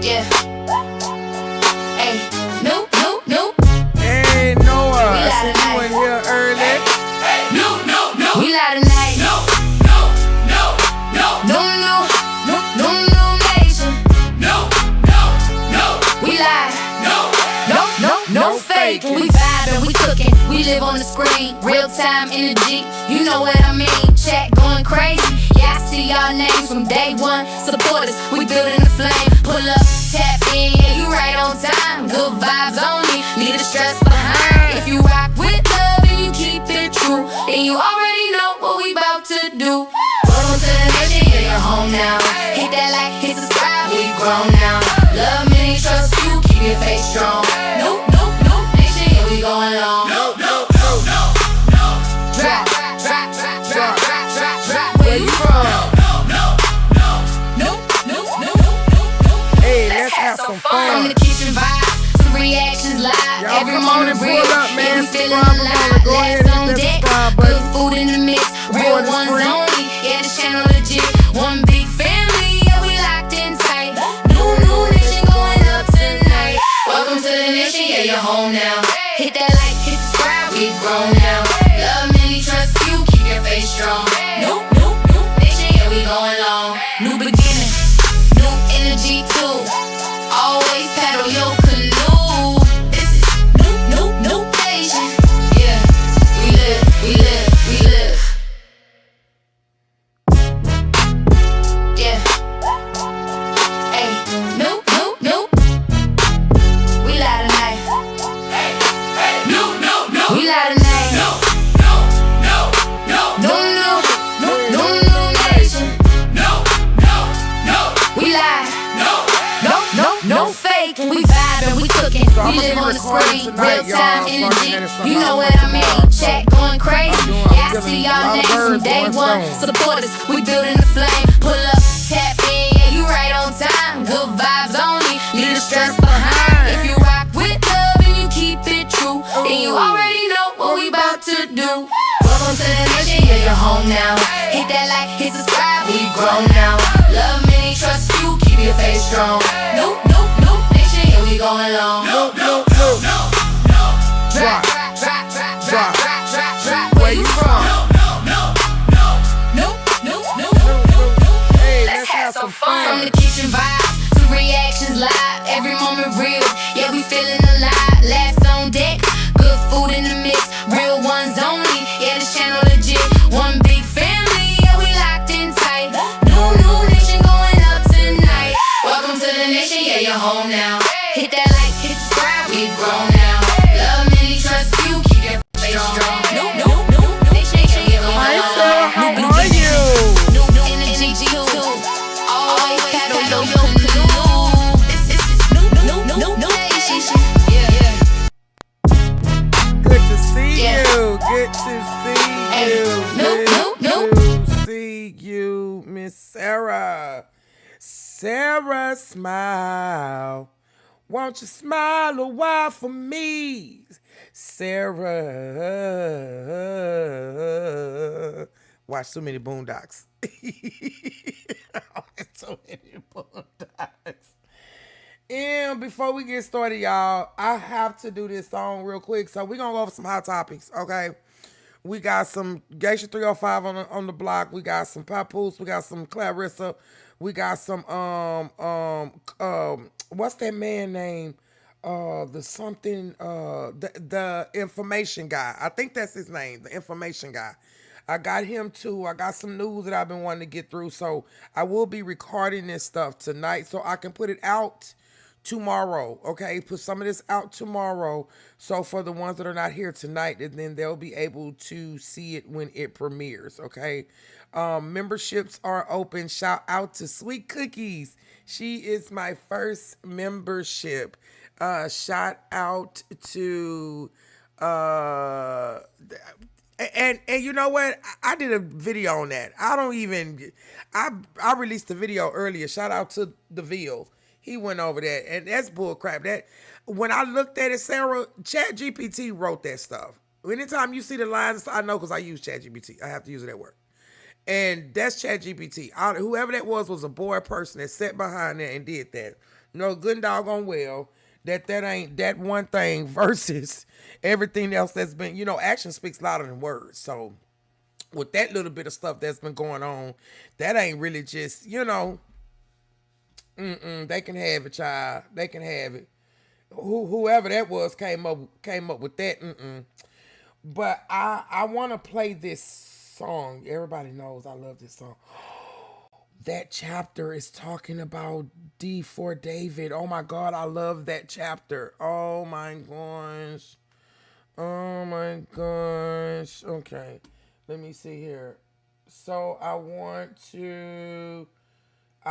Yeah. Hey, nope. Hey, Noah, I see you in here early. We live tonight. No nation. We live. No fake. We vibing, we cooking, we live on the screen. Real time energy, you know what I mean. Chat going crazy, yeah, I see y'all names from day one. Support us, we building the flame. Pull up, tap in, yeah, you right on time. Good vibes only, leave the stress behind. If you rock with love and you keep it true, then you already know what we about to do. Welcome to the nation, yeah, you're home now. Hit that like, hit subscribe, we grown now. Love me, trust you, keep your face strong. Nope, nation, yeah, we going long. Drop. Where you from? Hey, let's have some fun. From the kitchen vibes to reactions live. Y'all Every come on moment and real, pull up, man. yeah, we feeling Subscribe, alive. go ahead Last and on hit that deck, subscribe good button. food in the mix. Real Board is ones free. only, yeah, this channel legit. One big family, yeah, we locked in tight. New nation going up tonight. Welcome to the nation, yeah, you're home now. Hit that like, hit subscribe, we grown now. Love me, trust you, keep your face strong. Nope, nation, yeah, we going long. New beginning, new energy too. Always paddle your canoe. This is new nation. Yeah, we live. Yeah. Hey, nope. We live tonight. We live tonight. No nation. We live. No fake. We vibing, we cooking, So we I'ma live be on the recording screen. tonight, Real time y'all. energy, So you know I'm what I mean. Chat going crazy, yeah, I see y'all names from day one. Support us, we building the flame. Pull up, tap in, yeah, you right on time. Good vibes only, leave the stress behind. If you rock with love and you keep it true, then you already know what we about to do. Welcome to the nation, yeah, you're home now. Hit that like, hit subscribe, we grown now. Love me, trust you, keep your face strong. Nope, nation, yeah, we going long. Drop. Where you from? Hey, let's have some From fun. the kitchen vibes to reactions live. Every moment real, yeah, we feeling alive. Last on deck, good food in the mix. Real ones only, yeah, this channel legit. One big family, yeah, we locked in tight. New nation going up tonight. Welcome to the nation, yeah, you're home now. Hit that like, hit subscribe, we grown now. Love me, trust you, keep your face strong. Nation, yeah, we going Hi, on. sir. How New are you? New energy too. Always paddle your canoe. This is new nation. Yeah. Good to see Yeah. you. Good to see Hey, you. no. Good to see you, Miss Sarah. Sarah, smile. Won't you smile a while for me? Sarah. Watch too many Boondocks. So many Boondocks. And before we get started, y'all, I have to do this song real quick. So we're going to go over some hot topics, okay? We got some Geisha 305 on the block. We got some Papoose. We got some Clarissa. We got some, what's that man name? The information guy. I think that's his name, the information guy. I got him too. I got some news that I've been wanting to get through. So I will be recording this stuff tonight so I can put it out tomorrow. Okay, put some of this out tomorrow. So for the ones that are not here tonight, and then they'll be able to see it when it premieres. Okay. Memberships are open. Shout out to Sweet Cookies. She is my first membership. Shout out to and you know what? I did a video on that. I released the video earlier. Shout out to DeVille. He went over that, and that's bull crap. That when I looked at it, Sarah, ChatGPT wrote that stuff. Anytime you see the lines, I know because I use ChatGPT. I have to use it at work. And that's ChatGPT. Whoever that was a boy person that sat behind there and did that. No, good and doggone well that ain't that one thing versus everything else that's been, action speaks louder than words. So with that little bit of stuff that's been going on, that ain't really just, they can have it, child. They can have it. Whoever that was came up with that. But I want to play this song. Everybody knows I love this song. That chapter is talking about D for David. Oh my God, I love that chapter. Oh my gosh. Oh my gosh. Okay, let me see here. So I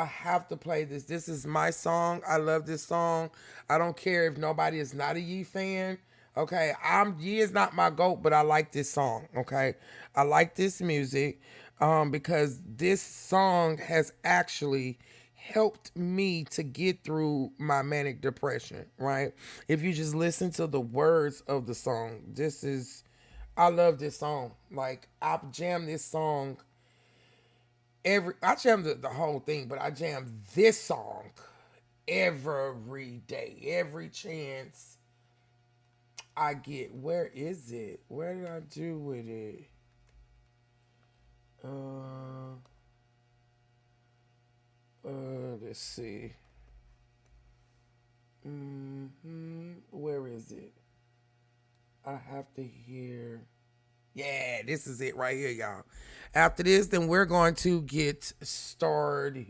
have to play this. This is my song. I love this song. I don't care if nobody is not a Yee fan. Okay, Yee is not my goat, but I like this song. Okay, I like this music because this song has actually helped me to get through my manic depression. Right? If you just listen to the words of the song, I love this song. Like I jam this song I jam the whole thing, but I jam this song every day, every chance I get. Where is it? Where did I do with it? Uh, let's see. Where is it? I have to hear. Yeah, this is it right here, y'all. After this, then we're going to get started.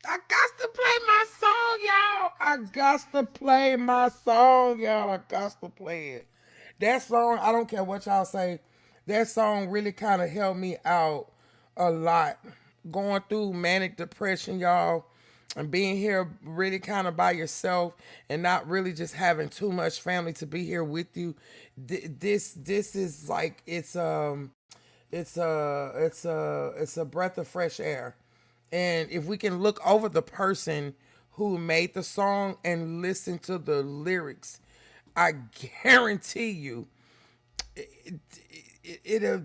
I got to play my song, y'all. I got to play my song, y'all. I got to play it. That song, I don't care what y'all say. That song really kind of helped me out a lot. Going through manic depression, y'all, and being here really kind of by yourself and not really just having too much family to be here with you. This is like it's a breath of fresh air. And if we can look over the person who made the song and listen to the lyrics, I guarantee you it'll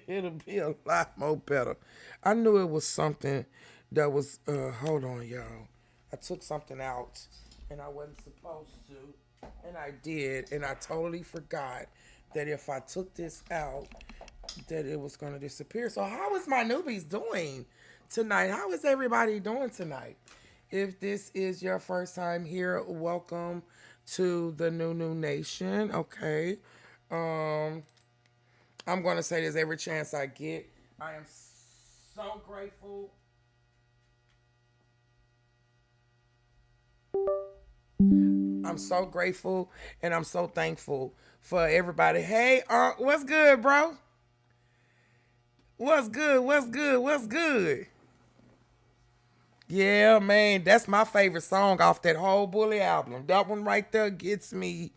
it'll be a lot more better. I knew it was something that was hold on, y'all. I took something out and I wasn't supposed to, and I did, and I totally forgot that if I took this out that it was going to disappear. So how is my newbies doing tonight? How is everybody doing tonight? If this is your first time here, welcome to the New Nation. Okay. Um, I'm going to say this every chance I get. I am so grateful. I'm so grateful and I'm so thankful for everybody. Hey, what's good, bro? What's good? What's good? What's good? Yeah, man, that's my favorite song off that whole Bully album. That one right there gets me.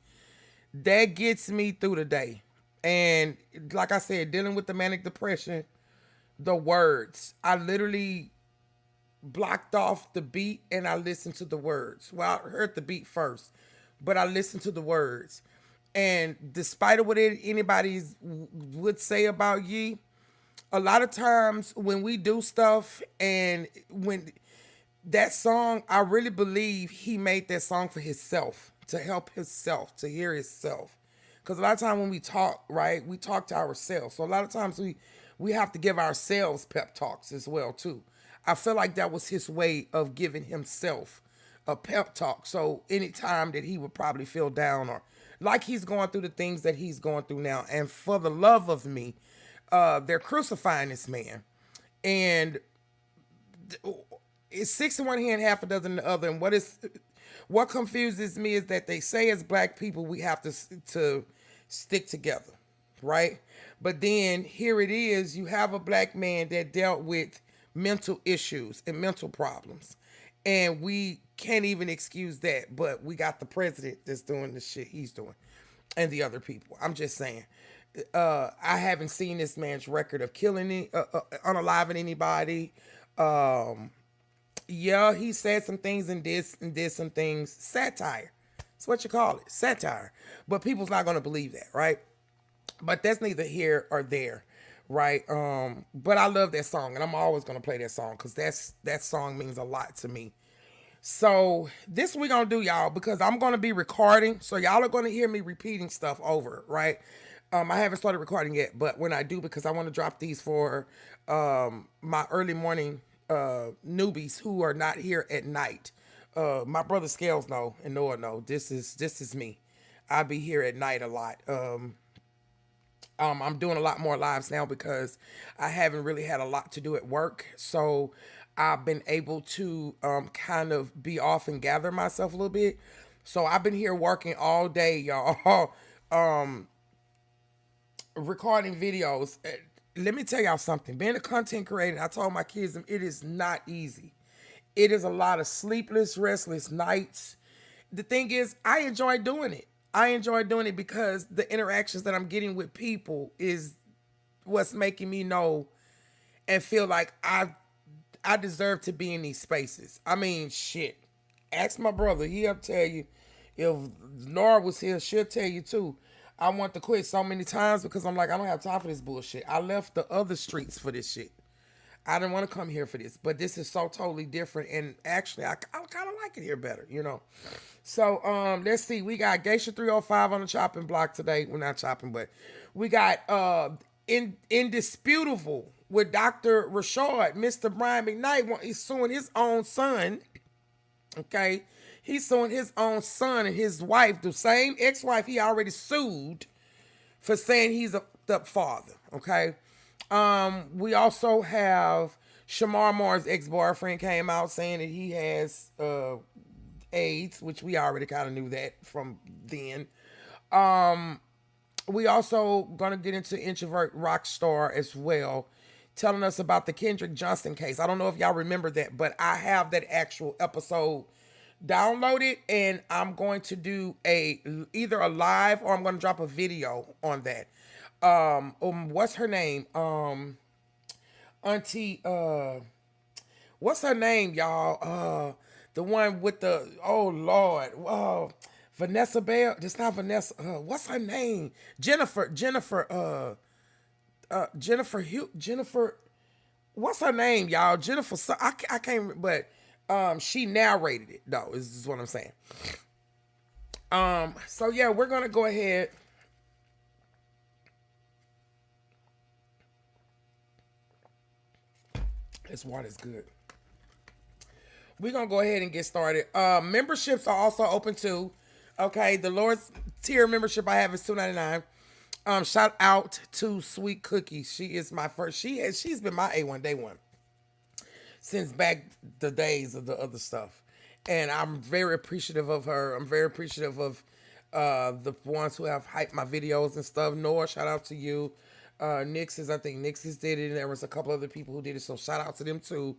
That gets me through the day. And like I said, dealing with the manic depression, the words. I literally blocked off the beat and I listened to the words. Well, I heard the beat first, but I listened to the words. And despite of what anybody would say about Ye, a lot of times when we do stuff and when that song, I really believe he made that song for himself, to help himself, to hear himself. Because a lot of times when we talk, right, we talk to ourselves. So a lot of times we have to give ourselves pep talks as well too. I feel like that was his way of giving himself a pep talk. So anytime that he would probably feel down or like he's going through the things that he's going through now, and for the love of me, they're crucifying this man, and it's six in one hand, half a dozen in the other. And what confuses me is that they say as black people we have to stick together, right? But then here it is, you have a black man that dealt with mental issues and mental problems, and we can't even excuse that. But we got the president that's doing the shit he's doing, and the other people. I'm just saying. I haven't seen this man's record of killing, unaliving anybody. Yeah, he said some things and did some things. Satire. That's what you call it, satire. But people's not gonna believe that, right? But that's neither here or there, right? But I love that song, and I'm always gonna play that song because that song means a lot to me. So this we gonna do, y'all, because I'm gonna be recording, so y'all are gonna hear me repeating stuff over, right? I haven't started recording yet, but when I do, because I want to drop these for my early morning newbies who are not here at night. My brother Scales know and Noah know. This is me. I be here at night a lot. I'm doing a lot more lives now because I haven't really had a lot to do at work. So I've been able to kind of be off and gather myself a little bit. So I've been here working all day, y'all. Recording videos. Let me tell y'all something. Being a content creator, I told my kids it is not easy. It is a lot of sleepless, restless nights. The thing is, I enjoy doing it. I enjoy doing it because the interactions that I'm getting with people is what's making me know and feel like I deserve to be in these spaces. I mean, shit. Ask my brother. He'll tell you. If Laura was here, she'll tell you too. I want to quit so many times because I'm like, I don't have time for this bullshit. I left the other streets for this shit. I didn't want to come here for this, but this is so totally different. And actually, I kind of like it here better, you know. So let's see. We got Geisha 305 on the chopping block today. We're not chopping, but we got Indisputable with Dr. Rashad. Mr. Brian McKnight, he's suing his own son. Okay. He's suing his own son and his wife, the same ex-wife he already sued, for saying he's the father. Okay. We also have Shamar Moore's ex-boyfriend came out saying that he has AIDS, which we already kind of knew that from then. We also gonna get into introvert rock star as well, telling us about the Kendrick Johnson case. I don't know if y'all remember that, but I have that actual episode downloaded, and I'm going to do either a live or I'm going to drop a video on that. What's her name? Auntie. What's her name, y'all? The one with the Lord. Vanessa Bell. It's not Vanessa. What's her name? Jennifer. Jennifer. What's her name, y'all? Jennifer. I can't. But she narrated it though. Is what I'm saying. So yeah, we're gonna go ahead. This water's good. We're gonna go ahead and get started. Memberships are also open too. Okay, the Lord's tier membership I have is $2.99. Shout out to Sweet Cookie. She is my first. She's been my A1 day one since back the days of the other stuff, and I'm very appreciative of her. I'm very appreciative of the ones who have hyped my videos and stuff. Noah, shout out to you. I think Nix's did it, and there was a couple other people who did it, so shout out to them too.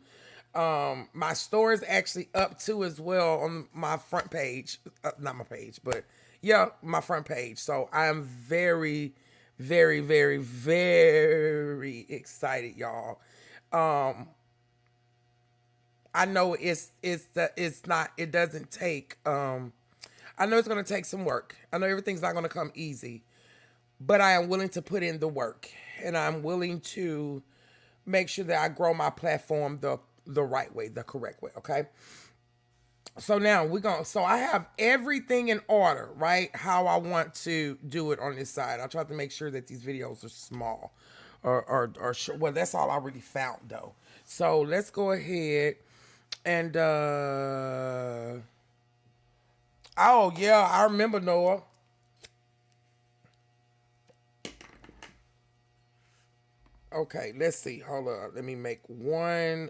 My store is actually up too as well on my front page. Not my page, but yeah, my front page. So I am very, very, very, very excited, y'all. I know it doesn't take, I know it's going to take some work. I know everything's not going to come easy, but I am willing to put in the work, and I'm willing to make sure that I grow my platform the right way, the correct way, okay? So now so I have everything in order, right? How I want to do it on this side. I try to make sure that these videos are small or short. Well, that's all I really found though. So let's go ahead and, oh yeah, I remember Noah. Okay, let's see. Hold up. Let me make one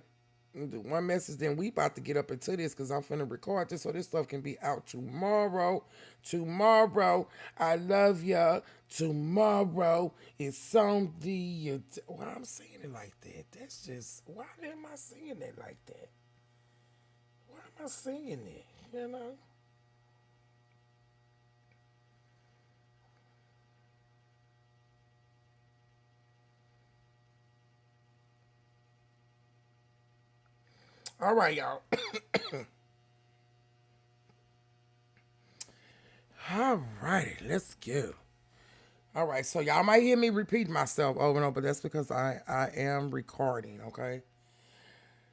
message. Then we about to get up into this because I'm finna record this so this stuff can be out tomorrow. Tomorrow. I love ya. Tomorrow is on the. Why I'm saying it like that? That's just. Why am I singing it like that? Why am I singing it? You know? All right, y'all. All righty, let's go. All right, so y'all might hear me repeat myself over and over, but that's because I am recording, okay?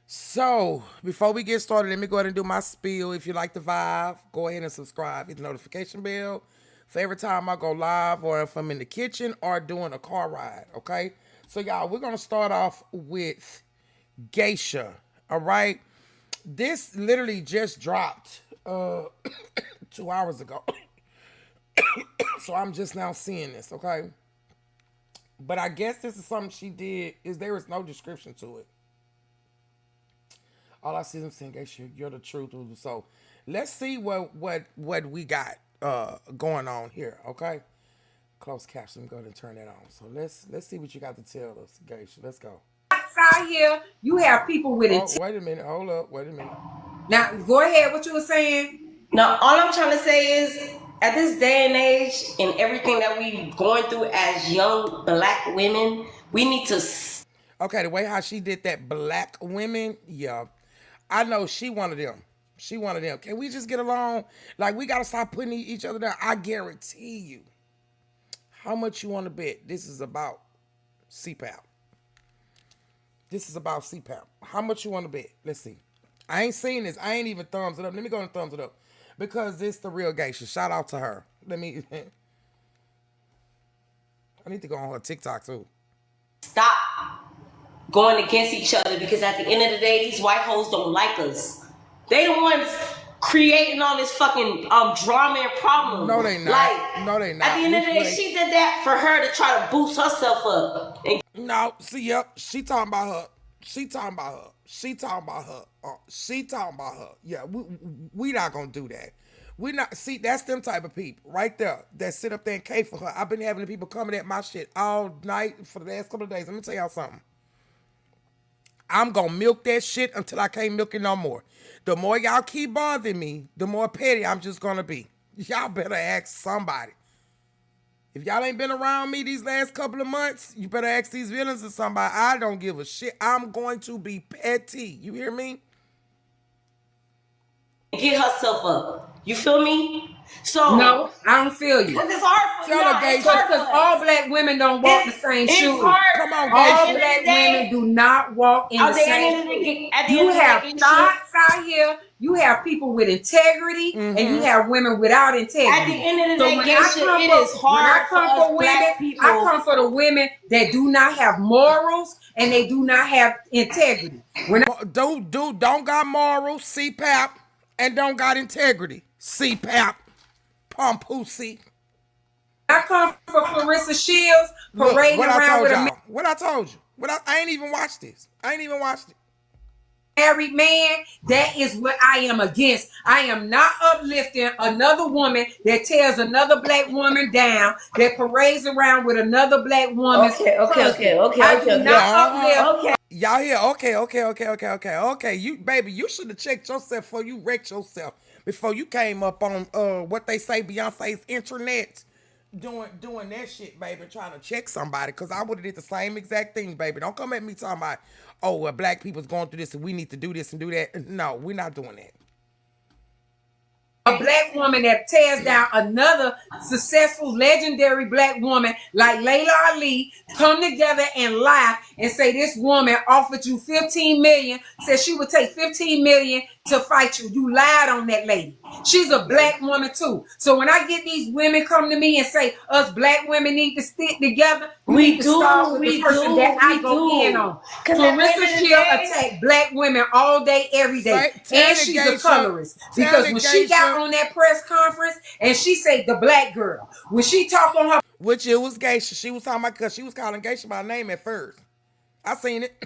So, before we get started, let me go ahead and do my spiel. If you like the vibe, go ahead and subscribe. Hit the notification bell for every time I go live or if I'm in the kitchen or doing a car ride, okay? So, y'all, we're going to start off with Geisha. All right, this literally just dropped 2 hours ago. So I'm just now seeing this, okay? But I guess this is something she did. There is no description to it. All I see is them saying, Geisha, you're the truth. So let's see what we got going on here, okay? Closed caption, go ahead and turn that on. So let's see what you got to tell us, Geisha. Let's go. Outside here, you have people with it. Wait a minute. Hold up. Wait a minute. Now, go ahead. What you were saying? No, all I'm trying to say is, at this day and age, and everything that we going through as young black women, we need to. Okay, the way how she did that, black women, yeah, I know she one of them. She one of them. Can we just get along? Like, we gotta stop putting each other down. I guarantee you. How much you want to bet? This is about CPAP. This is about CPAP. How much you want to bet? Let's see. I ain't seen this. I ain't even thumbs it up. Let me go and thumbs it up. Because it's the real Geisha. Shout out to her. I need to go on her TikTok too. Stop going against each other, because at the end of the day, these white hoes don't like us. They the ones creating all this fucking drama and problems. No, they not. Like, no, they not. At the end of the day, she did that for her to try to boost herself up. No, see, yep. She talking about her. She talking about her. She talking about her. She talking about her. Yeah, we not gonna do that. We not see that's them type of people right there that sit up there and K for her. I've been having the people coming at my shit all night for the last couple of days. Let me tell y'all something. I'm gonna milk that shit until I can't milk it no more. The more y'all keep bothering me, the more petty I'm just gonna be. Y'all better ask somebody. If y'all ain't been around me these last couple of months, you better ask these villains or somebody. I don't give a shit. I'm going to be petty. You hear me? Get herself up. You feel me? So No, I don't feel you. because it's hard for Tell her, Gay. Because all black women don't walk the same it's shoes. hard. Come on, All Gay. black women do not walk in the same shoes. You have thoughts out here. You have people with integrity, and you have women without integrity. At the end of the day, when Geisha, it is hard for us black people. I come for the women that do not have morals and they do not have integrity. When Don't got morals, CPAP, and don't got integrity, CPAP, pump pussy. I come for Clarissa Shields parading around with a What I told you. I ain't even watched this. I ain't even watched it. married man, that is what I am against. I am not uplifting another woman that tears another black woman down, that parades around with another black woman. Okay. Y'all here? Okay. You, baby, you should have checked yourself before you wrecked yourself. Before you came up on what they say Beyonce's internet. Doing that shit, baby, trying to check somebody, because I would have did the same exact thing, baby. Don't come at me talking about, oh, well, black people's going through this and we need to do this and do that. No, we're not doing that. A black woman that tears down another successful, legendary black woman like Layla Ali, come together and lie and say this woman offered you $15 million, said she would take $15 million to fight you. You lied on that lady. She's a black woman too. So when I get these women come to me and say us black women need to stick together, we need to start with the person that I go in on. Clarissa Shields attack black women all day, every day, and she's a colorist because when she got on that press conference and she said the black girl, when she talked on her, which it was Geisha, she was talking about, because she was calling Geisha by name at first. I seen it.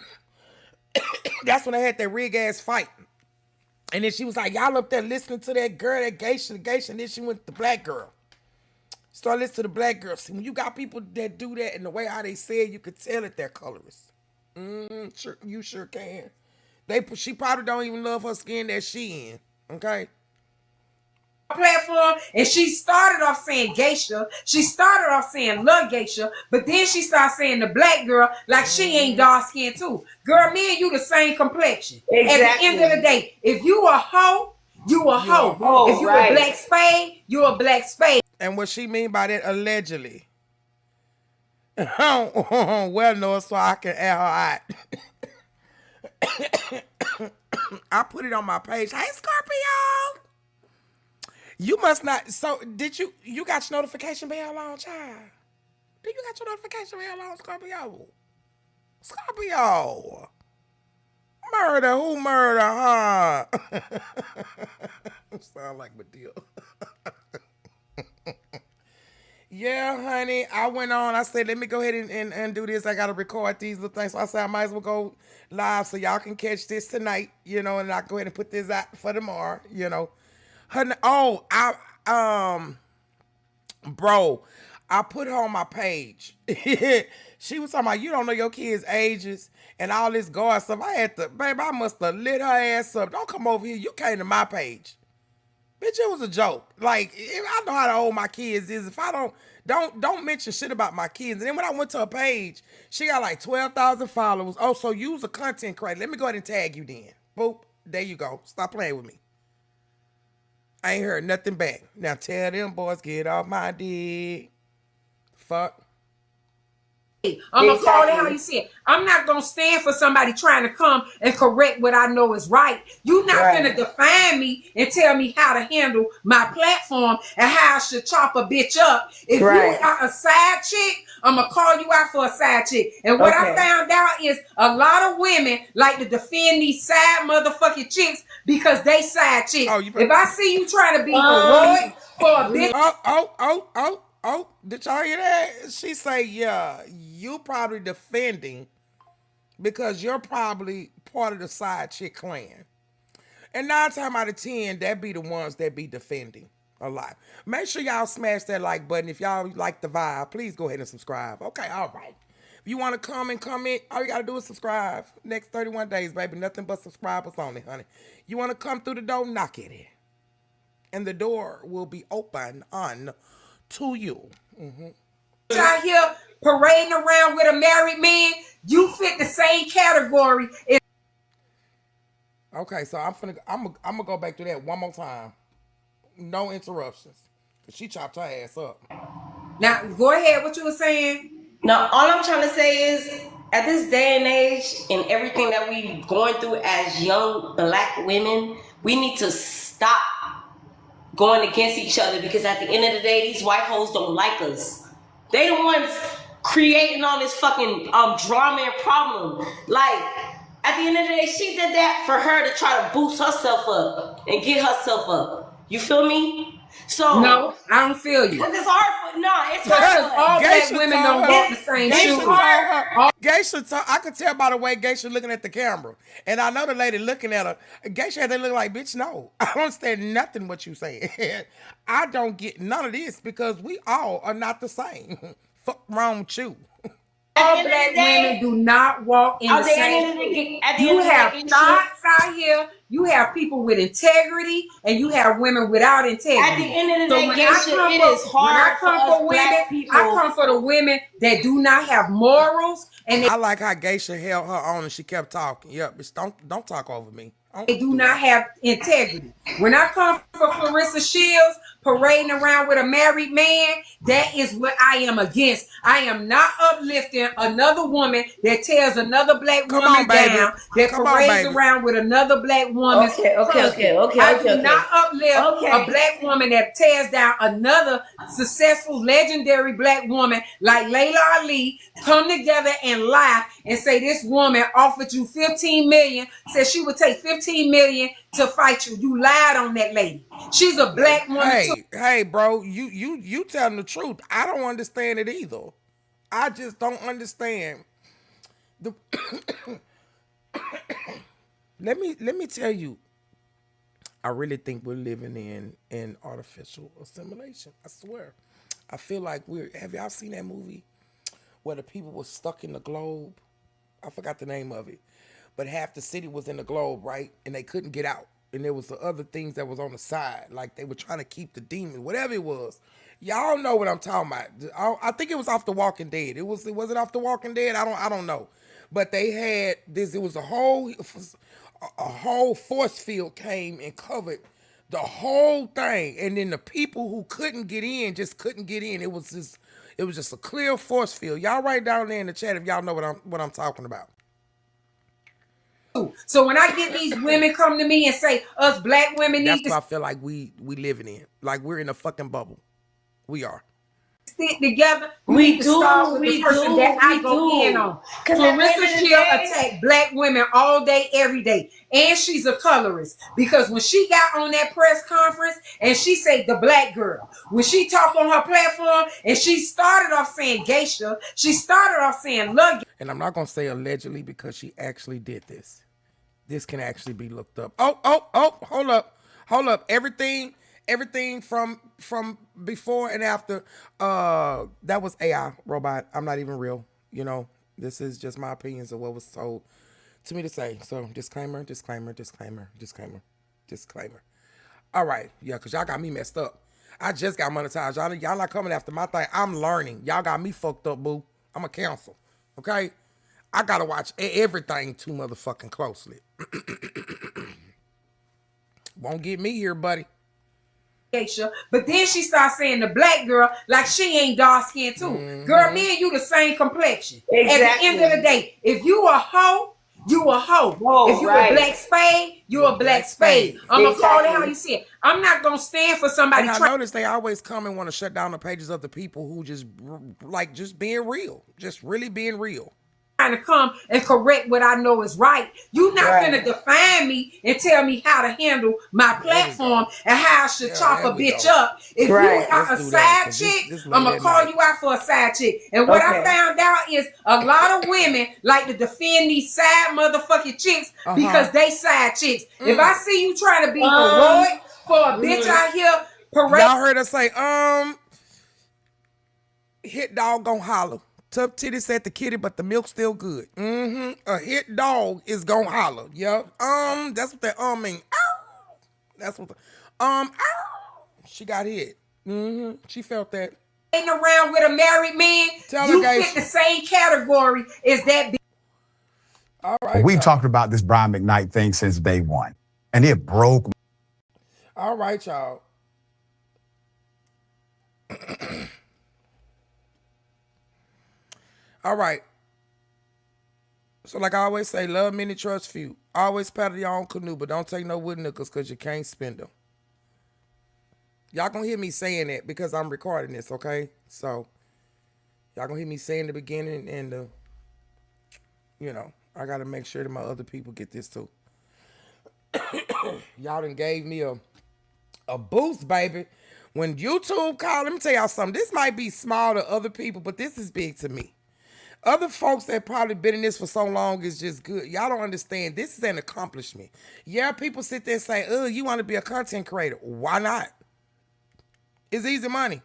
That's when they had that rig ass fight. And then she was like, y'all up there listening to that girl, that Geisha, and then she went to the black girl. Start listening to the black girl. See, when you got people that do that and the way how they say it, you could tell that they're colorists. Sure, you sure can. She probably don't even love her skin that she in. Okay? platform, and she started off saying geisha. She started off saying love geisha, but then she started saying the black girl like she ain't dark skinned too. Girl, me and you the same complexion. Exactly. At the end of the day, if you a hoe, you a hoe. If you a black spade, you a black spade. And what she mean by that, allegedly? Well, no, so I can air her out. I put it on my page. Hey, Scorpio. You must not. So, did you got your notification bell on, child? Do you got your notification bell on, Scorpio? Scorpio. Murder, who murder, huh? Sound like Medea. Yeah, honey, I went on. I said, let me go ahead and do this. I got to record these little things. So I said, I might as well go live so y'all can catch this tonight, and I go ahead and put this out for tomorrow, Bro, I put her on my page. She was talking about, you don't know your kids' ages and all this guard stuff. I must have lit her ass up. Don't come over here. You came to my page. Bitch, it was a joke. Like, I know how old my kids is. If I don't mention shit about my kids. And then when I went to her page, she got like 12,000 followers. Oh, so you's a content creator. Let me go ahead and tag you then. Boop. There you go. Stop playing with me. I ain't heard nothing back. Now tell them boys, get off my dick. Fuck. I'm going to call it how you see it. I'm not going to stand for somebody trying to come and correct what I know is right. You not going to define me and tell me how to handle my platform and how I should chop a bitch up. If you are a side chick, I'm going to call you out for a side chick. And what I found out is a lot of women like to defend these side motherfucking chicks because they side chicks. If I see you trying to be heroic for a bitch. Oh, did y'all hear that? She say, yeah, you probably defending because you're probably part of the side chick clan. And 9 times out of 10, that be the ones that be defending a lot. Make sure y'all smash that like button. If y'all like the vibe, please go ahead and subscribe. Okay, all right. If you want to come and comment, all you got to do is subscribe. Next 31 days, baby. Nothing but subscribers only, honey. You want to come through the door, knock at it. And the door will be open on to you. Out here parading around with a married man, you fit the same category. Okay, so I'm gonna go back to that one more time. No interruptions. She chopped her ass up. Now, go ahead. What you were saying? Now, all I'm trying to say is, at this day and age, and everything that we going through as young black women, we need to stop going against each other, because at the end of the day, these white hoes don't like us. They the ones creating all this fucking drama and problem. Like, at the end of the day, she did that for her to try to boost herself up and get herself up. You feel me? So No, I don't feel you. because it's hard for it's Because hard for all black Geisha women told don't her- walk the same Geisha shoes. I could tell by the way Geisha looking at the camera. And I know the lady looking at her. Geisha had to look like, bitch, no. I don't understand nothing what you saying. I don't get none of this because we all are not the same. Fuck wrong with you. All black women do not walk in the same shoes. You have thoughts out here. You have people with integrity, and you have women without integrity. At the end of the day, when Geisha, it is hard for us black people. I come for the women that do not have morals, and I like how Geisha held her on and she kept talking. Yep, bitch, don't talk over me. they do not have integrity. When I come for Clarissa Shields parading around with a married man, that is what I am against. I am not uplifting another woman that tears another black woman down, that parades around with another black woman. Okay. I do not uplift a black woman that tears down another successful, legendary black woman like Layla Ali, come together and lie and say this woman offered you $15 million, said she would take $15 million to fight you. You lied on that lady. She's a black woman too. Hey, bro, you telling the truth. I don't understand it either. I just don't understand. Let me tell you. I really think we're living in artificial assimilation. I swear. I feel like have y'all seen that movie where the people were stuck in the globe? I forgot the name of it. But half the city was in the globe, right? And they couldn't get out. And there was the other things that was on the side. Like they were trying to keep the demon, whatever it was. Y'all know what I'm talking about. I think it was off The Walking Dead. Was it off The Walking Dead? I don't know. But they had this, it was a whole force field came and covered the whole thing. And then the people who couldn't get in just couldn't get in. It was just a clear force field. Y'all write down there in the chat if y'all know what I'm talking about. So when I get these women come to me and say us black women need That's what I feel like we living in. Like we're in a fucking bubble. We are. Stick together. We do. I go in on. Clarissa Shields attack black women all day, every day, and she's a colorist because when she got on that press conference and she said the black girl, when she talked on her platform and she started off saying geisha, she started off saying love. And I'm not gonna say allegedly because she actually did this. This can actually be looked up. Oh, hold up. Everything from before and after, that was AI robot. I'm not even real. You know, this is just my opinions of what was told to me to say. So disclaimer. All right, yeah, because y'all got me messed up. I just got monetized. Y'all not coming after my thing. I'm learning. Y'all got me fucked up, boo. I'm a counsel. Okay? I gotta watch everything too motherfucking closely. Won't get me here, buddy. But then she starts saying the black girl like she ain't dark skinned too. Mm-hmm. Girl, me and you the same complexion. Exactly. At the end of the day, if you a hoe, you a hoe. Whoa, if you a black spade, you a black spade. I'm gonna call it how you see it. I'm not gonna stand for somebody. And I notice they always come and want to shut down the pages of the people who just being real, just really being real. trying to come and correct what I know is right. You not finna define me and tell me how to handle my platform and how I should chop a bitch up. If you are a side chick, I'm gonna call you out for a side chick. And what I found out is a lot of women like to defend these side motherfucking chicks because they side chicks. If I see you trying to be heroic for a bitch out here, y'all heard us say, hit dog gon' holler. Tough titties at the kitty, but the milk still good. A hit dog is gon' holler. Yep. That's what that mean. Ow. That's what the ow. She got hit. She felt that. Around with a married man, you fit the same category as that bitch. All right. We've talked about this Brian McKnight thing since day one, and it broke. All right, y'all. All right. So like I always say, love many, trust few. Always paddle your own canoe, but don't take no wood nickels because you can't spend them. Y'all gonna hear me saying that because I'm recording this, okay? So y'all gonna hear me saying the beginning and the, you know, I gotta make sure that my other people get this too. Y'all done gave me a boost, baby. When YouTube called, let me tell y'all something. This might be small to other people, but this is big to me. Other folks that probably been in this for so long is just good. Y'all don't understand. This is an accomplishment. Yeah, people sit there and say, oh, you want to be a content creator. Why not? It's easy money.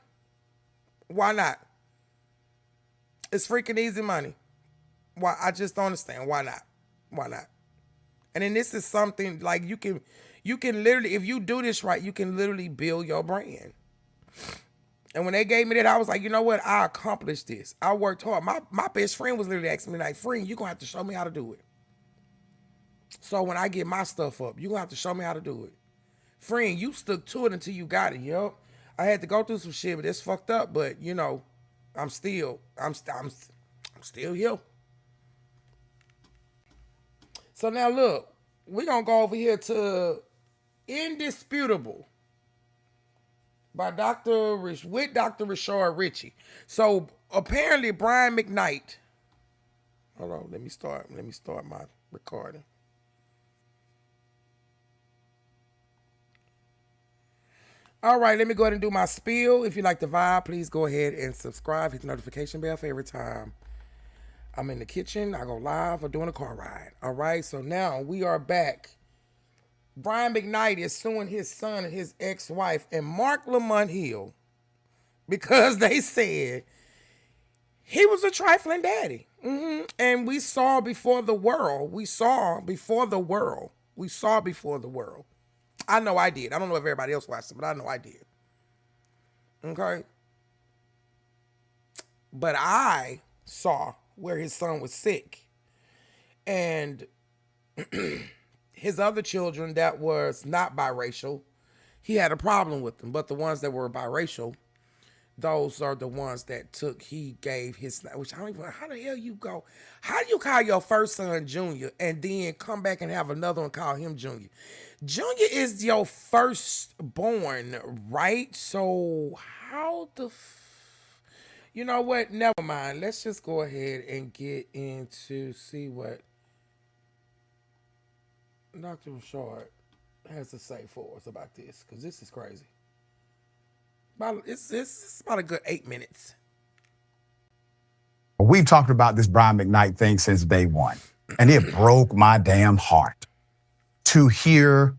Why not? It's freaking easy money. Why? I just don't understand. Why not? Why not? And then this is something like you can literally, if you do this right, you can literally build your brand. And when they gave me that, I was like, you know what? I accomplished this. I worked hard. My best friend was literally asking me like, friend, you're going to have to show me how to do it. So when I get my stuff up, you're going to have to show me how to do it. Friend, you stuck to it until you got it, yo. I had to go through some shit, but it's fucked up. But, you know, I'm still here. So now look, we're going to go over here to Indisputable by Dr. Rashard Ritchie. So apparently Brian McKnight. Hold on, let me start my recording. All right, let me go ahead and do my spiel. If you like the vibe, please go ahead and subscribe. Hit the notification bell for every time I'm in the kitchen, I go live, or doing a car ride. All right, so now we are back. Brian McKnight is suing his son and his ex-wife and Mark Lamont Hill because they said he was a trifling daddy. And we saw before the world. I know I did. I don't know if everybody else watched it, but I know I did. Okay? But I saw where his son was sick. And his other children that was not biracial, he had a problem with them. But the ones that were biracial, those are the ones that he gave his, which I don't even, how the hell you go? How do you call your first son Junior and then come back and have another one call him Junior? Junior is your firstborn, right? So how the, you know what? Never mind. Let's just go ahead and get into see what Dr. Rashard has to say for us about this, because this is crazy. It's about a good 8 minutes. We've talked about this Brian McKnight thing since day one, and it broke my damn heart to hear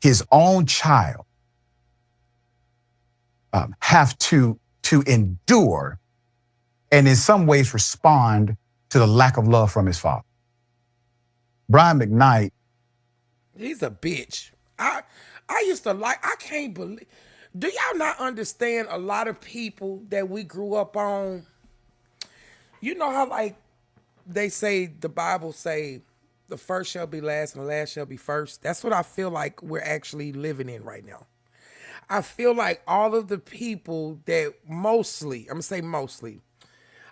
his own child have to endure and in some ways respond to the lack of love from his father. Brian McKnight, he's a bitch. I used to like, I can't believe, do y'all not understand a lot of people that we grew up on? You know how like they say, the Bible say, the first shall be last and the last shall be first? That's what I feel like we're actually living in right now. I feel like all of the people that mostly, I'm gonna say mostly,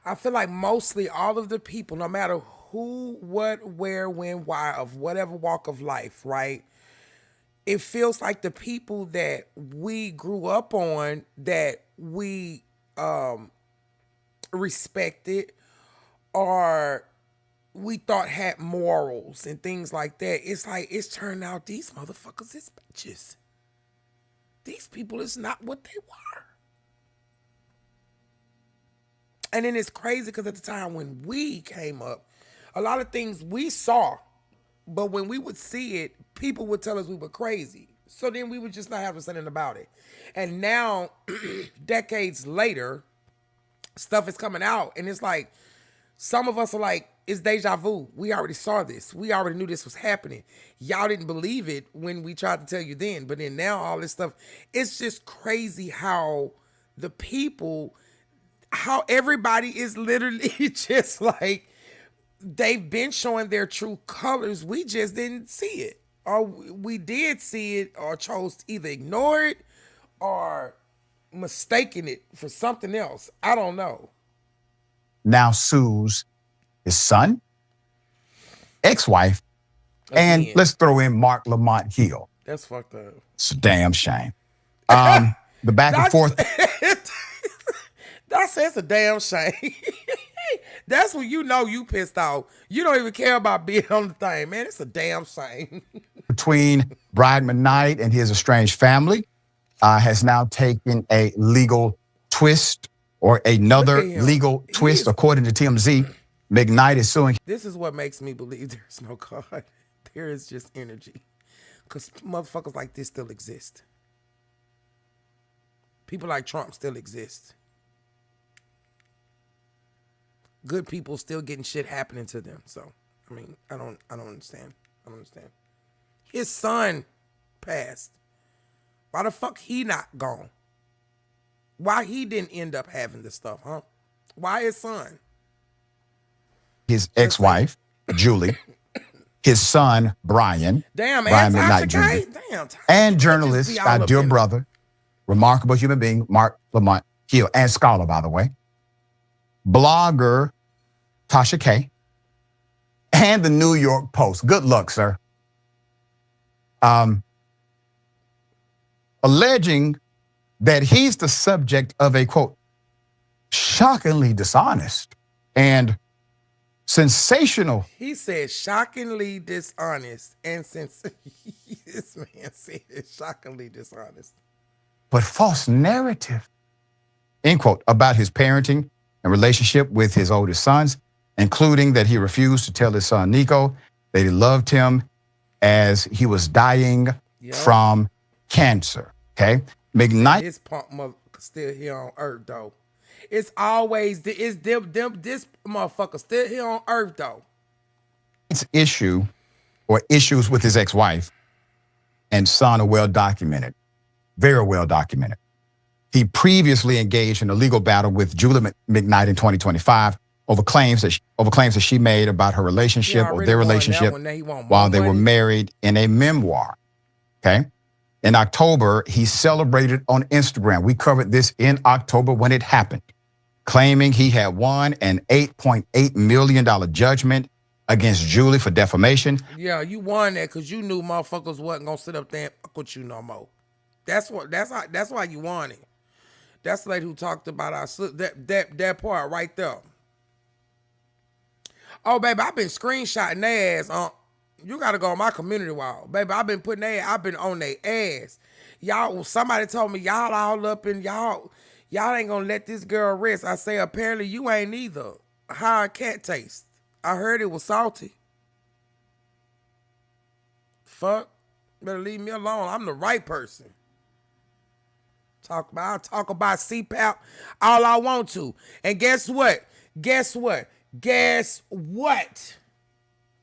I feel like mostly all of the people, no matter who, what, where, when, why, of whatever walk of life, right? It feels like the people that we grew up on, that we respected, are we thought had morals and things like that. It's like it's turned out these motherfuckers is bitches. These people is not what they were. And then it's crazy because at the time when we came up, a lot of things we saw, but when we would see it, people would tell us we were crazy. So then we would just not have something about it. And now, decades later, stuff is coming out. And it's like, some of us are like, it's deja vu. We already saw this. We already knew this was happening. Y'all didn't believe it when we tried to tell you then. But then now all this stuff, it's just crazy how the people, how everybody is literally just like, they've been showing their true colors. We just didn't see it. Or we did see it or chose to either ignore it or mistaken it for something else. I don't know. Now sues his son, ex-wife, and let's throw in Mark Lamont Hill. That's fucked up. It's a damn shame. The back and forth. That's a damn shame. That's when you know you pissed off. You don't even care about being on the thing, man. It's a damn shame. Between Brian McKnight and his estranged family has now taken a legal twist, or another legal twist, according to TMZ. McKnight is suing. This is what makes me believe there's no God. There is just energy. Because motherfuckers like this still exist. People like Trump still exist. Good people still getting shit happening to them. So, I mean, I don't understand. I don't understand. His son passed. Why the fuck he not gone? Why he didn't end up having this stuff, huh? Why his son? His ex-wife, Julie. His son, Brian. Damn, Brian McKnight Jr. Damn. And journalist, our dear brother, remarkable human being, Mark Lamont Hill, and scholar, by the way. Blogger, Tasha K. And the New York Post. Good luck, sir. Alleging that he's the subject of a, quote, shockingly dishonest and sensational. He said shockingly dishonest. And since this man said shockingly dishonest. But false narrative, end quote, about his parenting and relationship with his oldest sons, including that he refused to tell his son Nico that he loved him as he was dying from cancer. Okay, McKnight. His punk mother still here on earth though. It's always this motherfucker still here on earth though. It's issues with his ex-wife and son are well documented, very well documented. He previously engaged in a legal battle with Julie McKnight in 2025 over claims that she made about her relationship or their relationship while they were married in a memoir. Okay. In October, he celebrated on Instagram. We covered this in October when it happened, claiming he had won an $8.8 million judgment against Julie for defamation. Yeah, you won that because you knew motherfuckers wasn't gonna sit up there and fuck with you no more. That's why you won it. That's the lady who talked about that part right there. Oh, baby, I've been screenshotting their ass. You gotta go on my community wall. Baby, I've been on their ass. Y'all, somebody told me y'all all up in y'all ain't gonna let this girl rest. I say, apparently you ain't either. How a cat taste? I heard it was salty. Fuck. Better leave me alone. I'm the right person. I'll talk about CPAP all I want to. And guess what?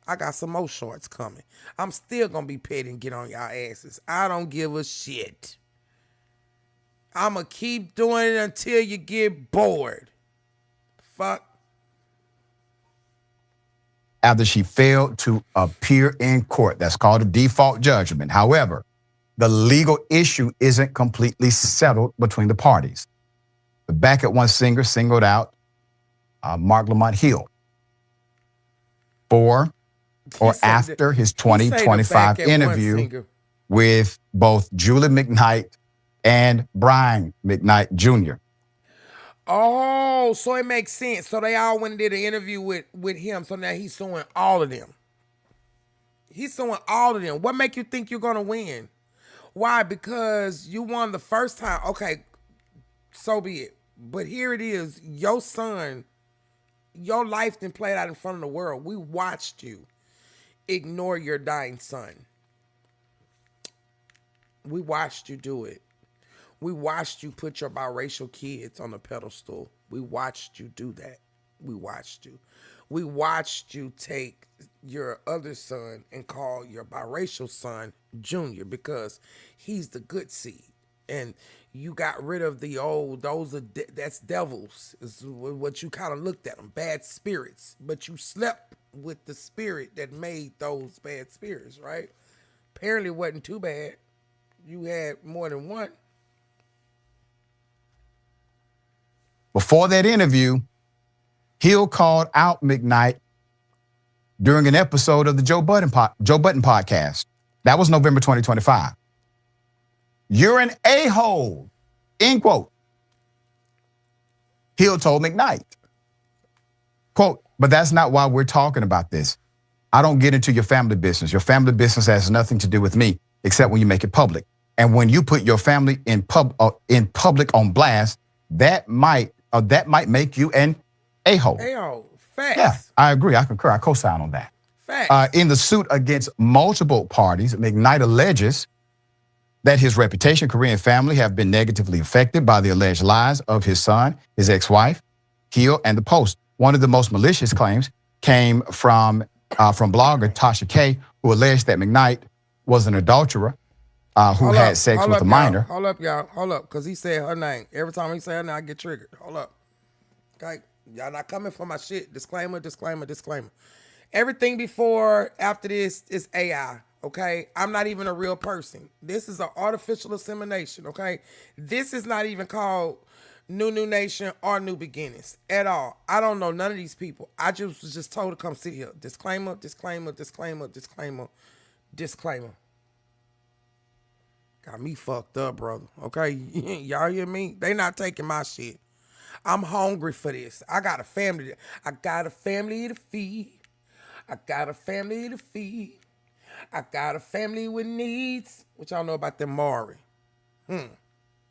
I got some more shorts coming. I'm still going to be petty and get on y'all asses. I don't give a shit. I'm going to keep doing it until you get bored. Fuck. After she failed to appear in court. That's called a default judgment. However, the legal issue isn't completely settled between the parties. The Back at One singer singled out Mark Lamont Hill for or after his 2025 interview with both Julie McKnight and Brian McKnight Jr. Oh, so it makes sense. So they all went and did an interview with him. So now he's suing all of them. He's suing all of them. What make you think you're gonna win? Why? Because you won the first time. Okay, so be it. But here it is. Your son, your life done played out in front of the world. We watched you ignore your dying son. We watched you do it. We watched you put your biracial kids on a pedestal. We watched you do that. We watched you. We watched you take your other son and call your biracial son Junior because he's the good seed. And you got rid of the old, that's devils, is what you kind of looked at them, bad spirits. But you slept with the spirit that made those bad spirits, right? Apparently it wasn't too bad. You had more than one. Before that interview, Hill called out McKnight during an episode of the Joe Budden podcast. That was November 2025. You're an a-hole, end quote. Hill told McKnight, quote, but that's not why we're talking about this. I don't get into your family business. Your family business has nothing to do with me, except when you make it public. And when you put your family in public on blast, that might make you an a-hole. A-hole. Facts. Yeah, I agree. I concur. I co-sign on that. Facts. In the suit against multiple parties, McKnight alleges that his reputation, career, and family have been negatively affected by the alleged lies of his son, his ex-wife, Hill, and the Post. One of the most malicious claims came from blogger Tasha K, who alleged that McKnight was an adulterer who had sex with a minor. Hold up, y'all. Hold up, because he said her name. Every time he say her name, I get triggered. Hold up. Okay? Y'all not coming for my shit. Disclaimer, disclaimer, disclaimer. Everything after this is AI, okay? I'm not even a real person. This is an artificial insemination, okay? This is not even called New Nation or New Beginnings at all. I don't know none of these people. I was just told to come sit here. Disclaimer, disclaimer, disclaimer, disclaimer, disclaimer. Got me fucked up, brother. Okay? Y'all hear me? They not taking my shit. I'm hungry for this. I got a family. I got a family to feed. I got a family to feed. I got a family with needs. What y'all know about them Maury?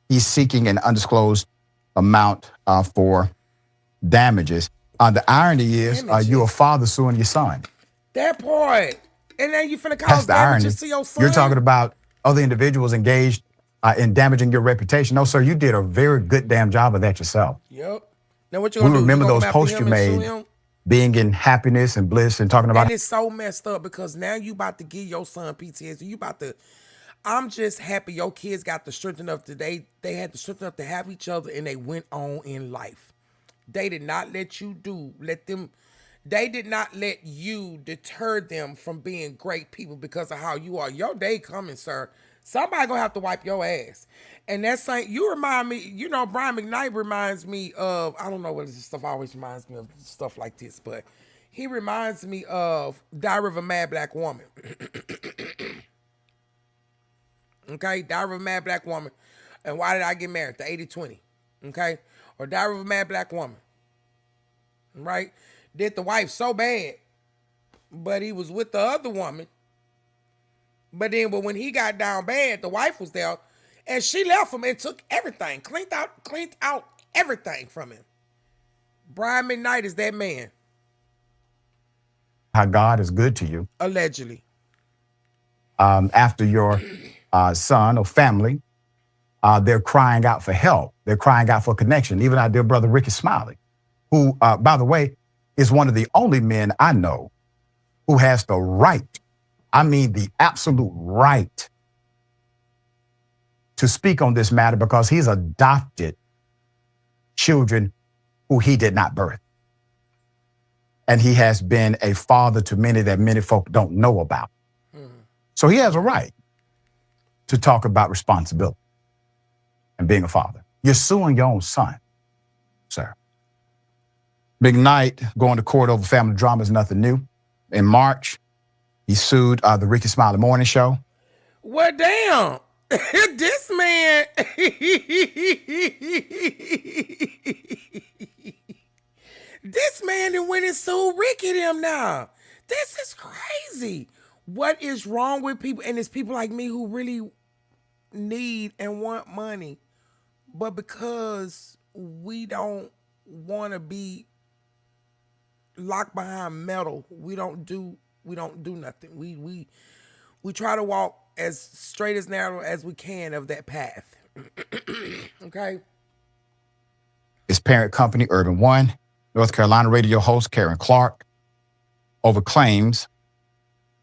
He's seeking an undisclosed amount for damages. The irony is you're a father suing your son. That part. And then you finna cause That's the irony. damages to your son. You're talking about other individuals engaged in damaging your reputation. No, sir, you did a very good damn job of that yourself. Yep. Now what you gonna do? Remember You those gonna posts come you after him and made, sue him? being in happiness and bliss and talking about. And it's so messed up because now you about to give your son PTSD. You about to. I'm just happy your kids got the strength enough to they had the strength enough to have each other and they went on in life. They did not let you They did not let you deter them from being great people because of how you are. Your day coming, sir. Somebody gonna have to wipe your ass. And that's like, you remind me, Brian McKnight reminds me of, I don't know what this stuff always reminds me of stuff like this, but he reminds me of Diary of a Mad Black Woman. Okay, Diary of a Mad Black Woman. And Why Did I Get Married? The 80-20. Okay? Or Diary of a Mad Black Woman. Right? Did the wife so bad, but he was with the other woman. But when he got down bad, the wife was there, and she left him and took everything, cleaned out everything from him. Brian McKnight is that man. How God is good to you. Allegedly. After your son or family, they're crying out for help. They're crying out for connection. Even our dear brother Ricky Smiley, who, by the way, is one of the only men I know who has the right, I mean the absolute right, to speak on this matter because he's adopted children who he did not birth. And he has been a father to many that many folk don't know about. So he has a right to talk about responsibility and being a father. You're suing your own son, sir. McKnight going to court over family drama is nothing new. In March, he sued the Ricky Smiley Morning Show. Well, damn. This man, this man that went and sued Ricky them now. This is crazy. What is wrong with people? And it's people like me who really need and want money, but because we don't want to be locked behind metal, we don't do nothing. We try to walk as straight as narrow as we can of that path. Okay. His parent company, Urban One, North Carolina radio host Karen Clark, over claims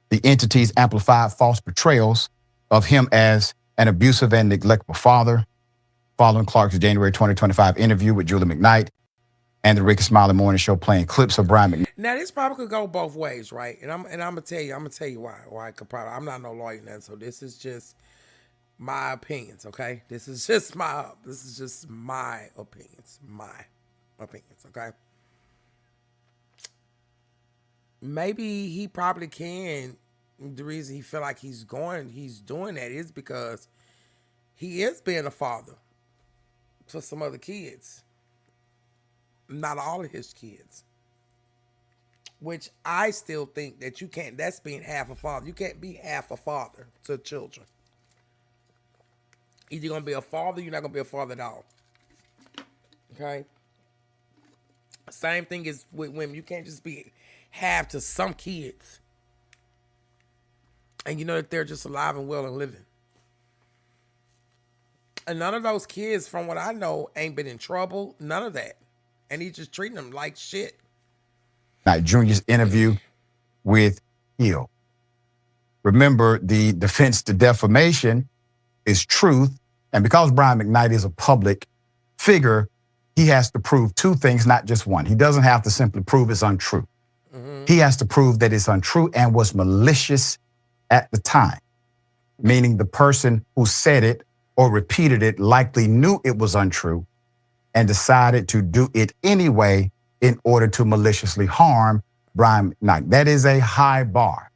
the entities amplified false portrayals of him as an abusive and neglectful father, following Clark's January 2025 interview with Julie McKnight and the Ricky Smiley Morning Show, playing clips of Brian McKnight. Now this probably could go both ways, right? And I'm gonna tell you why. Why it could probably, I'm not no lawyer now, so this is just my opinions, okay? This is just my opinions. My opinions, okay? Maybe he probably can. The reason he feel like he's doing that is because he is being a father for some other kids. Not all of his kids. Which I still think that you can't, that's being half a father. You can't be half a father to children. Either you're going to be a father, you're not going to be a father at all. Okay? Same thing is with women. You can't just be half to some kids. And you know that they're just alive and well and living. And none of those kids, from what I know, ain't been in trouble. None of that. And he's just treating them like shit. Jr.'s interview with Hill. Remember, the defense to defamation is truth. And because Brian McKnight is a public figure, he has to prove two things, not just one. He doesn't have to simply prove it's untrue. Mm-hmm. He has to prove that it's untrue and was malicious at the time, meaning the person who said it or repeated it likely knew it was untrue and decided to do it anyway in order to maliciously harm Brian McKnight. That is a high bar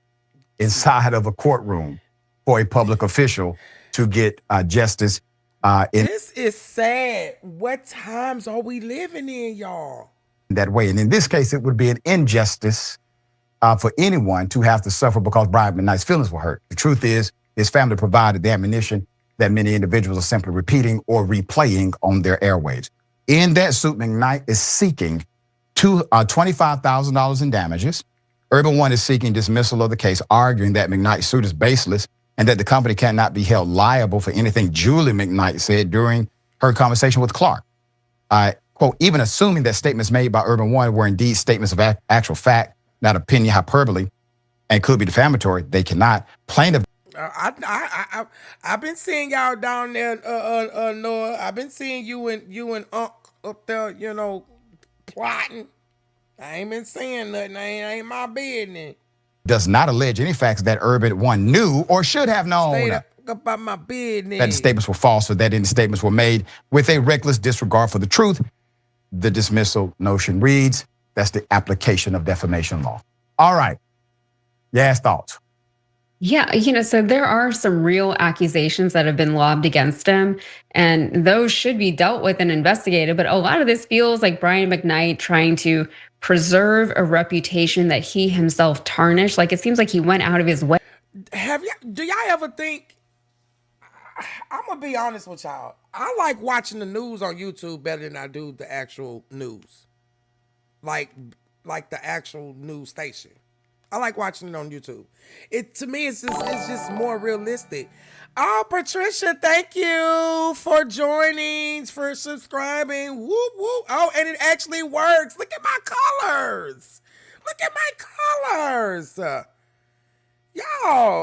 inside of a courtroom for a public official to get justice. This is sad. What times are we living in, y'all? That way. And in this case, it would be an injustice for anyone to have to suffer because Brian McKnight's feelings were hurt. The truth is, his family provided the ammunition that many individuals are simply repeating or replaying on their airwaves. In that suit, McKnight is seeking $25,000 in damages. Urban One is seeking dismissal of the case, arguing that McKnight's suit is baseless and that the company cannot be held liable for anything Julie McKnight said during her conversation with Clark. Quote, even assuming that statements made by Urban One were indeed statements of actual fact, not opinion, hyperbole, and could be defamatory, they cannot. Plaintiff. I've been seeing y'all down there, Noah. I've been seeing you and Unc up there, you know, plotting. I ain't been saying nothing. Ain't my business. Does not allege any facts that Urban One knew or should have known. Stay about my business. That the statements were false or that any statements were made with a reckless disregard for the truth. The dismissal notion reads, that's the application of defamation law. All right. Yes, thoughts? Yeah, so there are some real accusations that have been lobbed against him, and those should be dealt with and investigated. But a lot of this feels like Brian McKnight trying to preserve a reputation that he himself tarnished. Like, it seems like he went out of his way. Do y'all ever think, I'm going to be honest with y'all, I like watching the news on YouTube better than I do the actual news. Like the actual news station. I like watching it on YouTube. To me, it's just more realistic. Oh, Patricia, thank you for joining, for subscribing. Whoop, whoop. Oh, and it actually works. Look at my colors. Look at my colors. Y'all,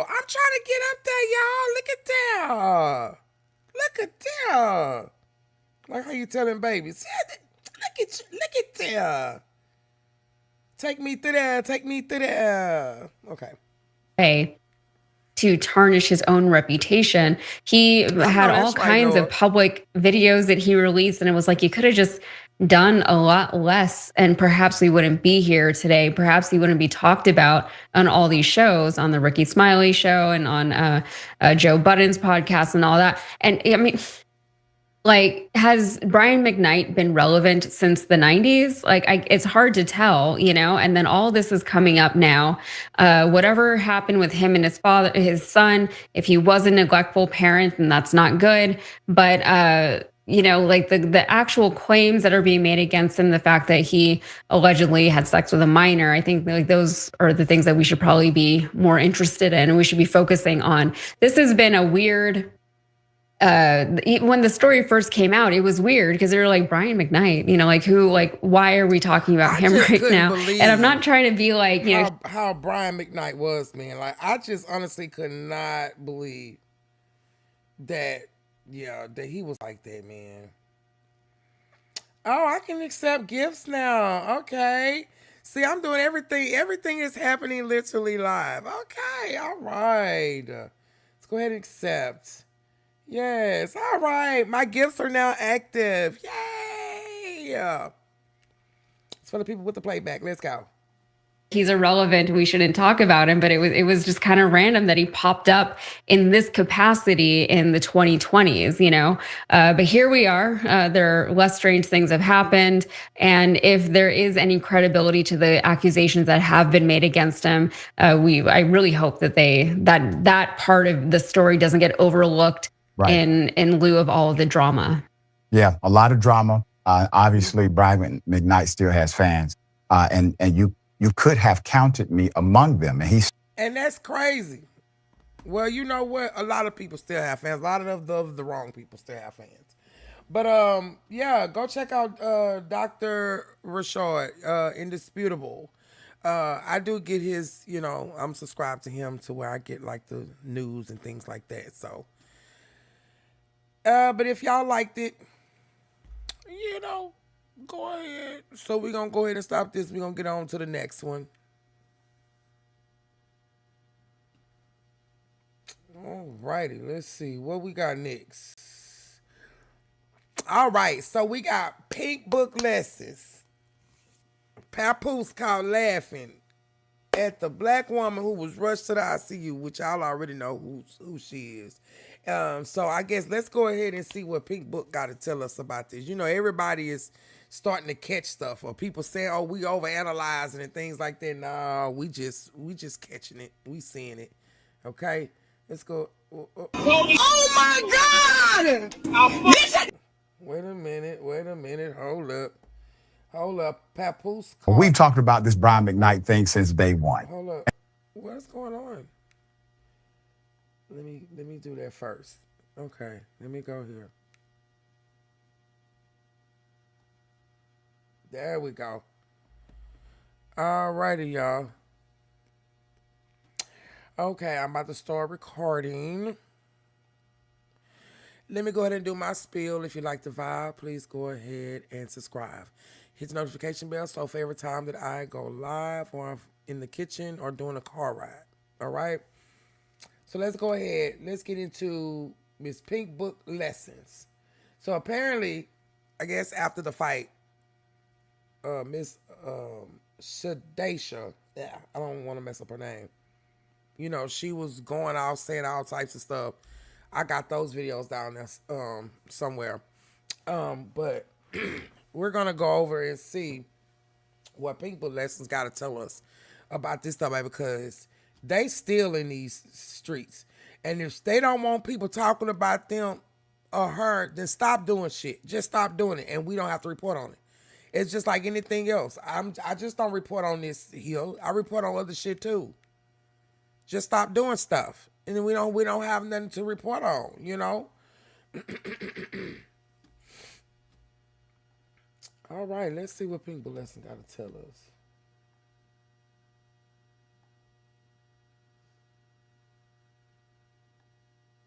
I'm trying to get up there, y'all. Look at that. Look at that. Like how you telling babies. Look at that. Take me through there. Take me through there. Okay. Hey, to tarnish his own reputation. He had all kinds of public videos that he released, and it was like you could have just done a lot less, and perhaps we wouldn't be here today. Perhaps he wouldn't be talked about on all these shows, on the Ricky Smiley show and on Joe Budden's podcast and all that. And I mean, like, has Brian McKnight been relevant since the 90s? Like, it's hard to tell, and then all this is coming up now. Whatever happened with him and his son, if he was a neglectful parent, then that's not good. But, like the actual claims that are being made against him, the fact that he allegedly had sex with a minor, I think like those are the things that we should probably be more interested in, and we should be focusing on. This has been a weird, when the story first came out, it was weird because they were like, Brian McKnight, why are we talking about him right now? And I'm not trying to be like, how Brian McKnight was, man. Like, I just honestly could not believe that he was like that, man. Oh, I can accept gifts now. Okay. See, I'm doing everything. Everything is happening literally live. Okay. All right. Let's go ahead and accept. Yes. All right. My gifts are now active. Yay. It's for the people with the playback. Let's go. he's irrelevant, we shouldn't talk about him, but it was just kind of random that he popped up in this capacity in the 2020s. But here we are. There are less strange things have happened, and if there is any credibility to the accusations that have been made against him, I really hope that that part of the story doesn't get overlooked, right, in lieu of all of the drama. Yeah, a lot of drama. Obviously, Brian McKnight still has fans, and you could have counted me among them. And that's crazy. Well, you know what? A lot of people still have fans. A lot of the wrong people still have fans. But yeah, go check out Dr. Rashad, Indisputable. I do get his, I'm subscribed to him to where I get like the news and things like that. So, but if y'all liked it, go ahead. So we're going to go ahead and stop this. We're going to get on to the next one. All righty. Let's see what we got next. All right. So we got Pink Book Lessons. Papoose caught laughing at the black woman who was rushed to the ICU, which y'all already know who she is. So I guess let's go ahead and see what Pink Book got to tell us about this. Everybody is starting to catch stuff, or people say, "Oh, we overanalyzing and things like that." No, we just catching it. We seeing it. Okay, let's go. Oh my God! Wait a minute. Hold up. Papoose. We've talked about this Brian McKnight thing since day one. Hold up. What's going on? Let me do that first. Okay, let me go here. There we go. All righty, y'all. Okay, I'm about to start recording. Let me go ahead and do my spiel. If you like the vibe, please go ahead and subscribe. Hit the notification bell so for every time that I go live or I'm in the kitchen or doing a car ride. All right? So let's go ahead. Let's get into Miss Pink Book Lessons. So apparently, I guess after the fight, Miss Shadesha, I don't want to mess up her name. She was going out saying all types of stuff. I got those videos down there somewhere. But we're going to go over and see what Pink Book Lessons got to tell us about this stuff, because they still in these streets. And if they don't want people talking about them or her, then stop doing shit. Just stop doing it, and we don't have to report on it. It's just like anything else. I just don't report on this hill. I report on other shit too. Just stop doing stuff, and then we don't have nothing to report on. All right, let's see what Pink Book Lesson got to tell us.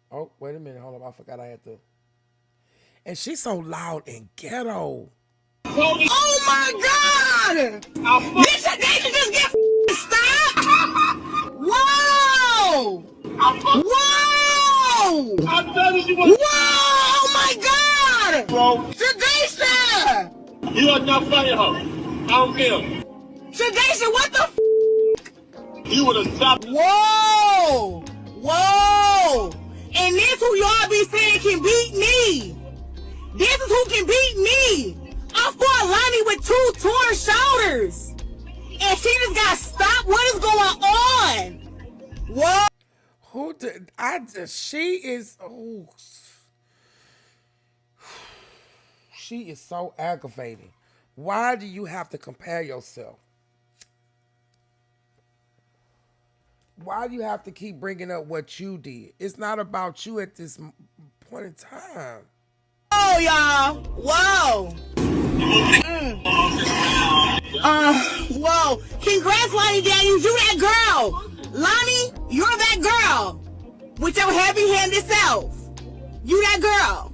Oh, wait a minute. Hold up. I forgot I had to. And she's so loud and ghetto. Oh my God! This nation just get stopped! Whoa! Whoa! Whoa! Oh my God! Bro. Jadisha! You are not funny, hoe. I don't care. Shadesha, what the f? You would have stopped. Whoa! Whoa! And this who y'all be saying can beat me. This is who can beat me. I fought Lonnie with 2 torn shoulders. And she just got stopped. What is going on? Whoa! Who did she is oh she is so aggravating. Why do you have to compare yourself? Why do you have to keep bringing up what you did? It's not about you at this point in time. Whoa, y'all. Whoa. Whoa. Congrats, Lonnie Daniels. You that girl. Lonnie, you're that girl. With your heavy-handed self. You that girl.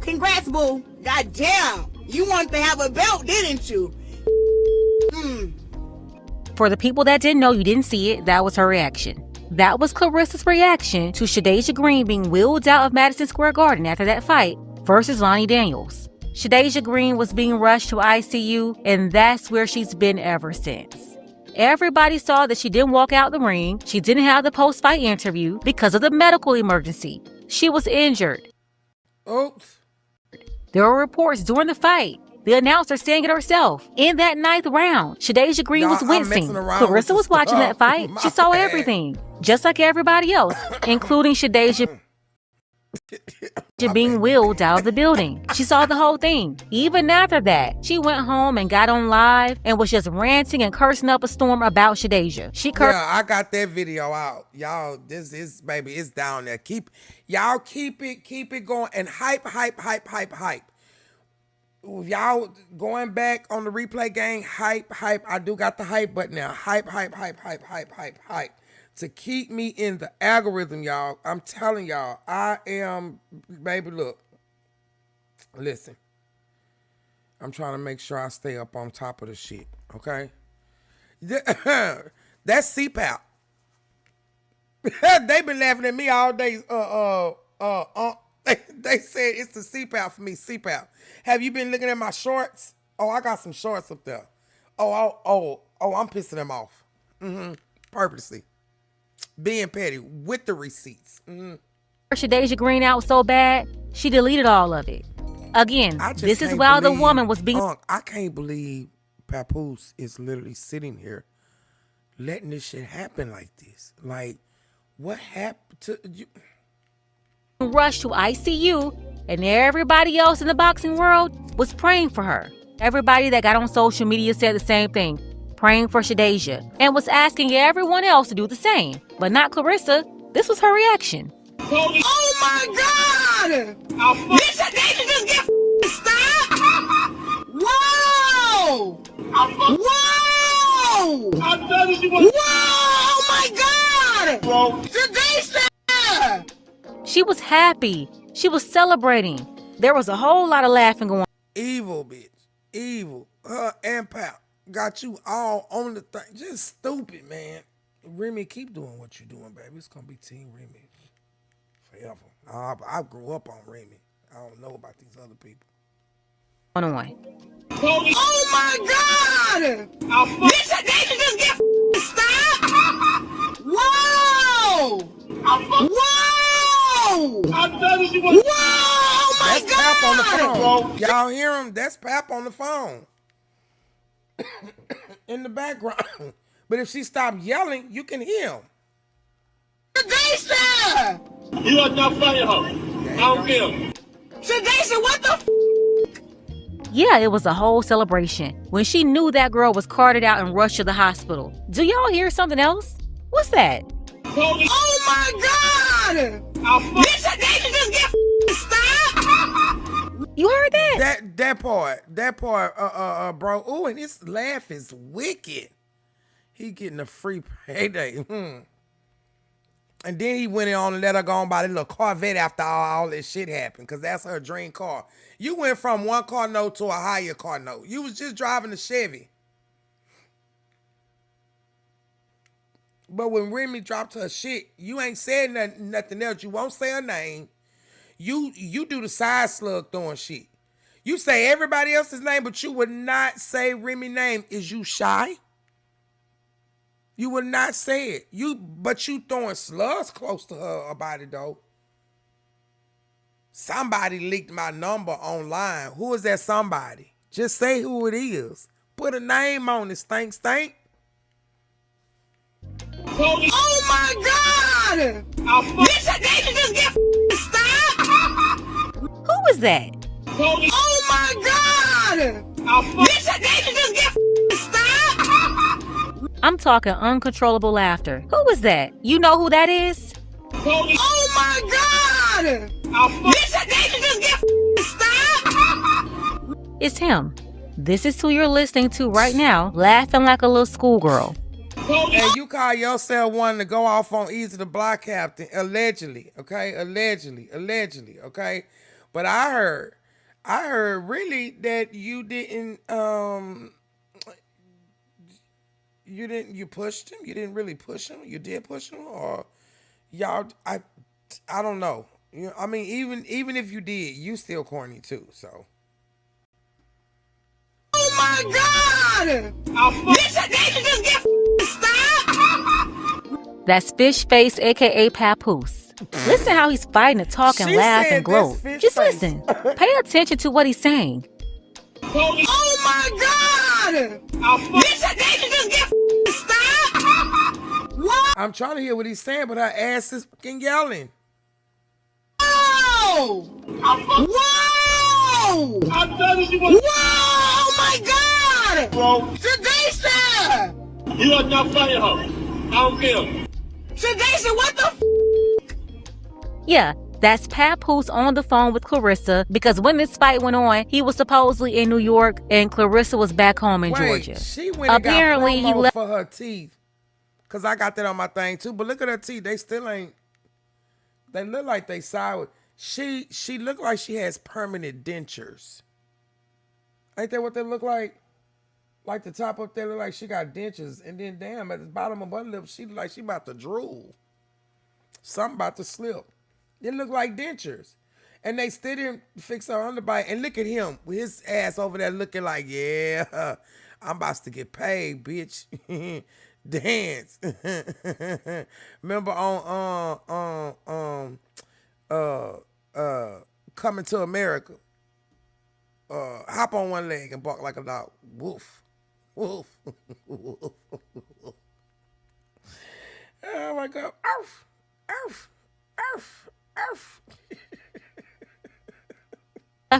Congrats, boo. God damn. You wanted to have a belt, didn't you? For the people that didn't know, you didn't see it, that was her reaction. That was Clarissa's reaction to Shadeja Green being wheeled out of Madison Square Garden after that fight versus Lonnie Daniels. Shadeja Green was being rushed to ICU, and that's where she's been ever since. Everybody saw that she didn't walk out the ring. She didn't have the post-fight interview because of the medical emergency. She was injured. Oops. There were reports during the fight. The announcer saying it herself. In that 9th round, Shadeja Green was wincing. Clarissa was watching that fight. She saw everything, just like everybody else, including Shadeja being wheeled out of the building. She saw the whole thing. Even after that, she went home and got on live and was just ranting and cursing up a storm about Shadeja. Yeah, I got that video out. Y'all, this is, baby, it's down there. Keep it going. And hype. Y'all going back on the replay game, hype. I do got the hype button now. Hype. To keep me in the algorithm, y'all. I'm telling y'all, I am, baby, look. Listen. I'm trying to make sure I stay up on top of the shit, okay? That's CPAP. They've been laughing at me all day. They said it's the CPAP for me, CPAP. Have you been looking at my shorts? Oh, I got some shorts up there. Oh, I'm pissing them off. Purposely. Being petty with the receipts. Shadeja Green out so bad, she deleted all of it. Again, this is while the woman was being... I can't believe Papoose is literally sitting here letting this shit happen like this. Like, what happened to you? Rushed to ICU, and everybody else in the boxing world was praying for her. Everybody that got on social media said the same thing, praying for Shadeja, and was asking everyone else to do the same. But not Clarissa. This was her reaction. Oh my God! This Shadeja just get stopped? Whoa! Whoa! Whoa! Oh my God! Shadeja! She was happy. She was celebrating. There was a whole lot of laughing going on. Evil, bitch. Evil. Her and Pap got you all on the thing. Just stupid, man. Remy, keep doing what you're doing, baby. It's going to be Team Remy forever. I grew up on Remy. I don't know about these other people. Oh my God! This Shadeja just get stopped? Whoa! Whoa! Whoa! Oh my That's God! Pap on the phone. Y'all hear him? That's Pap on the phone. In the background. But if she stopped yelling, you can hear him. Shadeja! You are not funny, hoe. I don't care. Shadeja, what the Yeah, it was a whole celebration when she knew that girl was carted out and rushed to the hospital. Do y'all hear something else? What's that? Oh my God! This Shadeja just get stopped? You heard that? That part, bro. Ooh, and his laugh is wicked. He getting a free payday. And then he went on and let her go on by the little Corvette after all this shit happened, because that's her dream car. You went from one car note to a higher car note. You was just driving a Chevy. But when Remy dropped her shit, you ain't said nothing else. You won't say her name. You do the side slug throwing shit. You say everybody else's name, but you would not say Remy's name. Is you shy? You would not say it. But you throwing slugs close to her about it though. Somebody leaked my number online. Who is that somebody? Just say who it is. Put a name on it, stank. Oh my God! Bitch, they should just get stopped! Who was that? Oh my God! Bitch, they should just get stopped! I'm talking uncontrollable laughter. Who was that? You know who that is? Oh my God! Bitch, they should just get stopped! It's him. This is who you're listening to right now, laughing like a little schoolgirl. And you call yourself one to go off on Easy the Block Captain, allegedly, okay? Allegedly, okay? But I heard really that you didn't, you pushed him? You didn't really push him? You did push him? Or y'all, I don't know. You know, I mean, even if you did, you still corny too, so. Oh my God! Bitch, they should just get stopped! That's Fish Face, aka Papoose. Listen how he's fighting to talk and She laugh said and gloat. that's Fish Just Face. listen. Pay attention to what he's saying. Oh my God! Bitch, they should just get stopped! What? I'm trying to hear what he's saying, but her ass is fucking yelling. Whoa! Whoa! I'm telling you Whoa! what, Oh my God! bro. Shadisha! You are not funny, hoe. I don't care. Shadisha, what the Yeah, that's Papoose on the phone with Clarissa because when this fight went on, he was supposedly in New York and Clarissa was back home in Georgia. She went and Apparently, got he promo left. for her teeth. Cause I got that on my thing too. But look at her teeth. They still ain't. They look like they sour. She look like she has permanent dentures. Ain't that what they look like? Like the top up there look like she got dentures. And then damn, at the bottom of her lip, she look like she about to drool. Something about to slip. It look like dentures. And they still didn't fix her underbite. And look at him with his ass over there looking like, yeah, I'm about to get paid, bitch. Dance. Remember on Coming to America. Hop on one leg and bark like a dog. Woof. Woof. Woof. Oh my God. Arf. Arf. Arf. Arf.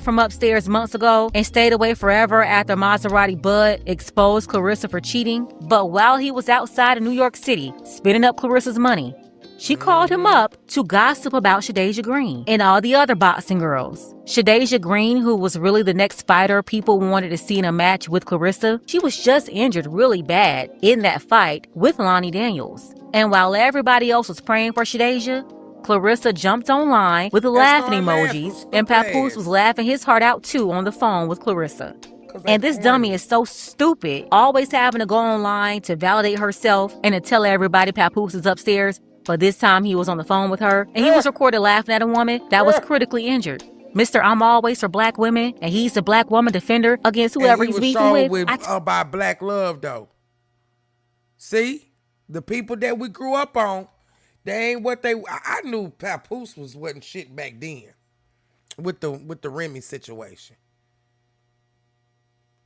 From upstairs months ago and stayed away forever after Maserati Bud exposed Clarissa for cheating. But while he was outside of New York City spending up Clarissa's money, she called him up to gossip about Shadeja Green and all the other boxing girls. Shadeja Green, who was really the next fighter people wanted to see in a match with Clarissa, she was just injured really bad in that fight with Lonnie Daniels. And while everybody else was praying for Shadeja, Clarissa jumped online with the laughing emojis, and Papoose was laughing his heart out too on the phone with Clarissa. And this dummy is so stupid, always having to go online to validate herself and to tell everybody Papoose is upstairs. But this time he was on the phone with her, and he was recorded laughing at a woman that was critically injured. Mr. I'm always for black women, and he's the black woman defender against whoever he's beefing with. About black love, though. See? The people that we grew up on, they ain't what they. I knew Papoose wasn't shit back then with the Remy situation.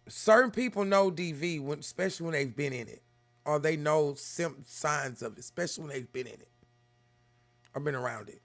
Certain people know DV, especially when they've been in it, or they know signs of it, especially when they've been in it or been around it.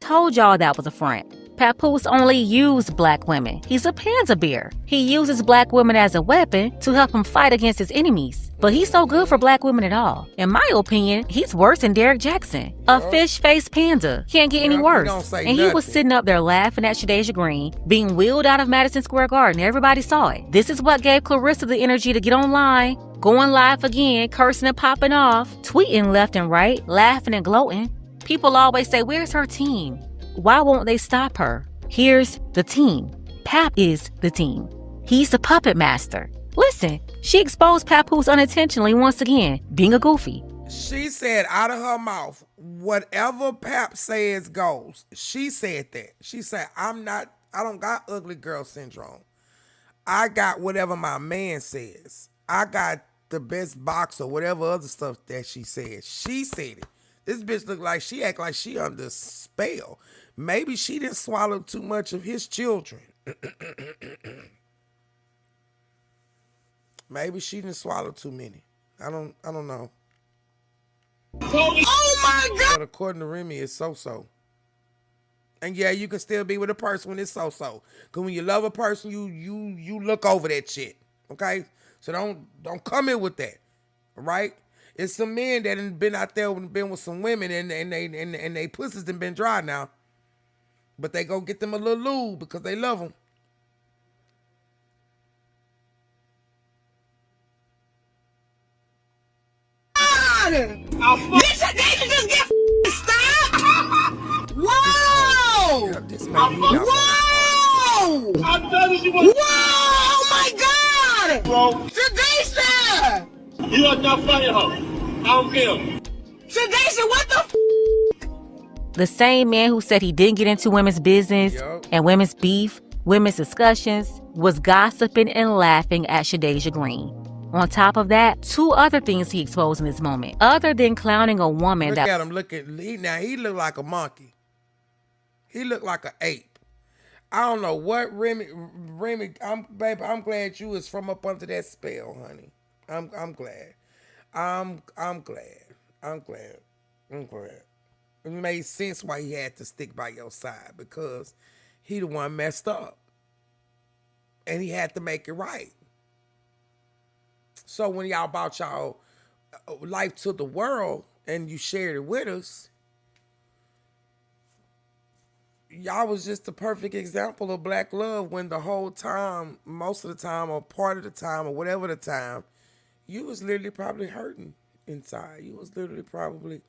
Told y'all that was a front. Papoose only used black women. He's a panzer bear. He uses black women as a weapon to help him fight against his enemies. But he's no good for black women at all. In my opinion, he's worse than Derek Jackson. A fish-faced panda. Can't get any worse. And he was sitting up there laughing at Shadeja Green, being wheeled out of Madison Square Garden. Everybody saw it. This is what gave Clarissa the energy to get online, going live again, cursing and popping off, tweeting left and right, laughing and gloating. People always say, where's her team? Why won't they stop her? Here's the team. Pap is the team. He's the puppet master. Listen, she exposed Papoose unintentionally once again, being a goofy. She said out of her mouth, whatever Pap says goes. She said that. She said, I'm not I don't got ugly girl syndrome. I got whatever my man says. I got the best box or whatever other stuff that she said. She said it. This bitch look like she act like she under spell. Maybe she didn't swallow too much of his children. Maybe she didn't swallow too many. I don't know. Oh my God! But according to Remy, it's so-so. And yeah, you can still be with a person when it's so-so. Cause when you love a person, you look over that shit. Okay? So don't come in with that. All right? It's some men that have been out there and been with some women and they pussies done been dry now. But they go get them a little lube because they love them. Listen, they can just get stop. Whoa! This made me not Whoa! I'm done with you. Whoa! Oh my God! Bro, Shadisha! you are not funny, hoe. I don't care. Shadisha, what the The same man who said he didn't get into women's business Yup. and women's beef, women's discussions, was gossiping and laughing at Shadeja Green. On top of that, 2 other things he exposed in this moment, other than clowning a woman Look that at him. He look like a monkey. He look like an ape. I don't know what Remy. I'm glad you was from up under that spell, honey. I'm glad. I'm glad. It made sense why he had to stick by your side because he the one messed up. And he had to make it right. So when y'all brought y'all life to the world and you shared it with us, y'all was just the perfect example of black love when the whole time, most of the time or part of the time or whatever the time, you was literally probably hurting inside. You was literally probably,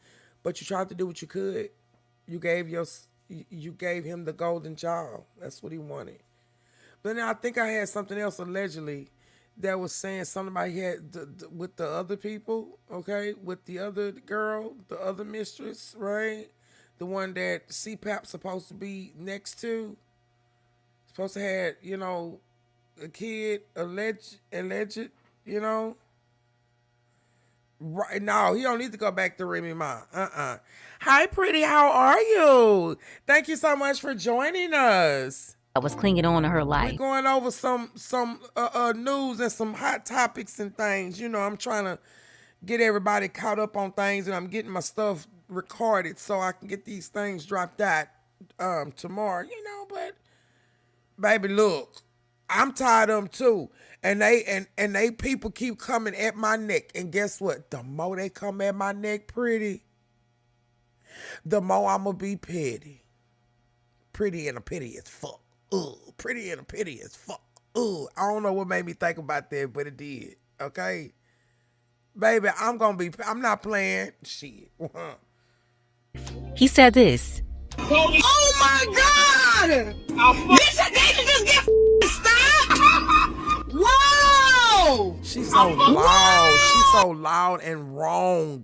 but you tried to do what you could. You gave him the golden child. That's what he wanted. But then I think I had something else allegedly that was saying something about he had with the other people, okay? With the other girl, the other mistress, right? The one that CPAP's supposed to be next to. Supposed to have, a kid, alleged, Right, no, he don't need to go back to Remy Ma. Hi, pretty, how are you? Thank you so much for joining us. was clinging on to her We're life. going over some news and some hot topics and things. I'm trying to get everybody caught up on things, and I'm getting my stuff recorded so I can get these things dropped out tomorrow. But baby, look, I'm tired of them too, and they people keep coming at my neck, and guess what? The more they come at my neck, pretty, the more I'ma be petty. Pretty and a pity as fuck. Ooh, pretty and a pity as fuck. Ooh, I don't know what made me think about that, but it did. Okay? Baby, I'm not playing. Shit. He said this. Oh my God! Listen, they can just get stop. Whoa! She's so loud. She's so loud and wrong.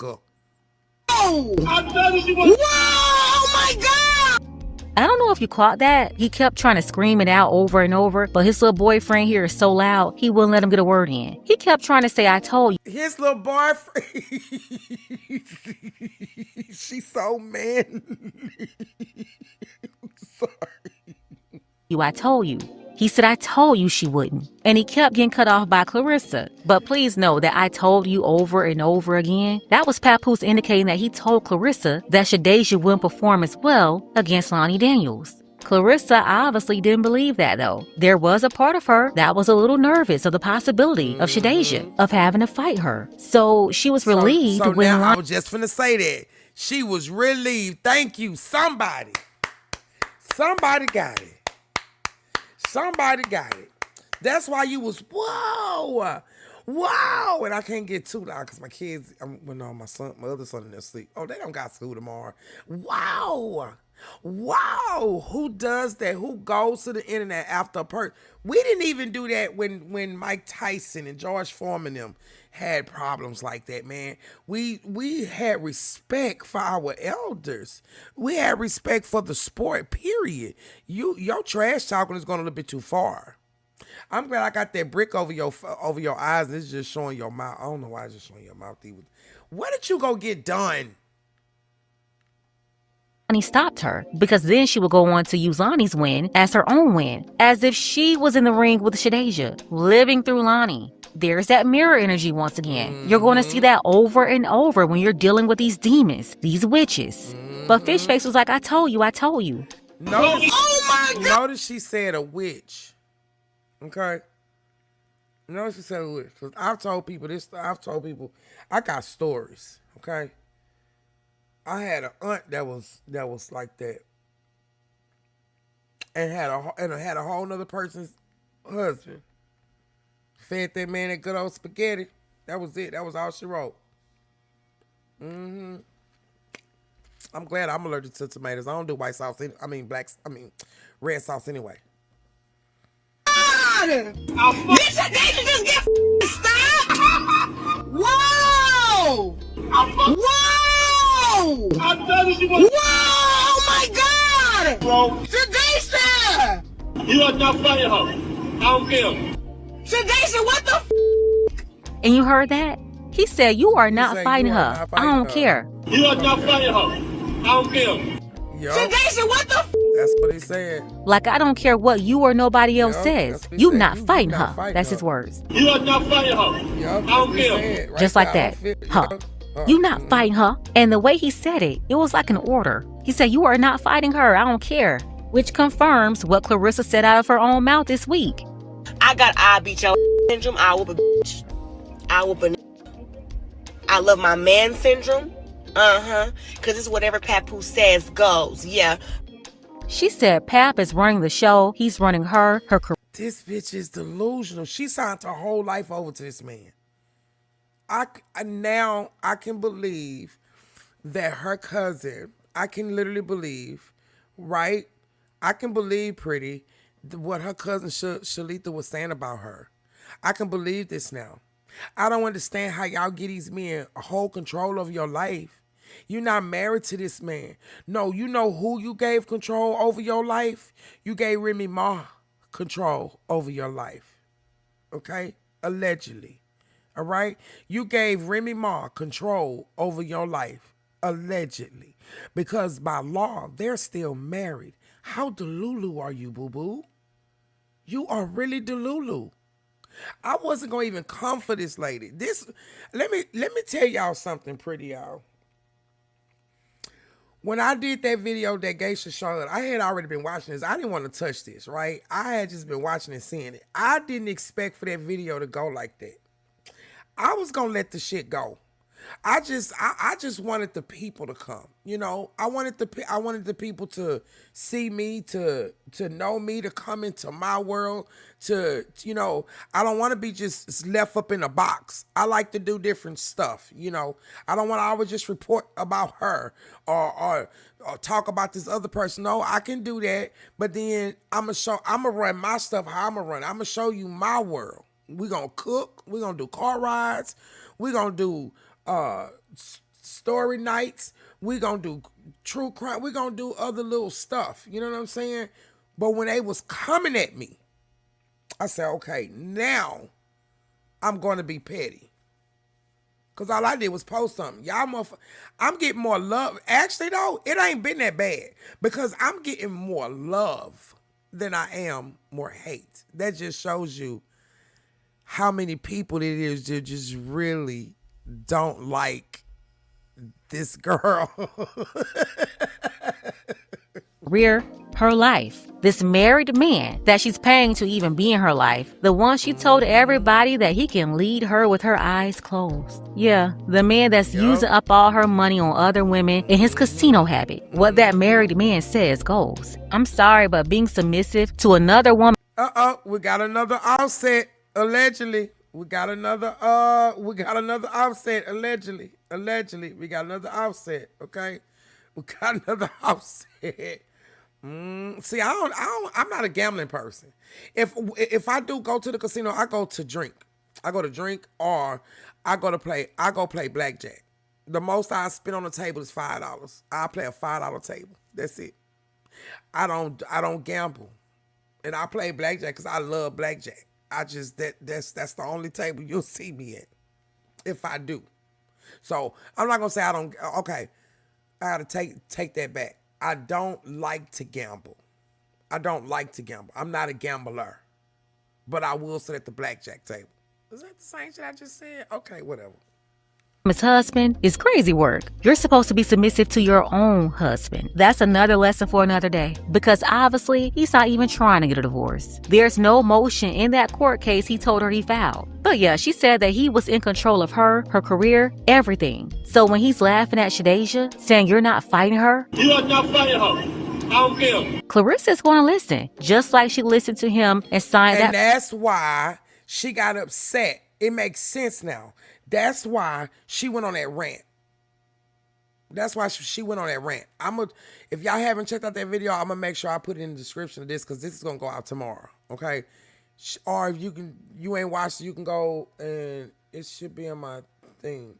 Whoa! I'm done with you. Whoa! Oh my God! I don't know if you caught that. He kept trying to scream it out over and over, but his little boyfriend here is so loud, he wouldn't let him get a word in. He kept trying to say, I told you. His little boyfriend. She's so manly. I told you. He said, I told you she wouldn't. And he kept getting cut off by Clarissa. But please know that I told you over and over again. That was Papoose indicating that he told Clarissa that Shadeja wouldn't perform as well against Lonnie Daniels. Clarissa obviously didn't believe that though. There was a part of her that was a little nervous of the possibility of Shadeja, of having to fight her. So she was relieved so when now I Lonnie... was just finna say that. She was relieved. Thank you. Somebody got it. Somebody got it. That's why you was, whoa, and I can't get too loud because my kids, my other son in their sleep. Oh, they don't got school tomorrow. Wow. Wow, who does that? Who goes to the internet after a person? We didn't even do that when Mike Tyson and George Foreman them had problems like that, man. We had respect for our elders. We had respect for the sport. Period. Your trash talking is going a little bit too far. I'm glad I got that brick over your eyes. And it's just showing your mouth. I don't know why it's just showing your mouth. What did you go get done? Lonnie stopped her because then she would go on to use Lonnie's win as her own win, as if she was in the ring with Shadeja, living through Lonnie. There's that mirror energy once again. You're going to see that over and over when you're dealing with these demons, these witches. But Fishface was like, I told you. Notice, Oh my God. notice she said a witch. Okay? Notice she said a witch. Because I've told people this. I've told people, I got stories. Okay? I had an aunt that was like that, and had a whole nother person's husband. Fed that man that good old spaghetti. That was it. That was all she wrote. I'm glad I'm allergic to tomatoes. I don't do white sauce. Red sauce anyway. This Shadeja just get stopped. Whoa! Whoa! I'm telling you what, Whoa! Oh my God! bro. Shadeja! You are not fighting her. I don't care. Shadeja, what the And you heard that? He said, you are not said fighting you are her. not I fighting don't her. care. You are not fighting her. I don't care. Yup, Shadeja, what the that's what he said. Like, I don't care what you or nobody else Yup, says. that's what he You said. not You fighting not her. fighting That's her. his words. You are not fighting her. Yup, I that's don't what he care. said. Right Just like there. that. Huh. You not fighting her. And the way he said it, it was like an order. He said, you are not fighting her. I don't care. Which confirms what Clarissa said out of her own mouth this week. I got I beat your syndrome. I whoop a bitch. I whoop a. I love my man syndrome. Cause it's whatever Papoose says goes. Yeah. She said Pap is running the show. He's running her career. This bitch is delusional. She signed her whole life over to this man. Now I can believe that her cousin, I can literally believe, right? I can believe pretty what her cousin Shalita was saying about her. I can believe this now. I don't understand how y'all get these men a whole control of your life. You're not married to this man. No, you know who you gave control over your life? You gave Remy Ma control over your life. Okay? Allegedly. All right? You gave Remy Ma control over your life. Allegedly. Because by law, they're still married. How delulu are you, boo-boo? You are really delulu. I wasn't gonna even come for this lady. Let me tell y'all something, pretty y'all. When I did that video that Geisha showed, I had already been watching this. I didn't want to touch this, right? I had just been watching and seeing it. I didn't expect for that video to go like that. I was gonna let the shit go. I just wanted the people to come. You know, I wanted the people to see me, to know me, to come into my world, to, you know, I don't want to be just left up in a box. I like to do different stuff, you know. I don't want to always just report about her or talk about this other person. No, I can do that, but then I'm gonna run my stuff how I'm gonna run. I'm gonna show you my world. We're gonna cook, we're gonna do car rides, we're gonna do story nights, we gonna do true crime, we gonna do other little stuff, you know what I'm saying? But when they was coming at me, I said, okay, now I'm gonna be petty. Cause all I did was post something. I'm getting more love. Actually though, it ain't been that bad. Because I'm getting more love than I am more hate. That just shows you how many people it is that just really don't like this girl. Career, her life. This married man that she's paying to even be in her life. The one she told everybody that he can lead her with her eyes closed. Yeah, the man that's using up all her money on other women in his casino habit. What that married man says goes. I'm sorry, but being submissive to another woman. We got another offset, allegedly. We got another offset, allegedly. We got another offset, okay? We got another house set. See, I'm not a gambling person. If I do go to the casino, I go to drink. I go to drink, or I go play blackjack. The most I spend on the table is $5. I play a $5 table. That's it. I don't gamble, and I play blackjack because I love blackjack. That's the only table you'll see me at if I do. So I'm not gonna say I don't. Okay, I gotta take that back. I don't like to gamble. I'm not a gambler, but I will sit at the blackjack table. Is that the same shit I just said? Okay, whatever. His husband is crazy work. You're supposed to be submissive to your own husband. That's another lesson for another day, because obviously he's not even trying to get a divorce. There's no motion in that court case he told her he filed. But yeah, she said that he was in control of her career, everything. So when he's laughing at Shadeja, saying you're not fighting her, You are not fighting her. I don't care. Clarissa's going to listen, just like she listened to him and signed that. And that's why she got upset. It makes sense now. That's why she went on that rant. That's why she went on that rant. If y'all haven't checked out that video, I'm gonna make sure I put it in the description of this, because this is gonna go out tomorrow. Okay, or if you ain't watched it, you can go and it should be on my thing.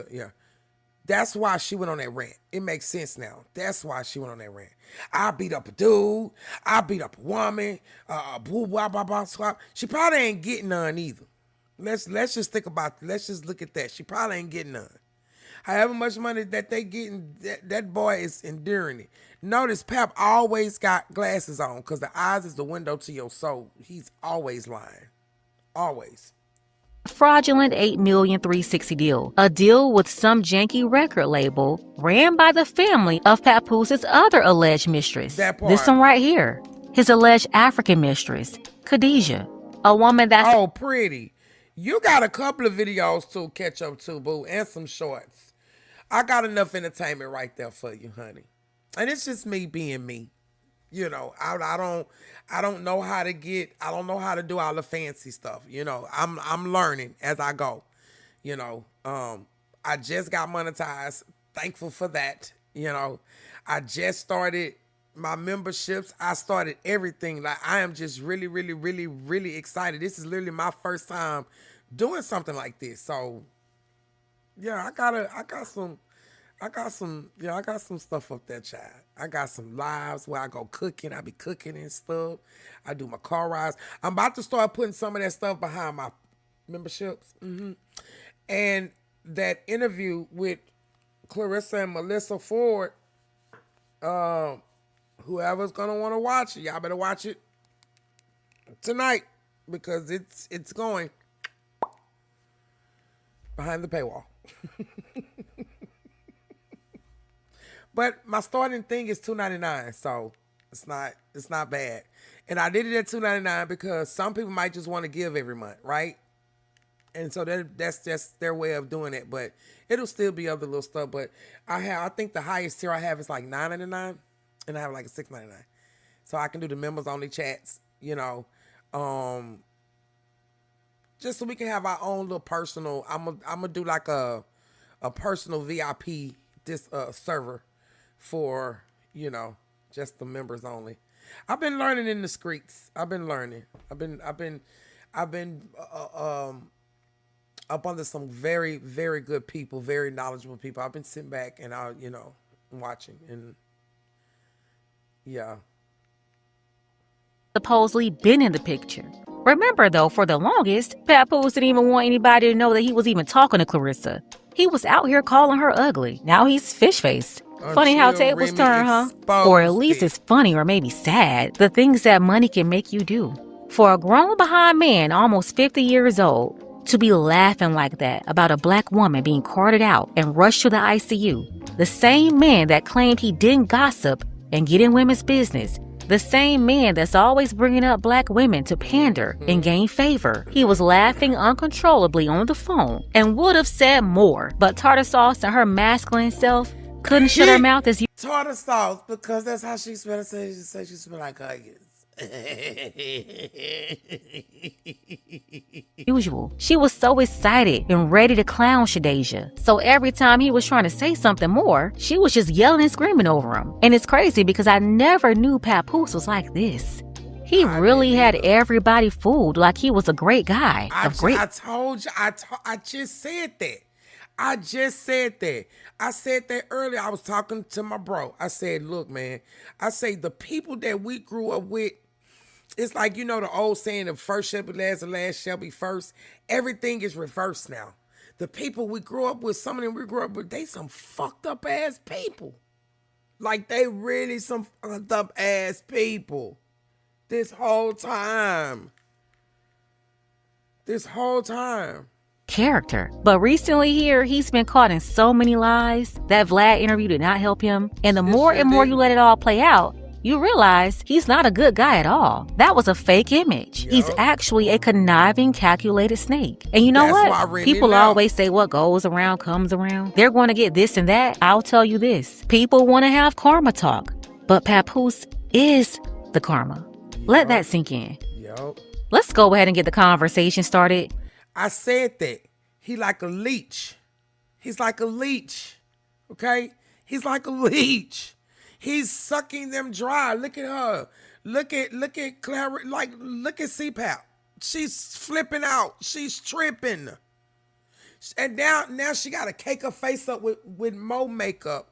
Yeah, that's why she went on that rant. It makes sense now. That's why she went on that rant. I beat up a dude. I beat up a woman. Boo blah blah blah swap. She probably ain't getting none either. Let's just let's just look at that. She probably ain't getting none. However much money that they getting, that boy is enduring it. Notice Pap always got glasses on, because the eyes is the window to your soul. He's always lying. Always. Fraudulent $8,360,000 deal. A deal with some janky record label ran by the family of Papoose' other alleged mistress. That part. This one right here. His alleged African mistress, Khadijah. A woman that's... Oh, pretty. You got a couple of videos to catch up to, boo, and some shorts. I got enough entertainment right there for you, honey. And it's just me being me. You know, I don't know how to do all the fancy stuff. You know, I'm learning as I go. You know, I just got monetized. Thankful for that. You know, I just started my memberships. I started everything. Like, I am just really, really, really, really excited. This is literally my first time doing something like this. So yeah, I got some stuff up there, child. I got some lives where I go cooking. I be cooking and stuff. I do my car rides. I'm about to start putting some of that stuff behind my memberships. And that interview with Clarissa and Melissa Ford, whoever's gonna want to watch it, y'all better watch it tonight, because it's going behind the paywall. But my starting thing is $2.99, so it's not bad. And I did it at $2.99 because some people might just want to give every month, right? And so that's just their way of doing it. But it'll still be other little stuff. But I think the highest tier I have is like $9.99, and I have like a $6.99. So I can do the members only chats, you know, just so we can have our own little personal. I'm gonna do like a personal VIP server for, you know, just the members only. I've been learning in the streets. I've been learning. I've been up under some very, very good people, very knowledgeable people. I've been sitting back and watching, and yeah. Supposedly been in the picture. Remember though, for the longest, Papoose didn't even want anybody to know that he was even talking to Clarissa. He was out here calling her ugly. Now he's fish-faced. Funny how tables turn, huh? Or at least it's funny, or maybe sad, the things that money can make you do. For a grown behind man, almost 50 years old, to be laughing like that about a black woman being carted out and rushed to the ICU. The same man that claimed he didn't gossip and get in women's business. The same man that's always bringing up black women to pander and gain favor. He was laughing uncontrollably on the phone and would have said more, but Tartar Sauce and her masculine self couldn't shut her mouth as you. Tartar Sauce, because that's how she smelled. She said she smelled like onions. Usual. She was so excited and ready to clown Shadeja. So every time he was trying to say something more, she was just yelling and screaming over him. And it's crazy because I never knew Papoose was like this. He really had everybody fooled like he was a great guy. I told you, I just said that. I just said that. I said that earlier. I was talking to my bro. I said, look, man, I say the people that we grew up with, it's like, you know, the old saying, the first shall be last, the last shall be first. Everything is reversed now. The people we grew up with, some of them we grew up with, they some fucked up ass people. Like, they really some fucked up ass people. This whole time. Character. But recently here, he's been caught in so many lies. That Vlad interview did not help him. And the more and more you let it all play out, you realize he's not a good guy at all. That was a fake image. Yep. He's actually a conniving, calculated snake. And you know what? People always say what goes around comes around. They're going to get this and that. I'll tell you this. People want to have karma talk. But Papoose is the karma. Let that sink in. Yep. Let's go ahead and get the conversation started. I said that. He like a leech. He's like a leech. Okay? He's like a leech. He's sucking them dry. Look at her. Look at Clara. Like, look at CPAP. She's flipping out. She's tripping. And now she got to cake her face up with more makeup.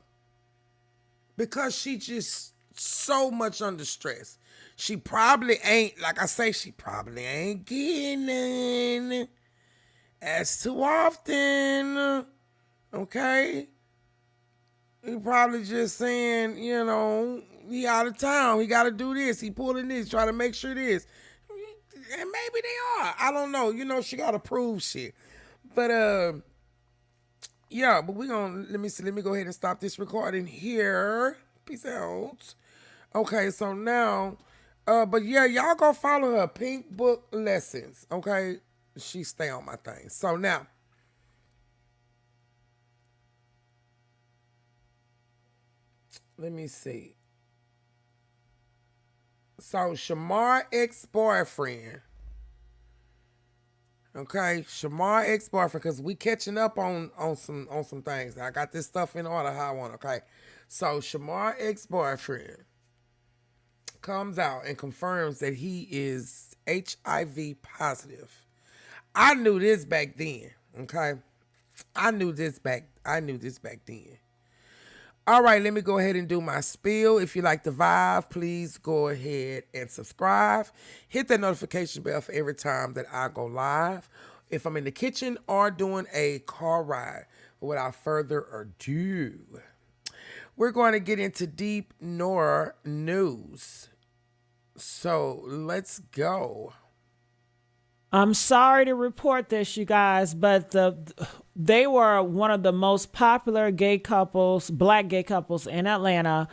Because she just so much under stress. She probably ain't, like I say, she probably ain't getting as too often. Okay? He probably just saying, you know, he out of town. He got to do this. He pulling this, trying to make sure this. And maybe they are. I don't know. You know, she got to prove shit. But, yeah, but we gonna, let me go ahead and stop this recording here. Peace out. Okay, so now, but yeah, y'all go follow her, Pink Book Lessons, okay? She stay on my thing. So now, let me see. So Shamar ex-boyfriend. Okay, Shamar ex-boyfriend, because we catching up on some things. I got this stuff in order how I want, okay? So Shamar ex-boyfriend comes out and confirms that he is HIV positive. I knew this back then, okay? I knew this back then. All right, let me go ahead and do my spiel. If you like the vibe, please go ahead and subscribe. Hit that notification bell for every time that I go live. If I'm in the kitchen or doing a car ride. Without further ado, we're going to get into deep Nora news. So let's go. I'm sorry to report this, you guys, but they were one of the most popular gay couples, black gay couples in Atlanta.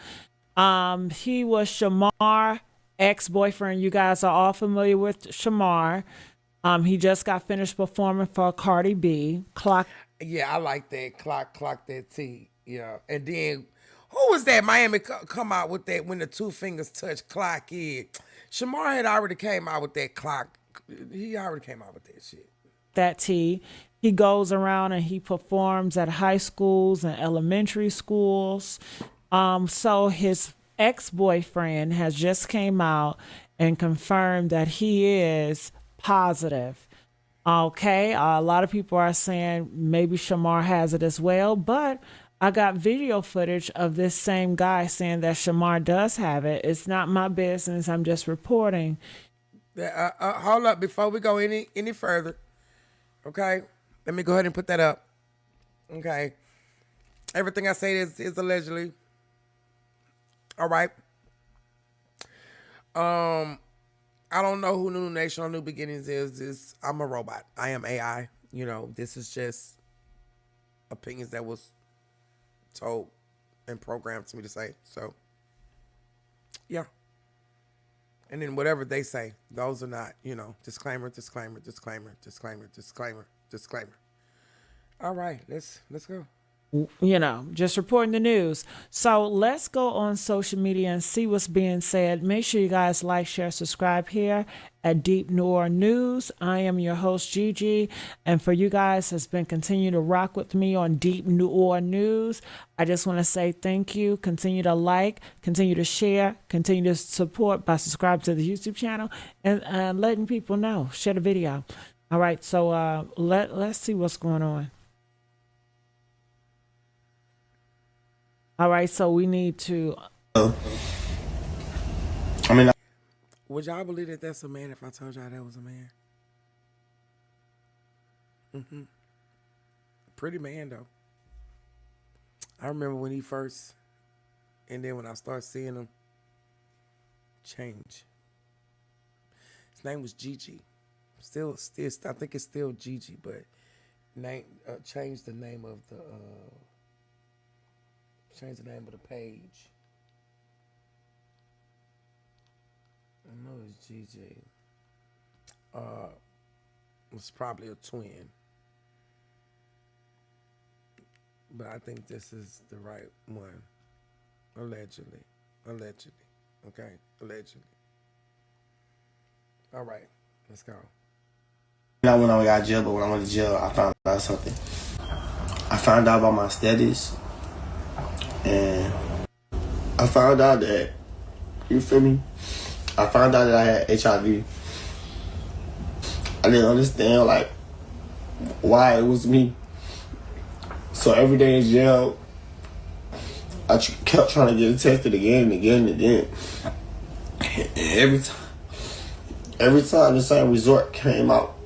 He was Shamar, ex-boyfriend. You guys are all familiar with Shamar. He just got finished performing for Cardi B. Yeah, I like that. Clock that T. Yeah. And then, who was that Miami come out with that when the two fingers touch clock it? Shamar had already came out with that clock. He already came out with that shit. That T. He goes around and he performs at high schools and elementary schools. So his ex-boyfriend has just came out and confirmed that he is positive. Okay, a lot of people are saying maybe Shamar has it as well, but I got video footage of this same guy saying that Shamar does have it. It's not my business. I'm just reporting. Hold up before we go any further. Okay, let me go ahead and put that up. Okay, everything I say is allegedly. All right. I don't know who New Nation or New Beginnings is. I'm a robot. I am AI. You know, this is just opinions that was told and programmed to me to say. So, yeah. And then whatever they say, those are not, you know, disclaimer. All right, let's go. Just reporting the news. So let's go on social media and see what's being said. Make sure you guys like, share, subscribe here at Deep Noir News. I am your host, Gigi. And for you guys that's been continuing to rock with me on Deep Noir News, I just want to say thank you. Continue to like, continue to share, continue to support by subscribing to the YouTube channel and letting people know. Share the video. All right, so let's see what's going on. All right, so we need to. Would y'all believe that that's a man if I told y'all that was a man? Pretty man, though. I remember when he first, and then when I started seeing him change. His name was Gigi. Still, I think it's still Gigi, but changed the name of the. Change the name of the page. I know it's GJ. It's probably a twin. But I think this is the right one. Allegedly. Okay? Allegedly. All right. Let's go. Not when I got jail, but when I went to jail, I found out something. I found out about my status. And I found out that, you feel me? I found out that I had HIV. I didn't understand, like, why it was me. So every day in jail, I kept trying to get tested again and again and again. And every time the same resort came out.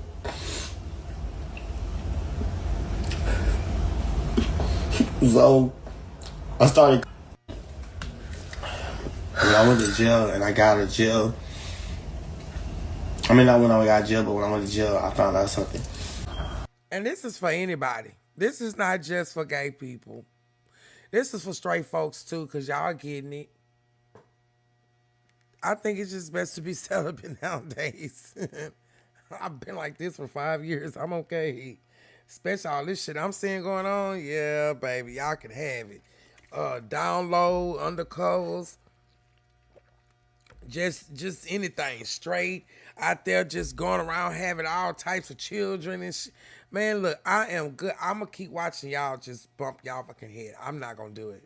So I started. When I went to jail and I got out of jail. Not when I got jail, but when I went to jail, I found out something. And this is for anybody. This is not just for gay people. This is for straight folks too, because y'all getting it. I think it's just best to be celibate nowadays. I've been like this for 5 years. I'm okay. Especially all this shit I'm seeing going on. Yeah, baby, y'all can have it. Down low, undercovers. Just anything. Straight out there just going around having all types of children and shit. Man, look, I am good. I'm going to keep watching y'all just bump y'all fucking head. I'm not going to do it.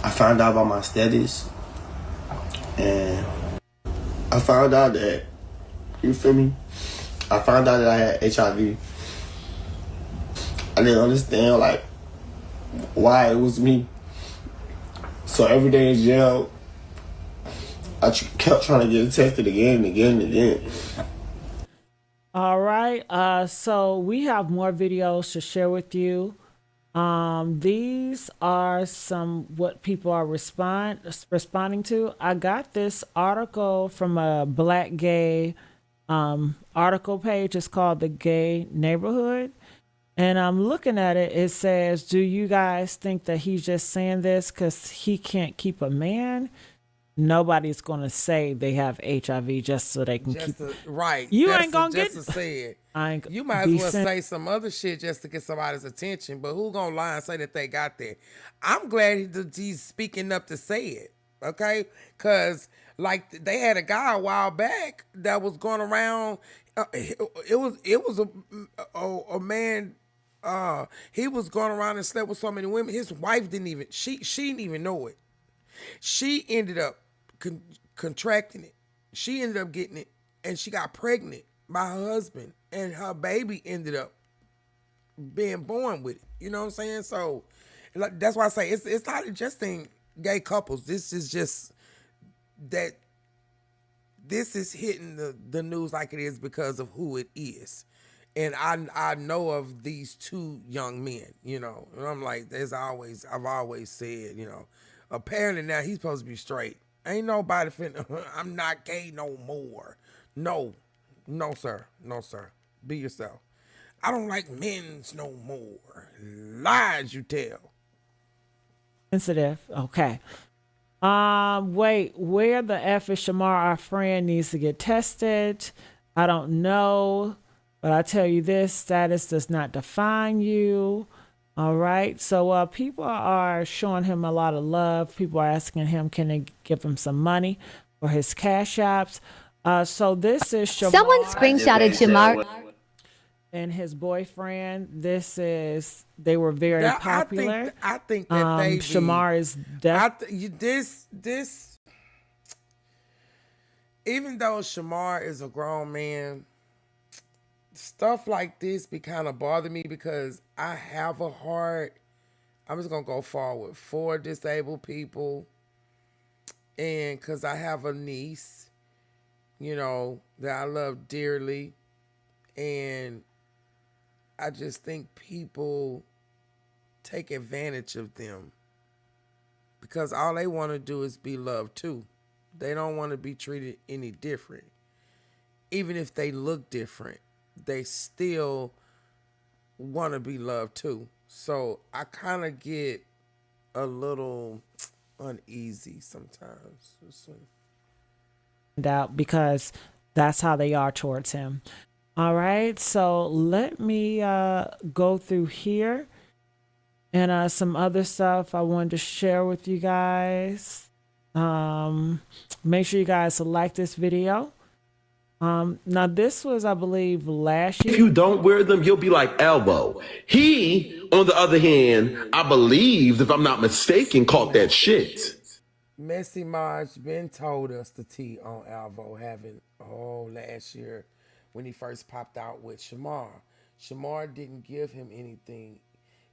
I found out about my status. And I found out that, you feel me? I found out that I had HIV. I didn't understand, like, why it was me. So every day in jail, I kept trying to get tested again and again and again. All right. So we have more videos to share with you. These are some what people are responding to. I got this article from a Black gay article page. It's called The Gay Neighborhood. And I'm looking at it. It says, do you guys think that he's just saying this because he can't keep a man? Nobody's going to say they have HIV just so they can keep right. You ain't going to get just to say it. You might be as well say some other shit just to get somebody's attention. But who going to lie and say that they got there? I'm glad he's speaking up to say it. Okay? Because like they had a guy a while back that was going around. It was a man. He was going around and slept with so many women. His wife didn't even, she didn't even know it. She ended up contracting it. She ended up getting it, and she got pregnant by her husband, and her baby ended up being born with it. You know what I'm saying? So that's why I say it's not just in gay couples. This is just that this is hitting the news like it is because of who it is. And I know of these two young men, you know, and I'm like, I've always said, you know, apparently now he's supposed to be straight. Ain't nobody finna, I'm not gay no more. No, sir. Be yourself. I don't like men's no more. Lies you tell. Sensitive. Okay. Wait, where the F is Shamar, our friend, needs to get tested? I don't know. But I tell you this, status does not define you. All right. So people are showing him a lot of love. People are asking him, can they give him some money for his cash apps? So this is Shamar. Someone screenshotted Shamar. And his boyfriend. They were very popular. I think that they Shamar is this even though Shamar is a grown man, stuff like this be kind of bother me because I have a heart. I'm just gonna go forward for disabled people, and because I have a niece, that I love dearly, and I just think people take advantage of them because all they want to do is be loved too. They don't want to be treated any different. Even if they look different, they still want to be loved too. So I kind of get a little uneasy sometimes. Out because that's how they are towards him. All right, so let me go through here and some other stuff I wanted to share with you guys. Make sure you guys like this video. Now this was, I believe, last year. If you don't wear them, you'll be like Elbow. He, on the other hand, I believe, if I'm not mistaken, caught that shit. Messy Marge been told us the tea on Alvo last year when he first popped out with Shamar. Shamar didn't give him anything.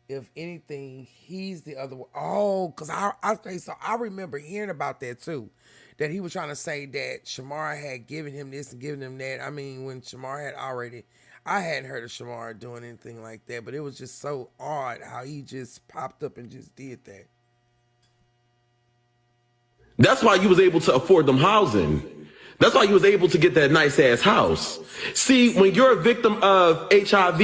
If anything, he's the other one. Oh, because I remember hearing about that too. That he was trying to say that Shamar had given him this and given him that. I mean, when Shamar I hadn't heard of Shamar doing anything like that, but it was just so odd how he just popped up and just did that. That's why you was able to afford them housing. That's why you was able to get that nice ass house. See, when you're a victim of HIV,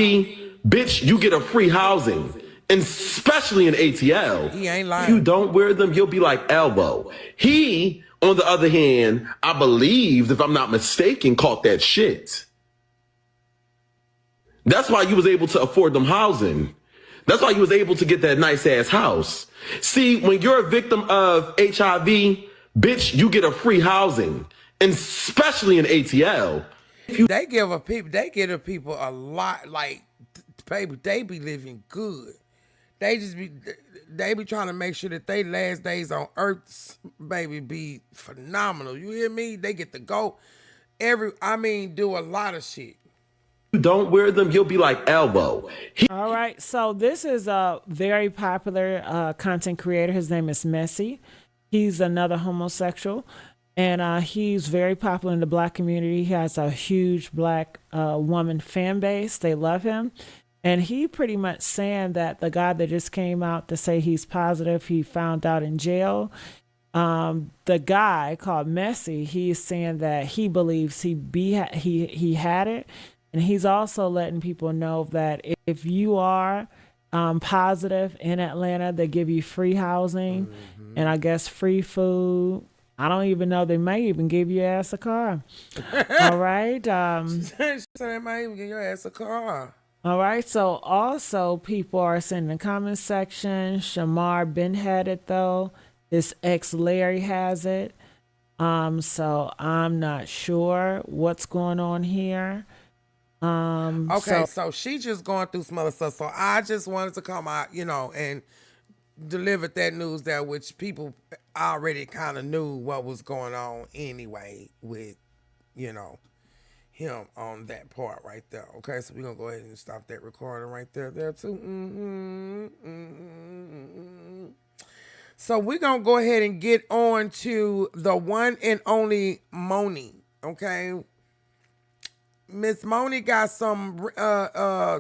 bitch, you get a free housing. And especially in ATL. He ain't lying. If you don't wear them, you'll be like Elbow. He, on the other hand, I believe, if I'm not mistaken, caught that shit. That's why you was able to afford them housing. That's why you was able to get that nice ass house. See, when you're a victim of HIV, bitch, you get a free housing. And especially in ATL. They give people a lot, like, baby, they be living good. They be trying to make sure that they last days on earth, baby, be phenomenal. You hear me? They get to go do a lot of shit. You don't wear them, you'll be like Elbow. All right, so this is a very popular content creator. His name is Messy. He's another homosexual, and he's very popular in the Black community. He has a huge Black woman fan base. They love him. And he pretty much saying that the guy that just came out to say he's positive, he found out in jail. The guy called Messy, he's saying that he believes he had it. And he's also letting people know that if you are positive in Atlanta, they give you free housing and I guess free food. I don't even know. They may even give your ass a car. All right. They might even give your ass a car. All right, so also people are saying in the comment section, Shamar been had it though. His ex Larry has it. So I'm not sure what's going on here. Okay, so she just going through some other stuff. So I just wanted to come out, and deliver that news there, which people already kind of knew what was going on anyway with, him on that part right there. Okay, so we're gonna go ahead and stop that recording right there too. So we're gonna go ahead and get on to the one and only Moni. Okay, Miss Moni got some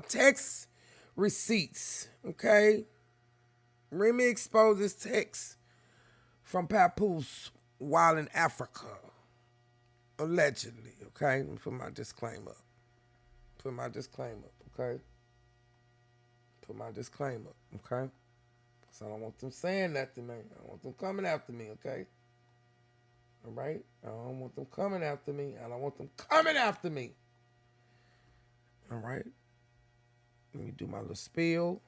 text receipts. Okay, Remy exposed this text from Papoose while in Africa, allegedly. Okay, let me put my disclaimer up. Okay? Put my disclaimer, okay? Because I don't want them saying nothing, man. I don't want them coming after me, okay? All right? I don't want them coming after me. All right? Let me do my little spiel.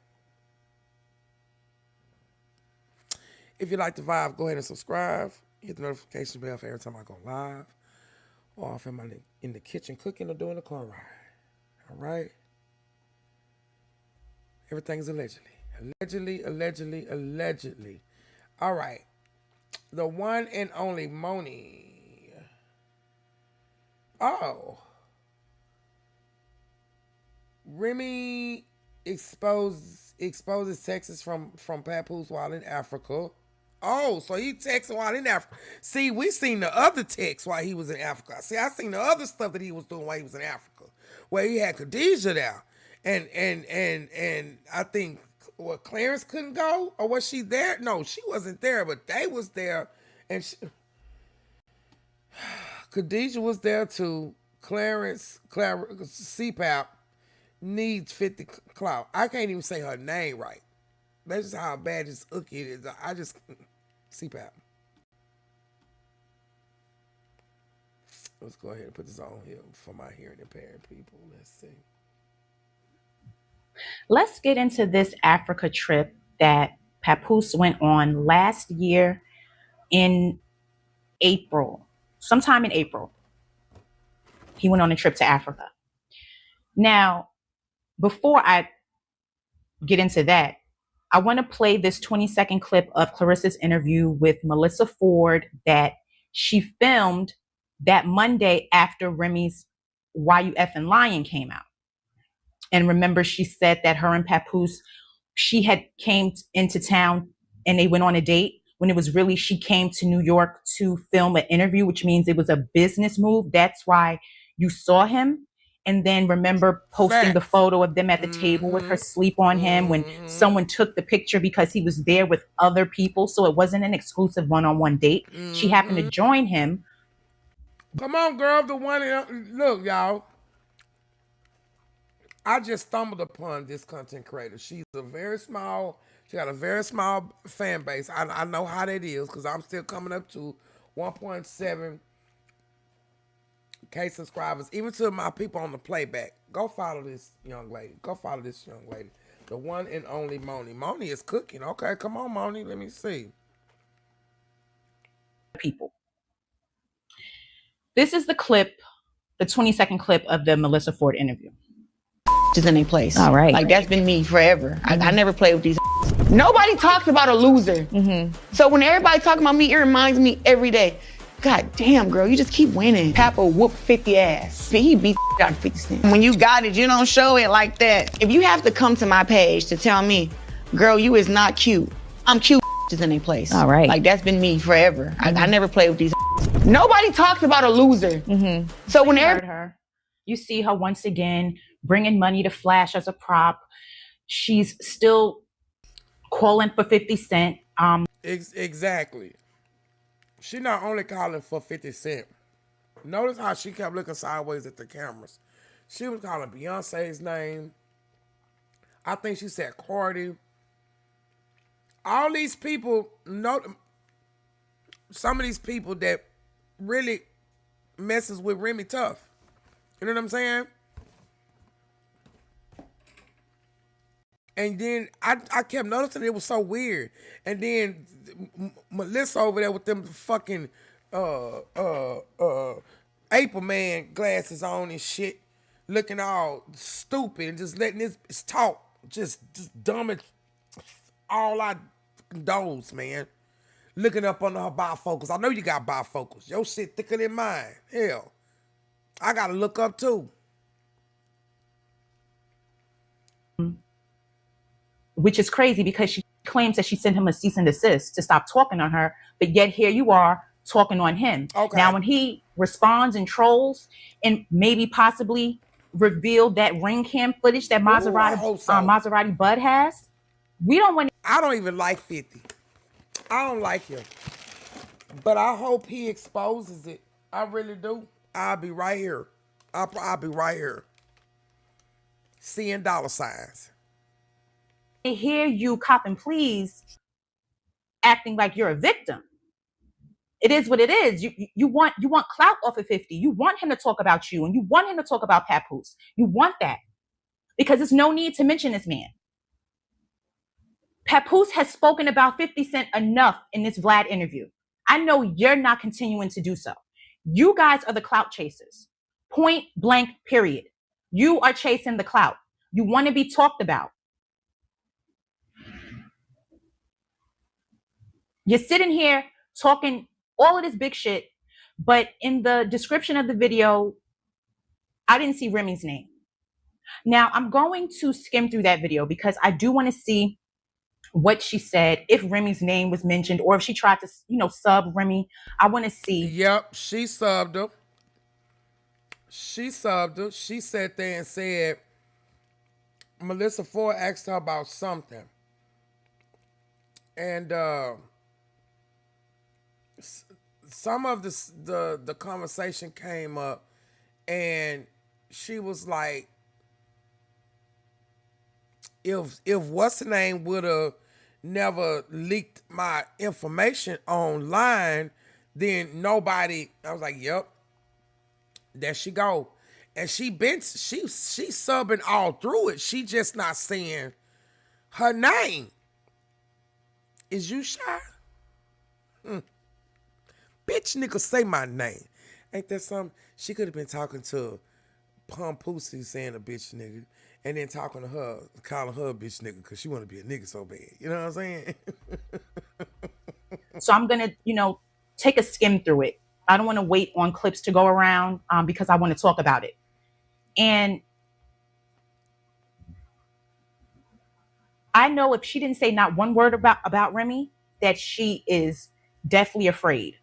If you like the vibe, go ahead and subscribe. Hit the notification bell for every time I go live. Or if I'm in the kitchen cooking or doing a car ride. All right? Everything's allegedly. Allegedly. All right. The one and only Moni. Oh. Remy exposes Texas from Papoose while in Africa. Oh, so he texted while in Africa. See, we seen the other text while he was in Africa. See, I seen the other stuff that he was doing while he was in Africa, where he had Khadijah there, and I think Clarence couldn't go, or was she there? No, she wasn't there, but they was there, and Khadijah was there too. Clarence CPAP needs 50 clout. I can't even say her name right. That's just how bad this Ookie is. I just CPAP. Let's go ahead and put this on here for my hearing impaired people. Let's see. Let's get into this Africa trip that Papoose went on last year in April. Sometime in April, he went on a trip to Africa. Now, before I get into that, I want to play this 20-second clip of Clarissa's interview with Melissa Ford that she filmed that Monday after Remy's Why You Effing Lying came out. And remember, she said that her and Papoose, she had came into town and they went on a date, when it was really she came to New York to film an interview, which means it was a business move. That's why you saw him. And then remember posting the photo of them at the table with her sleep on him when someone took the picture because he was there with other people. So it wasn't an exclusive one-on-one date. She happened to join him. Come on, girl. The one, look, y'all. I just stumbled upon this content creator. She got a very small fan base. I know how that is because I'm still coming up to 1.7K subscribers, even to my people on the playback. Go follow this young lady. The one and only Moni. Moni is cooking. Okay, come on, Moni. Let me see. People. This is the clip, the 20-second clip of the Melissa Ford interview. Just in a place. All right. Like, that's been me forever. I never play with these. Nobody talks about a loser. So when everybody talking about me, it reminds me every day, God damn, girl, you just keep winning. Papa whooped 50 ass. He beat out of 50 cents. When you got it, you don't show it like that. If you have to come to my page to tell me, girl, you is not cute. I'm cute just in a place. All right. Like, that's been me forever. I never play with these. Nobody talks about a loser. So when her, you see her once again bringing money to Flash as a prop. She's still calling for 50 Cent. Exactly. She not only calling for 50 Cent. Notice how she kept looking sideways at the cameras. She was calling Beyonce's name. I think she said Cardi. All these people, some of these people that really messes with Remy tough. You know what I'm saying? And then I kept noticing it was so weird. And then Melissa over there with them fucking April Man glasses on and shit, looking all stupid and just letting this talk just dumb as all I doze, man. Looking up under her bifocals. I know you got bifocals. Your shit thicker than mine. Hell, I gotta look up too. Which is crazy because she claims that she sent him a cease and desist to stop talking on her, but yet here you are talking on him. Okay. Now, when he responds and trolls and maybe possibly reveal that ring cam footage that Maserati Bud has, we don't want. I don't even like 50. I don't like him, but I hope he exposes it. I really do. I'll be right here. I'll be right here. Seeing dollar signs. I hear you cop and please acting like you're a victim. It is what it is. You want clout off of 50. You want him to talk about you and you want him to talk about Papoose. You want that because there's no need to mention this man. Papoose has spoken about 50 Cent enough in this Vlad interview. I know you're not continuing to do so. You guys are the clout chasers. Point blank, period. You are chasing the clout. You want to be talked about. You're sitting here talking all of this big shit, but in the description of the video, I didn't see Remy's name. Now, I'm going to skim through that video because I do want to see what she said, if Remy's name was mentioned, or if she tried to, sub Remy. I want to see. Yep, she subbed her. She sat there and said, Melissa Ford asked her about something. And some of the conversation came up, and she was like, if what's the name would have never leaked my information online, then nobody. I was like, yep, there she go. And she subbing all through it. She just not saying her name. Is you shy? Bitch, nigga, say my name. Ain't that something? She could have been talking to Pussy saying a bitch nigga, and then talking to her, calling her a bitch nigga because she want to be a nigga so bad. You know what I'm saying? So I'm going to, take a skim through it. I don't want to wait on clips to go around because I want to talk about it. And I know if she didn't say not one word about Remy, that she is deathly afraid.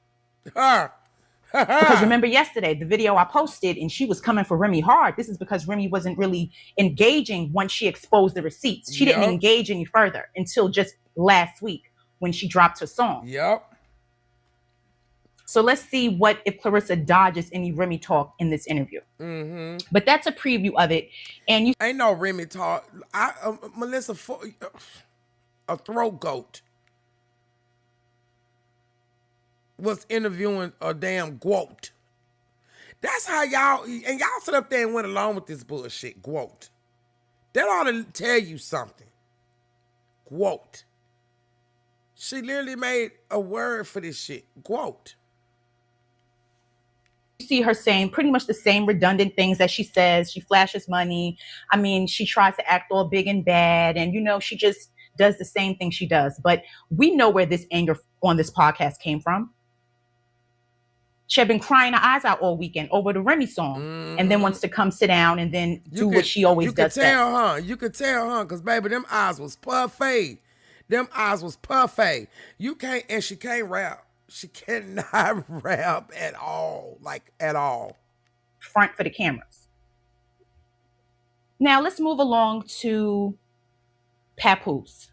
Because remember yesterday, the video I posted, and she was coming for Remy hard. This is because Remy wasn't really engaging once she exposed the receipts. She didn't engage any further until just last week when she dropped her song. Yep. So let's see what if Clarissa dodges any Remy talk in this interview. Mm-hmm. But that's a preview of it. And you ain't no Remy talk. Melissa, a throat goat, was interviewing a damn goat. That's how y'all sit up there and went along with this bullshit, goat. That ought to tell you something. Goat. She literally made a word for this shit. Goat. see her saying pretty much the same redundant things that she says. She flashes money. I mean, she tries to act all big and bad, and she just does the same thing she does. But we know where this anger on this podcast came from. She had been crying her eyes out all weekend over the Remy song, and then wants to come sit down and then do what she always does. You could tell, because baby, them eyes was perfect. Them eyes was perfect. You can't, and she can't rap. She cannot rap at all, like at all. Front for the cameras. Now let's move along to Papoose,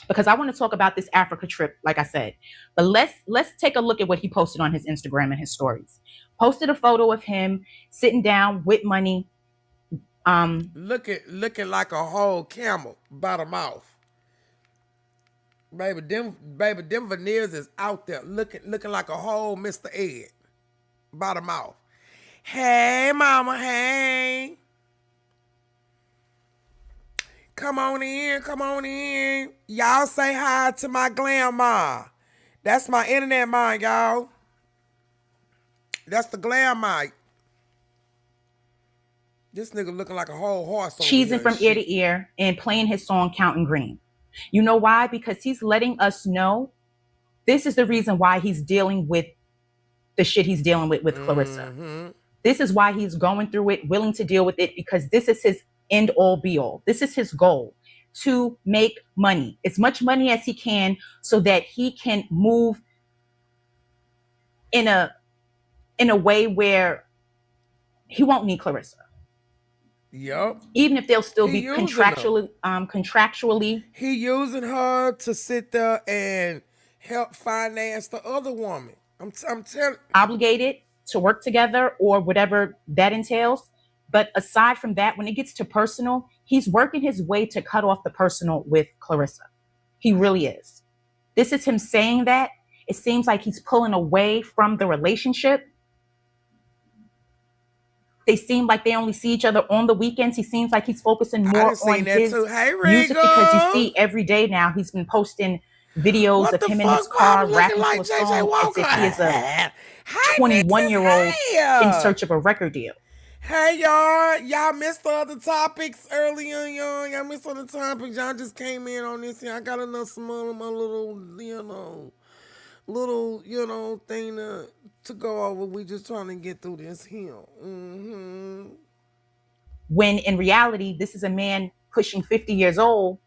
because I want to talk about this Africa trip, like I said. But let's take a look at what he posted on his Instagram and his stories. Posted a photo of him sitting down with money. Looking like a whole camel by the mouth. Baby, them veneers is out there looking like a whole Mr. Ed by the mouth. Hey, mama, hey. Come on in. Y'all say hi to my glam ma. That's my internet ma, y'all. That's the glam ma. This nigga looking like a whole horse. Cheesing from ear to ear and playing his song Counting Green. You know why? Because he's letting us know this is the reason why he's dealing with the shit he's dealing with Clarissa. Mm-hmm. This is why he's going through it, willing to deal with it, because this is his end all be all. This is his goal, to make money, as much money as he can, so that he can move in a way where he won't need Clarissa. Yep. Even if they'll still be contractually. He using her to sit there and help finance the other woman. I'm telling. Obligated to work together or whatever that entails. But aside from that, when it gets to personal, he's working his way to cut off the personal with Clarissa. He really is. This is him saying that. It seems like he's pulling away from the relationship. They seem like they only see each other on the weekends. He seems like he's focusing more on his Hey, music because you see every day now he's been posting videos of him in his car rapping to a song as if he is a 21-year-old in search of a record deal. Hey, y'all. Y'all missed the other topics earlier, y'all. Y'all missed other topics. Y'all just came in on this here. I got enough some of my little, thing to go over. We just trying to get through this here. When in reality, this is a man pushing 50 years old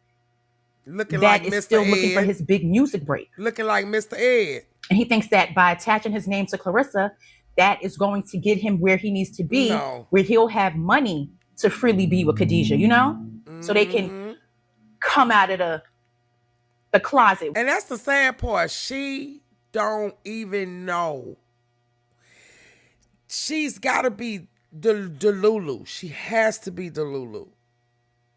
looking that like is Mr. still Ed. looking for his big music break. Looking like Mr. Ed. And he thinks that by attaching his name to Clarissa, that is going to get him where he needs to be, where he'll have money to freely be with Khadijah, So they can come out of the closet. And that's the sad part. She don't even know. She's got to be Delulu. She has to be Delulu.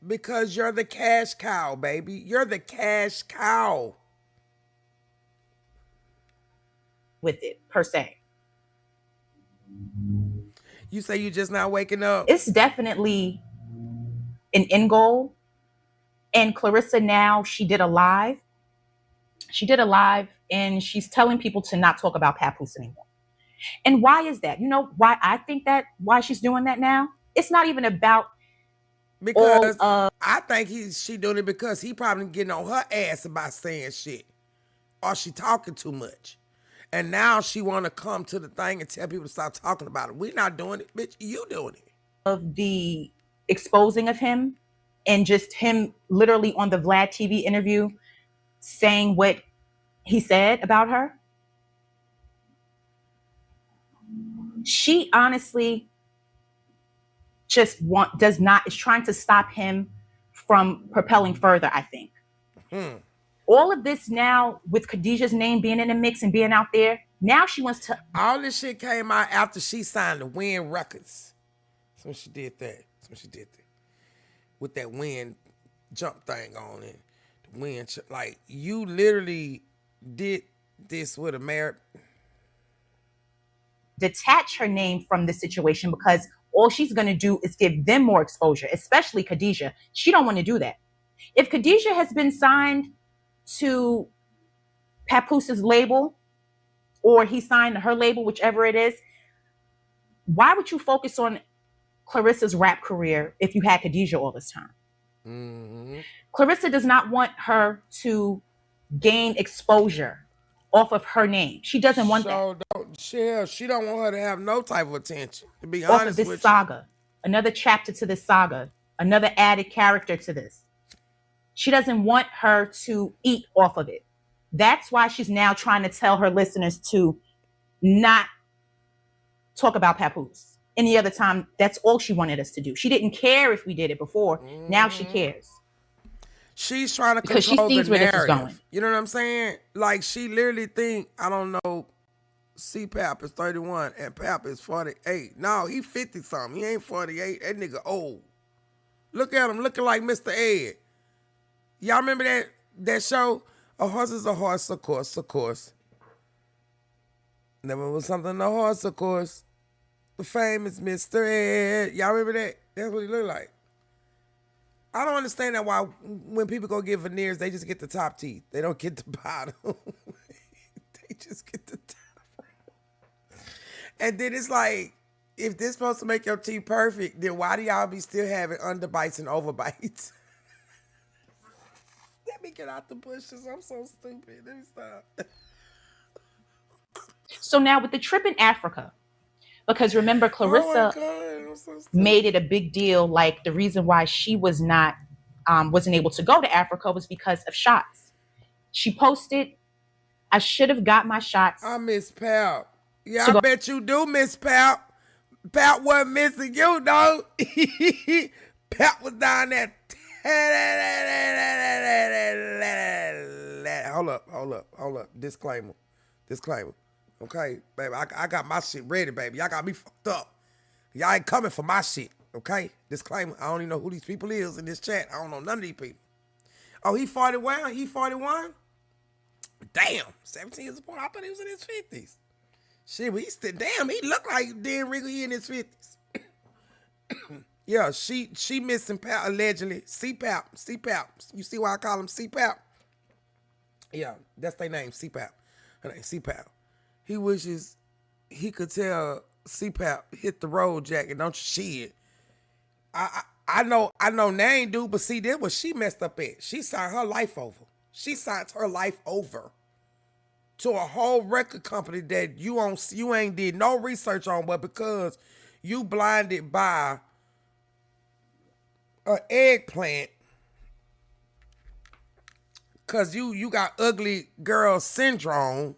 Because you're the cash cow, baby. You're the cash cow. With it, per se. You say you just not waking up? It's definitely an end goal. And Clarissa now, she did a live. And she's telling people to not talk about Papoose anymore. And why is that? You know why I think that, why she's doing that now? It's not even about because I think she doing it because he probably getting on her ass about saying shit. Or she talking too much. And now she want to come to the thing and tell people to stop talking about it. We're not doing it, bitch. You doing it. Of the exposing of him and just him literally on the Vlad TV interview saying what he said about her. She honestly just is trying to stop him from propelling further, I think. All of this now with Khadijah's name being in the mix and being out there, now she wants to... All this shit came out after she signed the Win Records. So she did that. With that Win jump thing on it. The Win, like, you literally did this with a merit. Detach her name from the situation because all she's going to do is give them more exposure, especially Khadijah. She don't want to do that. If Khadijah has been signed to Papoose' label or he signed her label, whichever it is, why would you focus on Clarissa's rap career if you had Khadijah all this time? Clarissa does not want her to gain exposure off of her name. She doesn't want that. She don't want her to have no type of attention, to be off honest of this with saga. Another chapter to this saga. Another added character to this. She doesn't want her to eat off of it. That's why she's now trying to tell her listeners to not talk about Papoose. Any other time, that's all she wanted us to do. She didn't care if we did it before. Now she cares. She's trying to because control she sees the where narrative. this is going. You know what I'm saying? Like, she literally think, I don't know, CPAP is 31 and Pap is 48. No, he 50-something. He ain't 48. That nigga old. Look at him looking like Mr. Ed. Y'all remember that show? A horse is a horse, of course. Never was something a horse, of course. The famous Mr. Ed. Y'all remember that? That's what he looked like. I don't understand that why when people go get veneers, they just get the top teeth. They don't get the bottom. They just get the top. And then it's like, if this supposed to make your teeth perfect, then why do y'all be still having underbites and overbites? Let me get out the bushes. I'm so stupid. Let me stop. So now with the trip in Africa, because remember, Clarissa made it a big deal. Like the reason why she wasn't able to go to Africa was because of shots. She posted, "I should have got my shots." I miss Pal. Yeah, I bet you do miss Pal. Pal wasn't missing you, though. Pal was down there. Hold up. Disclaimer. Okay, baby, I got my shit ready, baby. Y'all got me fucked up. Y'all ain't coming for my shit, okay? Disclaimer, I don't even know who these people is in this chat. I don't know none of these people. Oh, he 41? He 41? Damn, 17 years apart. I thought he was in his 50s. Shit, but he looked like Dan Riegel, he in his 50s. Yeah, she missing Pap allegedly. CPAP. You see why I call him CPAP? Yeah, that's their name, CPAP. Her name CPAP. He wishes he could tell CPAP hit the road, Jack, and don't you shit. I know Name do, but see, that was she messed up at. She signed her life over. She signed her life over to a whole record company that you ain't did no research on, but because you blinded by an eggplant, cause you got ugly girl syndrome.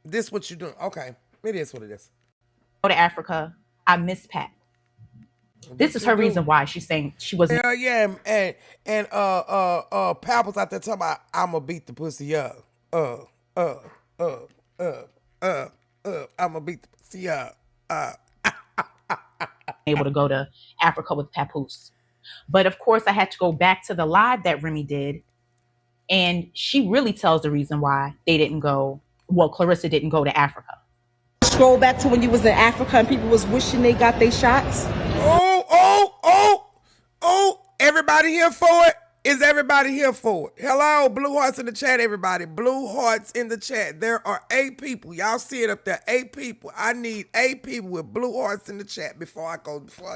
This what you doing? Okay, it is what it is. Go to Africa. I miss Pat. This is her reason why she's saying she wasn't. Hell yeah, and Pat was out there talking about I'ma beat the pussy up. I'ma beat the pussy up. Able to go to Africa with Papoose. But of course, I had to go back to the live that Remy did. And she really tells the reason why they didn't go. Well, Clarissa didn't go to Africa. Scroll back to when you was in Africa and people was wishing they got their shots. Oh, everybody here for it? Is everybody here for it? Hello, blue hearts in the chat, everybody. Blue hearts in the chat. There are 8 people. Y'all see it up there, 8 people. I need 8 people with blue hearts in the chat before I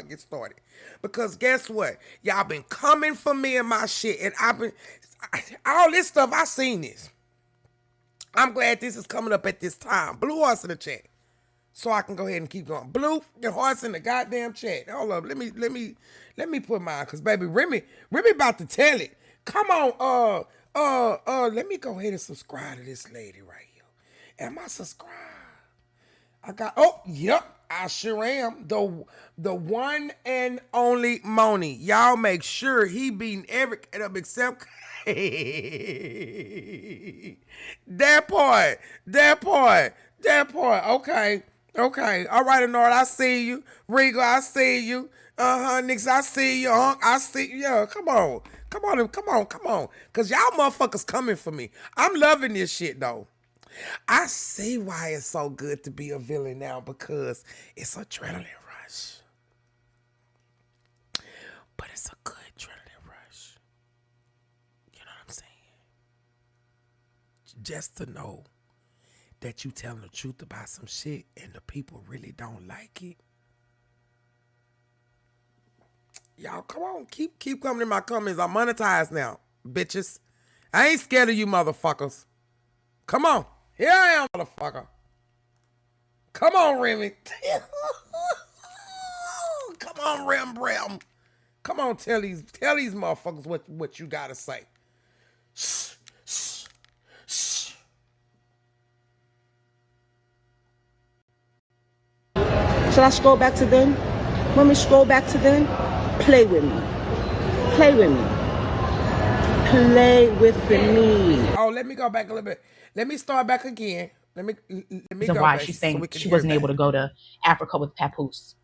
get started. Because guess what? Y'all been coming for me and my shit, and all this stuff, I seen this. I'm glad this is coming up at this time. Blue hearts in the chat. So I can go ahead and keep going. Blue hearts in the goddamn chat. Hold up. Let me put mine. Cause baby, Remy about to tell it. Come on, let me go ahead and subscribe to this lady right here. Am I subscribed? Yep, I sure am. The one and only Moni. Y'all make sure he beating every up except that part. Okay. All right, Anora, I see you. Regal, I see you. Nix, I see you. I see you. Yeah, come on. Cause y'all motherfuckers coming for me. I'm loving this shit though. I see why it's so good to be a villain now, because it's adrenaline rush. But it's a good adrenaline rush. You know what I'm saying? Just to know that you telling the truth about some shit and the people really don't like it. Y'all, come on, keep coming in my comments. I'm monetized now, bitches. I ain't scared of you motherfuckers. Come on. Here I am, motherfucker. Come on, Remy. Come on, Rem. Come on, tell these motherfuckers what you gotta say. Should I scroll back to then? When we scroll back to then, play with me. Play with me. Play with me. Oh, let me go back a little bit. Let me start back again. Let me go why back she's saying so she wasn't able to go to Africa with Papoose.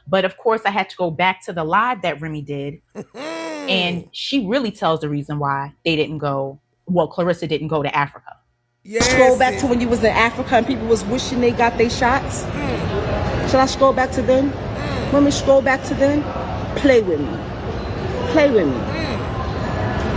But of course, I had to go back to the live that Remy did. And she really tells the reason why they didn't go. Well, Clarissa didn't go to Africa. Yes, scroll back to when you was in Africa and people was wishing they got their shots. Should I scroll back to then? When we scroll back to then, play with me. Play with me.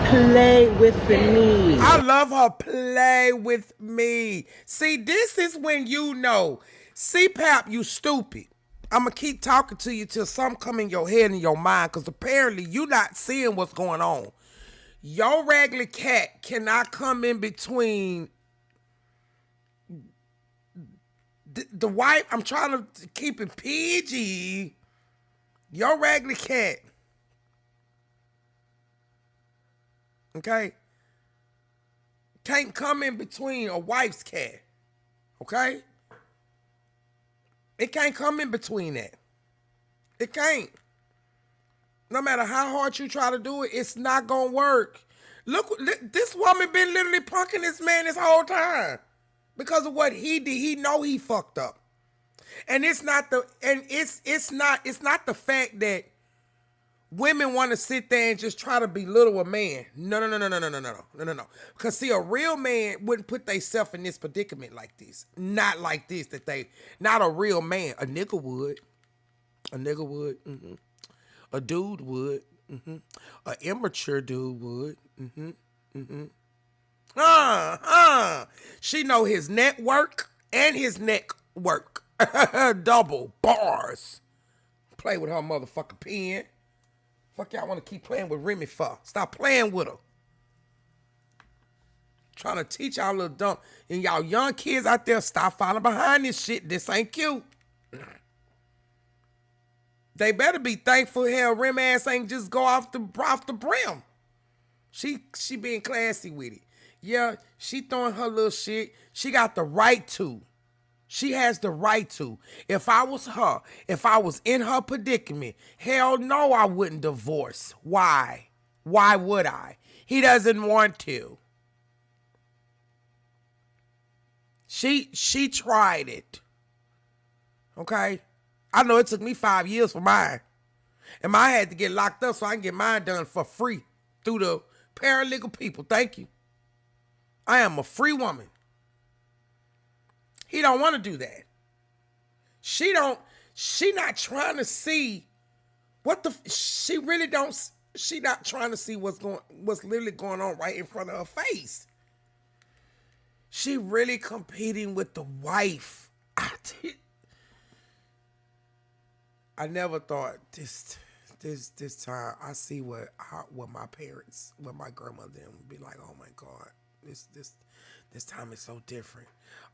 Play with me. I love her. Play with me. See, this is when you know, CPAP, you stupid. I'm going to keep talking to you till something come in your head and your mind, because apparently you not seeing what's going on. Your regular cat cannot come in between the wife. I'm trying to keep it PG. Your regular cat, okay, can't come in between a wife's cat, okay? It can't come in between that. It can't. No matter how hard you try to do it, it's not gonna work. Look, this woman been literally punking this man this whole time because of what he did. He know he fucked up, and it's not the fact that women want to sit there and just try to belittle a man. No. Because see, a real man wouldn't put themselves in this predicament like this. Not like this. Not a real man. A nigga would. A nigga would. A dude would. A immature dude would. She know his network and his neck work. Double bars. Play with her motherfucking pen. Fuck y'all want to keep playing with Remy for? Stop playing with her. Trying to teach y'all little dumb. And y'all young kids out there, stop falling behind this shit. This ain't cute. They better be thankful hell Remy ass ain't just go off the brim. She being classy with it. Yeah, she throwing her little shit. She got the right to. She has the right to. If I was her, if I was in her predicament, hell no, I wouldn't divorce. Why? Why would I? He doesn't want to. She tried it. Okay? I know it took me 5 years for mine. And I had to get locked up so I can get mine done for free through the paralegal people. Thank you. I am a free woman. He don't want to do that. She not trying to see she not trying to see what's literally going on right in front of her face. She really competing with the wife. I never thought this time I see what my parents, what my grandmother would be like. Oh my God, this time is so different.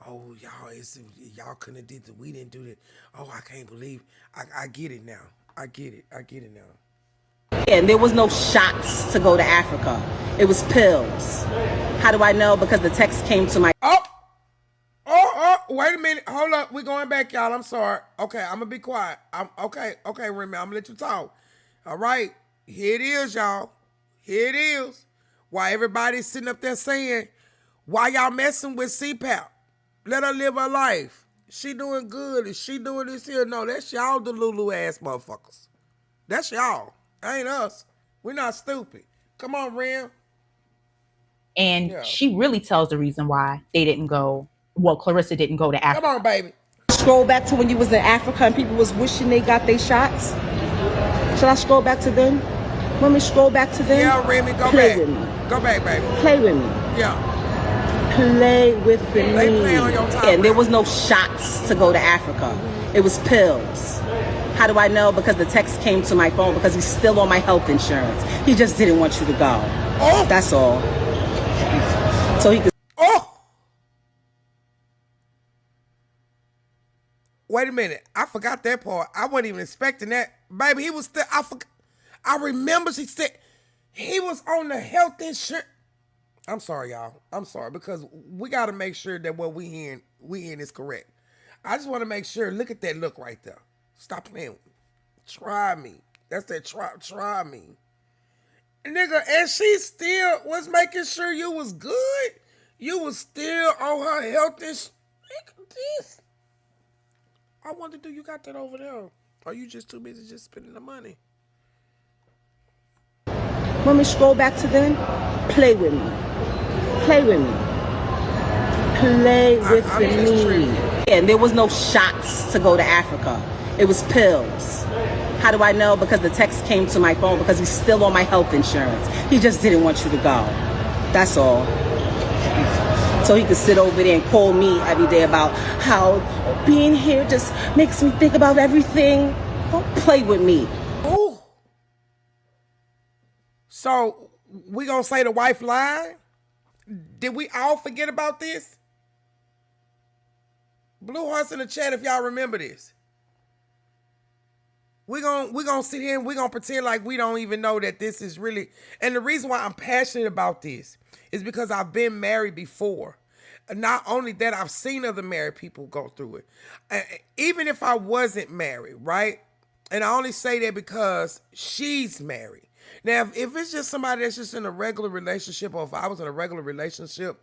Oh y'all couldn't have did that. We didn't do that. Oh, I can't believe. I get it now. I get it now. And there was no shots to go to Africa. It was pills. How do I know? Because the text came to my. Oh, wait a minute. Hold up. We're going back, y'all. I'm sorry. Okay, I'm going to be quiet. Okay, Remy, I'm going to let you talk. All right. Here it is, y'all. Here it is. Why everybody's sitting up there saying, why y'all messing with CPAP? Let her live her life. She doing good. Is she doing this here? No, that's y'all Delulu ass motherfuckers. That's y'all. Ain't us. We're not stupid. Come on, Ram. And she really tells the reason why they didn't go. Well, Clarissa didn't go to Africa. Come on, baby. Scroll back to when you was in Africa and people was wishing they got their shots. Should I scroll back to then? Let me scroll back to then. Yeah, Remy, go Play back. with me. Go back, baby. Play with me. Yeah. Play with me. They play on your time. And there was no shots to go to Africa. It was pills. How do I know? Because the text came to my phone because he's still on my health insurance. He just didn't want you to go. Oh. That's all. So he could. Oh. Wait a minute. I forgot that part. I wasn't even expecting that. Baby, he was still, I remember she said he was on the health insurance. I'm sorry, y'all. I'm sorry, because we got to make sure that what we hearing is correct. I just want to make sure. Look at that look right there. Stop playing with me. Try me. That's that try me. Nigga, and she still was making sure you was good. You was still on her health insurance. This. I wonder, do you got that over there? Or are you just too busy just spending the money? Let me scroll back to then. Play with me. Play with me. Play with me. And there was no shots to go to Africa. It was pills. How do I know? Because the text came to my phone because he's still on my health insurance. He just didn't want you to go. That's all. So he could sit over there and call me every day about how being here just makes me think about everything. Don't play with me. Ooh. So we gonna say the wife lied? Did we all forget about this? Blue hearts in the chat if y'all remember this. We're gonna sit here and we're gonna pretend like we don't even know that this is really. And the reason why I'm passionate about this is because I've been married before. Not only that, I've seen other married people go through it. Even if I wasn't married, right? And I only say that because she's married. Now, if it's just somebody that's just in a regular relationship, or if I was in a regular relationship,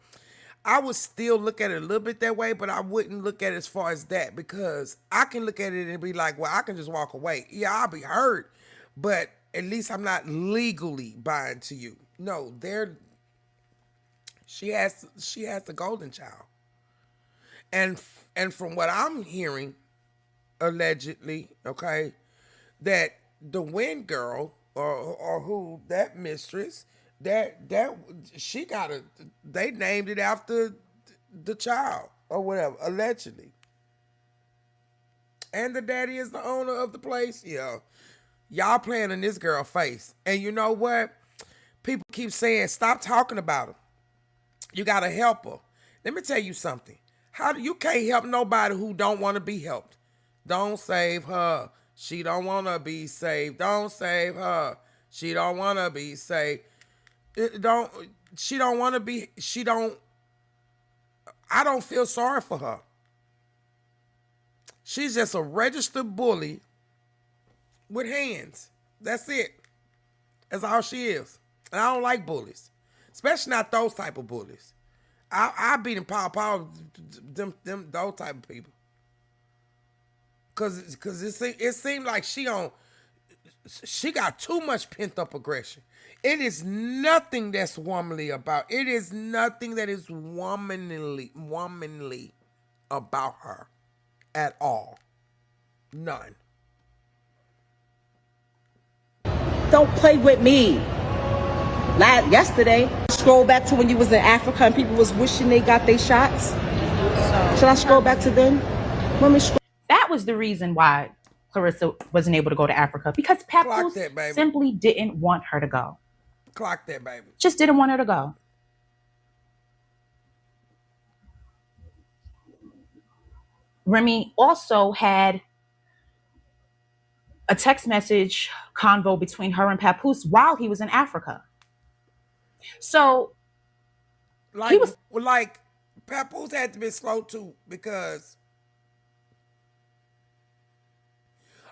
I would still look at it a little bit that way, but I wouldn't look at it as far as that, because I can look at it and be like, well, I can just walk away. Yeah, I'll be hurt, but at least I'm not legally bound to you. No, she has the golden child. And from what I'm hearing, allegedly, okay, that the Win girl or who that mistress that she got a they named it after the child or whatever allegedly, and the daddy is the owner of the place. Yeah, y'all playing in this girl face, and you know what? People keep saying stop talking about her. You gotta help her. Let me tell you something. How do you can't help nobody who don't want to be helped? Don't save her. She don't want to be saved. Don't save her. She don't want to be saved. She don't want to be. She don't. I don't feel sorry for her. She's just a registered bully with hands. That's it. That's all she is. And I don't like bullies, especially not those type of bullies. I beat them power them those type of people. Cause it seemed like she got too much pent up aggression. It is nothing that's womanly about. It is nothing that is womanly about her at all. None. Don't play with me. Yesterday, scroll back to when you was in Africa and people was wishing they got their shots. Should I scroll back to then? That was the reason why Clarissa wasn't able to go to Africa, because Papoose simply didn't want her to go. Clock that, baby. Just didn't want her to go. Remy also had a text message convo between her and Papoose while he was in Africa. So like Papoose had to be slow too, because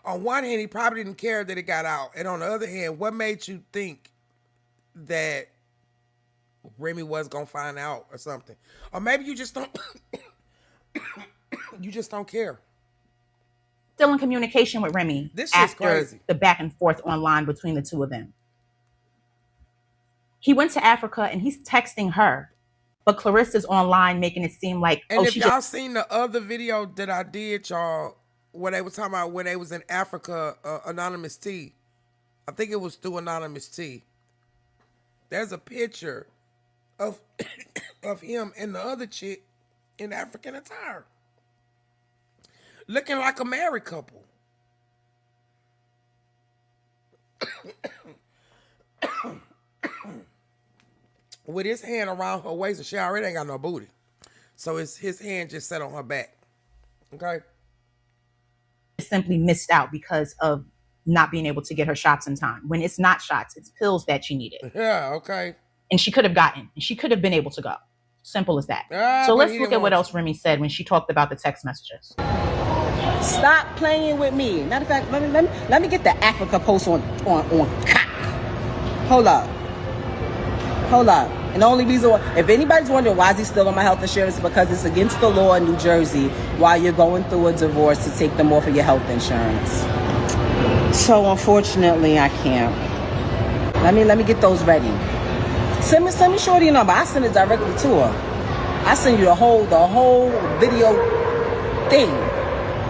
on one hand he probably didn't care that it got out, and on the other hand, what made you think that Remy was gonna find out or something? Or maybe you just don't you just don't care. Still in communication with Remy. This shit's crazy. The back and forth online between the two of them. He went to Africa and he's texting her, but Clarissa's online making it seem like, and if y'all seen the other video that I did, y'all, where they was talking about when they was in Africa, Anonymous T. I think it was through Anonymous T. There's a picture of of him and the other chick in African attire, looking like a married couple. With his hand around her waist, and she already ain't got no booty. So his hand just sat on her back. Okay? Simply missed out because of not being able to get her shots in time. When it's not shots, it's pills that she needed. Yeah, okay. And she could have been able to go. Simple as that. So let's look at what else Remy said when she talked about the text messages. Stop playing with me. Matter of fact, let me get the Africa post on cock. Hold up. And the only reason why, if anybody's wondering why is he still on my health insurance, because it's against the law in New Jersey while you're going through a divorce to take them off of your health insurance. So unfortunately, I can't. Let me get those ready. Send me Shorty a number. I send it directly to her. I send you the whole video thing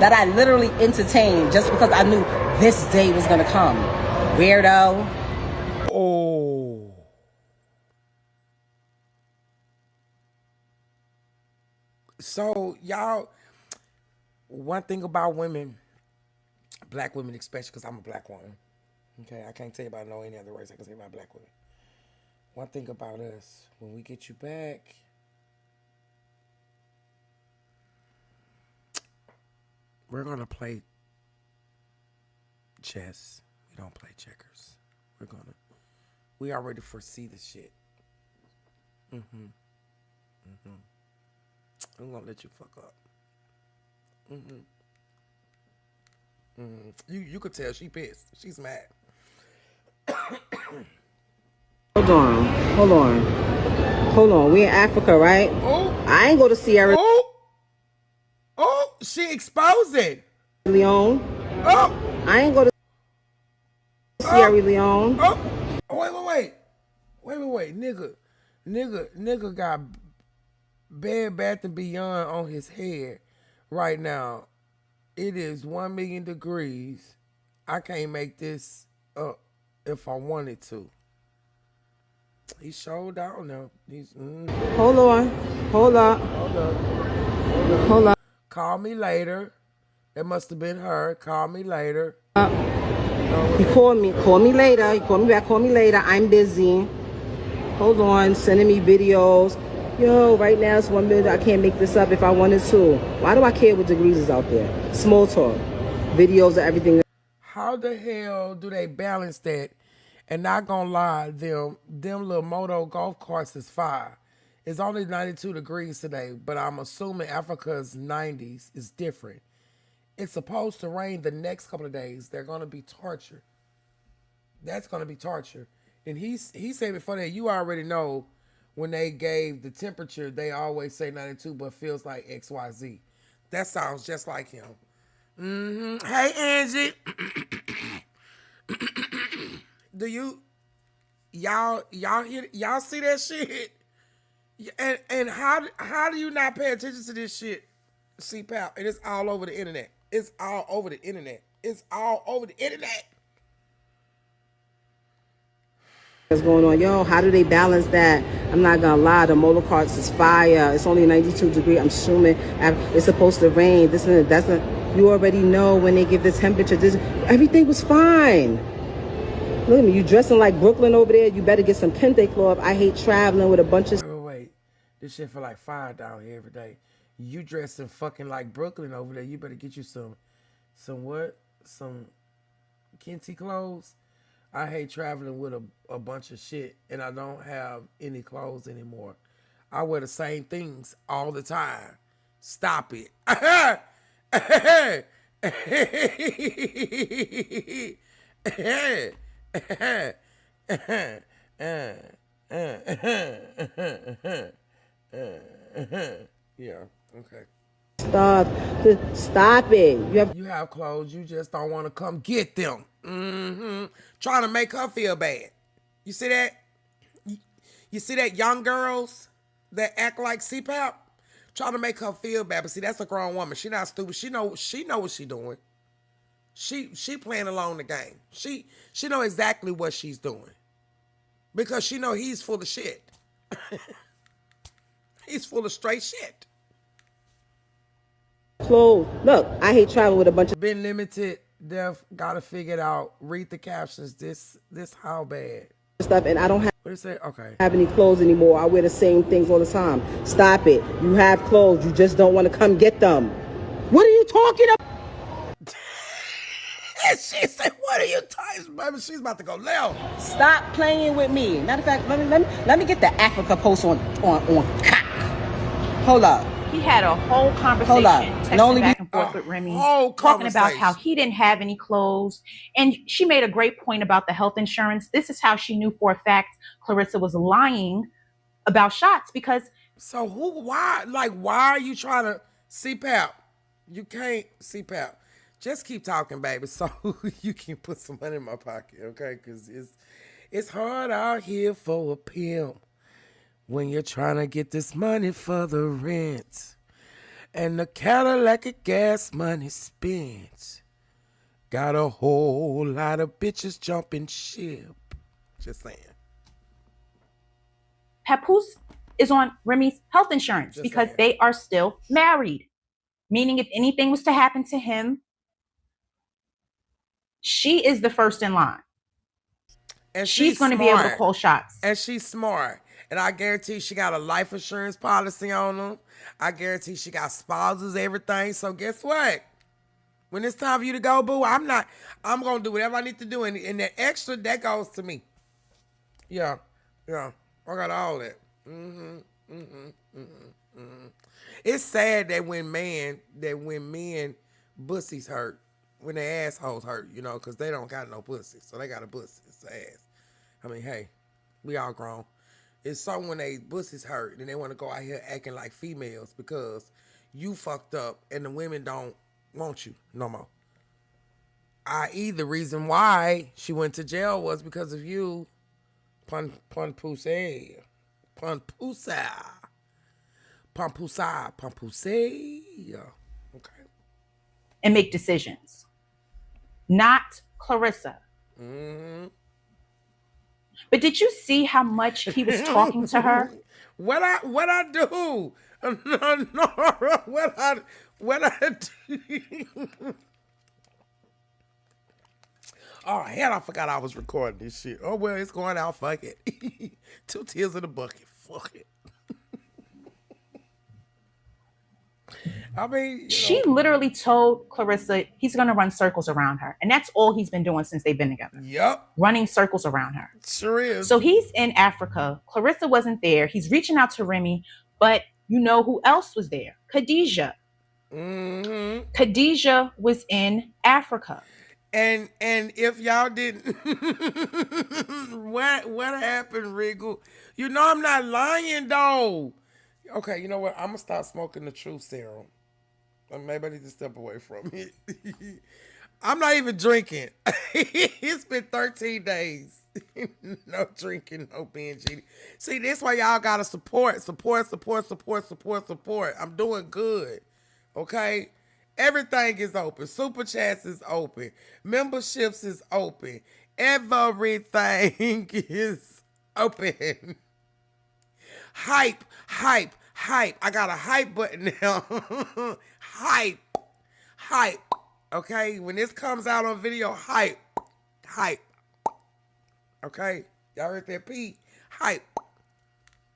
that I literally entertained just because I knew this day was gonna come. Weirdo. Oh. So y'all, one thing about women, black women especially, because I'm a black woman. Okay, I can't tell you about no any other race. I can say about black women. One thing about us, when we get you back, we're gonna play chess. We don't play checkers. We already foresee the shit. I'm gonna let you fuck up. You could tell she pissed. She's mad. Hold on. We in Africa, right? Oh. I ain't go to Sierra. Oh, she exposing. Leone. Oh. I ain't go to Sierra Leone. Oh. Wait. Nigga got Bed Bath and Beyond on his head right now. It is 1 million degrees I can't make this up if I wanted to. He showed down now. Hold on. Hold up. Hold up. Call me later. That must have been her. Call me later. He called me. Call me later. He called me back. Call me later. I'm busy. Hold on. Sending me videos. Yo, right now it's 1 minute. I can't make this up if I wanted to. Why do I care what degrees is out there? Small talk. Videos of everything. How the hell do they balance that? And not gonna lie, them little moto golf carts is fire. It's only 92 degrees today, but I'm assuming Africa's 90s is different. It's supposed to rain the next couple of days. They're gonna be torture. That's gonna be torture. And he said before that, you already know when they gave the temperature, they always say 92, but feels like XYZ. That sounds just like him. Hey, Angie. Do y'all see that shit? And how do you not pay attention to this shit, CPAP? And it's all over the internet. It's all over the internet. It's all over the internet. What's going on? Yo, how do they balance that? I'm not gonna lie, the motor carts is fire. It's only 92 degrees. I'm assuming it's supposed to rain. This and that's not. You already know when they give the temperature. Everything was fine. Look at me, you dressing like Brooklyn over there. You better get some kente cloth. I hate traveling with a bunch of... Wait. This shit feel like fire down here every day. You dressing fucking like Brooklyn over there. You better get you some what? Some kente clothes. I hate traveling with a bunch of shit, and I don't have any clothes anymore. I wear the same things all the time. Stop it. Yeah, okay. Stop it. You have clothes, you just don't want to come get them. Trying to make her feel bad. You see that? You see that young girls that act like CPAP? Trying to make her feel bad. But see, that's a grown woman. She not stupid. She know what she doing. She playing along the game. She know exactly what she's doing. Because she know he's full of shit. He's full of straight shit. Clothes. Look, I hate traveling with a bunch of... Been limited, deaf, gotta figure it out. Read the captions. This how bad. Stuff, and I don't have... What did it say? Okay. Have any clothes anymore. I wear the same things all the time. Stop it. You have clothes. You just don't want to come get them. What are you talking about? She said, what are you talking about? She's about to go left. Stop playing with me. Matter of fact, let me get the Africa post on cock. Hold up. He had a whole conversation texting back and forth with Remy, talking about how he didn't have any clothes. And she made a great point about the health insurance. This is how she knew for a fact Clarissa was lying about shots, because... So why are you trying to CPAP? You can't CPAP. Just keep talking, baby, so you can put some money in my pocket, okay? Because it's hard out here for a pimp when you're trying to get this money for the rent and the Cadillac of gas money spent. Got a whole lot of bitches jumping ship. Just saying. Papoose is on Remy's health insurance because they are still married. Meaning if anything was to happen to him, she is the first in line. And she's going to be able to call shots. And she's smart. And I guarantee she got a life insurance policy on them. I guarantee she got spouses, everything. So guess what? When it's time for you to go, boo, I'm going to do whatever I need to do. And that extra, that goes to me. Yeah. I got all that. It's sad that when men bussies hurt, when their assholes hurt, because they don't got no pussy. So they got a pussy. It's ass. I mean, hey, we all grown. It's so when they pussies hurt and they want to go out here acting like females because you fucked up and the women don't want you no more. I.e. the reason why she went to jail was because of you. Pampusa. And make decisions. Not Clarissa. Mm-hmm. But did you see how much he was talking to her? What I do? No, what I do? Oh hell, I forgot I was recording this shit. Oh well, it's going out. Fuck it. 2 tears in the bucket. Fuck it. I mean, she literally told Clarissa he's going to run circles around her. And that's all he's been doing since they've been together. Yep. Running circles around her. Sure is. So he's in Africa. Clarissa wasn't there. He's reaching out to Remy. But you know who else was there? Khadijah. Mm-hmm. Khadijah was in Africa. And if y'all didn't, what happened, Regal? You know I'm not lying, though. Okay, you know what? I'm going to stop smoking the truth serum. Maybe I need to step away from it. I'm not even drinking. It's been 13 days. No drinking, no binging. See, this why y'all got to support. I'm doing good. Okay? Everything is open. Super chats is open. Memberships is open. Everything is open. Hype. I got a hype button now. Hype. Okay? When this comes out on video, hype. Okay? Y'all heard that P? Hype.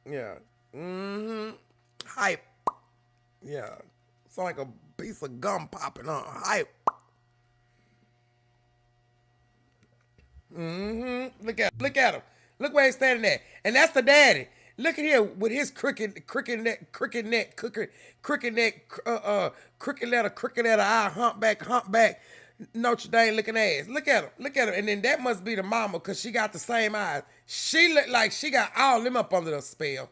Yeah. Mm-hmm. Hype. Yeah. It's like a piece of gum popping on. Hype. Mm-hmm. Look at him. Look where he's standing at. And that's the daddy. Look at him with his crooked neck, crooked letter eye, humpback, Notre Dame looking ass. Look at him. And then that must be the mama because she got the same eyes. She look like she got all them up under the spell.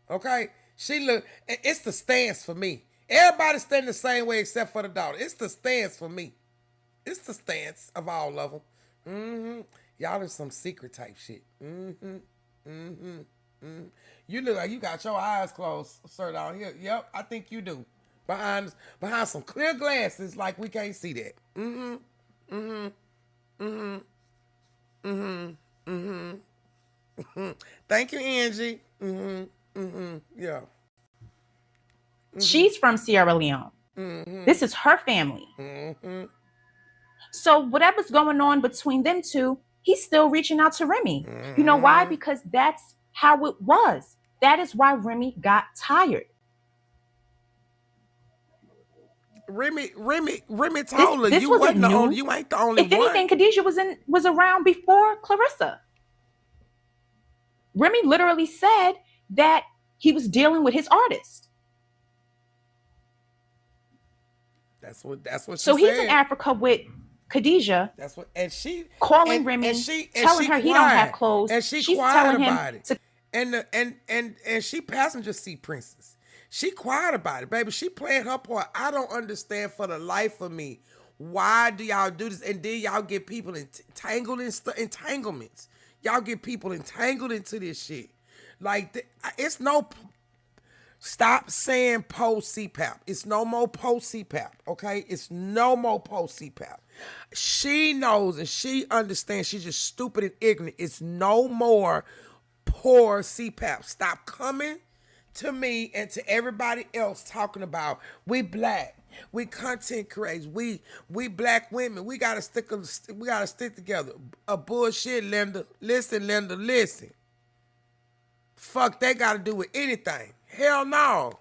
Okay? It's the stance for me. Everybody standing the same way except for the daughter. It's the stance for me. It's the stance of all of them. Mm-hmm. Y'all is some secret type shit. Mm-hmm. Mm-hmm. Mm-hmm. You look like you got your eyes closed, sir, down here. Yep, I think you do. Behind some clear glasses, like we can't see that. Mm-hmm. Mm-hmm. Mm-hmm. Mm-hmm. Mm-hmm. Mm-hmm. Thank you, Angie. Mm-hmm. Mm-hmm. Yeah. Mm-hmm. She's from Sierra Leone. Mm-hmm. This is her family. Mm-hmm. So whatever's going on between them two, he's still reaching out to Remy. Mm-hmm. You know why? Because that's how it was. That is why Remy got tired. Remy told her you wasn't the only, you ain't the only one. If anything, Khadijah was around before Clarissa. Remy literally said that he was dealing with his artist. That's what she so said. He's in Africa with Khadijah. That's what, and she calling Remy, telling her he don't have clothes, and she's telling him about it. And she passenger seat princess. She quiet about it, baby. She playing her part. I don't understand for the life of me. Why do y'all do this? And then y'all get people entangled in entanglements. Y'all get people entangled into this shit. Like, it's no... Stop saying post CPAP. It's no more post CPAP, okay? It's no more post CPAP. She knows and she understands. She's just stupid and ignorant. It's no more poor CPAP. Stop coming to me and to everybody else talking about we black, we content creators, we black women. We gotta stick together. A bullshit, Linda. Listen. Fuck, they gotta do with anything. Hell no.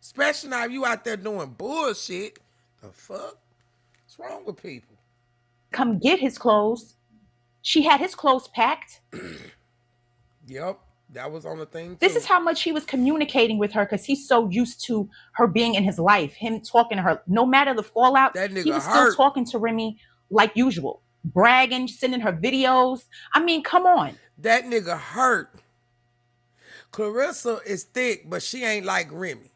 Especially now if you out there doing bullshit. The fuck? What's wrong with people? Come get his clothes. She had his clothes packed. Yep. That was on the thing too. This is how much he was communicating with her because he's so used to her being in his life, him talking to her. No matter the fallout, he was still talking to Remy like usual. Bragging, sending her videos. I mean, come on. That nigga hurt. Clarissa is thick, but she ain't like Remy.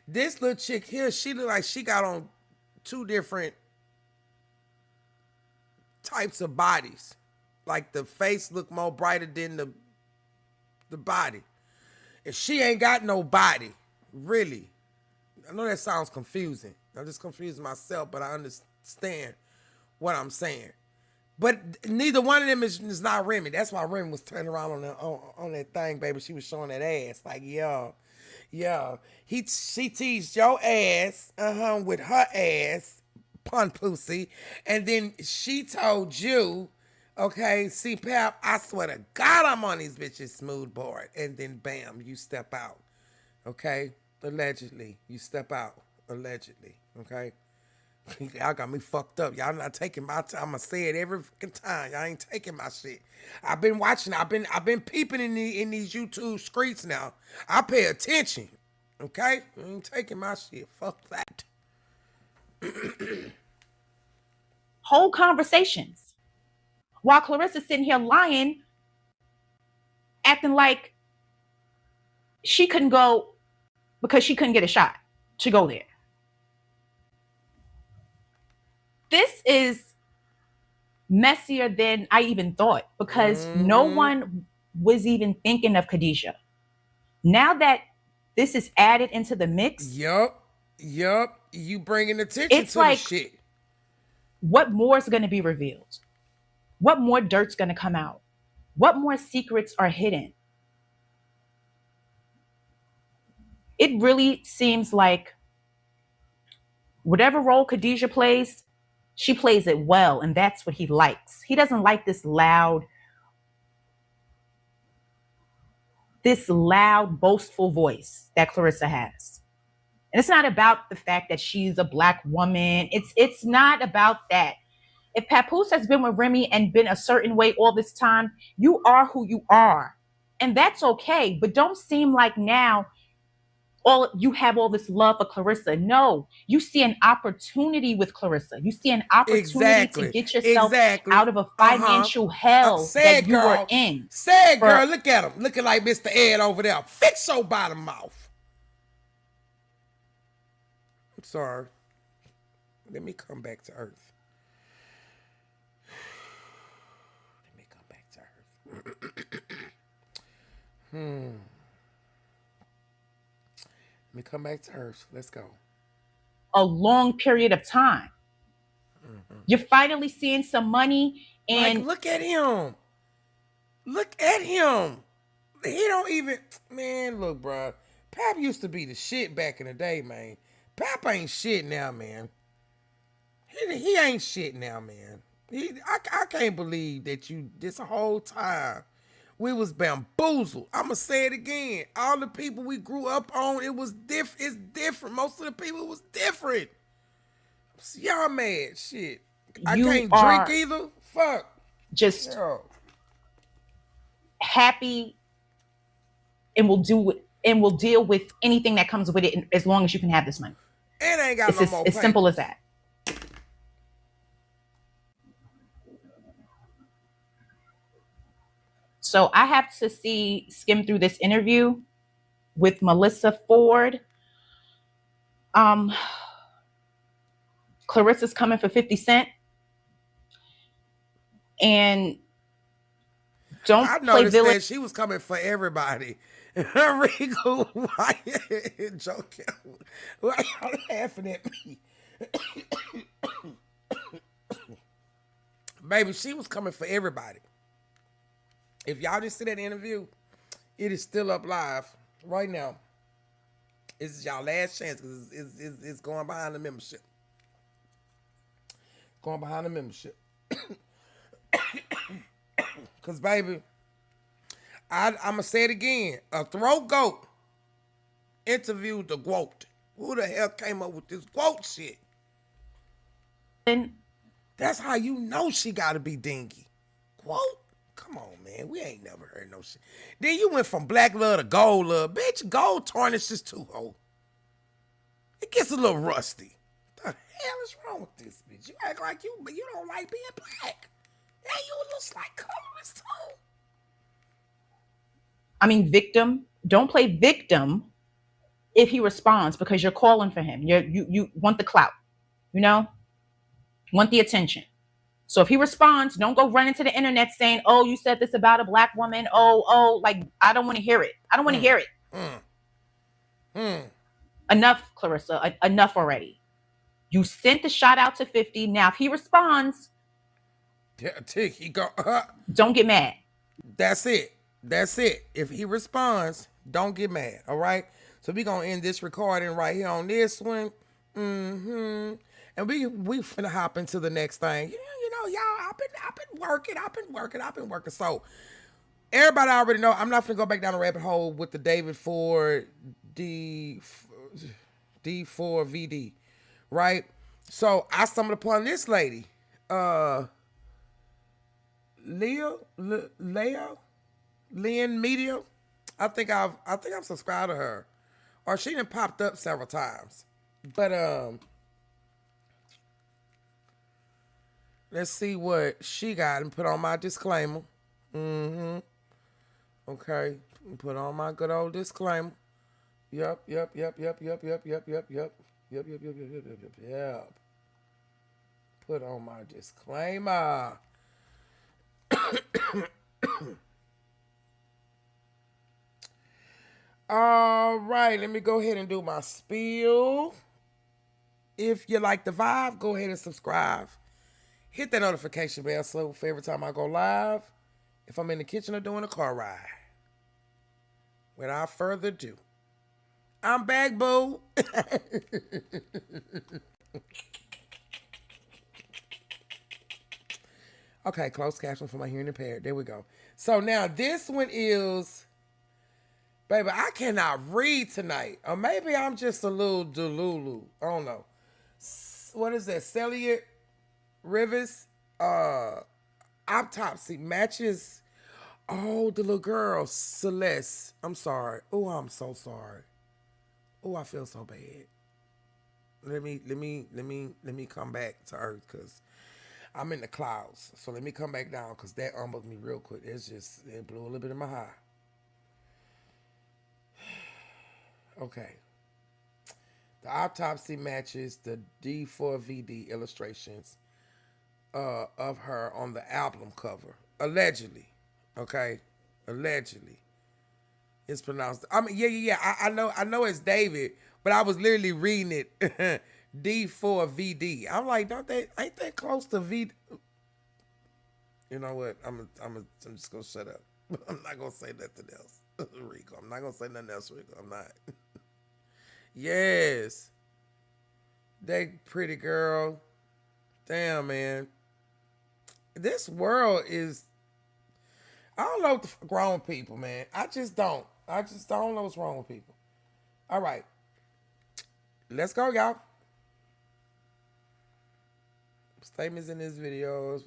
This little chick here, she look like she got on 2 different types of bodies. Like the face look more brighter than the body. And she ain't got no body, really. I know that sounds confusing. I'm just confusing myself, but I understand what I'm saying. But neither one of them is not Remy. That's why Remy was turning around on that thing, baby. She was showing that ass. Like, yeah. She teased your ass, with her ass, pun pussy. And then she told you, okay, see, Pap, I swear to God I'm on these bitches smooth board. And then bam, you step out. Okay? Allegedly. You step out. Allegedly. Okay? Y'all got me fucked up. Y'all not taking my time. I'ma say it every fucking time. Y'all ain't taking my shit. I've been watching. I've been peeping in these YouTube streets now. I pay attention. Okay? You ain't taking my shit. Fuck that. Whole conversations. While Clarissa's sitting here lying, acting like she couldn't go because she couldn't get a shot to go there. This is messier than I even thought, because no one was even thinking of Khadijah. Now that this is added into the mix. Yup. You bringing attention to like, the shit. What more is going to be revealed? What more dirt's going to come out? What more secrets are hidden? It really seems like whatever role Khadijah plays, she plays it well, and that's what he likes. He doesn't like this loud, boastful voice that Clarissa has. And it's not about the fact that she's a Black woman. It's not about that. If Papoose has been with Remy and been a certain way all this time, you are who you are. And that's okay. But don't seem like now you have all this love for Clarissa. No, you see an opportunity with Clarissa. You see an opportunity to get yourself out of a financial hell that you were in. Say it, girl. Look at him. Looking like Mr. Ed over there. Fix your bottom mouth. I'm sorry. Let me come back to earth. Let me come back to earth. Let's go. A long period of time. You're finally seeing some money, and like, look at him. Look at him. He don't even, man, look, bro. Pap used to be the shit back in the day, man. Pap ain't shit now, man. He ain't shit now, man. I can't believe that this whole time we was bamboozled. I'ma say it again. All the people we grew up on, it was different. It's different. Most of the people was different. Y'all mad shit. I can't drink either. Fuck. Just happy, and will deal with anything that comes with it as long as you can have this money. And ain't got no more. It's simple as that. So I have to skim through this interview with Melissa Ford. Clarissa's coming for 50 Cent. And I noticed that she was coming for everybody. Rico, why joking? Why y'all laughing at me? Baby, she was coming for everybody. If y'all didn't see that interview, it is still up live right now. This is y'all last chance, because it's going behind the membership. Going behind the membership. Because, baby, I'm going to say it again. A throat goat interviewed the goat. Who the hell came up with this goat shit? That's how you know she got to be dingy. Quote? Come on, man. We ain't never heard no shit. Then you went from black love to gold love. Bitch, gold tarnishes too, ho. It gets a little rusty. What the hell is wrong with this bitch? You act like you don't like being black. Yeah, you look like colorist too. I mean, victim. Don't play victim if he responds, because you're calling for him. You want the clout, want the attention. So if he responds, don't go running to the internet saying, "Oh, you said this about a black woman." Oh, like, I don't want to hear it. I don't want to hear it. Enough, Clarissa. Enough already. You sent the shot out to 50. Now, if he responds, He go. Don't get mad. That's it. That's it. If he responds, don't get mad. All right. So we gonna end this recording right here on this one. And we finna hop into the next thing. You know, y'all. I've been working. So everybody already know. I'm not finna go back down the rabbit hole with the David Ford D4VD, right? So I stumbled upon this lady, Lynn Media. I think I'm subscribed to her, or she done popped up several times. But let's see what she got and put on my disclaimer. Okay, put on my good old disclaimer. Yep. Put on my disclaimer. All right, let me go ahead and do my spiel. If you like the vibe, go ahead and subscribe. Hit that notification bell so for every time I go live, if I'm in the kitchen or doing a car ride. Without further ado, I'm back, boo. Okay, closed caption for my hearing impaired. There we go. So now this one is, baby, I cannot read tonight. Or maybe I'm just a little delulu. I don't know. What is that? Cellular Rivers autopsy matches. Oh, the little girl, Celeste. I'm sorry. Oh, I'm so sorry. Oh, I feel so bad. Let me come back to earth because I'm in the clouds. So let me come back down because that humbled me real quick. It blew a little bit of my high. Okay. The autopsy matches the D4VD illustrations of her on the album cover. Allegedly. Okay? Allegedly. It's pronounced. I mean, yeah. I know it's David, but I was literally reading it D4VD. I'm like, ain't that close to V? You know what? I'm just gonna shut up. I'm not gonna say nothing else. Rico. I'm not gonna say nothing else, Rico. I'm not. Yes. That pretty girl. Damn, man. This world is, I don't know what's wrong with people, man. I just don't know what's wrong with people. All right. Let's go, y'all. Statements in this video is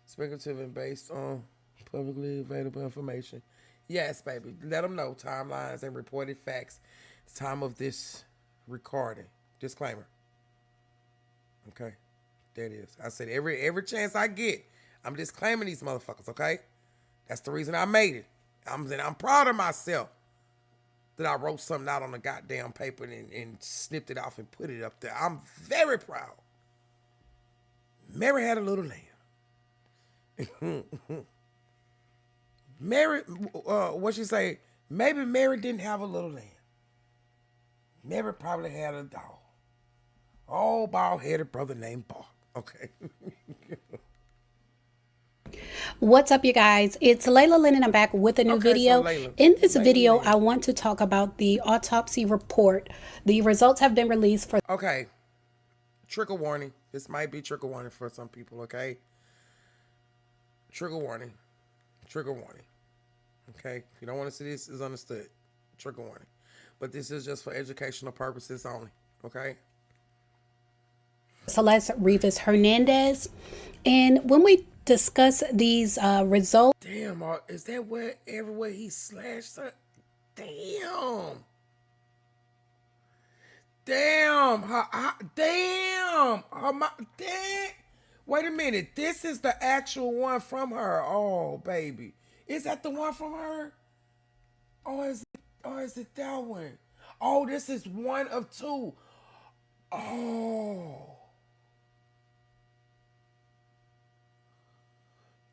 speculative and based on publicly available information. Yes, baby. Let them know timelines and reported facts. It's time of this recording. Disclaimer. Okay. There it is. I said every chance I get, I'm disclaiming these motherfuckers, okay? That's the reason I made it. I'm proud of myself that I wrote something out on the goddamn paper and snipped it off and put it up there. I'm very proud. Mary had a little lamb. Mary, what she say? Maybe Mary didn't have a little lamb. Mary probably had a dog. Old bald-headed brother named Bark. Okay. What's up, you guys? It's Layla Lynn and I'm back with a new video. In this video, I want to talk about the autopsy report. The results have been released for... Okay. Trigger warning. This might be trigger warning for some people, okay? Trigger warning. Trigger warning. Okay? If you don't want to see this, it's understood. Trigger warning. But this is just for educational purposes only, okay? Celeste Rivas Hernandez. And when we discuss these results... Damn, is that everywhere he slashed her? Damn. Damn. Damn. Damn. Wait a minute. This is the actual one from her. Oh, baby. Is that the one from her? Or is it that one? Oh, this is one of two. Oh.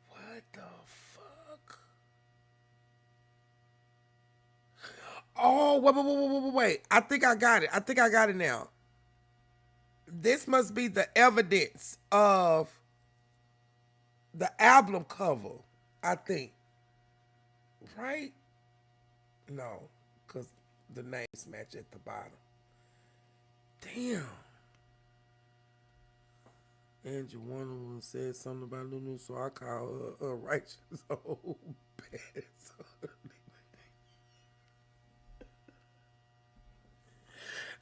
What the fuck? Oh, wait. I think I got it now. This must be the evidence of the album cover, I think. Right? No, because the names match at the bottom. Damn. Andrew Wonderwood said something about Lulu, so I call her a righteous old bastard.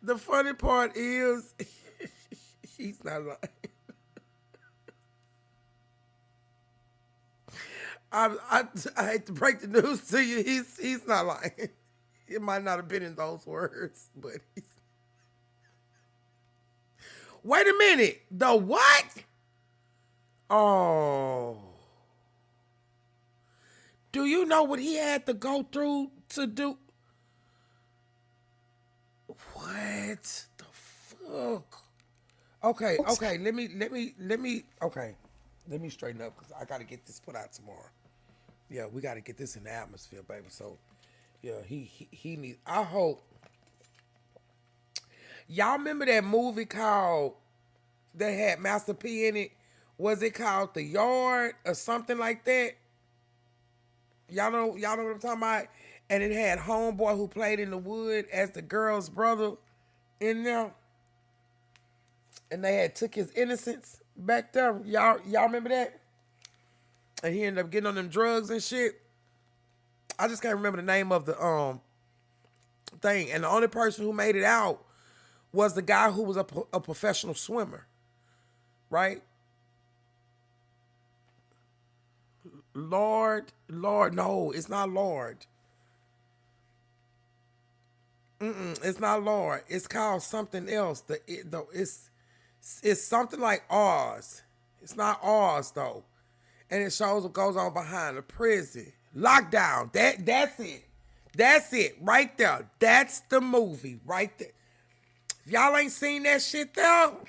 The funny part is, he's not lying. I hate to break the news to you. He's not lying. It might not have been in those words, but he's. Wait a minute. The what? Oh. Do you know what he had to go through to do? What the fuck? Okay. Let me straighten up because I got to get this put out tomorrow. Yeah, we got to get this in the atmosphere, baby. So, yeah, he needs. I hope. Y'all remember that movie called that had Master P in it? Was it called The Yard or something like that? Y'all know what I'm talking about? And it had Homeboy who played in the wood as the girl's brother in there. And they had took his innocence back there. Y'all remember that? And he ended up getting on them drugs and shit. I just can't remember the name of the thing. And the only person who made it out was the guy who was a professional swimmer. Right? Lord, no, it's not Lord. It's not Lord. It's called something else. It's something like Oz. It's not Oz though. And it shows what goes on behind the prison. Lockdown. That's it. That's it. Right there. That's the movie. Right there. If y'all ain't seen that shit though,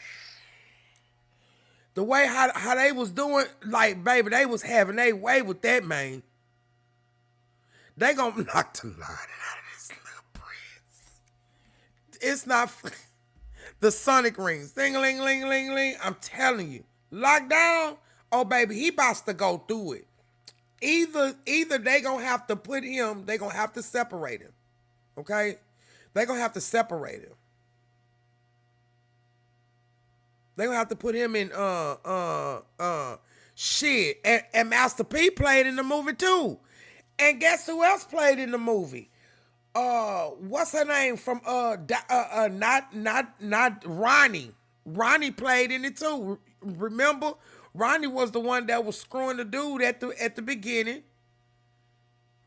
the way how they was doing, like, baby, they was having their way with that, man. They gonna knock the line out of this little prince. It's not the Sonic rings. Ding-a-ling-ling-ling-ling. I'm telling you. Lockdown. Oh, baby, he about to go through it. Either they gonna have to put him, they gonna have to separate him. Okay? They gonna have to separate him. They gonna have to put him in shit. And Master P played in the movie too. And guess who else played in the movie? What's her name from not Ronnie. Ronnie played in it too. Remember? Ronnie was the one that was screwing the dude at the beginning.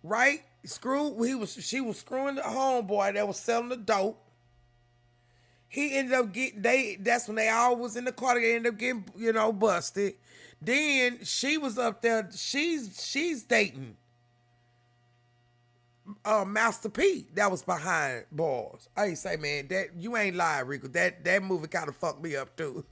Right? She was screwing the homeboy that was selling the dope. He ended up getting, that's when they all was in the car, they ended up getting, busted. Then she was up there, she's dating Master P that was behind bars. I say, man, that you ain't lying, Rico. That movie kind of fucked me up too.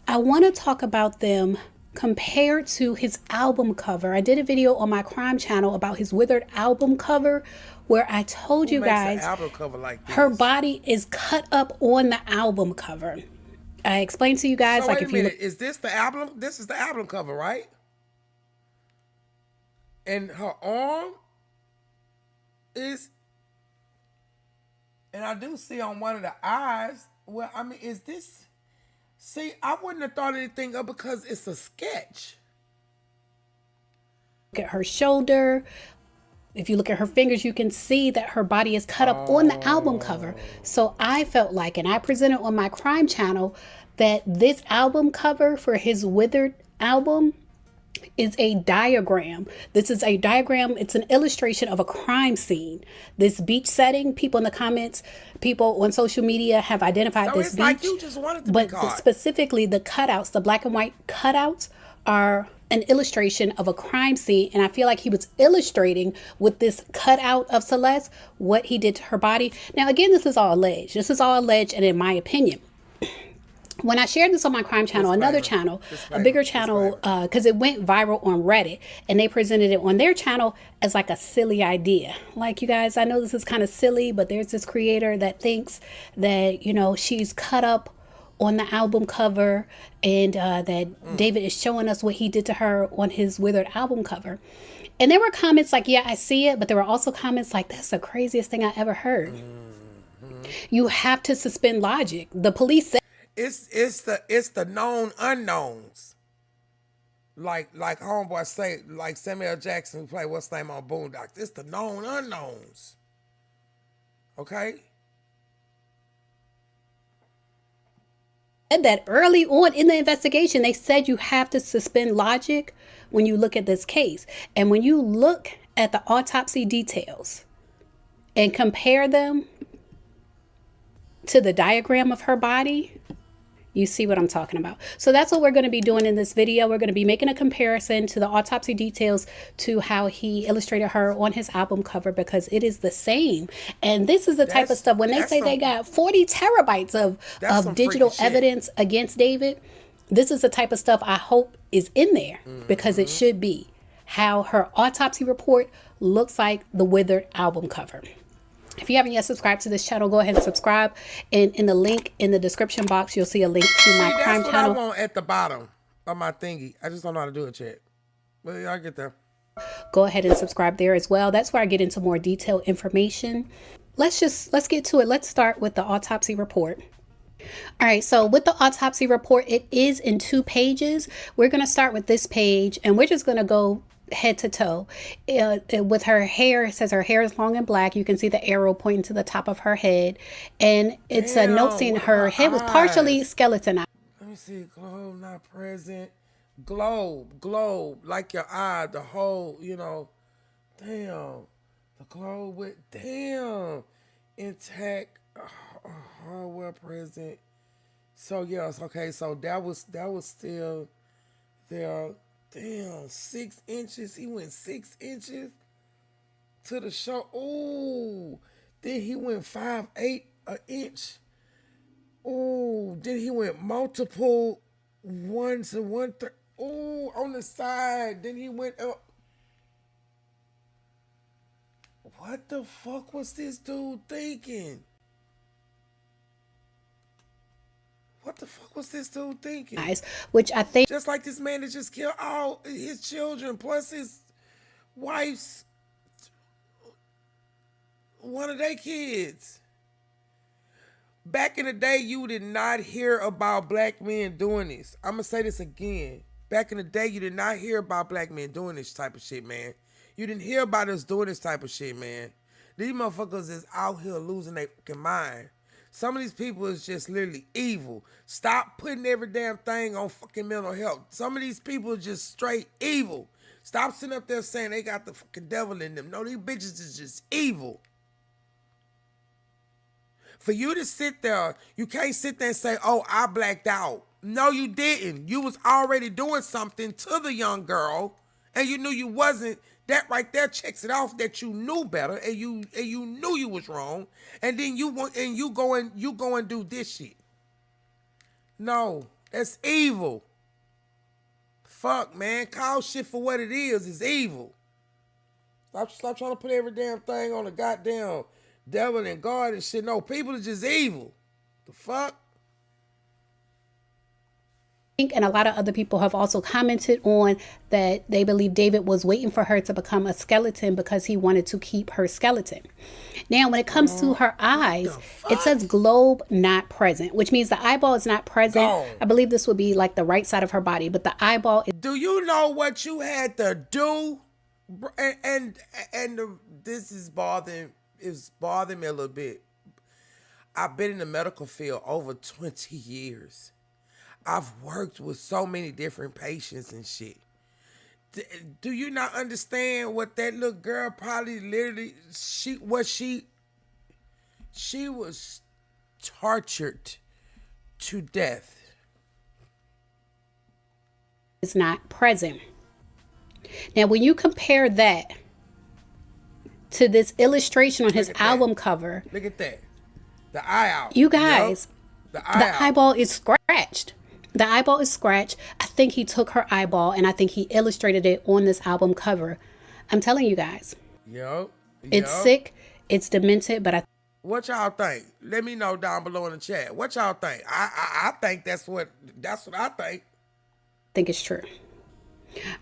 I want to talk about them compared to his album cover. I did a video on my crime channel about his withered album cover where I told you guys album cover like this? Her body is cut up on the album cover. I explained to you guys, so like, wait if a minute, you look, is this the album? This is the album cover, right? And her arm is, and I do see on one of the eyes. Well, I mean, is this? See, I wouldn't have thought anything of because it's a sketch. Look at her shoulder. If you look at her fingers, you can see that her body is cut up on the album cover. So I felt like, and I presented on my crime channel, that this album cover for his withered album is a diagram. This is a diagram. It's an illustration of a crime scene. This beach setting, people in the comments, people on social media have identified this beach. Like you just wanted to but be caught. Specifically the cutouts, the black and white cutouts are an illustration of a crime scene. And I feel like he was illustrating with this cutout of Celeste what he did to her body. Now, again, this is all alleged. This is all alleged and in my opinion. When I shared this on my crime channel, another channel, a bigger channel, because it went viral on Reddit, and they presented it on their channel as like a silly idea. Like, you guys, I know this is kind of silly, but there's this creator that thinks that, she's cut up on the album cover, and that David is showing us what he did to her on his Withered album cover. And there were comments like, yeah, I see it, but there were also comments like, that's the craziest thing I ever heard. You have to suspend logic. The police said it's the known unknowns. Like homeboy say, like Samuel Jackson who played what's name on Boondocks. It's the known unknowns. Okay? that early on in the investigation, they said you have to suspend logic when you look at this case. And when you look at the autopsy details and compare them to the diagram of her body, you see what I'm talking about. So that's what we're going to be doing in this video. We're going to be making a comparison to the autopsy details to how he illustrated her on his album cover, because it is the same. And this is the type of stuff, when they say they got 40 terabytes of digital evidence against David, this is the type of stuff I hope is in there, because it should be how her autopsy report looks like the Withered album cover. If you haven't yet subscribed to this channel, go ahead and subscribe. And in the link in the description box, you'll see a link to my crime channel. That's what I want at the bottom of my thingy. I just don't know how to do it yet. But yeah, I'll get there. Go ahead and subscribe there as well. That's where I get into more detailed information. Let's get to it. Let's start with the autopsy report. All right, so with the autopsy report, it is in 2 pages. We're going to start with this page, and we're just going to go head to toe. With her hair, it says her hair is long and black. You can see the arrow pointing to the top of her head, and it's a note saying her head was partially skeletonized. Let me see. Globe not present. Globe, like your eye, the whole, damn, the globe with, damn, intact, well present. So yes, okay, so that was still there. Damn, 6 inches. He went 6 inches to the show. Ooh, then he went 5/8 an inch. Ooh, then he went multiple 1 to 1/3. Ooh, on the side. Then he went up. What the fuck was this dude thinking? What the fuck was this dude thinking? Which I think, just like this man that just killed all his children plus his wife's one of their kids. Back in the day, you did not hear about black men doing this. I'm gonna say this again. Back in the day, you did not hear about black men doing this type of shit, man. You didn't hear about us doing this type of shit, man. These motherfuckers is out here losing their fucking mind. Some of these people is just literally evil. Stop putting every damn thing on fucking mental health. Some of these people are just straight evil. Stop sitting up there saying they got the fucking devil in them. No, these bitches is just evil. For you to sit there, you can't sit there and say, oh, I blacked out. No, you didn't. You was already doing something to the young girl, and you knew you wasn't. That right there checks it off that you knew better, and you knew you was wrong, and then you go and do this shit. No, that's evil. Fuck, man, call shit for what it is. It's evil. Stop trying to put every damn thing on the goddamn devil and God and shit. No, people are just evil. The fuck. And a lot of other people have also commented on that they believe David was waiting for her to become a skeleton because he wanted to keep her skeleton. Now, when it comes to her eyes, it says globe not present, which means the eyeball is not present. I believe this would be like the right side of her body, but the eyeball is. Do you know what you had to do? And this is bothering me a little bit. I've been in the medical field over 20 years. I've worked with so many different patients and shit. Do you not understand what that little girl probably literally, she was tortured to death. It's not present. Now, when you compare that to this illustration on his album cover. Look at that. The eye out. You guys, yep. The eyeball is scratched. The eyeball is scratched. I think he took her eyeball and I think he illustrated it on this album cover. I'm telling you guys. Yep. It's sick. It's demented, but What y'all think? Let me know down below in the chat. What y'all think? I think that's what I think. Think it's true.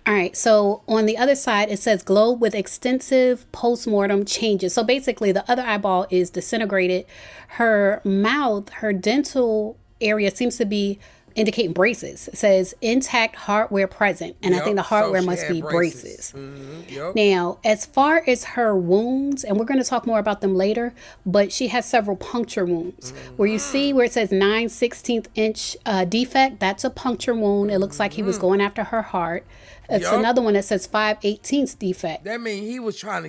All right, so on the other side, it says globe with extensive postmortem changes. So basically, the other eyeball is disintegrated. Her mouth, her dental area seems to be indicating braces. It says intact hardware present. And I think the hardware must be braces. Now, as far as her wounds, and we're going to talk more about them later, but she has several puncture wounds. Where you see where it says 9/16 inch defect, that's a puncture wound. It looks like he was going after her heart. It's another one that says 5/18 defect. That means he was trying to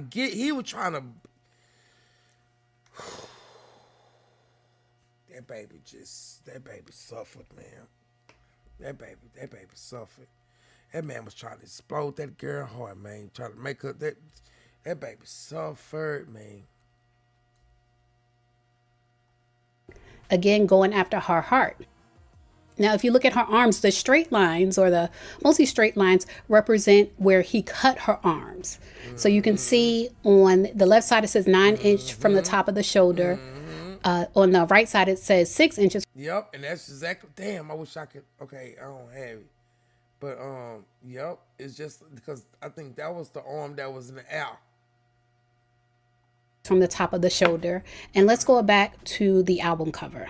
that baby suffered, man. That baby suffered. That man was trying to explode that girl heart, man. Trying to make her that baby suffered, man. Again, going after her heart. Now, if you look at her arms, the straight lines or the mostly straight lines represent where he cut her arms. So you can see on the left side, it says 9 inch from the top of the shoulder. On the right side, it says 6 inches. Yep, and that's exactly, damn, I wish I could, okay, I don't have it. But, yep, it's just because I think that was the arm that was in the air. From the top of the shoulder. And let's go back to the album cover.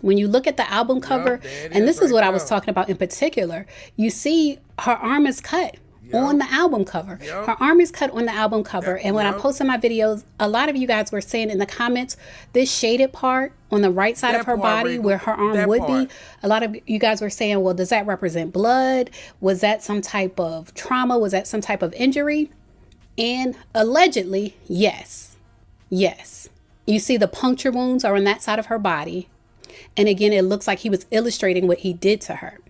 When you look at the album cover, and this is what I was talking about in particular, you see her arm is cut on the album cover. Her arm is cut on the album cover. And when I posted my videos, a lot of you guys were saying in the comments, this shaded part on the right side of her body where her arm would be, a lot of you guys were saying, well, does that represent blood? Was that some type of trauma? Was that some type of injury? And allegedly, yes. Yes. You see the puncture wounds are on that side of her body. And again, it looks like he was illustrating what he did to her.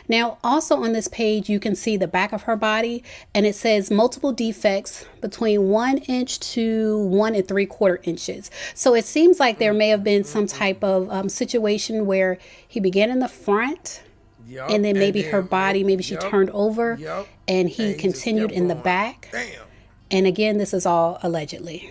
Now, also on this page, you can see the back of her body, and it says multiple defects between 1 inch to 1 3/4 inches. So it seems like there may have been some type of situation where he began in the front, and then maybe her body, maybe she turned over, and he continued in the back. And again, this is all allegedly.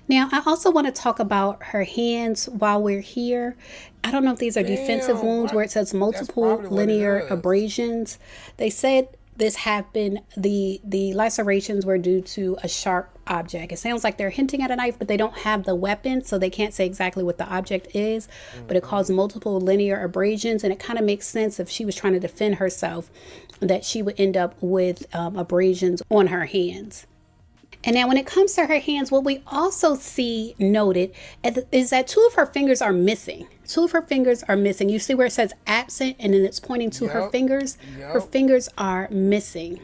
Now, I also want to talk about her hands while we're here. I don't know if these are defensive wounds where it says multiple linear abrasions. They said this happened, the lacerations were due to a sharp object. It sounds like they're hinting at a knife, but they don't have the weapon, so they can't say exactly what the object is. But it caused multiple linear abrasions, and it kind of makes sense if she was trying to defend herself, that she would end up with abrasions on her hands. And now when it comes to her hands, what we also see noted is that 2 of her fingers are missing. 2 of her fingers are missing. You see where it says absent and then it's pointing to her fingers? Her fingers are missing.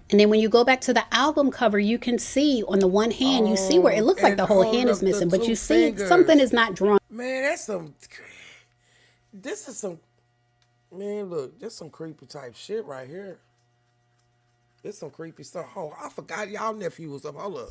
And then when you go back to the album cover, you can see on the one hand, you see where it looks like the whole hand is missing, but you see something is not drawn. Man, this is some, man, look, this some creepy type shit right here. It's some creepy stuff. Oh, I forgot y'all nephew was up. Hold up.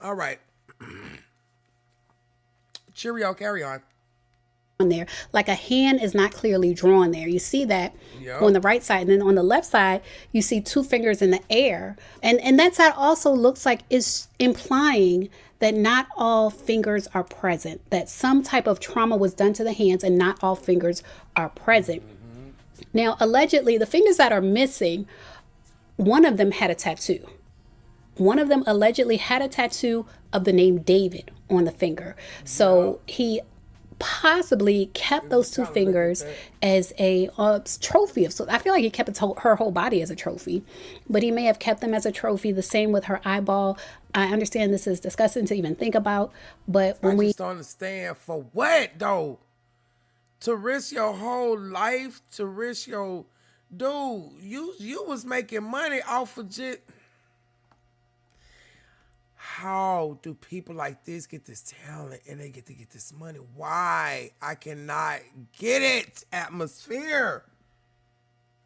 All right. Cheerio, carry on. There, like a hand is not clearly drawn there. You see that on the right side, and then on the left side, you see 2 fingers in the air. And that side also looks like it's implying that not all fingers are present, that some type of trauma was done to the hands and not all fingers are present. Now, allegedly, the fingers that are missing, one of them had a tattoo. One of them allegedly had a tattoo of the name David on the finger. So he possibly kept those 2 fingers as a trophy. So I feel like he kept her whole body as a trophy, but he may have kept them as a trophy. The same with her eyeball. I understand this is disgusting to even think about, but when I just don't understand for what though? To risk your whole life, to risk your, dude, you was making money off of just, how do people like this get this talent and they get to get this money? Why? I cannot get it. Atmosphere.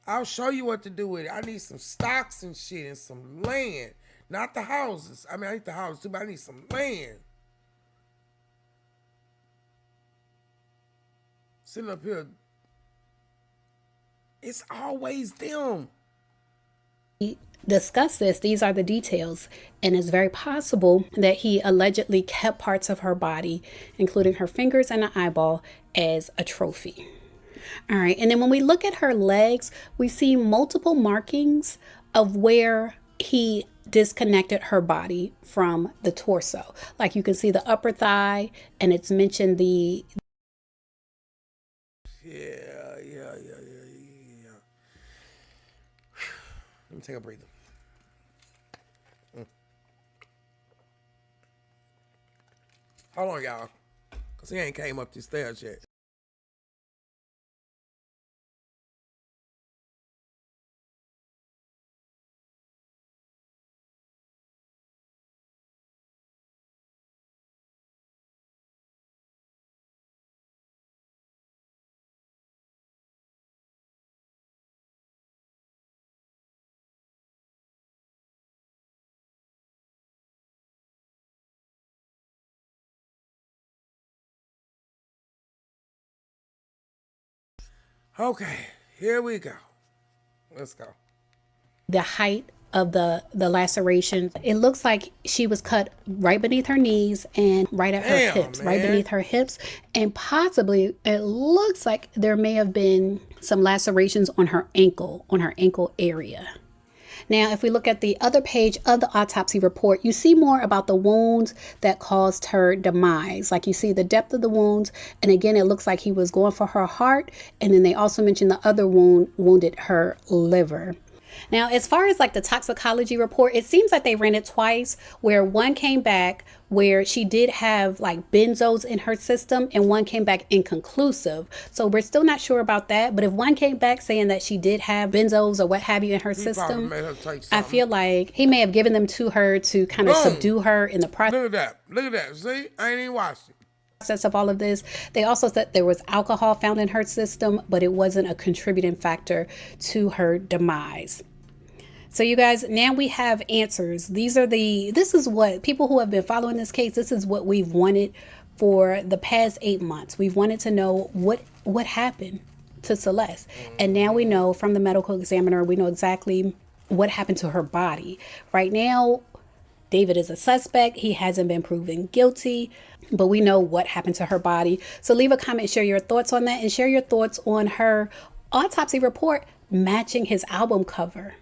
I'll show you what to do with it. I need some stocks and shit and some land. Not the houses. I mean, I need the houses too, but I need some land. Sitting up here, it's always them. Discuss this. These are the details, and it's very possible that he allegedly kept parts of her body, including her fingers and an eyeball, as a trophy. All right, and then when we look at her legs, we see multiple markings of where he disconnected her body from the torso. Like you can see the upper thigh, and it's mentioned the Yeah. Let me take a breather. Hold on, y'all, because he ain't came up these stairs yet. Okay, here we go. Let's go. the height of the laceration. It looks like she was cut right beneath her knees and right at her hips, right beneath her hips. And possibly it looks like there may have been some lacerations on her ankle area. Now, if we look at the other page of the autopsy report, you see more about the wounds that caused her demise. Like you see the depth of the wounds. And again, it looks like he was going for her heart. And then they also mentioned the other wound wounded her liver. Now, as far as like the toxicology report, it seems like they ran it twice, where one came back where she did have like benzos in her system and one came back inconclusive. So we're still not sure about that. But if one came back saying that she did have benzos or what have you in her system, I feel like he may have given them to her to kind of subdue her in the process. Look at that. Look at that. See, I ain't even watched it. Process of all of this. They also said there was alcohol found in her system, but it wasn't a contributing factor to her demise. So you guys, now we have answers. This is what people who have been following this case, this is what we've wanted for the past 8 months. We've wanted to know what happened to Celeste. And now we know from the medical examiner, we know exactly what happened to her body. Right now, David is a suspect. He hasn't been proven guilty, but we know what happened to her body. So leave a comment, share your thoughts on that, and share your thoughts on her autopsy report matching his album cover.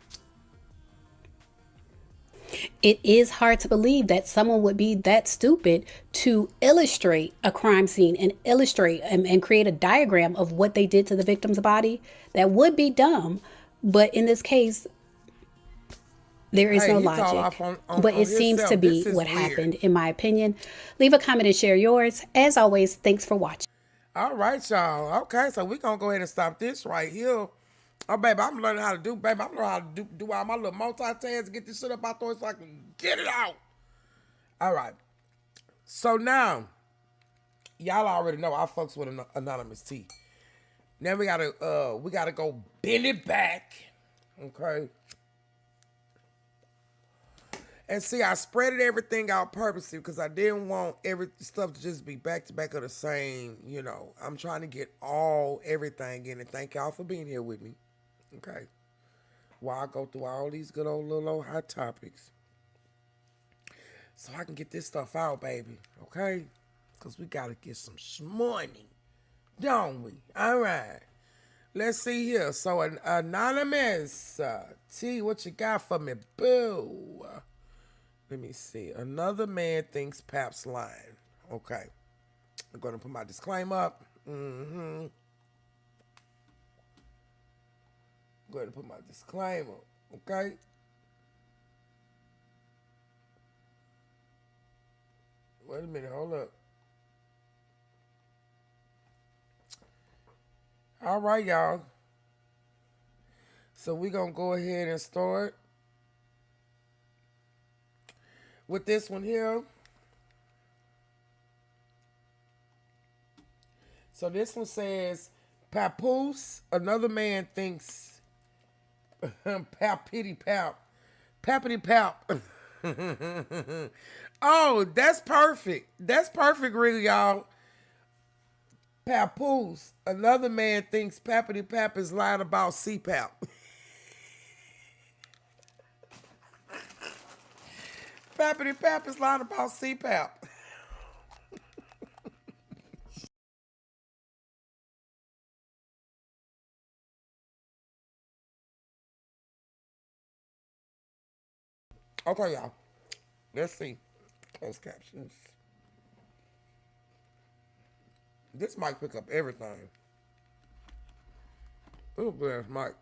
It is hard to believe that someone would be that stupid to illustrate a crime scene and illustrate and create a diagram of what they did to the victim's body. That would be dumb. But in this case, there is no logic. But it seems to be what happened, in my opinion. Leave a comment and share yours. As always, thanks for watching. All right, y'all. Okay, so we're going to go ahead and stop this right here. Oh, baby, I'm learning how to do, baby. I'm learning how to do all my little multitask, get this shit up out there so I can get it out. All right. So now, y'all already know I fucks with Anonymous T. Now we gotta go bend it back. Okay. And see, I spreaded everything out purposely because I didn't want every stuff to just be back to back of the same, you know. I'm trying to get everything in, and thank y'all for being here with me. Okay. While I go through all these good old hot topics. So I can get this stuff out, baby. Okay? Because we got to get some money. Don't we? All right. Let's see here. So, Anonymous. T, what you got for me? Boo. Let me see. Another man thinks Pap's lying. Okay. I'm going to put my disclaimer up. Go ahead and put my disclaimer, okay? Wait a minute, hold up. All right, y'all. So we're going to go ahead and start with this one here. So this one says, Papoose, another man thinks, pap pitty pap, pappity pap. Oh, that's perfect. That's perfect, really, y'all. Papoose, another man thinks pappity pap is lying about CPAP. Pappity pap is lying about CPAP. Okay, y'all. Let's see. Closed captions. This mic pick up everything. Oh, bless Mike.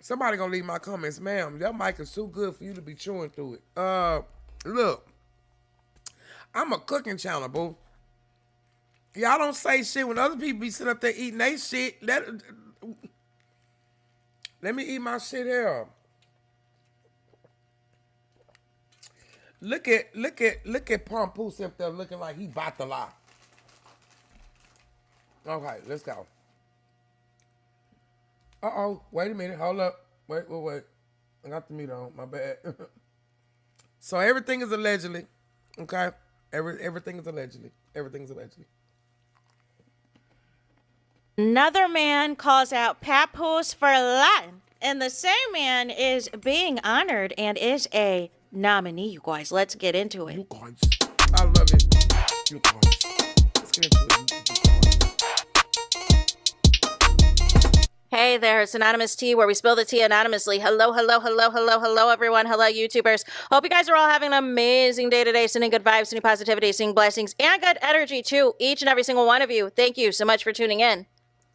Somebody gonna leave my comments, ma'am. Your mic is too good for you to be chewing through it. Look. I'm a cooking channel, boo. Y'all don't say shit when other people be sitting up there eating they shit. Let me eat my shit here. Look at Pompoose up there looking like he about to lie. Okay, let's go. Uh-oh, wait a minute, hold up. Wait. I got the mute on, my bad. So everything is allegedly, okay? Everything is allegedly. Everything's allegedly. Another man calls out Papoose for lying, and the same man is being honored and is a nominee, you guys. Let's get into it. You guys. I love it. You guys. Let's get into it. Hey there, it's Anonymous Tea, where we spill the tea anonymously. Hello, everyone. Hello, YouTubers. Hope you guys are all having an amazing day today, sending good vibes, sending positivity, sending blessings, and good energy to each and every single one of you. Thank you so much for tuning in.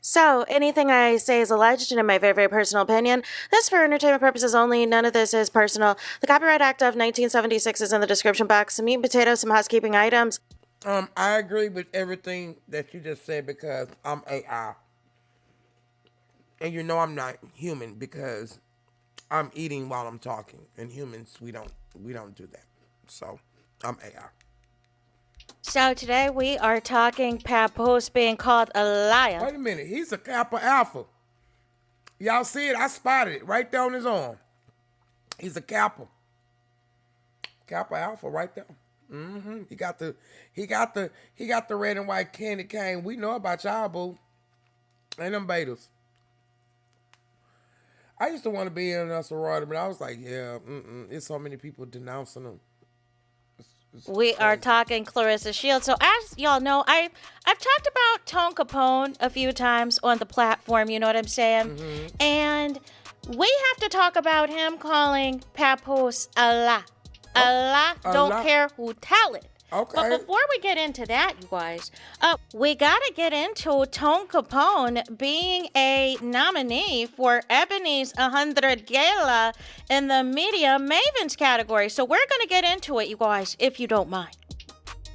So, anything I say is alleged and in my very, very personal opinion. This is for entertainment purposes only. None of this is personal. The Copyright Act of 1976 is in the description box. Some meat and potatoes, some housekeeping items. I agree with everything that you just said because I'm AI. And you know I'm not human because I'm eating while I'm talking. And humans, we don't do that. So, I'm AI. So today we are talking Papoose being called a liar. Wait a minute. He's a Kappa Alpha. Y'all see it? I spotted it right there on his arm. He's a Kappa. Kappa Alpha right there. Mm-hmm. He got the red and white candy cane. We know about y'all, boo. And them betas. I used to want to be in a sorority, but I was like, yeah, it's so many people denouncing them. We are talking Clarissa Shields. So as y'all know, I've talked about Tone Capone a few times on the platform, you know what I'm saying? Mm-hmm. And we have to talk about him calling Papoose Allah. Allah, don't care who tell it. Okay. But before we get into that, you guys, we got to get into Tone Capone being a nominee for Ebony's 100 Gala in the Media Mavens category. So we're going to get into it, you guys, if you don't mind.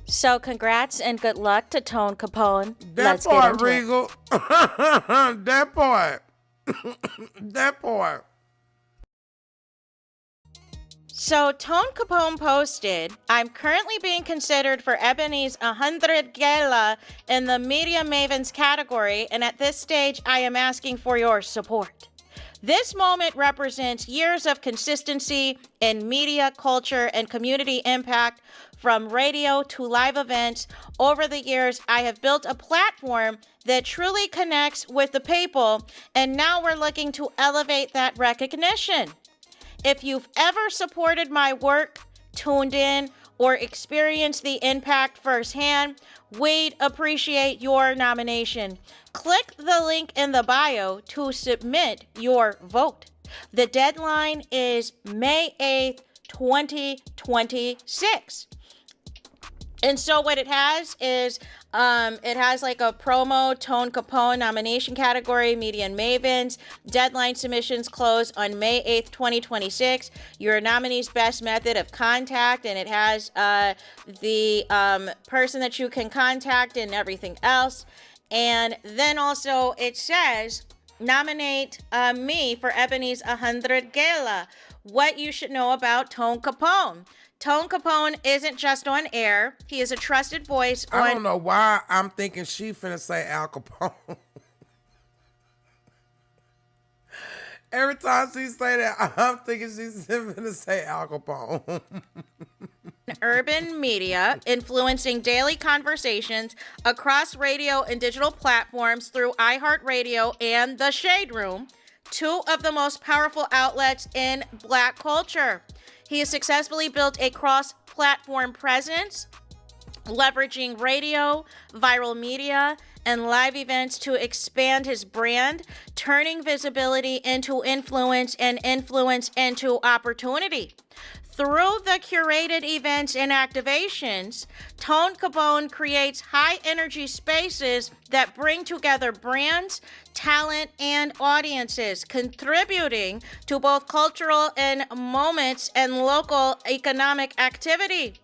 So congrats and good luck to Tone Capone. That part, Regal. That part. That part. So Tone Capone posted, I'm currently being considered for Ebony's 100 Gala in the Media Mavens category, and at this stage, I am asking for your support. This moment represents years of consistency in media, culture, and community impact from radio to live events. Over the years, I have built a platform that truly connects with the people, and now we're looking to elevate that recognition. If you've ever supported my work, tuned in, or experienced the impact firsthand, we'd appreciate your nomination. Click the link in the bio to submit your vote. The deadline is May 8th, 2026. And so what it has is, it has like a promo, Tone Capone nomination category, Media and Mavens. Deadline submissions close on May 8th, 2026. Your nominee's best method of contact, and it has the person that you can contact and everything else. And then also it says, nominate me for Ebony's 100 Gala. what you should know about Tone Capone. Tone Capone isn't just on air. He is a trusted voice on... I don't know why I'm thinking she finna say Al Capone. Every time she say that, I'm thinking she's finna say Al Capone. Urban media, influencing daily conversations across radio and digital platforms through iHeartRadio and The Shade Room, two of the most powerful outlets in Black culture. He has successfully built a cross-platform presence, leveraging radio, viral media, and live events to expand his brand, turning visibility into influence and influence into opportunity. Through the curated events and activations, Tone Capone creates high-energy spaces that bring together brands, talent, and audiences, contributing to both cultural and moments and local economic activity.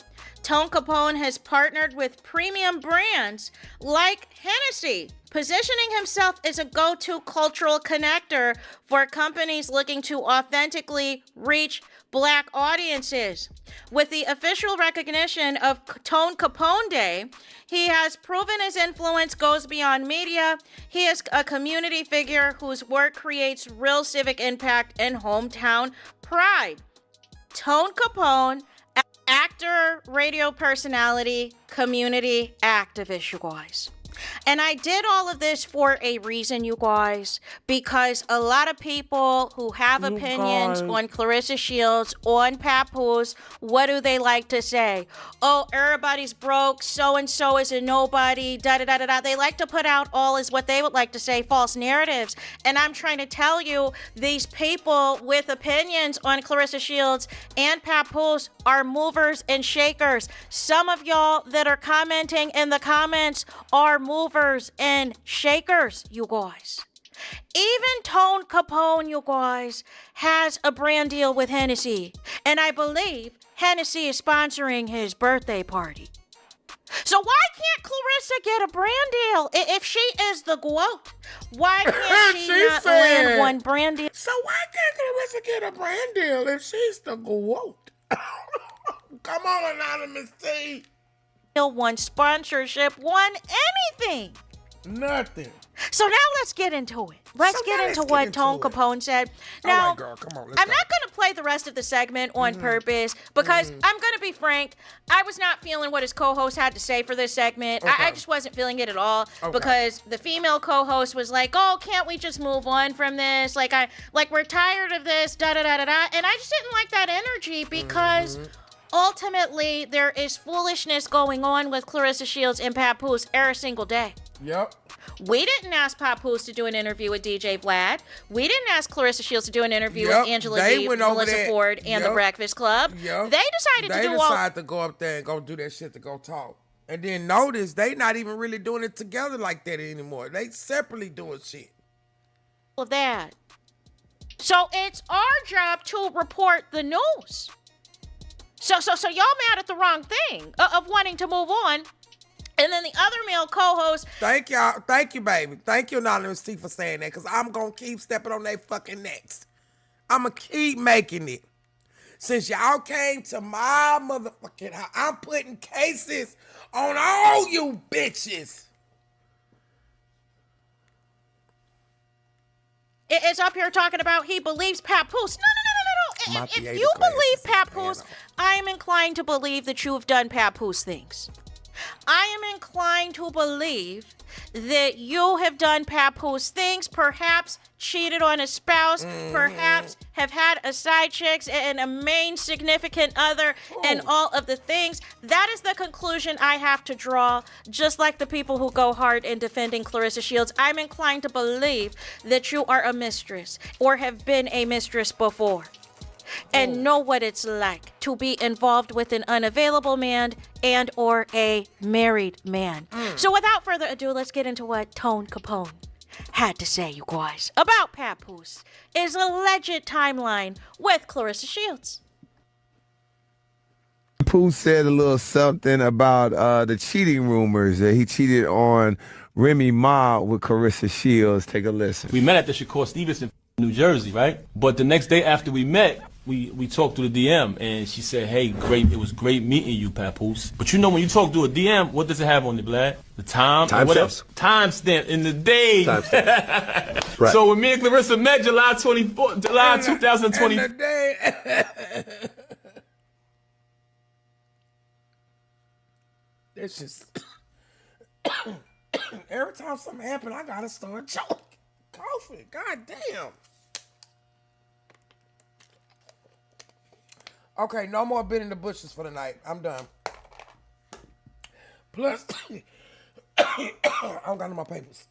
Tone Capone has partnered with premium brands like Hennessy, positioning himself as a go-to cultural connector for companies looking to authentically reach Black audiences. With the official recognition of Tone Capone Day, he has proven his influence goes beyond media. He is a community figure whose work creates real civic impact and hometown pride. Tone Capone, actor, radio personality, community activist, you guys. And I did all of this for a reason, you guys, because a lot of people who have opinions on Clarissa Shields, on Papoose, what do they like to say? Oh, everybody's broke, so-and-so is a nobody, da-da-da-da-da. They like to put out all is what they would like to say, false narratives. And I'm trying to tell you, these people with opinions on Clarissa Shields and Papoose are movers and shakers. Some of y'all that are commenting in the comments are movers and shakers, you guys. Even Tone Capone, you guys, has a brand deal with Hennessy. And I believe Hennessy is sponsoring his birthday party. So why can't Clarissa get a brand deal? If she is the GOAT, why can't she not land one brand deal? So why can't Clarissa get a brand deal if she's the GOAT? Come on, Anonymous T. One sponsorship, one anything. Nothing. So now let's get into it. Let's get into what Tone Capone said. Now, all right, girl, come on, I'm not going to play the rest of the segment on purpose because I'm going to be frank. I was not feeling what his co-host had to say for this segment. I just wasn't feeling it at all because the female co-host was like, "Oh, can't we just move on from this? Like we're tired of this, da da da da da." And I just didn't like that energy because. Ultimately, there is foolishness going on with Clarissa Shields and Papoose every single day. Yep. We didn't ask Papoose to do an interview with DJ Vlad. We didn't ask Clarissa Shields to do an interview with Angela Yee, Melissa Ford, and the Breakfast Club. Yep. They decided to go up there and go do that shit to go talk. And then notice they not even really doing it together like that anymore. They separately doing shit. Of that. So it's our job to report the news. So y'all mad at the wrong thing of wanting to move on. And then the other male co-host. Thank y'all. Thank you, baby. Thank you, Anonymous T, for saying that, because I'm going to keep stepping on their fucking necks. I'm going to keep making it. Since y'all came to my motherfucking house, I'm putting cases on all you bitches. It's up here talking about he believes Papoose. No. If you believe Papoose, I am inclined to believe that you have done Papoose things. I am inclined to believe that you have done Papoose things, perhaps cheated on a spouse, perhaps have had a side chicks and a main significant other, and all of the things. That is the conclusion I have to draw, just like the people who go hard in defending Clarissa Shields. I'm inclined to believe that you are a mistress or have been a mistress before. And know what it's like to be involved with an unavailable man and or a married man. So without further ado, let's get into what Tone Capone had to say, you guys, about Papoose, his alleged timeline with Clarissa Shields. Papoose said a little something about the cheating rumors that he cheated on Remy Ma with Clarissa Shields. Take a listen. We met at the Shakur Stevenson, New Jersey, right? But the next day after we met, we talked through the DM, and she said, "Hey, it was great meeting you, Papoose." But you know, when you talk through a DM, what does it have on it, Vlad? The time timestamp in the day. Right. So when me and Clarissa met July 2020. In the day. It's just every time something happens, I gotta start choking, coughing. God damn. Okay, no more beating the bushes for the night. I'm done. Plus, I don't got no more papers.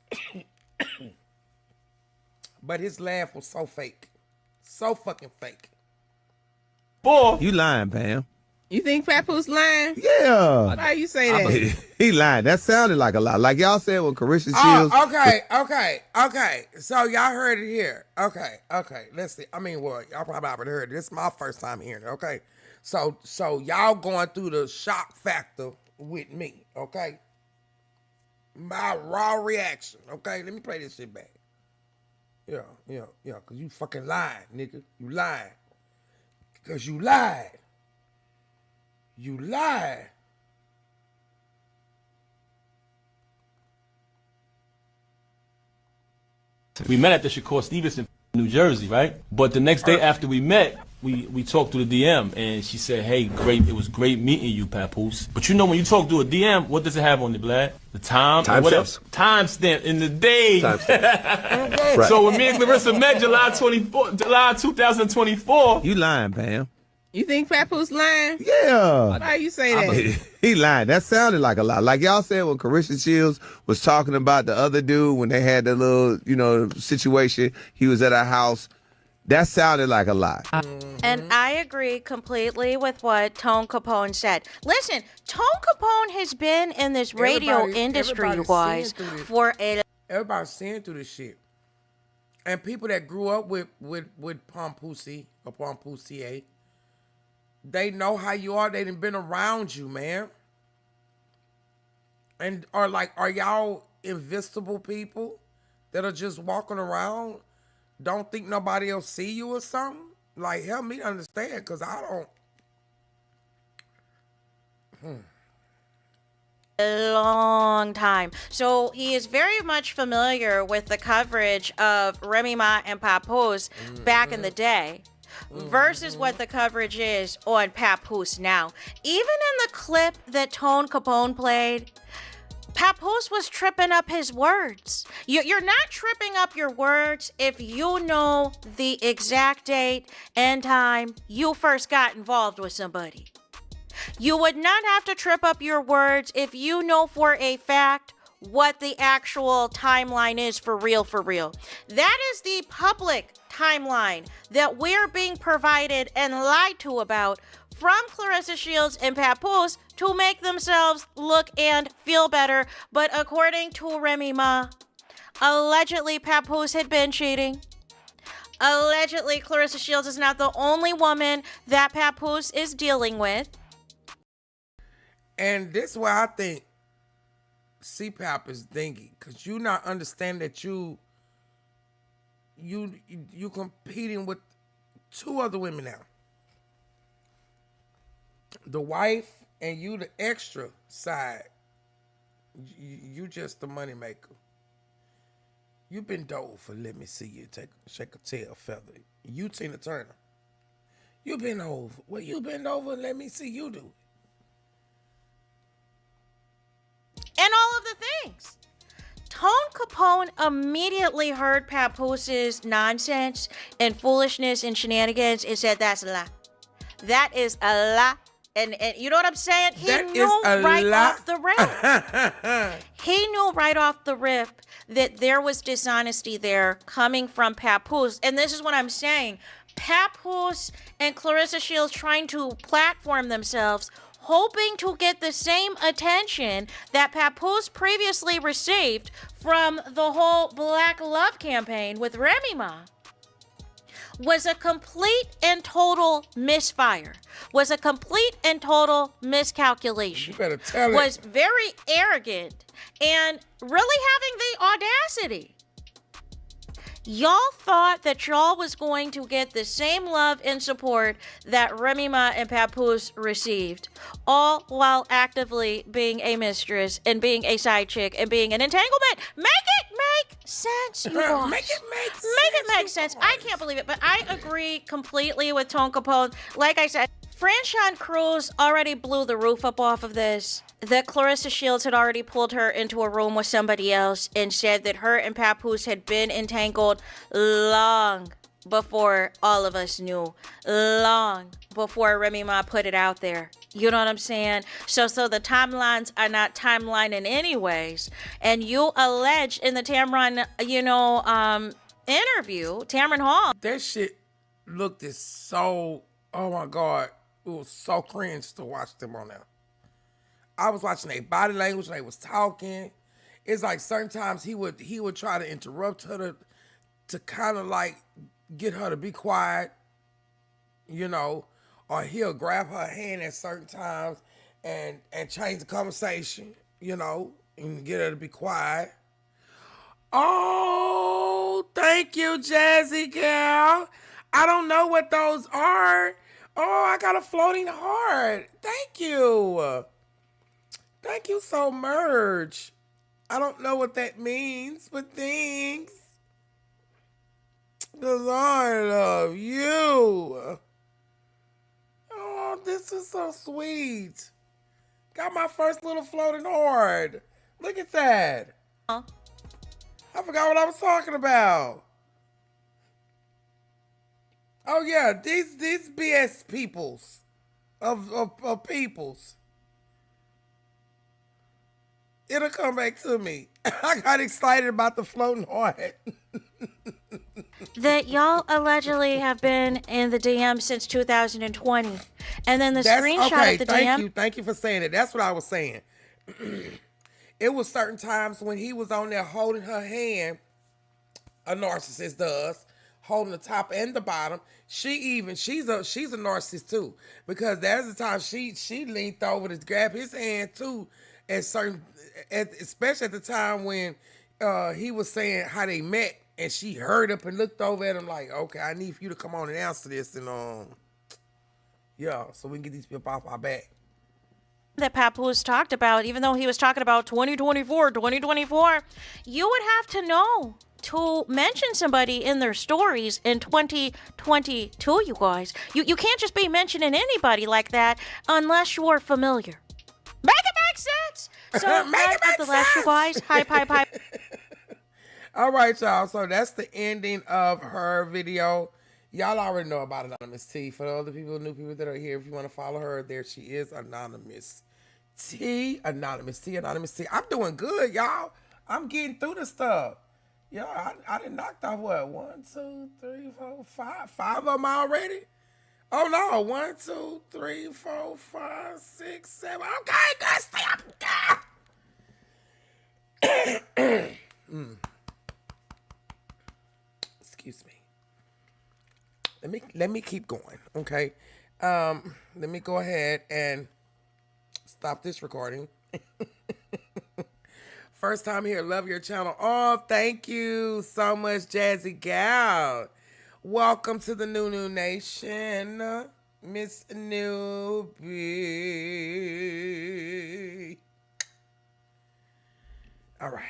But his laugh was so fake. So fucking fake. Boy. You lying, Pam. You think Papoose lying? Yeah. Why you say that? He lying. That sounded like a lie. Like y'all said with Carisha Shields. Okay. So y'all heard it here. Okay. Let's see. I mean, well, y'all probably already heard it. This is my first time hearing it. Okay. So y'all going through the shock factor with me. Okay. My raw reaction. Okay. Let me play this shit back. Yeah. Cause you fucking lying, nigga. You lying. Cause you lied. You lied. We met at the Shakur Stevenson, New Jersey, right? But the next day after we met, we talked through the DM, and she said, "Hey, it was great meeting you, Papoose." But you know, when you talk through a DM, what does it have on it, Vlad? The timestamp in the day. Right. So when me and Clarissa met July 2024. You lying, Pam. You think Papoose lying? Yeah. Why you say that? He lying. That sounded like a lie. Like y'all said when Carisha Shields was talking about the other dude when they had the little, situation. He was at our house. That sounded like a lie. And I agree completely with what Tone Capone said. Listen, Tone Capone has been in this radio industry, you guys, for a... Everybody's seeing through this shit. And people that grew up with Pompussy or Pompussier, they know how you are. They done been around you, man. And are y'all invisible people that are just walking around, don't think nobody else see you or something? Like, help me understand, because I don't... A long time. So he is very much familiar with the coverage of Remy Ma and Papoose back in the day versus what the coverage is on Papoose now. Even in the clip that Tone Capone played, Papoose was tripping up his words. You're not tripping up your words if you know the exact date and time you first got involved with somebody. You would not have to trip up your words if you know for a fact what the actual timeline is for real. That is the public timeline that we're being provided and lied to about from Clarissa Shields and Papoose to make themselves look and feel better. But according to Remy Ma, allegedly Papoose had been cheating. Allegedly Clarissa Shields is not the only woman that Papoose is dealing with. And this is why I think CPAP is dingy, because you not understand that you competing with two other women now. The wife and you the extra side. You just the money maker. You been dove for let me see you shake a tail feather. You Tina Turner. You been over. Well, you been over and let me see you do it. And all of the things. Tone Capone immediately heard Papoose's nonsense and foolishness and shenanigans and said, "That's a lie. That is a lie." And you know what I'm saying? He knew right off the rip. He knew right off the rip that there was dishonesty there coming from Papoose. And this is what I'm saying. Papoose and Clarissa Shields trying to platform themselves, hoping to get the same attention that Papoose previously received from the whole Black Love campaign with Remy Ma, was a complete and total misfire, was a complete and total miscalculation. You better tell it. Was very arrogant and really having the audacity Y'all thought that y'all was going to get the same love and support that Remy Ma and Papoose received, all while actively being a mistress and being a side chick and being an entanglement. Make it make sense, you guys. Make it make sense. I can't believe it, but I agree completely with Tone Capone. Like I said, Franchon Cruz already blew the roof up off of this. That Clarissa Shields had already pulled her into a room with somebody else and said that her and Papoose had been entangled long before all of us knew. Long before Remy Ma put it out there. You know what I'm saying? So the timelines are not timelining anyways. And you allege in the Tamron, interview, Tamron Hall. That shit looked so, oh my God, it was so cringe to watch them on there. I was watching their body language, they was talking. It's like certain times he would try to interrupt her to kind of like get her to be quiet, or he'll grab her hand at certain times and change the conversation, and get her to be quiet. Oh, thank you, Jazzy Gal. I don't know what those are. Oh, I got a floating heart. Thank you. Thank you so much. I don't know what that means, but thanks. Because I love you. Oh, this is so sweet. Got my first little floating heart. Look at that. I forgot what I was talking about. Oh yeah, these BS peoples of peoples. It'll come back to me. I got excited about the floating heart. That y'all allegedly have been in the DM since 2020. And then the screenshot of the DM. Thank you for saying it. That's what I was saying. It was certain times when he was on there holding her hand, a narcissist does, holding the top and the bottom. She's a narcissist too, because there's a time she leaned over to grab his hand too, especially at the time when he was saying how they met, and she heard up and looked over at him like, okay, I need for you to come on and answer this, and so we can get these people off our back. That Papoose talked about, even though he was talking about 2024, you would have to know to mention somebody in their stories in 2022, you guys. You can't just be mentioning anybody like that unless you're familiar. Make it make sense! So nevertheless, you guys, hype. All right, y'all. So that's the ending of her video. Y'all already know about Anonymous T. For the other people, new people that are here, if you want to follow her, there she is, Anonymous T. Anonymous T. I'm doing good, y'all. I'm getting through the stuff. I done knocked off what? 1, 2, 3, 4, 5. 5 of them already? Oh no, 1, 2, 3, 4, 5, 6, 7. Okay, good. Excuse me. Let me keep going, okay? Let me go ahead and stop this recording. First time here, love your channel. Oh, thank you so much, Jazzy Gal. Welcome to the New Nation, Miss Newbie. All right.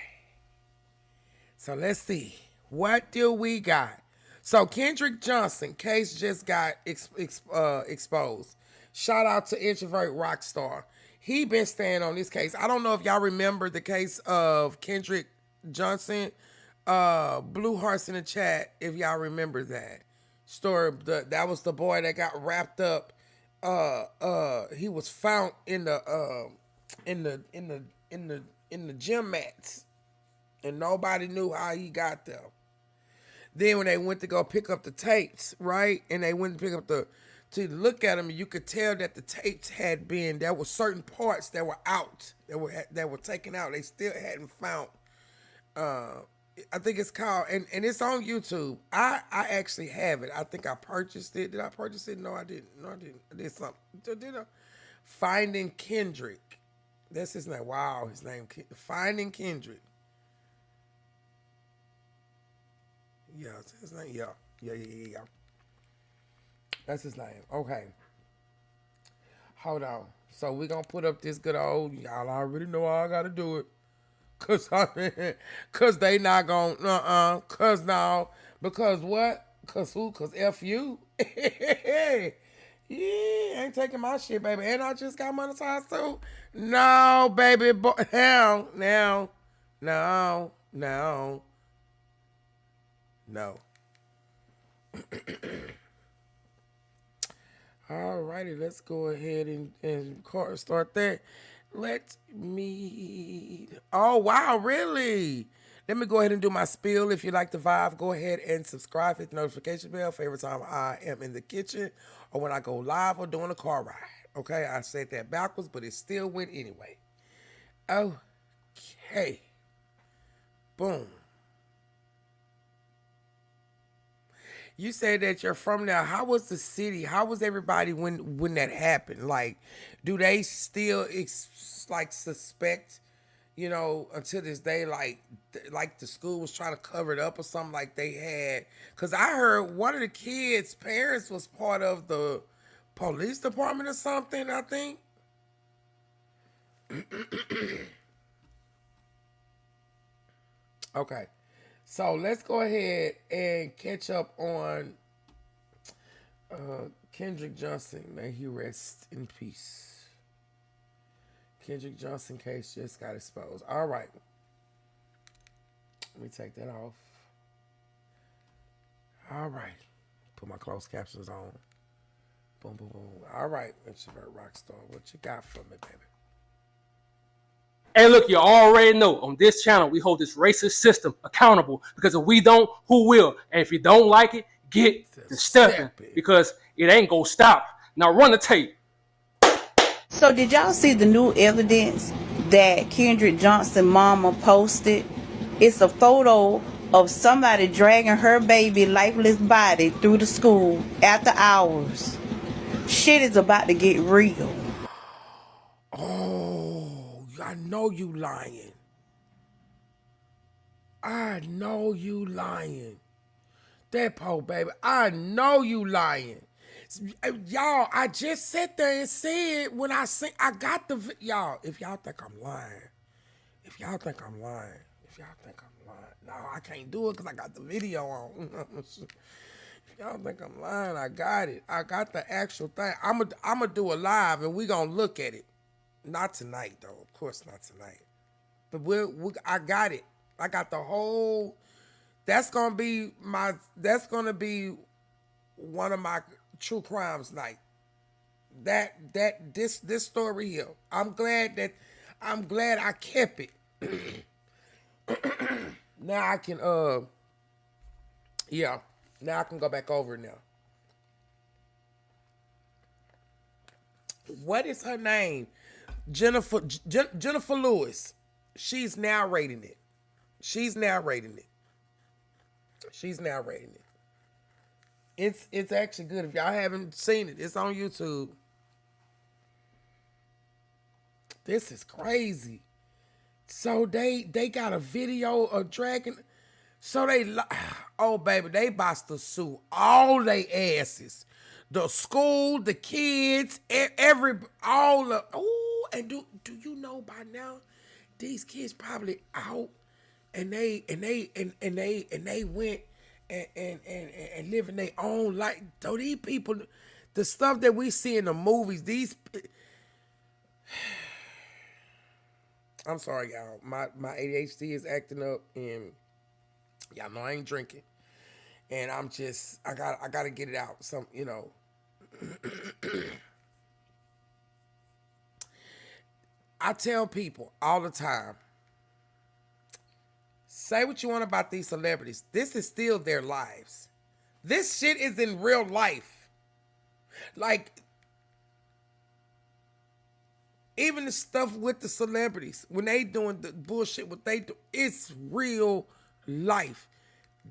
So let's see. What do we got? So Kendrick Johnson case just got exposed. Shout out to Introvert Rockstar. He been staying on this case. I don't know if y'all remember the case of Kendrick Johnson. Blue hearts in the chat if y'all remember that story. That was the boy that got wrapped up. He was found in the gym mats, and nobody knew how he got there. Then when they went to go pick up the tapes, right? And they went to pick up to look at them, you could tell that the tapes had been, there were certain parts that were out, that were taken out. They still hadn't found. I think it's called, and it's on YouTube. I actually have it. I think I purchased it. Did I purchase it? No, I didn't. I did something. Did I? Finding Kendrick. That's his name. Wow, his name. Finding Kendrick. Yeah, that's his name. Yeah. That's his name. Okay. Hold on. So we gonna put up this good old. Y'all already know how I gotta do it. Cause they not gonna. Cause now. Because what? Cause who? Cause F you. Yeah, ain't taking my shit, baby. And I just got monetized too. No, baby. Now. No. Alrighty, let's go ahead and start that. Let me. Oh wow, really? Let me go ahead and do my spiel. If you like the vibe, go ahead and subscribe, hit the notification bell for every time I am in the kitchen or when I go live or doing a car ride. Okay, I said that backwards, but it still went anyway. Okay. Boom. You said that you're from there. How was the city? How was everybody when that happened? Like, do they still suspect? You know, until this day, like the school was trying to cover it up or something like they had. Cause I heard one of the kids' parents was part of the police department or something. I think. Okay. So let's go ahead and catch up on Kendrick Johnson. May he rest in peace. Kendrick Johnson case just got exposed. All right. Let me take that off. All right. Put my closed captions on. Boom, boom, boom. All right, Introvert Rockstar. What you got for me, baby? Hey, look, you already know on this channel, we hold this racist system accountable because if we don't, who will? And if you don't like it, get to stepping because it ain't gonna stop. Now run the tape. So did y'all see the new evidence that Kendrick Johnson mama posted? It's a photo of somebody dragging her baby lifeless body through the school after hours. Shit is about to get real. Oh, I know you lying. I know you lying. That poor baby, I know you lying. Y'all, I just sat there and said when I got the y'all. If y'all think I'm lying, no, I can't do it because I got the video on. If y'all think I'm lying, I got it. I got the actual thing. I'ma do a live and we gonna look at it. Not tonight though, of course not tonight. But I got it. I got the whole. That's gonna be one of my true crimes night. This story here. I'm glad I kept it. Now I can now I can go back over it now. What is her name? Jennifer Lewis. She's narrating it. It's actually good. If y'all haven't seen it, it's on YouTube. This is crazy. So they got a video of dragging. So oh baby, they about to sue all they asses. The school, the kids, oh, and do you know by now, these kids probably out and they went and living their own life. So these people, the stuff that we see in the movies, I'm sorry, y'all. My ADHD is acting up, and y'all know I ain't drinking, and I gotta get it out. I tell people all the time, say what you want about these celebrities. This is still their lives. This shit is in real life. Like, even the stuff with the celebrities, when they doing the bullshit, what they do, it's real life.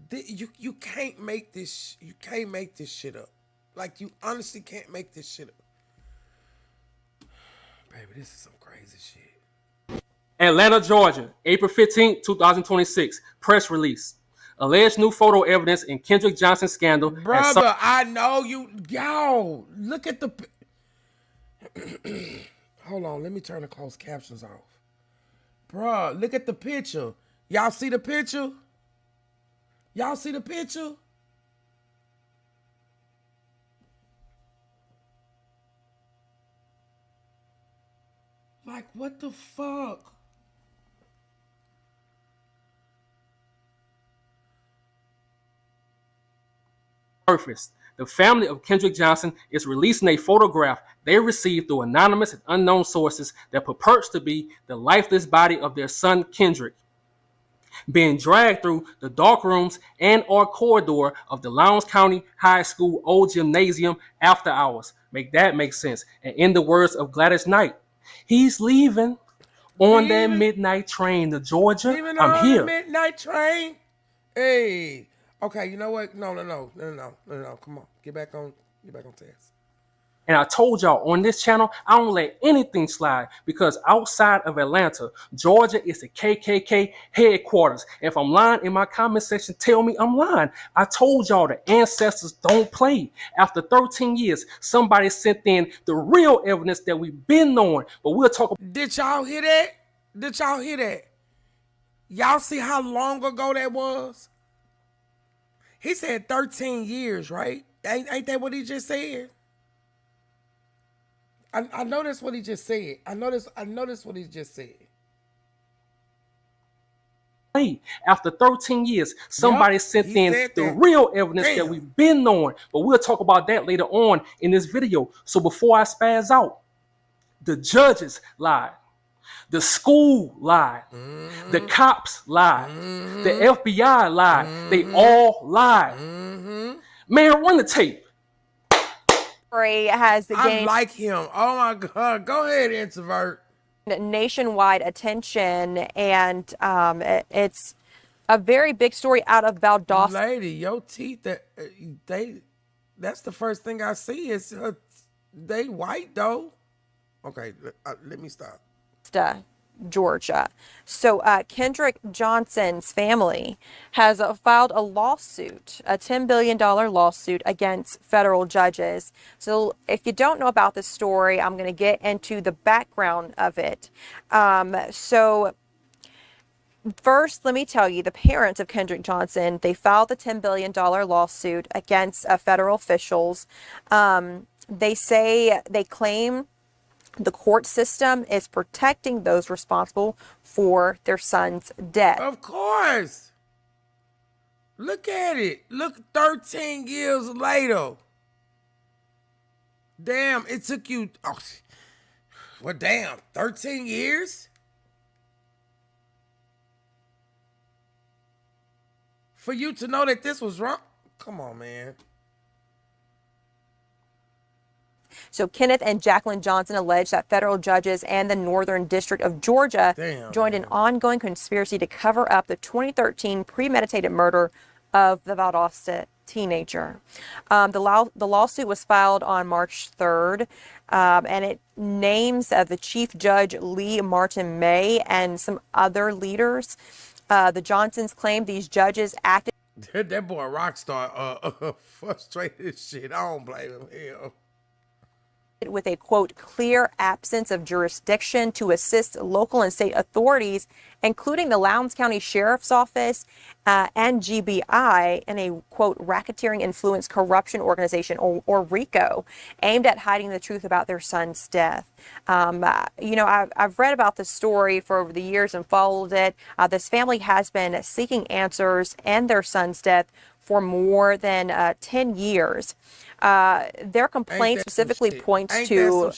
You can't make this. You can't make this shit up. Like, you honestly can't make this shit up. Baby, this is some crazy shit. Atlanta, Georgia, April 15th, 2026. Press release. Alleged new photo evidence in Kendrick Johnson scandal. Brother, I know you. Yo, look at the. Hold on, let me turn the closed captions off. Bruh, look at the picture. Y'all see the picture? Y'all see the picture? Like, what the fuck? Surfaced. The family of Kendrick Johnson is releasing a photograph they received through anonymous and unknown sources that purports to be the lifeless body of their son Kendrick, being dragged through the dark rooms and/or corridor of the Lowndes County High School old gymnasium after hours. Make that make sense. And in the words of Gladys Knight, he's leaving on that midnight train to Georgia. Leaving I'm on here. the midnight train. Hey. Okay, you know what? No. Come on. Get back on task. And I told y'all on this channel, I don't let anything slide because outside of Atlanta, Georgia is the KKK headquarters. If I'm lying in my comment section, tell me I'm lying. I told y'all the ancestors don't play. After 13 years, somebody sent in the real evidence that we've been knowing. But we'll talk about. Did y'all hear that? Y'all see how long ago that was? He said 13 years, right? Ain't that what he just said? I know that's what he just said. I know that's what he just said. After 13 years, somebody sent in the real evidence that we've been knowing. But we'll talk about that later on in this video. So before I spaz out, the judges lied. The school lied. The cops lied. The FBI lied. They all lied. Man, run the tape. Has gained, I like him. Oh my God. Go ahead, introvert. Nationwide attention, and it's a very big story out of Valdosta. Lady, your teeth, that's the first thing I see is they white though. Okay, let me stop. Georgia. So Kendrick Johnson's family has filed a lawsuit, a $10 billion lawsuit against federal judges. So if you don't know about this story, I'm going to get into the background of it. So first, let me tell you, the parents of Kendrick Johnson, they filed the $10 billion lawsuit against federal officials. They claim the court system is protecting those responsible for their son's death. Of course. Look at it. Look, 13 years later. Damn, it took you... Oh, well, damn, 13 years? For you to know that this was wrong? Come on, man. So Kenneth and Jacqueline Johnson allege that federal judges and the Northern District of Georgia joined an ongoing conspiracy to cover up the 2013 premeditated murder of the Valdosta teenager. The lawsuit was filed on March 3rd, and it names the Chief Judge Lee Martin May and some other leaders. The Johnsons claim these judges acted. That boy Rockstar frustrated as shit. I don't blame him. Hell. With a, quote, clear absence of jurisdiction to assist local and state authorities, including the Lowndes County Sheriff's Office and GBI, in a, quote, racketeering influence corruption organization, or RICO, aimed at hiding the truth about their son's death. I've read about this story for over the years and followed it. This family has been seeking answers in their son's death for more than 10 years. Their complaint specifically points to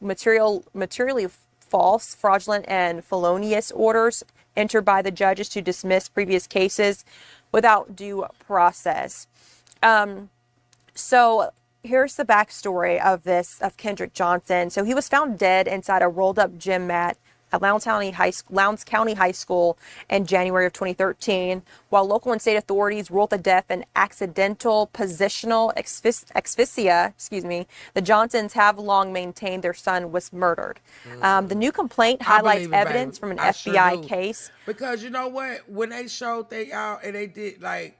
materially false, fraudulent, and felonious orders entered by the judges to dismiss previous cases without due process. So here's the backstory of Kendrick Johnson. So he was found dead inside a rolled up gym mat at Lowndes County High School in January of 2013. While local and state authorities ruled the death an accidental positional asphyxia, the Johnsons have long maintained their son was murdered. The new complaint highlights evidence from an FBI case. Because you know what? When they showed they out and they did like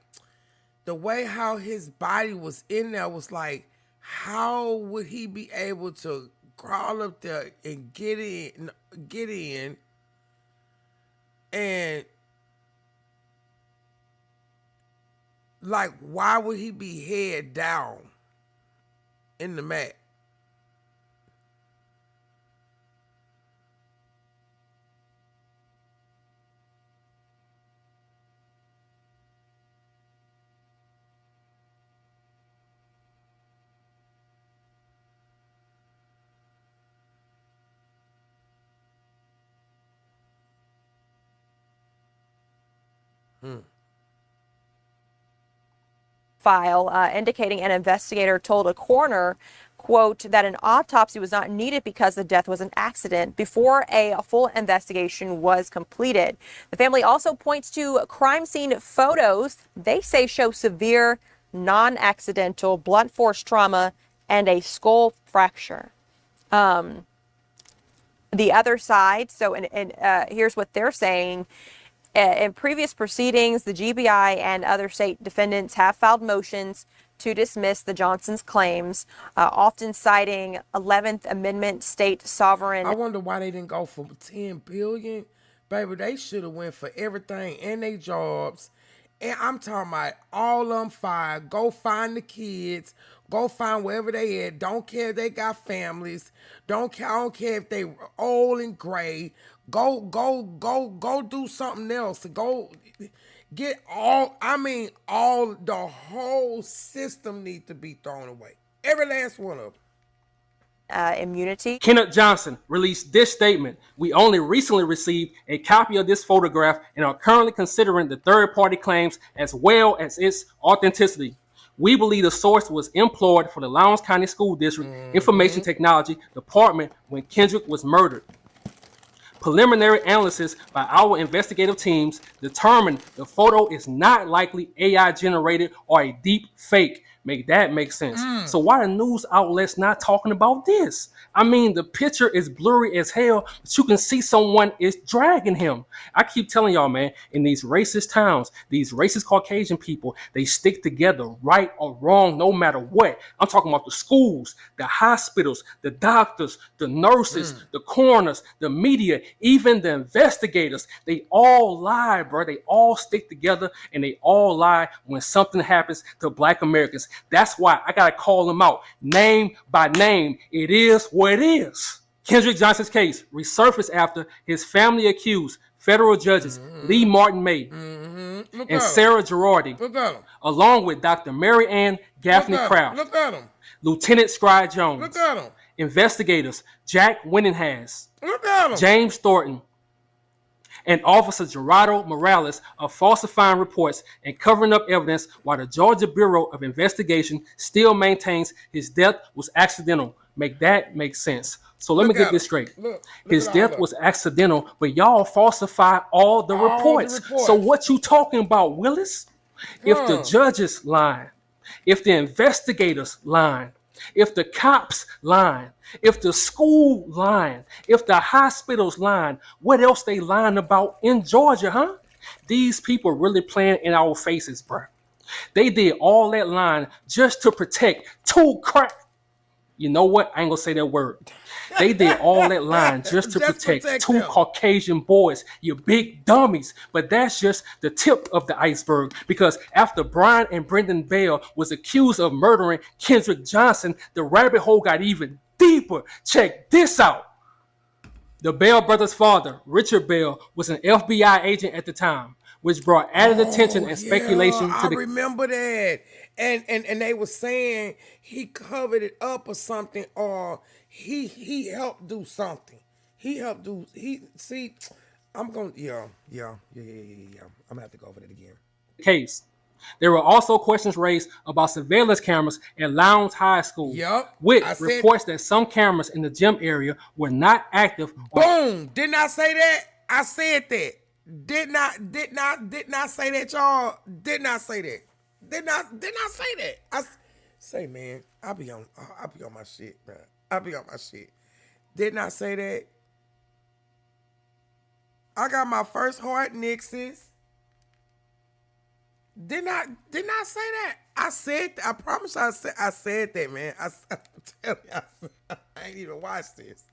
the way how his body was in there was like, how would he be able to crawl up there and get in and like, why would he be head down in the mat? File indicating an investigator told a coroner, quote, that an autopsy was not needed because the death was an accident before a full investigation was completed. The family also points to crime scene photos they say show severe non-accidental blunt force trauma and a skull fracture. The other side, here's what they're saying. In previous proceedings, the GBI and other state defendants have filed motions to dismiss the Johnsons' claims, often citing 11th Amendment state sovereign. I wonder why they didn't go for $10 billion. Baby, they should have went for everything and their jobs. And I'm talking about all of them fired. Go find the kids. Go find wherever they at. Don't care if they got families. I don't care if they old and gray. Go do something else. Go get the whole system needs to be thrown away. Every last one of them. Immunity. Kenneth Johnson released this statement. We only recently received a copy of this photograph and are currently considering the third-party claims as well as its authenticity. We believe the source was employed for the Lowndes County School District Information Technology Department when Kendrick was murdered. Preliminary analysis by our investigative teams determined the photo is not likely AI generated or a deep fake. Make that make sense. So why the news outlets not talking about this? I mean, the picture is blurry as hell, but you can see someone is dragging him. I keep telling y'all, man, in these racist towns, these racist Caucasian people, they stick together, right or wrong, no matter what. I'm talking about the schools, the hospitals, the doctors, the nurses, the coroners, the media, even the investigators. They all lie, bro. They all stick together and they all lie when something happens to Black Americans. That's why I gotta call them out name by name. It is what it is. Kendrick Johnson's case resurfaced after his family accused federal judges Lee Martin May and Sarah Girardi, along with Dr. Mary Ann Gaffney Craft, Lieutenant Scribe Jones, investigators Jack Winninghas, James Thornton, and Officer Gerardo Morales of falsifying reports and covering up evidence, while the Georgia Bureau of Investigation still maintains his death was accidental. Make that make sense. So let me get this straight. His death was accidental, but y'all falsify all the reports. So what you talking about, Willis? If the judges lying, if the investigators lying, if the cops lying, if the school lying, if the hospitals lying, what else they lying about in Georgia, huh? These people really playing in our faces, bro. They did all that lying just to protect two crack. You know what? I ain't gonna say that word. They did all that lying just to protect two Caucasian boys, you big dummies. But that's just the tip of the iceberg, because after Brian and Brendan Bell was accused of murdering Kendrick Johnson, the rabbit hole got even deeper. Check this out. The Bell brothers' father, Richard Bell, was an FBI agent at the time, which brought added attention and speculation to the... I remember that. And they were saying he covered it up or something, or he helped do something. I'm gonna have to go over that again. Case. There were also questions raised about surveillance cameras at Lowndes High School, with reports that some cameras in the gym area were not active. Boom! Didn't I say that? I said that. Did not say that, y'all. Did not say that. Did not say that. Say, man, I'll be on my shit, man. I'll be on my shit. Did not say that. I got my first heart nixes. Did not say that. I said, I promise I said that, man. I tell you, I ain't even watched this.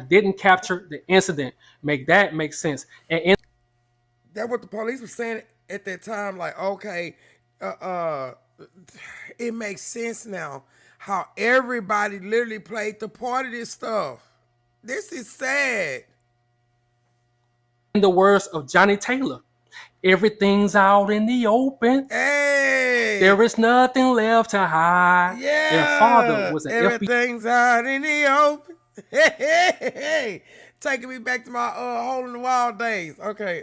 Didn't capture the incident. Make that make sense. And that's what the police were saying at that time. Like, okay, it makes sense now how everybody literally played the part of this stuff. This is sad. in the words of Johnny Taylor, everything's out in the open. Hey, there is nothing left to hide. Yeah, their father was an everything's out in the open. Hey, taking me back to my hole in the wall days. Okay.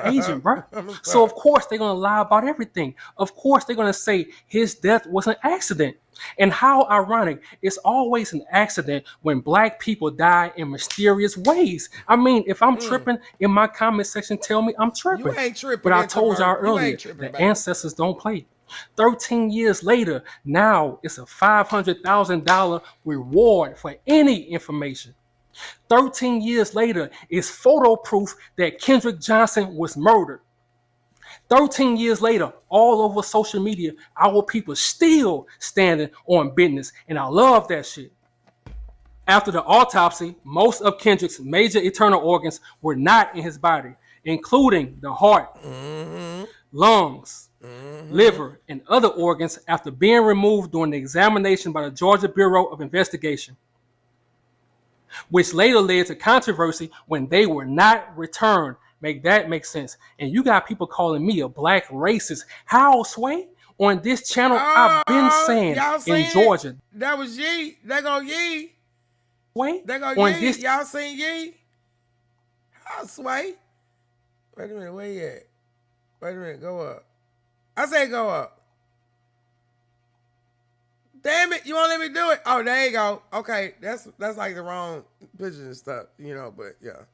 agent, bro. So of course they're gonna lie about everything. Of course they're gonna say his death was an accident. And how ironic, it's always an accident when black people die in mysterious ways. I mean, if I'm tripping in my comment section, tell me I'm tripping. You ain't tripping. But I told y'all earlier, the ancestors don't play. 13 years later, now it's a $500,000 reward for any information. 13 years later, it's photo proof that Kendrick Johnson was murdered. 13 years later, all over social media, our people still standing on business. And I love that shit. After the autopsy, most of Kendrick's major internal organs were not in his body, including the heart, lungs, liver, and other organs after being removed during the examination by the Georgia Bureau of Investigation, which later led to controversy when they were not returned. Make that make sense. And you got people calling me a black racist. How, Sway? On this channel, I've been saying in Georgia. That was Yee. They go Yee. Sway? They go on Yee. this. Y'all seen Yee? How, Sway? Wait a minute, where you at? Wait a minute, go up. I say go up. Damn it, you won't let me do it. Oh, there you go. Okay, that's like the wrong picture and stuff, but yeah.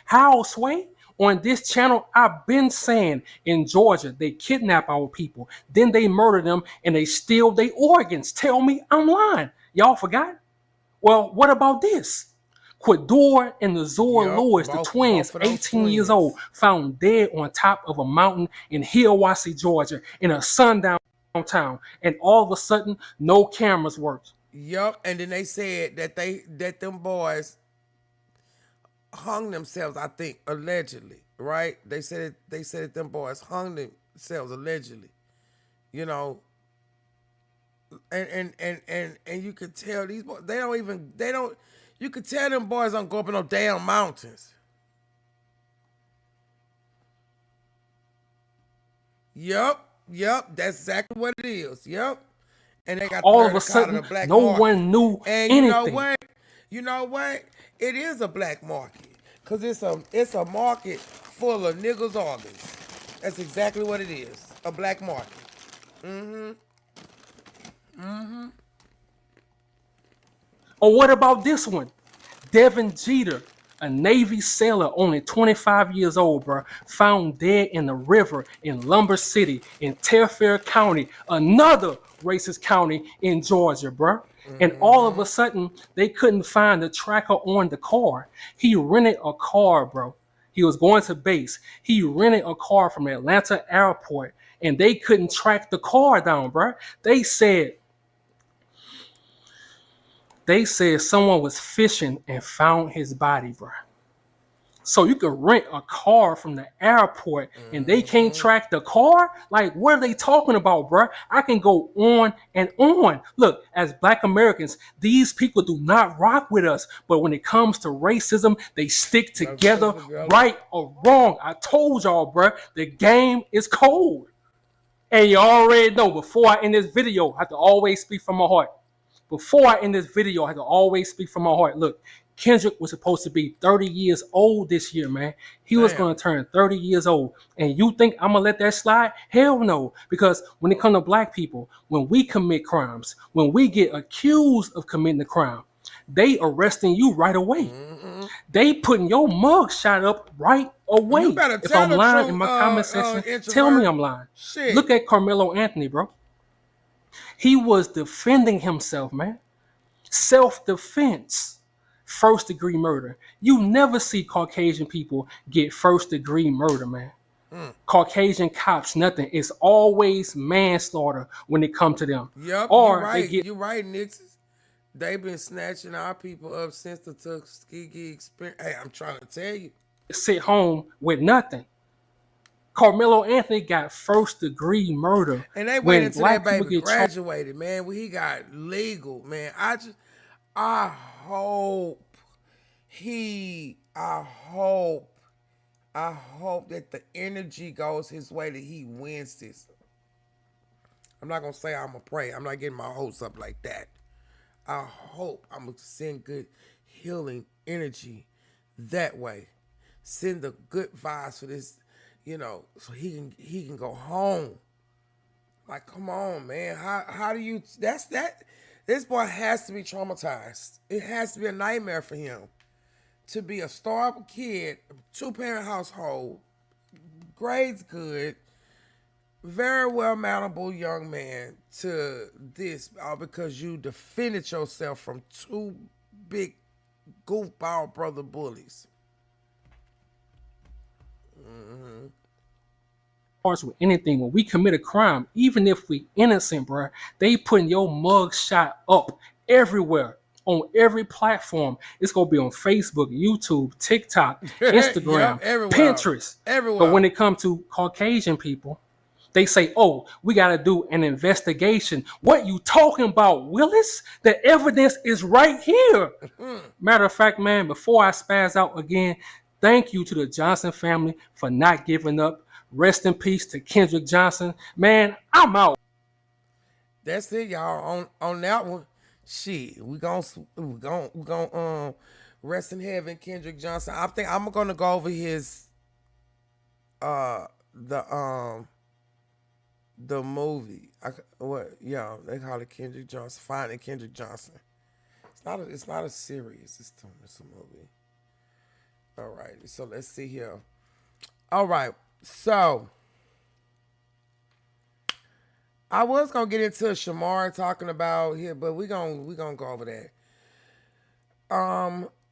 How, Sway? On this channel, I've been saying in Georgia, they kidnap our people, then they murder them, and they steal their organs. Tell me I'm lying. Y'all forgot? Well, what about this? Quador and Lazora Lewis, the twins, 18 years old, found dead on top of a mountain in Hiawassee, Georgia, in a sundown town, and all of a sudden, no cameras worked. Yup, and then they said that them boys hung themselves, I think, allegedly, right? They said them boys hung themselves allegedly, and you could tell these boys, you could tell them boys don't go up in no damn mountains. Yup, that's exactly what it is. Yup. And they got all of a sudden, no one knew anything. You know what? It is a black market. Cause it's a market full of niggas' organs. That's exactly what it is. A black market. Or what about this one? Devin Jeter, a Navy sailor, only 25 years old, bro, found dead in the river in Lumber City in Telfair County, another racist county in Georgia, bro. And all of a sudden, they couldn't find the tracker on the car. He rented a car, bro. He was going to base. He rented a car from Atlanta airport, and they couldn't track the car down, bro. They said someone was fishing and found his body, bro. So you can rent a car from the airport and they can't track the car? Like, what are they talking about, bro? I can go on and on. Look, as black Americans, these people do not rock with us. But when it comes to racism, they stick together, right or wrong. I told y'all, bro, the game is cold. And you already know, before I end this video, I have to always speak from my heart. Look, Kendrick was supposed to be 30 years old this year, man. He was going to turn 30 years old. And you think I'm going to let that slide? Hell no. Because when it comes to black people, when we commit crimes, when we get accused of committing a crime, they arresting you right away. They putting your mug shot up right away. You better If tell I'm the lying truth, in my comment section, introvert. tell me I'm lying. Shit. Look at Carmelo Anthony, bro. He was defending himself, man. Self-defense. First-degree murder. You never see Caucasian people get first-degree murder, man. Caucasian cops, nothing. It's always manslaughter when it comes to them. Yep, or you're right. they get You're right, Nixon. They've been snatching our people up since the Tuskegee experience. Hey, I'm trying to tell you. sit home with nothing. Carmelo Anthony got first-degree murder. And they when waited until black that people baby get graduated, man. When he got legal, man. I hope that the energy goes his way, that he wins this. I'm not gonna say I'm gonna pray. I'm not getting my hopes up like that. I hope I'm gonna send good healing energy that way. Send the good vibes for this, so he can go home. Like, come on, man. How do you? That's that. This boy has to be traumatized. It has to be a nightmare for him to be a starved kid, 2-parent household, grades good, very well manageable young man, to this, all because you defended yourself from 2 big goofball brother bullies. with anything. When we commit a crime, even if we innocent, bro, they putting your mug shot up everywhere on every platform. It's gonna be on Facebook, YouTube, TikTok, Instagram, Pinterest, everywhere. But when it comes to Caucasian people, they say, "Oh, we gotta do an investigation." What you talking about, Willis? The evidence is right here. Matter of fact, man, before I spaz out again, thank you to the Johnson family for not giving up. Rest in peace to Kendrick Johnson. Man, I'm out. That's it, y'all. On that one, shit, we gon' rest in heaven, Kendrick Johnson. I think I'm gonna go over his the movie. They call it Kendrick Johnson. Finding Kendrick Johnson. It's not a series. It's a movie. All right. So let's see here. All right. So I was gonna get into Shamar talking about here, but we gonna go over that.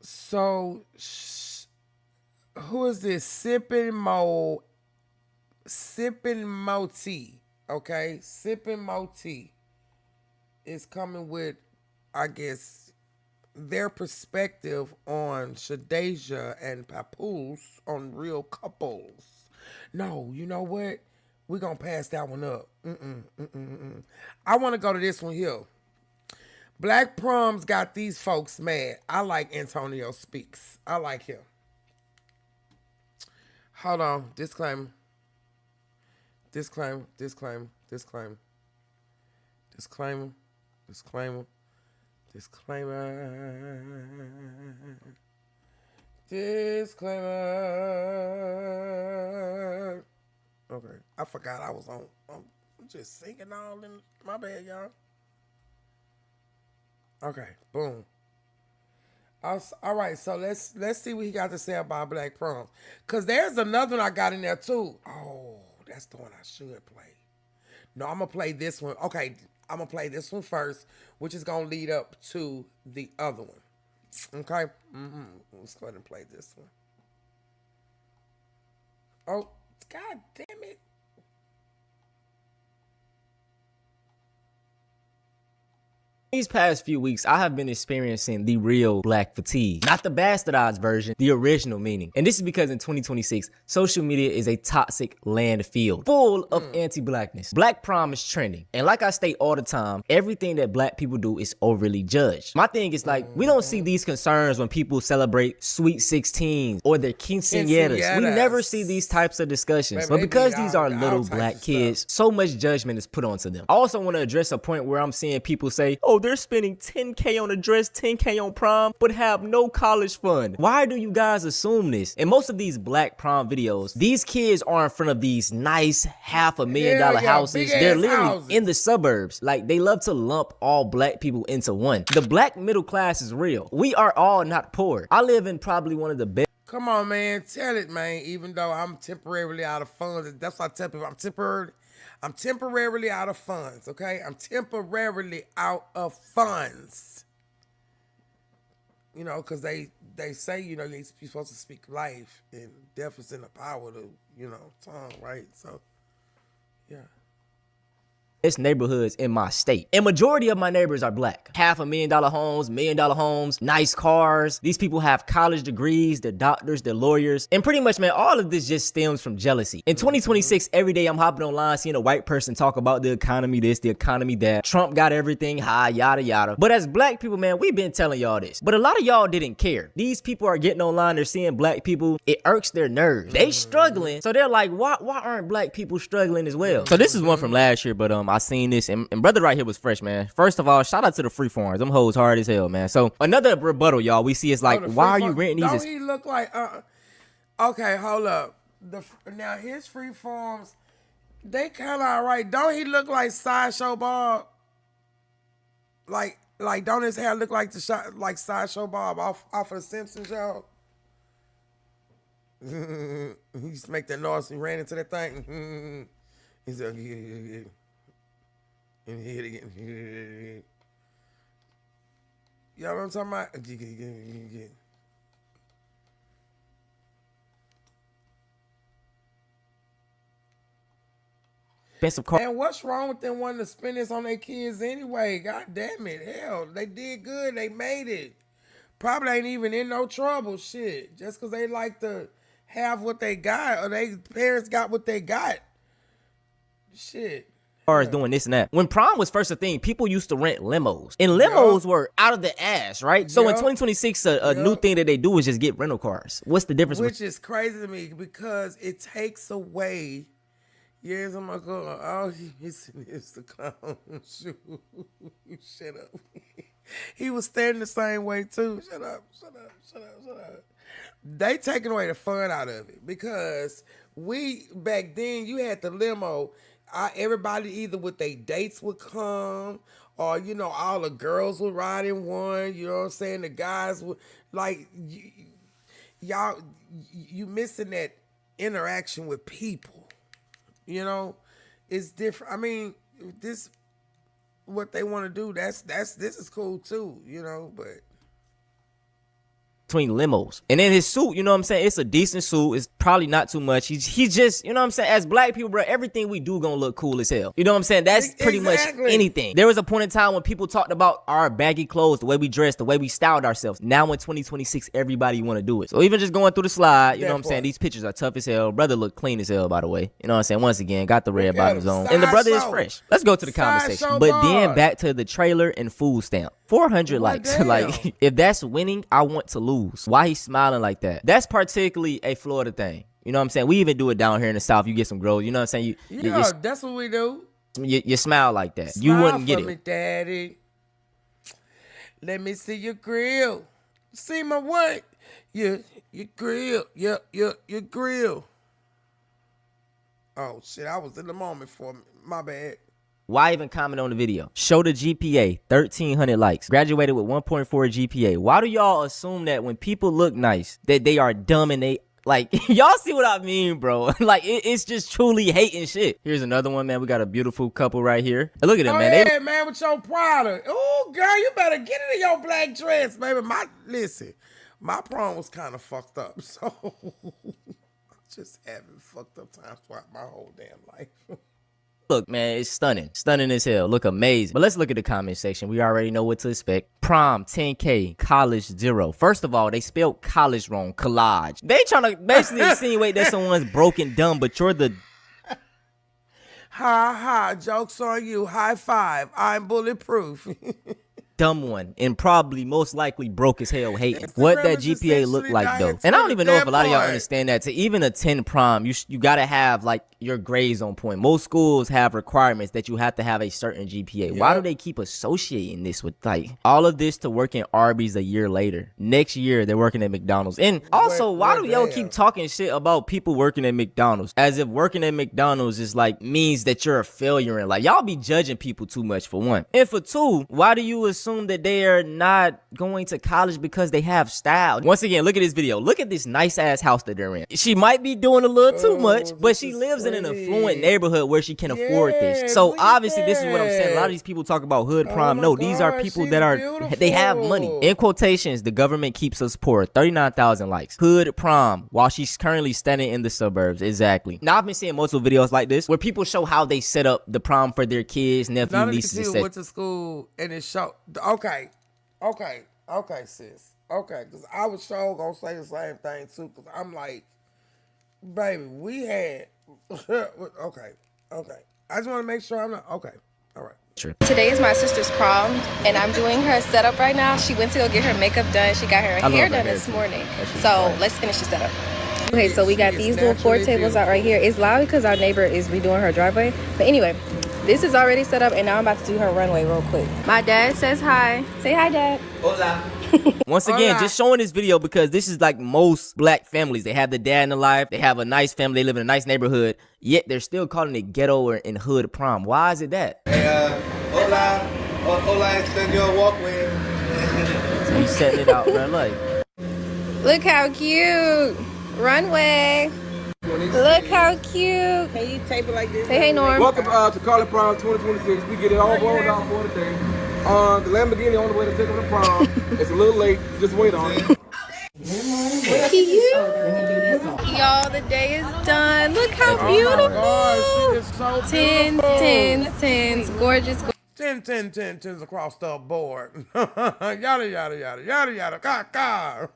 So who is this? Sippin' Moti. Okay, Sippin' Moti is coming with, I guess, their perspective on Shadeja and Papoose on Real Couples. No, you know what? We're going to pass that one up. I want to go to this one here. Black Proms got these folks mad. I like Antonio Speaks. I like him. Hold on. Disclaimer. Okay, I forgot I was on. I'm just singing all in. My bad, y'all. Okay, boom. All right, so let's see what he got to say about Black Proms. Cause there's another one I got in there too. Oh, that's the one I should play. No, I'm gonna play this one. Okay, I'm gonna play this one first, which is gonna lead up to the other one. Okay, let's go ahead and play this one. Oh, God damn it. These past few weeks, I have been experiencing the real black fatigue. Not the bastardized version, the original meaning. And this is because in 2026, social media is a toxic landfill full of anti-blackness. Black prom is trending. And like I state all the time, everything that black people do is overly judged. My thing is like, we don't see these concerns when people celebrate sweet 16s or their quinceañeras. We never see these types of discussions. But because these are little black kids, so much judgment is put onto them. I also want to address a point where I'm seeing people say, oh, they're spending $10K on a dress, $10K on prom, but have no college fund. Why do you guys assume this? In most of these black prom videos, these kids are in front of these nice $500,000 houses. They're literally houses in the suburbs. Like, they love to lump all black people into one. The black middle class is real. We are all not poor. I live in probably one of the best. Come on, man. Tell it, man. Even though I'm temporarily out of funds. That's what I tell people. I'm temporarily out of funds, okay? I'm temporarily out of funds. You know, because they say, you know, you're supposed to speak life, and death is in the power of the, you know, tongue, right? So, yeah. Neighborhoods in my state, and majority of my neighbors are black. $500,000 homes, $1 million homes, nice cars. These people have college degrees, they're doctors, they're lawyers, and pretty much, man, all of this just stems from jealousy. In 2026, every day I'm hopping online seeing a white person talk about the economy this, the economy that, Trump got everything high, yada yada. But as black people, man, we've been telling y'all this, but a lot of y'all didn't care. These people are getting online, they're seeing black people, it irks their nerves. They struggling, so they're like, why aren't black people struggling as well? So this is one from last year, but I seen this, and brother right here was fresh, man. First of all, shout out to the free forms. Them hoes hard as hell, man. So another rebuttal, y'all, we see is like, why are you renting these? Don't he look like, okay, hold up. Now his free forms, they kind of all right. Don't he look like Sideshow Bob? Like don't his hair look like like Sideshow Bob off of the Simpsons, y'all? He used to make that noise. He ran into that thing. He's like, yeah. And hit again. Y'all know what I'm talking about? Expensive car. And what's wrong with them wanting to spend this on their kids anyway? God damn it. Hell, they did good. They made it. Probably ain't even in no trouble. Shit. Just because they like to have what they got, or their parents got what they got. Shit. Cars doing this and that. When prom was first a thing, people used to rent limos, and limos were out of the ass, right? So in 2026, a new thing that they do is just get rental cars. What's the difference? Which is crazy to me because it takes away. Yes, I'm like, oh, it's the clown shoe. Shut up. He was standing the same way too. Shut up. They taking away the fun out of it because back then you had the limo. Everybody either with their dates would come, or you know, all the girls would ride in one. You know what I'm saying? The guys would like y'all. You missing that interaction with people. You know, it's different. I mean, this what they want to do. This is cool too. You know, but. Between limos, and then his suit, you know what I'm saying, it's a decent suit. It's probably not too much. He's just, you know what I'm saying, as black people, bro, everything we do gonna look cool as hell. You know what I'm saying? That's pretty much anything. There was a point in time when people talked about our baggy clothes, the way we dressed, the way we styled ourselves. Now in 2026, everybody want to do it. So even just going through the slide, you know what I'm saying, these pictures are tough as hell. Brother look clean as hell, by the way. You know what I'm saying? Once again, got the red bottoms on, and the brother is fresh. Let's go to the comment section. But then back to the trailer and food stamp. 400 likes. Like, if that's winning, I want to lose. Why he smiling like that? That's particularly a Florida thing. You know what I'm saying? We even do it down here in the South. You get some growth. You know what I'm saying? That's what we do. You smile like that. Smile you wouldn't get for me, Daddy. Let me see your grill. See my what? Your grill. Your grill. Oh shit! I was in the moment for me. My bad. Why even comment on the video? Show the GPA, 1,300 likes. Graduated with 1.4 GPA. Why do y'all assume that when people look nice, that they are dumb and they, like, y'all see what I mean, bro? Like, it's just truly hating shit. Here's another one, man. We got a beautiful couple right here. Look at them, man. Yeah, man, with your Prada. Oh, girl, you better get into your black dress, baby. Listen, my prom was kind of fucked up, so just having fucked up times throughout my whole damn life. Look, man, it's stunning. Stunning as hell. Look amazing. But let's look at the comment section. We already know what to expect. Prom, 10K, college, 0. First of all, they spelled college wrong. Collage. They trying to basically insinuate that someone's broken dumb, but you're the... Ha ha, joke's on you. High five. I'm bulletproof. dumb one and probably most likely broke as hell hating. What that GPA look like though. And I don't even know if a lot of y'all understand that. To even attend prom, you gotta have like your grades on point. Most schools have requirements that you have to have a certain GPA. Yep. Why do they keep associating this with like all of this to work in Arby's a year later? Next year they're working at McDonald's. And also, why do y'all keep talking shit about people working at McDonald's as if working at McDonald's is like means that you're a failure? And like y'all be judging people too much, for one. And for two, why do you assume that they are not going to college because they have style? Once again, look at this video. Look at this nice ass house that they're in. She might be doing a little too much, but she lives in an affluent neighborhood where she can afford this. So obviously this is what I'm saying. A lot of these people talk about hood prom. No, these are people that are, they have money. In quotations, the government keeps us poor. 39,000 likes. Hood prom while she's currently standing in the suburbs. Exactly. Now I've been seeing multiple videos like this where people show how they set up the prom for their kids, nephew, nieces, etc. Went to school and it showed. Okay, sis. Okay, because I was sure gonna say the same thing too. Because I'm like, baby, we had. okay. I just want to make sure I'm not okay. All right. Sure. Today is my sister's prom, and I'm doing her setup right now. She went to go get her makeup done. She got her hair done this morning. So let's finish the setup. Okay, so we got these little 4 tables out right here. It's loud because our neighbor is redoing her driveway. But anyway, this is already set up, and now I'm about to do her runway real quick. My dad says hi. Say hi, Dad. Hola. Once again, just showing this video because this is like most black families. They have the dad in the life. They have a nice family. They live in a nice neighborhood. Yet they're still calling it ghetto or in hood prom. Why is it that? Hey, hola. Hola, extend your walkway. So he's setting it out, man. Like, look how cute. Runway. Look how cute. Can you tape it like this? Say hey, Norm. Welcome to Carly Prom 2026. We get it all rolled out for today. The Lamborghini on the way to take on the prom. It's a little late. Just wait on it. Y'all, the day is done. Look how beautiful. Oh my God, she is so beautiful. Tens. Gorgeous. 10 across the board. Yada, ka.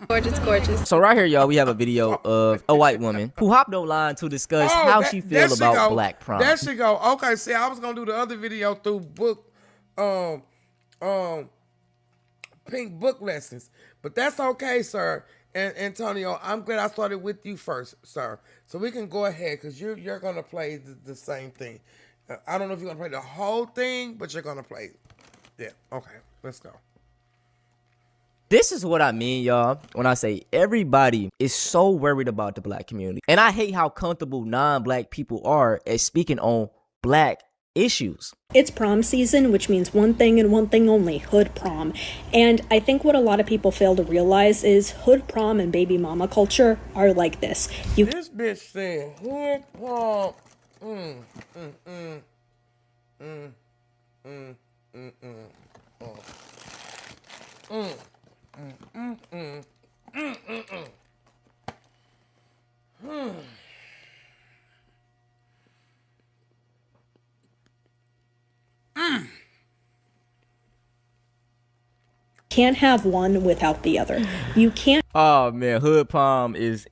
Gorgeous. So right here, y'all, we have a video of a white woman who hopped online to discuss how she feels about black prom. There she go. Okay, see, I was gonna do the other video through pink book lessons, but that's okay, sir. And Antonio, I'm glad I started with you first, sir. So we can go ahead because you're gonna play the same thing. I don't know if you're gonna play the whole thing, but you're gonna play it. Yeah. Okay. Let's go. This is what I mean, y'all, when I say everybody is so worried about the black community. And I hate how comfortable non-black people are at speaking on black issues. It's prom season, which means one thing and one thing only, hood prom. And I think what a lot of people fail to realize is hood prom and baby mama culture are like this. This bitch said hood prom. Can't have one without the other. You can't. Oh man, hood prom is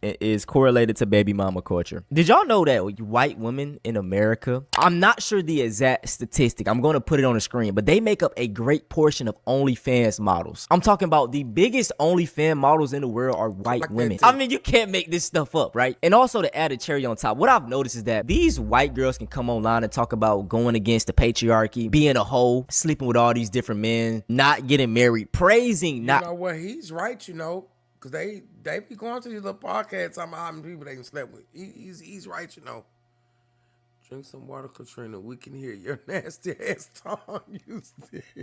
correlated to baby mama culture. Did y'all know that white women in America, I'm not sure the exact statistic, I'm going to put it on the screen, but they make up a great portion of OnlyFans models. I'm talking about the biggest OnlyFans models in the world are white women. I mean, you can't make this stuff up, right? And also to add a cherry on top, what I've noticed is that these white girls can come online and talk about going against the patriarchy, being a hoe, sleeping with all these different men, not getting married, praising not. You know what? He's right, you know. Because they be going to these little podcasts talking about how many people they can sleep with. He's right, you know. Drink some water, Katrina. We can hear your nasty ass tongue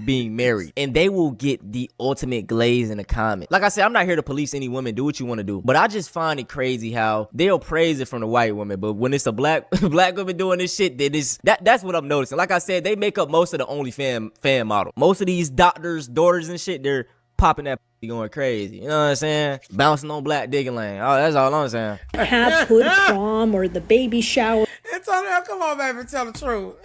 being married. And they will get the ultimate glaze in the comment. Like I said, I'm not here to police any women. Do what you want to do. But I just find it crazy how they'll praise it from the white woman. But when it's a black woman doing this shit, that's what I'm noticing. Like I said, they make up most of the OnlyFans model. Most of these doctors, daughters and shit, they're popping that going crazy, you know what I'm saying? Bouncing on black digging lane. Oh, that's all I'm saying. Have hood prom or the baby shower. Antonio, come on, baby, tell the truth.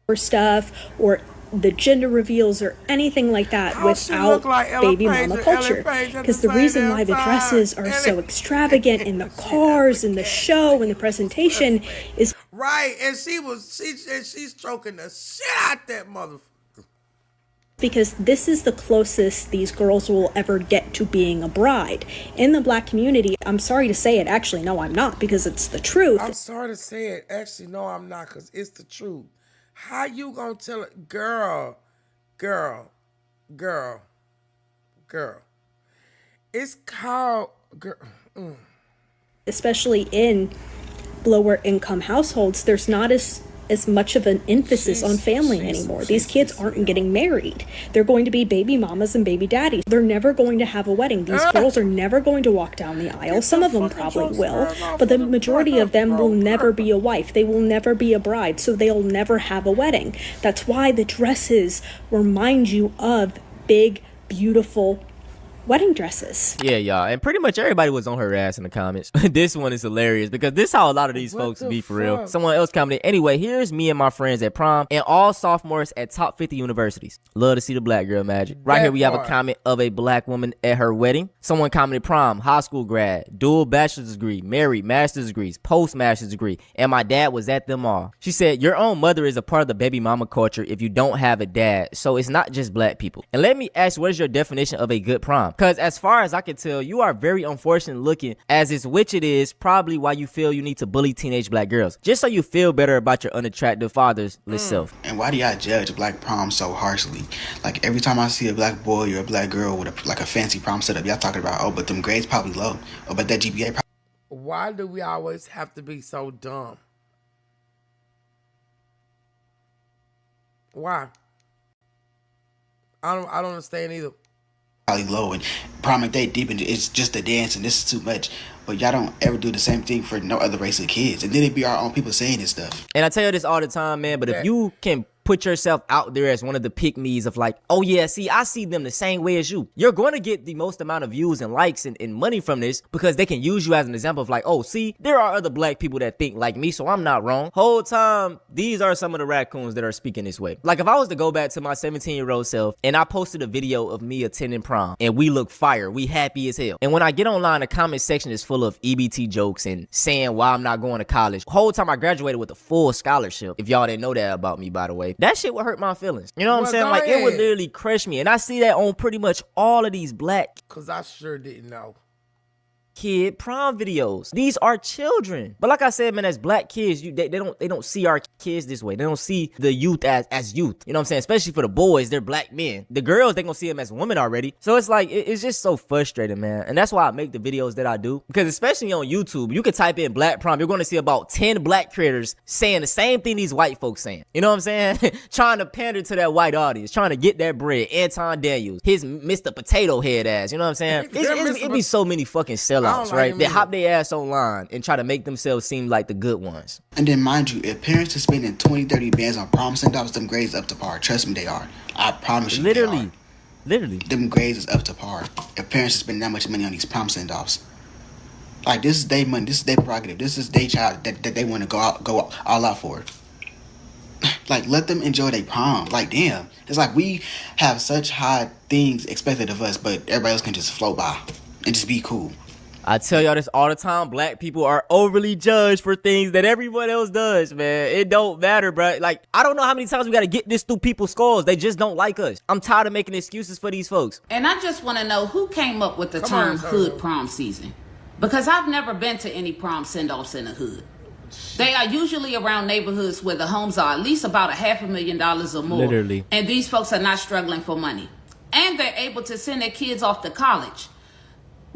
or stuff, or the gender reveals or anything like that without baby mama culture. Because the reason why the dresses are so extravagant in the cars and the show and the presentation is right. And she's stroking the shit out that motherfucker. because this is the closest these girls will ever get to being a bride. In the Black community, I'm sorry to say it, actually, no, I'm not, because it's the truth. I'm sorry to say it. Actually, no, I'm not, because it's the truth. How you gonna tell it? Girl. It's called, girl. Especially in lower income households, there's not as much of an emphasis on family anymore. These kids aren't getting married. They're going to be baby mamas and baby daddies. They're never going to have a wedding. These girls are never going to walk down the aisle. Some of them probably will, but the majority of them will never be a wife. They will never be a bride, so they'll never have a wedding. That's why the dresses remind you of big, beautiful wedding dresses. Yeah, y'all. And pretty much everybody was on her ass in the comments. This one is hilarious because this is how a lot of these folks be for real. Someone else commented, anyway, here's me and my friends at prom and all sophomores at top 50 universities. Love to see the black girl magic. Right here we have a comment of a black woman at her wedding. Someone commented prom, high school grad, dual bachelor's degree, married, master's degrees, post-master's degree, and my dad was at them all. She said, your own mother is a part of the baby mama culture if you don't have a dad, so it's not just black people. And let me ask, what is your definition of a good prom? Because as far as I can tell, you are very unfortunate looking, as is which it is probably why you feel you need to bully teenage black girls, just so you feel better about your unattractive father's self. And why do y'all judge black prom so harshly? Like every time I see a black boy or a black girl with a fancy prom setup, y'all talking about, oh, but them grades probably low, or but that GPA probably. Why do we always have to be so dumb? Why? I don't understand either. Probably low, and prom and day deep, and it's just a dance, and this is too much. But y'all don't ever do the same thing for no other race of kids, and then it be our own people saying this stuff. And I tell you this all the time, man, but if you can put yourself out there as one of the pick-me's of like, oh yeah, see, I see them the same way as you, you're going to get the most amount of views and likes and money from this, because they can use you as an example of like, oh, see, there are other black people that think like me, so I'm not wrong. Whole time, these are some of the raccoons that are speaking this way. Like if I was to go back to my 17-year-old self and I posted a video of me attending prom and we look fire, we happy as hell, and when I get online, the comment section is full of EBT jokes and saying why I'm not going to college. Whole time I graduated with a full scholarship. If y'all didn't know that about me, by the way, that shit would hurt my feelings. You know what I'm saying? Like it would literally crush me. And I see that on pretty much all of these black, cause I sure didn't know, kid prom videos. These are children. But like I said, man, as black kids, they don't see our kids this way. They don't see the youth as youth. You know what I'm saying? Especially for the boys, they're black men. The girls, they gonna see them as women already. So it's like, it's just so frustrating, man. And that's why I make the videos that I do. Because especially on YouTube, you can type in black prom, you're gonna see about 10 black creators saying the same thing these white folks saying. You know what I'm saying? Trying to pander to that white audience, trying to get that bread. Anton Daniels, his Mr. Potato Head ass. You know what I'm saying? It be so many fucking sellouts. Right? They hop their ass online and try to make themselves seem like the good ones. And then mind you, if parents are spending 20-30 bands on prom send-offs, them grades up to par. Trust me, they are. I promise you, literally. Them grades is up to par. If parents are spending that much money on these prom send-offs, like this is their money, this is their prerogative, this is their child that they want to go all out for. Like, let them enjoy their prom. Like, damn, it's like we have such high things expected of us, but everybody else can just float by and just be cool. I tell y'all this all the time. Black people are overly judged for things that everyone else does, man. It don't matter, bro. Like, I don't know how many times we got to get this through people's skulls. They just don't like us. I'm tired of making excuses for these folks. And I just want to know who came up with the term hood prom season. Because I've never been to any prom send-offs in the hood. They are usually around neighborhoods where the homes are at least about $500,000 or more. Literally. And these folks are not struggling for money. And they're able to send their kids off to college.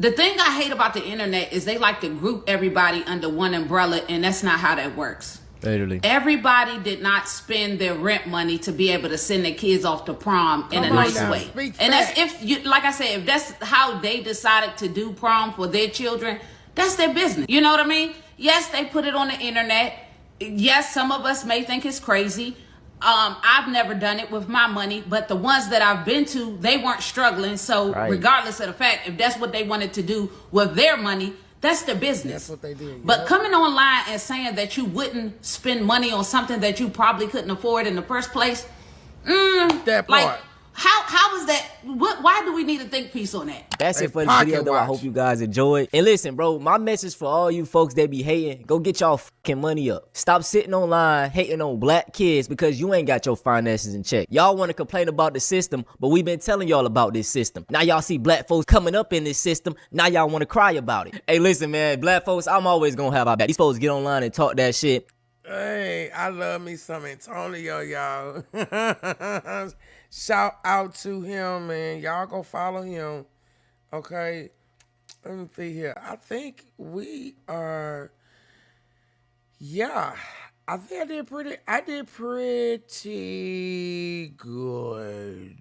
The thing I hate about the internet is they like to group everybody under one umbrella, and that's not how that works. Literally. Everybody did not spend their rent money to be able to send their kids off to prom in a nice way. And that's if you, like I said, if that's how they decided to do prom for their children, that's their business. You know what I mean? Yes, they put it on the internet. Yes, some of us may think it's crazy. I've never done it with my money, but the ones that I've been to, they weren't struggling. So regardless of the fact, if that's what they wanted to do with their money, that's their business. That's what they did. But coming online and saying that you wouldn't spend money on something that you probably couldn't afford in the first place, that part. like, How is that? Why do we need to think piece on that? That's it for this video, though. I hope you guys enjoyed. And listen, bro, my message for all you folks that be hating, go get y'all fucking money up. Stop sitting online hating on black kids because you ain't got your finances in check. Y'all want to complain about the system, but we been telling y'all about this system. Now y'all see black folks coming up in this system. Now y'all want to cry about it. Hey, listen, man, black folks, I'm always going to have our back. These folks get online and talk that shit. Hey, I love me some Antonio, y'all. Shout out to him, man. Y'all go follow him. Okay. Let me see here. I think we are. Yeah. I think I did pretty good.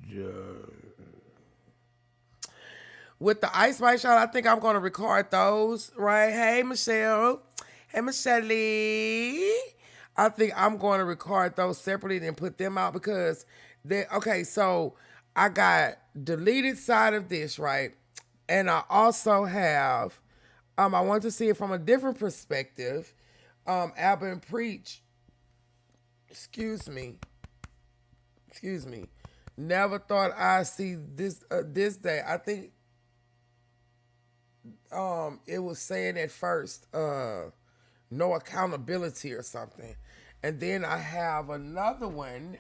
With the Ice Spice shot, I think I'm going to record those, right? Hey, Michelle. Hey, Michelle. I think I'm going to record those separately and put them out because okay, so I got deleted side of this, right? And I also have, I want to see it from a different perspective. Albert and Preach, excuse me. Never thought I'd see this day. I think it was saying at first, no accountability or something. And then I have another one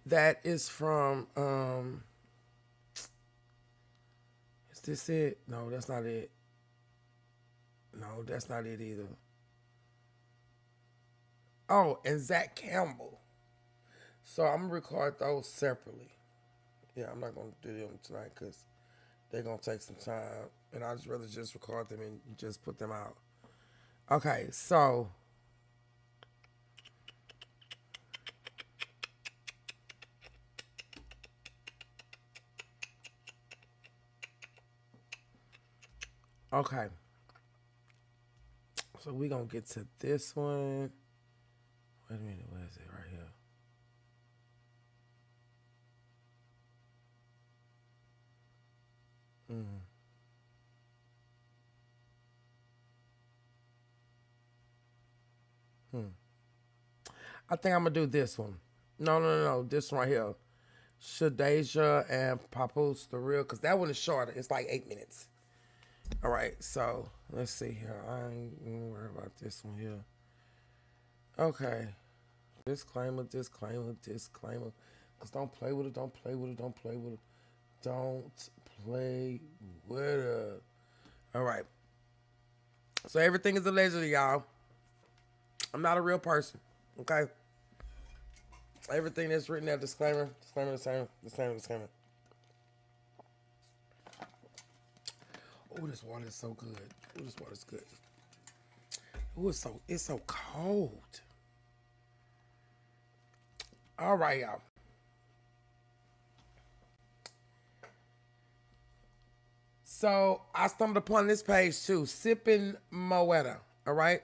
that is from, is this it? No, that's not it. No, that's not it either. Oh, and Zach Campbell. So I'm going to record those separately. Yeah, I'm not going to do them tonight because they're going to take some time. And I'd just rather just record them and just put them out. Okay, so okay. So we're going to get to this one. Wait a minute, where is it? Right here. I think I'm going to do this one. No. This one right here. Shadeja and Papoose, the real, because that one is shorter. It's like 8 minutes. All right, so let's see here. I ain't gonna worry about this one here. Okay. Disclaimer. Because don't play with it. Don't play with it. All right. So everything is allegedly, y'all. I'm not a real person. Okay? Everything that's written there, disclaimer. Oh, this water is so good. Oh, this water is good. Oh, it's so cold. All right, y'all. So I stumbled upon this page too, Sipping Moetta. All right.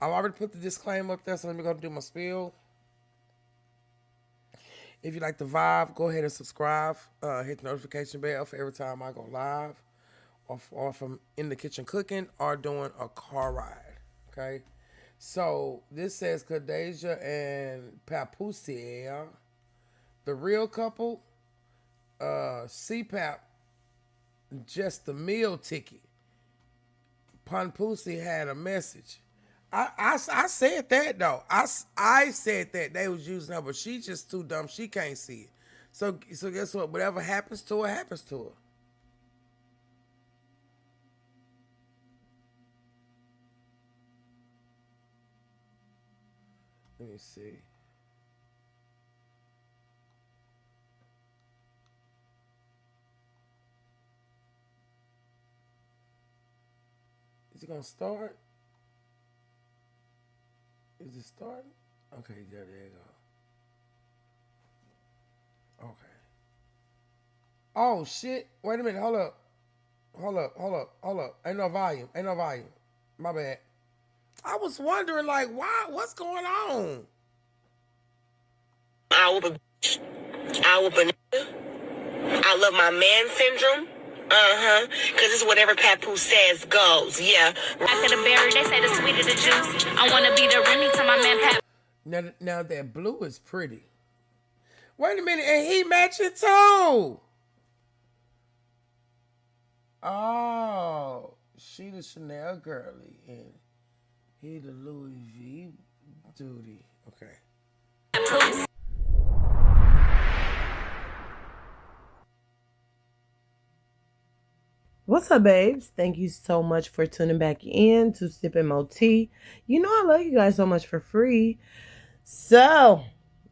I've already put the disclaimer up there, so let me go do my spiel. If you like the vibe, go ahead and subscribe. Hit the notification bell for every time I go live, or if I'm in the kitchen cooking or doing a car ride. Okay. So this says Khadijah and Papoose, the real couple. CPAP, just the meal ticket. Papoose had a message. I said that though. I said that they was using her, but she just too dumb. She can't see it. So guess what? Whatever happens to her, happens to her. Let me see. Is it gonna start? Is it starting? Okay, there you go. Okay. Oh shit! Wait a minute. Hold up. Ain't no volume. My bad. I was wondering, like, why? What's going on? I love my man syndrome. Cause it's whatever Papoose says goes. Yeah. After the berry, they say the sweeter the juice. I wanna be the Remy to my man Pap. Now that blue is pretty, Wait a minute, and he matching too. Oh, she the Chanel girly and he the Louis V duty. Okay. What's up, babes? Thank you so much for tuning back in to Sipping Mo Tea. You know I love you guys so much for free. So,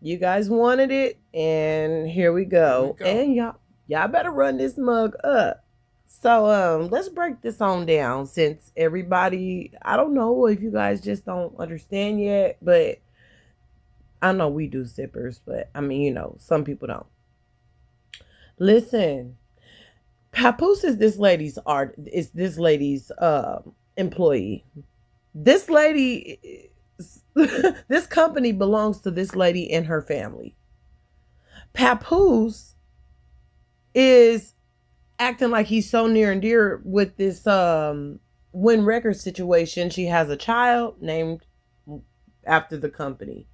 you guys wanted it, and here we go. And y'all better run this mug up. So, let's break this on down since everybody, I don't know if you guys just don't understand yet, but I know we do sippers, but I mean, you know, some people don't. Listen. Papoose is this lady's employee. This lady, this company belongs to this lady and her family. Papoose is acting like he's so near and dear with this Win Records situation. She has a child named after the company.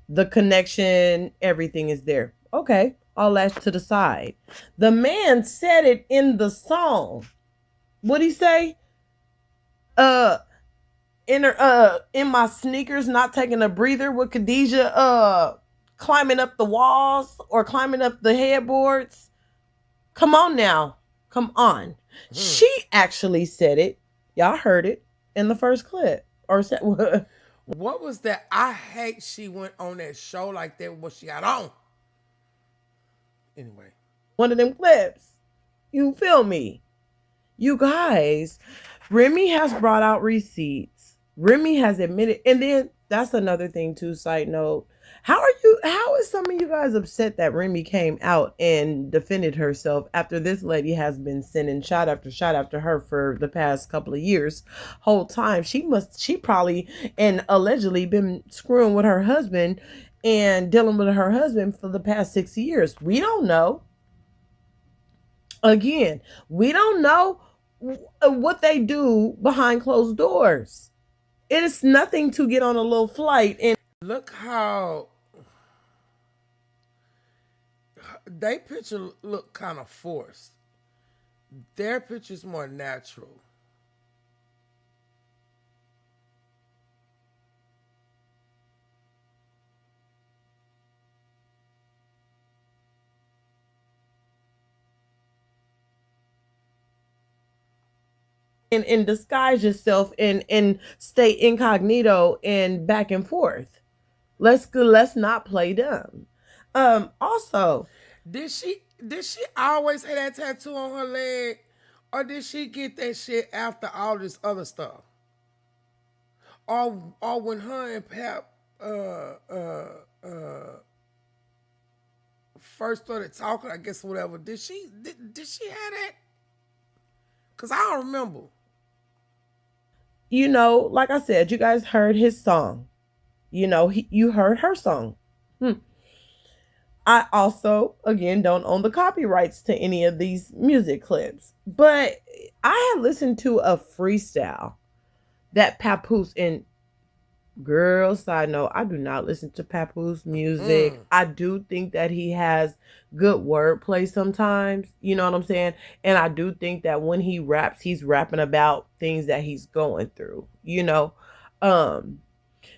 The connection, everything is there. Okay. All that to the side. The man said it in the song. What'd he say? In my sneakers, not taking a breather with Khadijah climbing up the walls or climbing up the headboards. Come on now. Come on. She actually said it. Y'all heard it in the first clip. Or said what was that? I hate she went on that show like that. What she got on? Anyway, one of them clips. You feel me? You guys, Remy has brought out receipts. Remy has admitted, and then that's another thing too, side note. How is some of you guys upset that Remy came out and defended herself after this lady has been sending shot after her for the past couple of years? Whole time she probably and allegedly been screwing with her husband and dealing with her husband for the past 6 years. We don't know. Again, we don't know what they do behind closed doors. It is nothing to get on a little flight and look how they picture look kind of forced. Their picture's more natural. and disguise yourself and stay incognito and back and forth. Let's not play dumb. Also, did she always have that tattoo on her leg, or did she get that shit after all this other stuff? Or when her and Pap first started talking, I guess whatever. Did she have that? Cause I don't remember. You know, like I said, you guys heard his song. You know, you heard her song. I also, again, don't own the copyrights to any of these music clips. But I had listened to a freestyle that Papoose, and girl, side note, I do not listen to Papoose music. I do think that he has good wordplay sometimes. You know what I'm saying? And I do think that when he raps, he's rapping about things that he's going through, you know?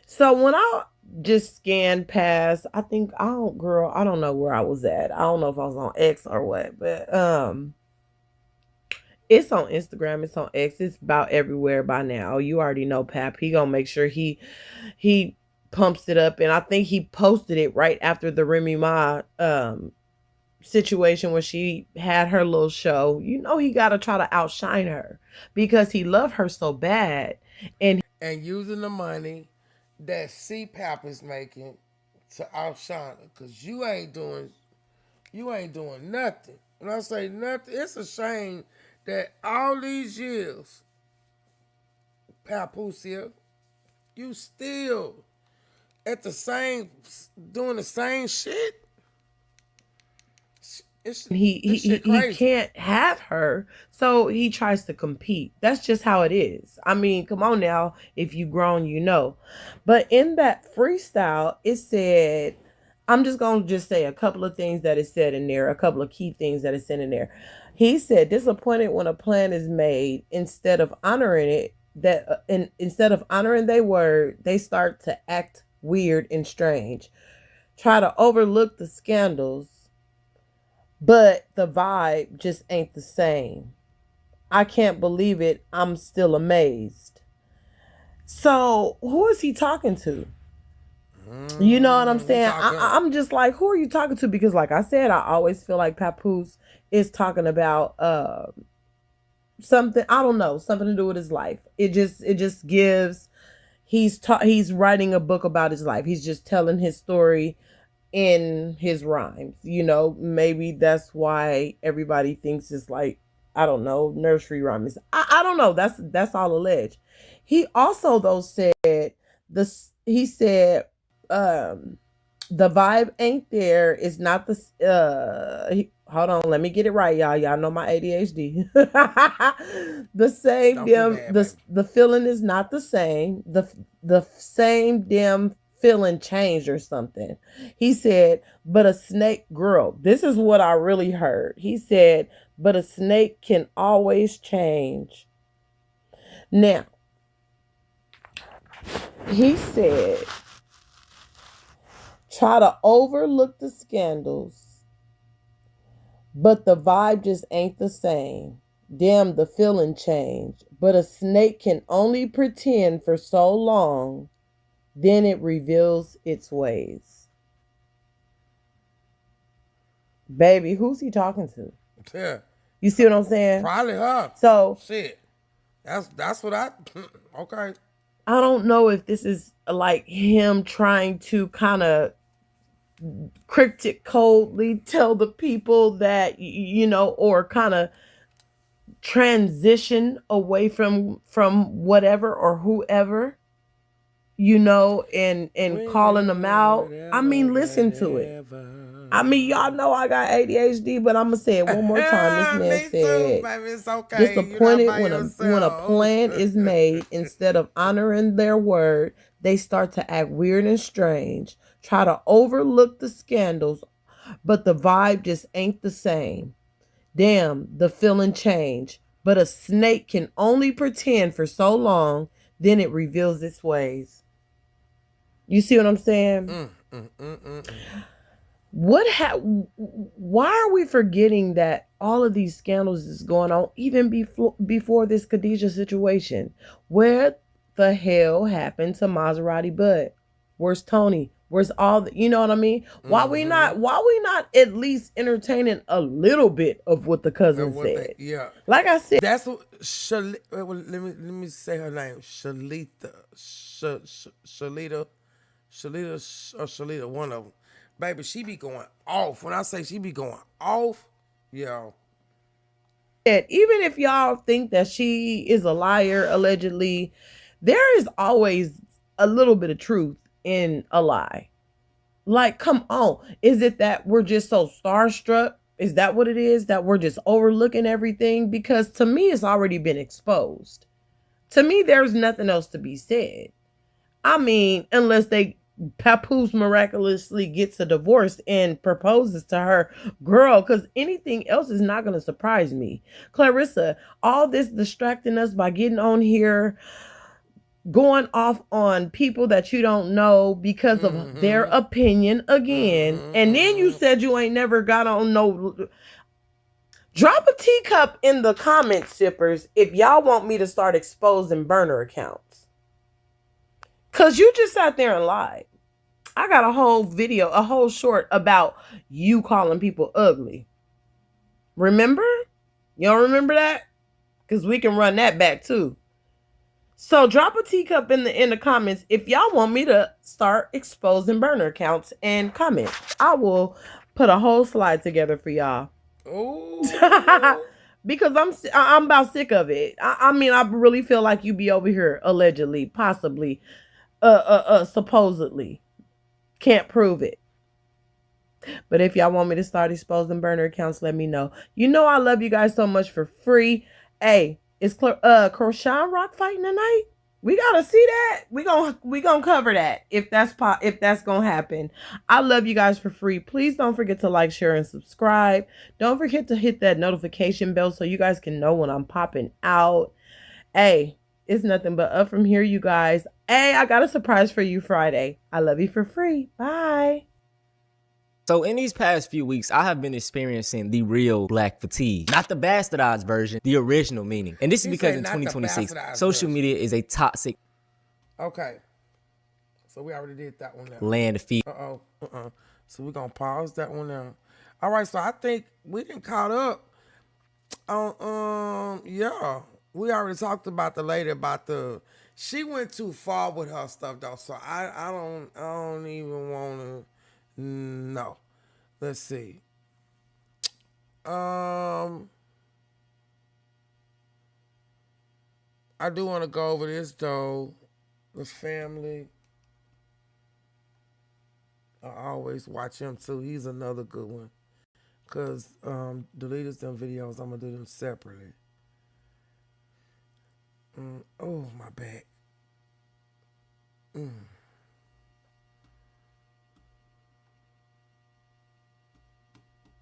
So when I just scanned past, I don't know where I was at. I don't know if I was on X or what, but it's on Instagram, it's on X, it's about everywhere by now. You already know Pap. He gonna make sure he pumps it up, and I think he posted it right after the Remy Ma situation when she had her little show. You know he gotta try to outshine her because he loved her so bad, and using the money that CPAP is making to outshine her, because you ain't doing nothing. When I say nothing, it's a shame that all these years, Papoose here, you still doing the same shit. He can't have her, so he tries to compete. That's just how it is. I mean, come on now, if you grown, you know. But in that freestyle, it said, I'm just going to just say a couple of things that is said in there, a couple of key things that is said in there. He said, disappointed when a plan is made, instead of honoring it, instead of honoring their word, they start to act weird and strange. Try to overlook the scandals, but the vibe just ain't the same. I can't believe it. I'm still amazed. So who is he talking to? You know what I'm saying? I'm just like, who are you talking to? Because like I said, I always feel like Papoose is talking about something, I don't know, something to do with his life. It just gives, he's writing a book about his life. He's just telling his story in his rhymes. You know, maybe that's why everybody thinks it's like, I don't know, nursery rhymes. I don't know. That's all alleged. He also though said this. He said the vibe ain't there. It's not the hold on, let me get it right, y'all. Y'all know my ADHD. The same damn the feeling is not the same. The same damn feeling changed or something. He said, but a snake, girl, this is what I really heard. He said, but a snake can always change. Now, he said, try to overlook the scandals, but the vibe just ain't the same. Damn, the feeling changed. But a snake can only pretend for so long, then it reveals its ways. Baby, who's he talking to? Yeah. You see what I'm saying? Probably her. So shit. That's what I okay. I don't know if this is like him trying to kind of cryptic coldly tell the people that, you know, or kind of transition away from whatever or whoever, you know, and calling them out. I mean, listen to it. I mean, y'all know I got ADHD, but I'm gonna say it one more time. This man said, too, baby. It's okay. disappointed when a plan is made, instead of honoring their word, they start to act weird and strange. Try to overlook the scandals, but the vibe just ain't the same. Damn, the feeling changed. But a snake can only pretend for so long, then it reveals its ways. You see what I'm saying? Why are we forgetting that all of these scandals is going on even before this Khadijah situation? Where the hell happened to Maserati Bud? Where's Tony? Where's all the, you know what I mean? Why we not at least entertaining a little bit of what the cousin said? Yeah. Like I said, that's what let me say her name. Shalita, one of them. Baby, she be going off. When I say she be going off, yo. Even if y'all think that she is a liar, allegedly, there is always a little bit of truth in a lie. Like, come on. Is it that we're just so starstruck? Is that what it is? That we're just overlooking everything? Because to me, it's already been exposed. To me, there's nothing else to be said. I mean, unless Papoose miraculously gets a divorce and proposes to her, girl, because anything else is not going to surprise me. Clarissa, all this distracting us by getting on here, going off on people that you don't know because of their opinion again. And then you said you ain't never got on no... Drop a teacup in the comments, sippers, if y'all want me to start exposing burner accounts. Because you just sat there and lied. I got a whole video, a whole short about you calling people ugly. Remember? You don't remember that? Because we can run that back too. So drop a teacup in the comments if y'all want me to start exposing burner accounts, and comment. I will put a whole slide together for y'all. Oh. Because I'm about sick of it. I mean, I really feel like you be over here allegedly, possibly, supposedly. Can't prove it. But if y'all want me to start exposing burner accounts, let me know. You know I love you guys so much for free. Hey, is Croshawn Rock fighting tonight? We gotta see that. We gonna cover that if that's gonna happen. I love you guys for free. Please don't forget to like, share, and subscribe. Don't forget to hit that notification bell so you guys can know when I'm popping out. Hey, it's nothing but up from here, you guys. Hey, I got a surprise for you Friday. I love you for free. Bye. So in these past few weeks, I have been experiencing the real black fatigue. Not the bastardized version, the original meaning. And this is because in 2026, social media is a toxic Okay. So we already did that one now. land feed. So we're going to pause that one now. All right, so I think we didn't caught up on, yeah. We already talked about the lady about she went too far with her stuff though. So I don't even want to. No. Let's see. I do want to go over this though. The family. I always watch him too. He's another good one. Cause deleted some videos. I'm gonna do them separately. Oh, my back.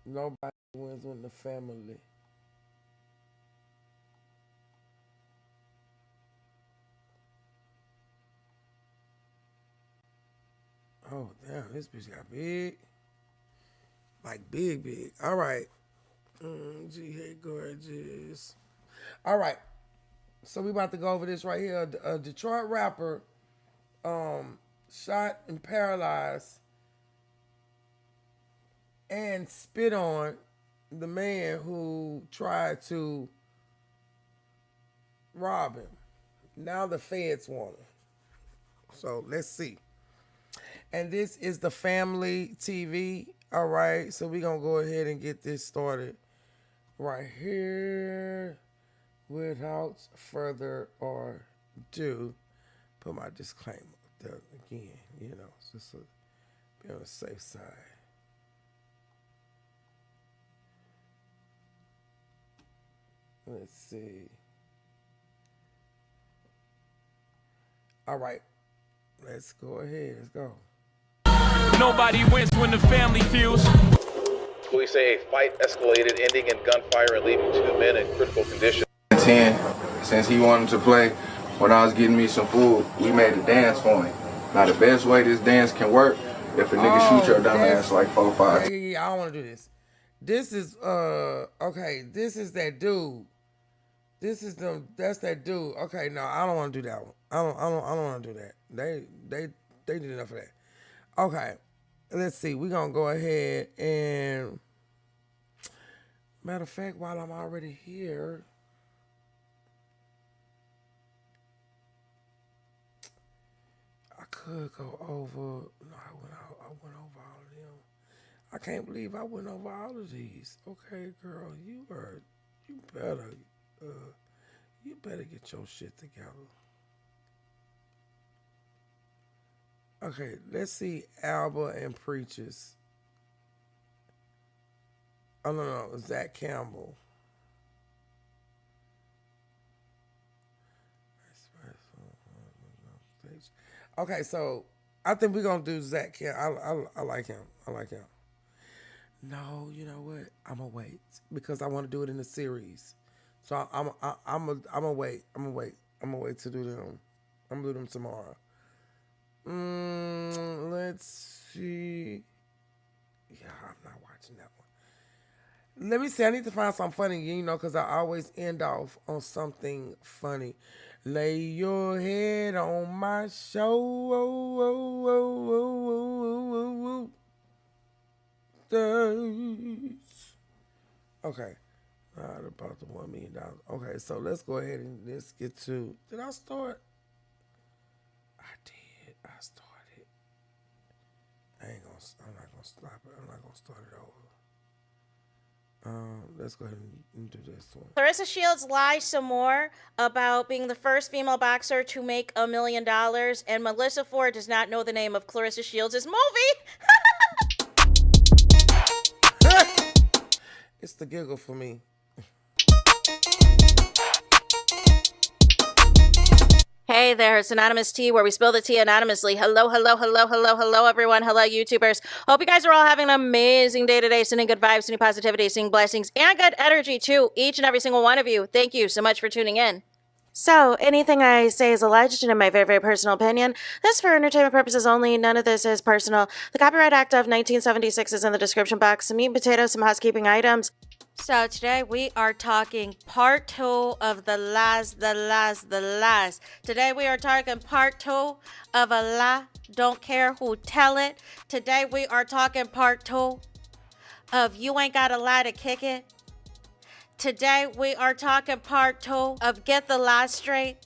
Nobody wins with the family. Oh, damn, this bitch got big. Like, big. All right. Gee, hey, gorgeous. All right. So we about to go over this right here. A Detroit rapper shot and paralyzed and spit on the man who tried to rob him. Now the feds want him. So let's see. And this is the Family TV. All right. So we're going to go ahead and get this started right here. Without further ado, put my disclaimer up there again, just to be on the safe side. Let's see. All right, let's go ahead. Let's go. Nobody wins when the family feels. Police say a fight escalated, ending in gunfire and leaving 2 men in critical condition. 10, since he wanted to play, when I was getting me some food, we made a dance for him. Now the best way this dance can work, if a nigga shoot your dumb ass like 4 or 5. Yeah, I don't want to do this. This is okay. This is that dude. That's that dude. Okay, no, I don't want to do that one. I don't want to do that. They did enough of that. Okay, let's see. We're gonna go ahead and matter of fact, while I'm already here. I could go over. No, I went over all of them. I can't believe I went over all of these. Okay, girl, you better get your shit together. Okay, let's see Alba and Preachers. Oh no, Zach Campbell. Okay, so I think we're gonna do Zach Campbell. I like him. No, you know what? I'm gonna wait because I want to do it in a series. So I'm gonna wait. I'm gonna wait to do them. I'm gonna do them tomorrow. Let's see. Yeah, I'm not watching that one. Let me see. I need to find something funny, because I always end off on something funny. Lay your head on my shoulders. Okay. Not about the $1 million. Okay, so let's go ahead and let's get to. Did I start? I did. I started. I'm not gonna stop it. I'm not gonna start it over. Let's go ahead and do this one. Clarissa Shields lies some more about being the first female boxer to make $1 million, and Melissa Ford does not know the name of Clarissa Shields' movie. It's the giggle for me. Hey Hey there, it's Anonymous Tea, where we spill the tea anonymously. Hello, hello, hello, hello, hello, everyone. Hello, YouTubers. Hope you guys are all having an amazing day today, sending good vibes, sending positivity, sending blessings, and good energy to each and every single one of you. Thank you so much for tuning in. So, anything I say is alleged and in my very, very personal opinion. This is for entertainment purposes only. None of this is personal. The Copyright Act of 1976 is in the description box. Some meat and potatoes, some housekeeping items. So today we are talking part 2 of the last. Today we are talking part 2 of a lie. Don't care who tell it. Today we are talking part 2 of you ain't got a lie to kick it. Today we are talking part 2 of get the lie straight.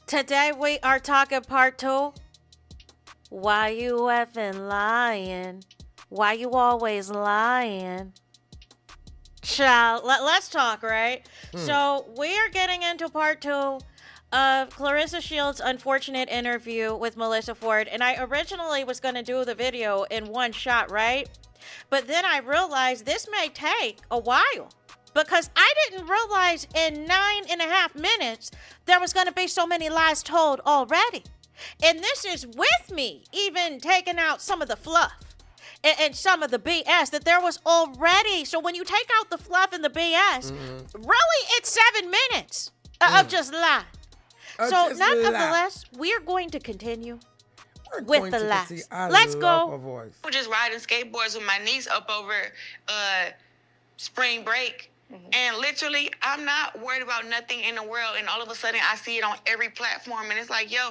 Today we are talking part 2. Why you effing lying? Why you always lying? Child, let's talk, right? So we are getting into part 2 of Clarissa Shields' unfortunate interview with Melissa Ford. And I originally was going to do the video in one shot, right? But then I realized this may take a while, because I didn't realize in 9.5 minutes there was going to be so many lies told already. And this is with me even taking out some of the fluff and some of the BS that there was already. So when you take out the fluff and the BS, really it's 7 minutes of just lie. So nonetheless, we are going to continue with the lies. Let's go. I was just riding skateboards with my niece up over spring break. And literally, I'm not worried about nothing in the world. And all of a sudden, I see it on every platform. And it's like, yo,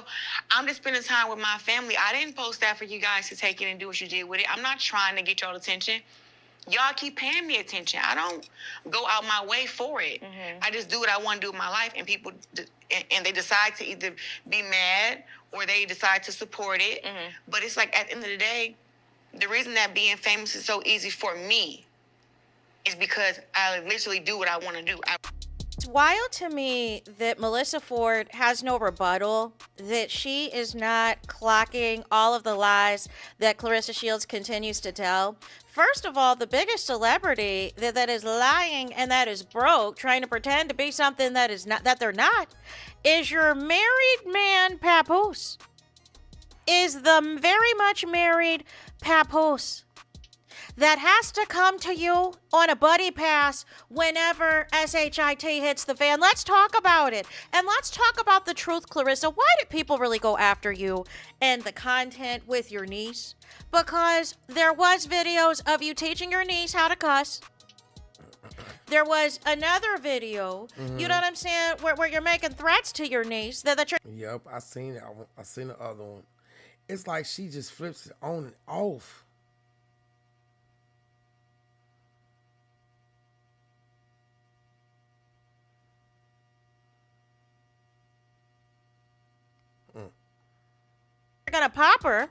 I'm just spending time with my family. I didn't post that for you guys to take it and do what you did with it. I'm not trying to get y'all attention. Y'all keep paying me attention. I don't go out my way for it. I just do what I want to do with my life. And people, and they decide to either be mad or they decide to support it. But it's like, at the end of the day, the reason that being famous is so easy for me is because I literally do what I want to do. It's wild to me that Melissa Ford has no rebuttal, that she is not clocking all of the lies that Clarissa Shields continues to tell. First of all, the biggest celebrity that is lying and that is broke, trying to pretend to be something that is not, that they're not, is your married man, Papoose. Is the very much married Papoose that has to come to you on a buddy pass whenever SHIT hits the fan. Let's talk about it. And let's talk about the truth, Clarissa. Why did people really go after you and the content with your niece? Because there was videos of you teaching your niece how to cuss. There was another video, you know what I'm saying, where you're making threats to your niece. That you're... Yep, I seen it. I seen the other one. It's like she just flips it on and off. Gonna pop her.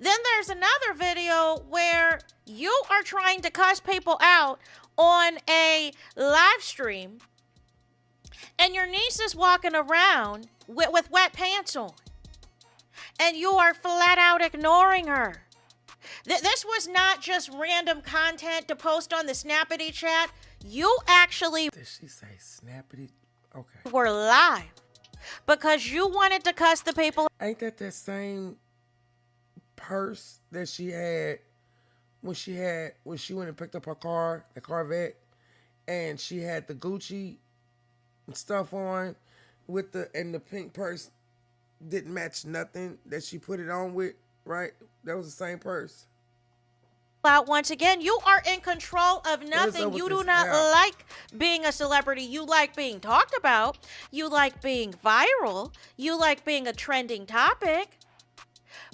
Then there's another video where you are trying to cuss people out on a live stream and your niece is walking around with wet pants on and you are flat out ignoring her. This was not just random content to post on the Snappity chat. You actually Did she say Snappity? Okay. Were live because you wanted to cuss the people. Ain't that same purse that she had when she went and picked up her car, the Corvette, and she had the Gucci stuff on with and the pink purse didn't match nothing that she put it on with, right? That was the same purse. Out once again, you are in control of nothing. You do not like being a celebrity. You like being talked about. You like being viral. You like being a trending topic.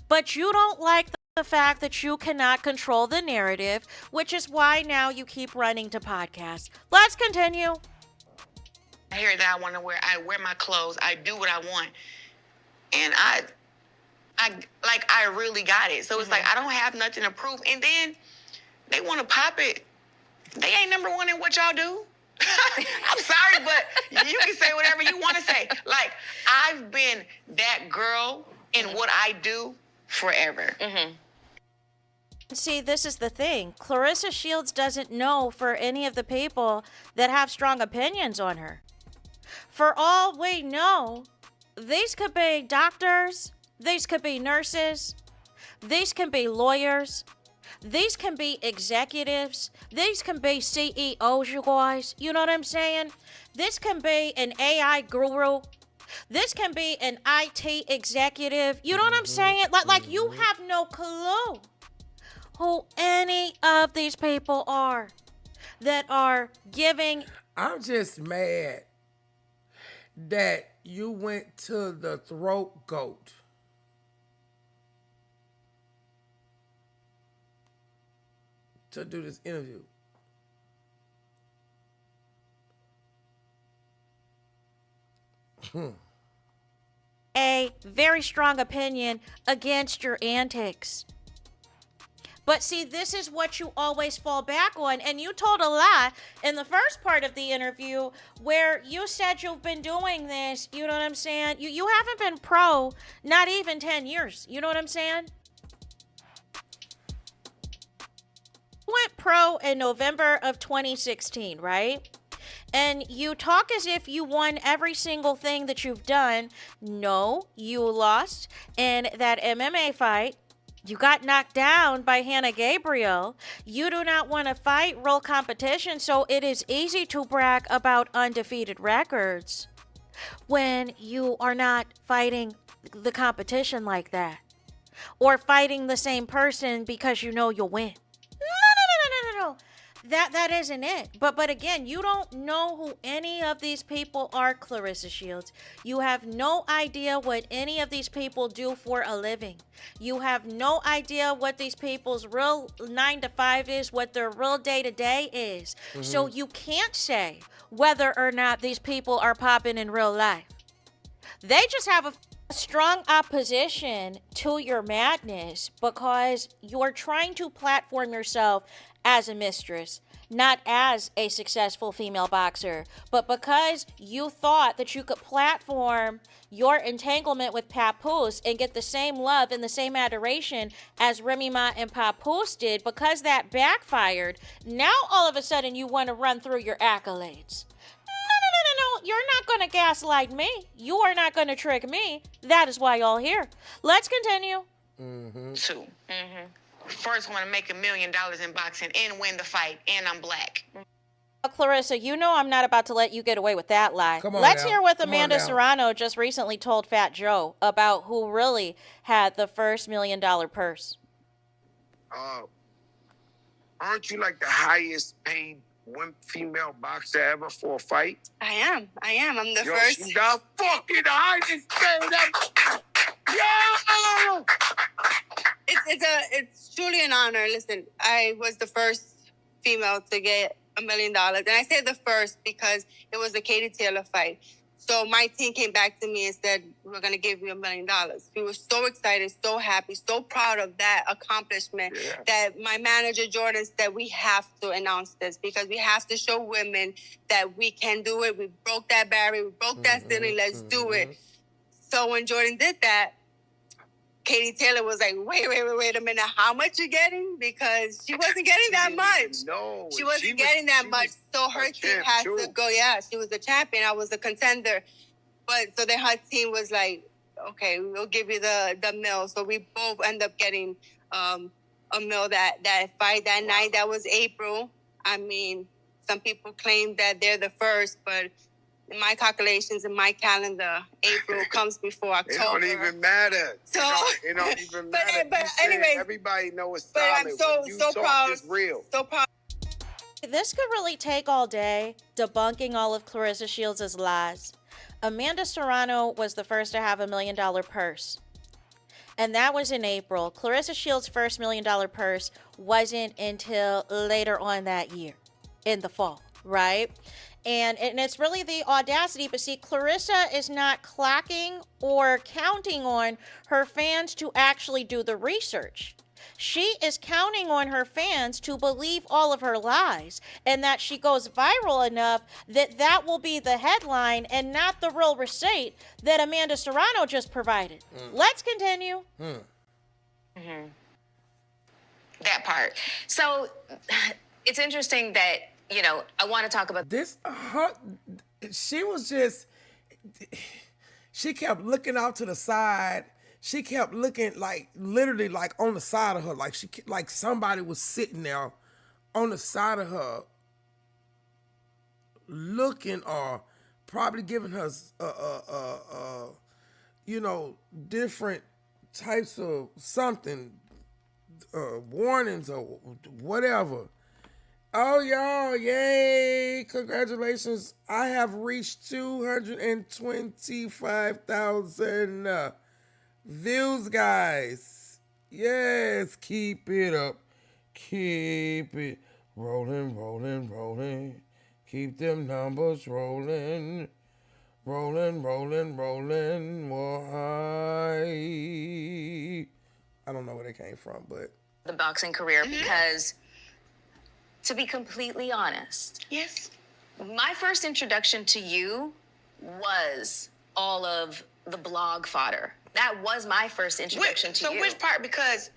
But you don't like the fact that you cannot control the narrative, which is why now you keep running to podcasts. Let's continue. I hear that I want to wear. I wear my clothes. I do what I want. And I really got it. So it's like, I don't have nothing to prove. And then they want to pop it. They ain't number one in what y'all do. I'm sorry, but you can say whatever you want to say. Like, I've been that girl in what I do forever. See, this is the thing. Clarissa Shields doesn't know for any of the people that have strong opinions on her. For all we know, These could be doctors, these could be nurses, these can be lawyers, these can be executives, these can be CEOs, you guys. You know what I'm saying? This can be an AI guru. This can be an IT executive. You know what I'm saying? Like you have no clue who any of these people are that are giving. I'm just mad that you went to the throat goat. To do this interview. A very strong opinion against your antics. But see, this is what you always fall back on. And you told a lie in the first part of the interview where you said you've been doing this. You know what I'm saying? You haven't been pro, not even 10 years. You know what I'm saying? You went pro in November of 2016, right? And you talk as if you won every single thing that you've done. No, you lost in that MMA fight. You got knocked down by Hannah Gabriel. You do not want to fight real competition, so it is easy to brag about undefeated records when you are not fighting the competition like that. Or fighting the same person because you know you'll win. No. That isn't it. But again, you don't know who any of these people are, Clarissa Shields. You have no idea what any of these people do for a living. You have no idea what these people's real 9 to 5 is, what their real day to day is. Mm-hmm. So you can't say whether or not these people are popping in real life. They just have a strong opposition to your madness because you're trying to platform yourself as a mistress, not as a successful female boxer, but because you thought that you could platform your entanglement with Papoose and get the same love and the same adoration as Remy Ma and Papoose did, because that backfired, now all of a sudden you want to run through your accolades. No, you're not going to gaslight me. You are not going to trick me. That is why y'all here. Let's continue. Two. First one to make $1 million in boxing and win the fight, and I'm black. Clarissa, you know I'm not about to let you get away with that lie. Come on Let's now. hear what Come Amanda on now. Serrano just recently told Fat Joe about who really had the first $1 million purse. Aren't you like the highest paid female boxer ever for a fight? I am. I'm the first. She's the fucking highest paid ever. Yo! It's truly an honor. Listen, I was the first female to get $1 million. And I say the first because it was a Katie Taylor fight. So my team came back to me and said, we're going to give you $1 million. We were so excited, so happy, so proud of that accomplishment that my manager, Jordan, said we have to announce this because we have to show women that we can do it. We broke that barrier. We broke that ceiling. Let's do it. So when Jordan did that, Katie Taylor was like, wait a minute. How much you getting? Because she wasn't getting that much. No, she wasn't getting that much. So her team had to go. Yeah, she was the champion. I was a contender. But so then her team was like, okay, we'll give you the mil. So we both end up getting a mil that fight that night. That was April. I mean, some people claim that they're the first, but in my calculations, in my calendar, April comes before October. It don't even matter. So it don't even matter. But anyways, everybody knows it's but solid. I'm so proud. It's real. So proud. This could really take all day, debunking all of Clarissa Shields' lies. Amanda Serrano was the first to have $1 million purse. And that was in April. Clarissa Shields' first $1 million purse wasn't until later on that year, in the fall, right? And it's really the audacity, but see, Clarissa is not clocking or counting on her fans to actually do the research. She is counting on her fans to believe all of her lies and that she goes viral enough that will be the headline and not the real receipt that Amanda Serrano just provided. Let's continue. That part. So it's interesting that, you know, I want to talk about this. She She kept looking out to the side. She kept looking like literally like on the side of her, like somebody was sitting there on the side of her, looking or probably giving her, different types of something, warnings or whatever. Oh, y'all, yay, congratulations. I have reached 225,000 views, guys. Yes, keep it up. Keep it rolling, rolling, rolling. Keep them numbers rolling. Rolling, rolling, rolling. Why? I don't know where they came from, but. The boxing career because, to be completely honest, yes, my first introduction to you was all of the blog fodder. That was my first introduction to you. So which part? Because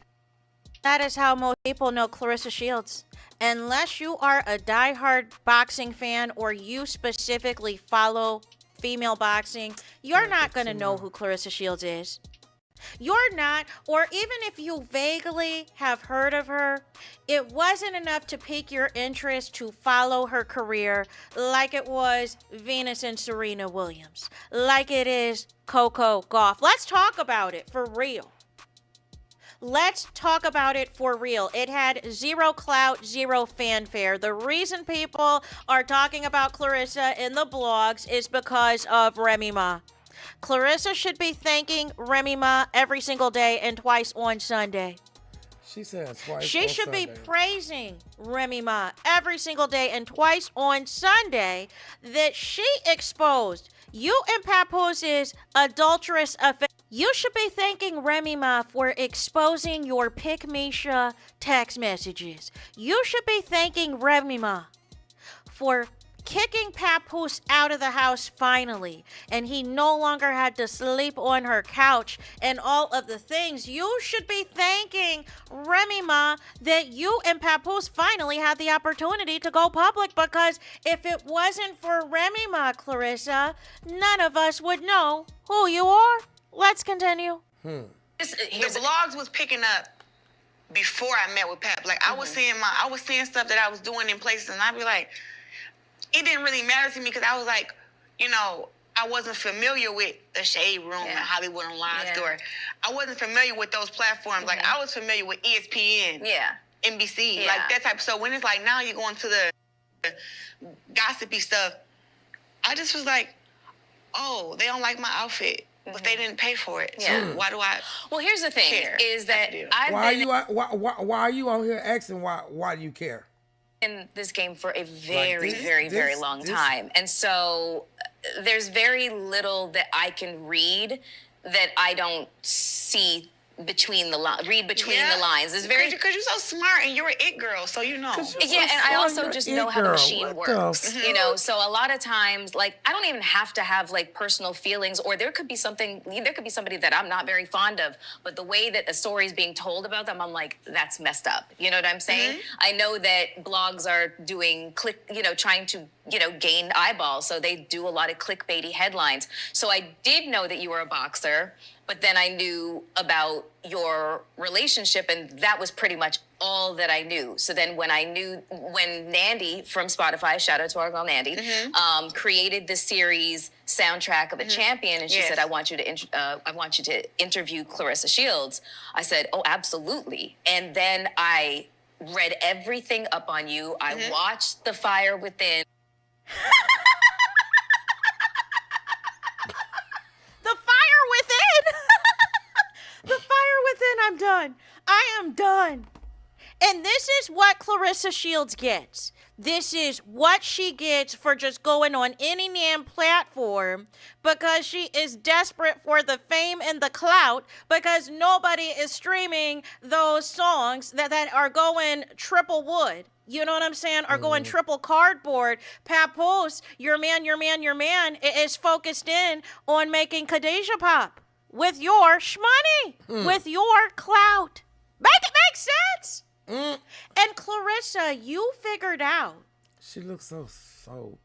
that is how most people know Clarissa Shields. Unless you are a diehard boxing fan or you specifically follow female boxing, you're not going to know who Clarissa Shields is. You're not, or even if you vaguely have heard of her, it wasn't enough to pique your interest to follow her career like it was Venus and Serena Williams, like it is Coco Gauff. Let's talk about it for real. Let's talk about it for real. It had zero clout, zero fanfare. The reason people are talking about Clarissa in the blogs is because of Remy Ma. Clarissa should be thanking Remy Ma every single day and twice on Sunday. She said twice. She should be praising Remy Ma every single day and twice on Sunday that she exposed you and Papoose' adulterous affair. You should be thanking Remy Ma for exposing your Pick Misha text messages. You should be thanking Remy Ma for kicking Papoose out of the house finally, and he no longer had to sleep on her couch and all of the things. You should be thanking Remy Ma that you and Papoose finally had the opportunity to go public, because if it wasn't for Remy Ma, Clarissa, none of us would know who you are. Let's continue. The blogs was picking up before I met with Pap. Like I was seeing stuff that I was doing in places, and I'd be like, it didn't really matter to me because I was like, I wasn't familiar with the Shade Room and Hollywood Online Store. I wasn't familiar with those platforms. Like I was familiar with ESPN, NBC, like that type. So when it's like now you're going to the gossipy stuff, I just was like, oh, they don't like my outfit. But they didn't pay for it. So why do I? Well, here's the thing: is that why are you on here asking why do you care? In this game for a very long time, and so there's very little that I can read that I don't see between the read between the lines. It's very because you're so smart and you're an it girl, so you know. Yeah, and I also just know how the machine works. So a lot of times, like I don't even have to have like personal feelings, or there could be somebody that I'm not very fond of, but the way that a story is being told about them, I'm like, that's messed up. You know what I'm saying? I know that blogs are doing trying to gain eyeballs, so they do a lot of clickbaity headlines. So I did know that you were a boxer, but then I knew about your relationship, and that was pretty much all that I knew. So then when Nandy from Spotify, shout out to our girl Nandy, created the series Soundtrack of a Champion, and she said, I want you to interview Clarissa Shields. I said, oh, absolutely. And then I read everything up on you. I watched The Fire Within. The Fire Within. The Fire Within. I'm done. I am done. And this is what Clarissa Shields gets. This is what she gets for just going on any damn platform because she is desperate for the fame and the clout, because nobody is streaming those songs that are going triple wood. You know what I'm saying? Are going triple cardboard. Papoose, your man is focused in on making Khadijah pop with your shmoney, with your clout. Make it make sense. And Clarissa, you figured out. She looks so soulful.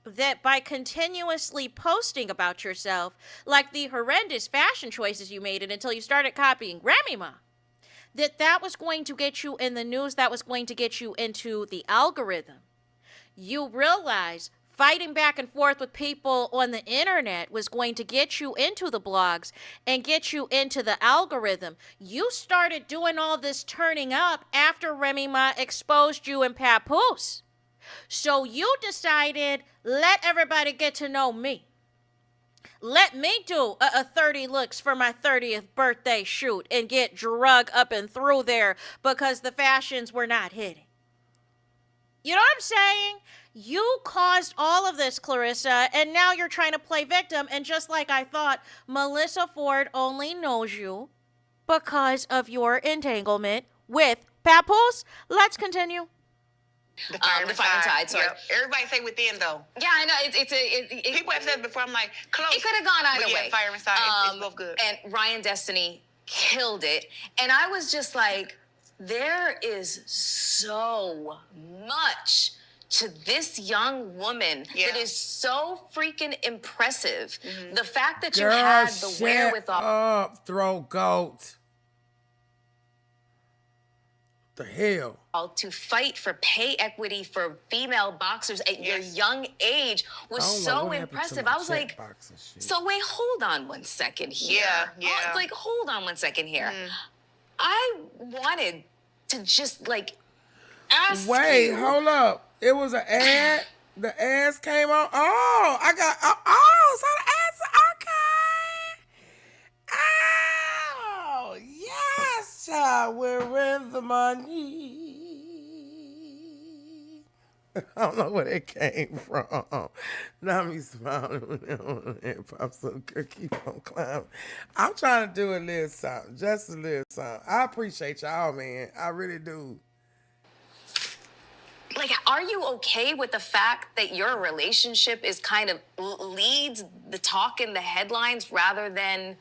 that by continuously posting about yourself, like the horrendous fashion choices you made it until you started copying Remy Ma, that was going to get you in the news, that was going to get you into the algorithm. You realize fighting back and forth with people on the internet was going to get you into the blogs and get you into the algorithm. You started doing all this turning up after Remy Ma exposed you and Papoose. So you decided, let everybody get to know me. Let me do a 30 looks for my 30th birthday shoot and get drug up and through there because the fashions were not hitting. You know what I'm saying? You caused all of this, Clarissa, and now you're trying to play victim. And just like I thought, Melissa Ford only knows you because of your entanglement with Papoose. Let's continue. The fire inside, sorry. Yep. Everybody say within, though. Yeah, I know. People have said it before, I'm like, close. It could have gone either way. Fire inside, it's both good. And Ryan Destiny killed it. And I was just like, there is so much to this young woman that is so freaking impressive. Mm-hmm. The fact that you had the wherewithal. Up, throat goat. The hell? To fight for pay equity for female boxers at your young age was so impressive. I was like, so wait, hold on one second here. Yeah. Like, hold on one second here. I wanted to just like ask you. Wait, hold up. It was an ad. The ads came on. Oh, I got. Oh, so the ads. Okay. Oh, yes, child. We're in the money. I don't know where it came from. Now me smiling when they're on the hip hop, so keep on climbing. I'm trying to do a little something, just a little something. I appreciate y'all, man. I really do. Like, are you okay with the fact that your relationship is kind of leads the talk in the headlines rather than,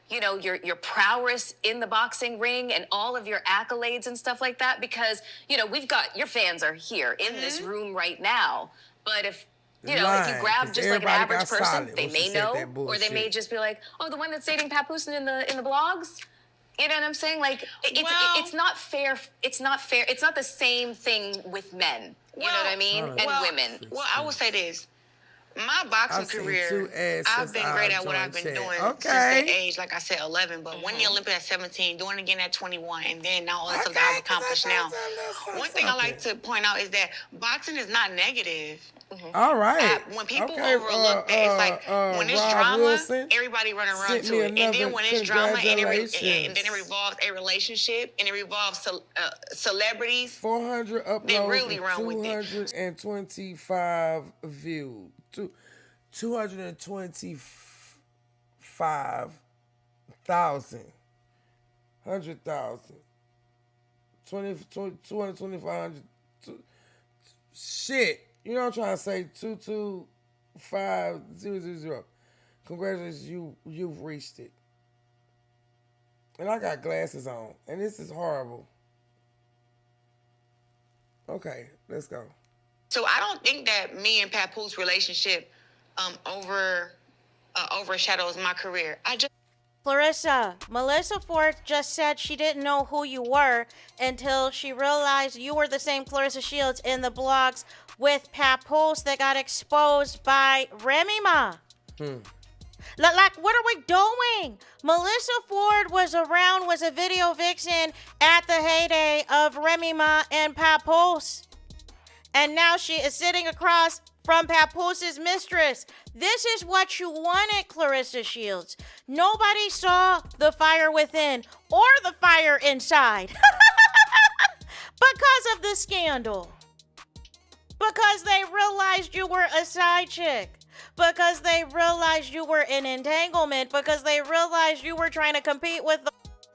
you know, your prowess in the boxing ring and all of your accolades and stuff like that? Because, you know, we've got, your fans are here in this room right now. But if, you know, if you grab just like an average person, they may know, or they may just be like, oh, the one that's dating Papoose in the blogs? You know what I'm saying? Like, it's not fair. It's not fair. It's not the same thing with men. You know what I mean? And women. Well, I will say this. My boxing career, I've been great at what I've been doing since that age, like I said, 11. But winning the Olympics at 17, doing it again at 21, and then now all the stuff that I've accomplished now. One thing I like to point out is that boxing is not negative. All right. When people overlook that, it's like when it's drama, Wilson, everybody running around to it. And then when it's drama and then it revolves a relationship and it revolves celebrities, 400 uploads, they really run with it. 225 views. 225,000. 100,000. 225,000. Shit. You know what I'm trying to say? 225,000. Congratulations, you've reached it. And I got glasses on, and this is horrible. Okay, let's go. So I don't think that me and Papoose relationship overshadows my career. Clarissa, Melissa Ford just said she didn't know who you were until she realized you were the same Clarissa Shields in the blogs with Papoose that got exposed by Remy Ma. Like, what are we doing? Melissa Ford was a video vixen at the heyday of Remy Ma and Papoose. And now she is sitting across from Papoose's mistress. This is what you wanted, Clarissa Shields. Nobody saw the fire within or the fire inside because of the scandal. Because they realized you were a side chick. Because they realized you were in entanglement. Because they realized you were trying to compete with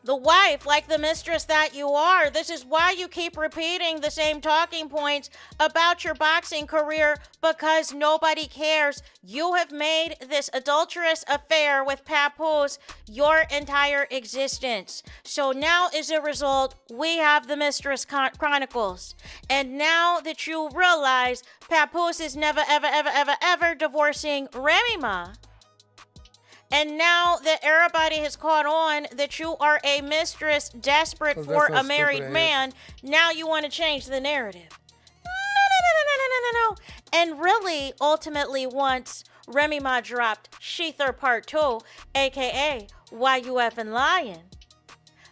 the the wife, like the mistress that you are. This is why you keep repeating the same talking points about your boxing career, because nobody cares. You have made this adulterous affair with Papoose your entire existence. So now, as a result, we have the Mistress Chronicles. And now that you realize Papoose is never, ever, ever, ever, ever divorcing Remy Ma, and now that everybody has caught on that you are a mistress desperate for a married man, now you want to change the narrative. No. And really, ultimately, once Remy Ma dropped Sheether Part 2, aka Why You Effing Lying,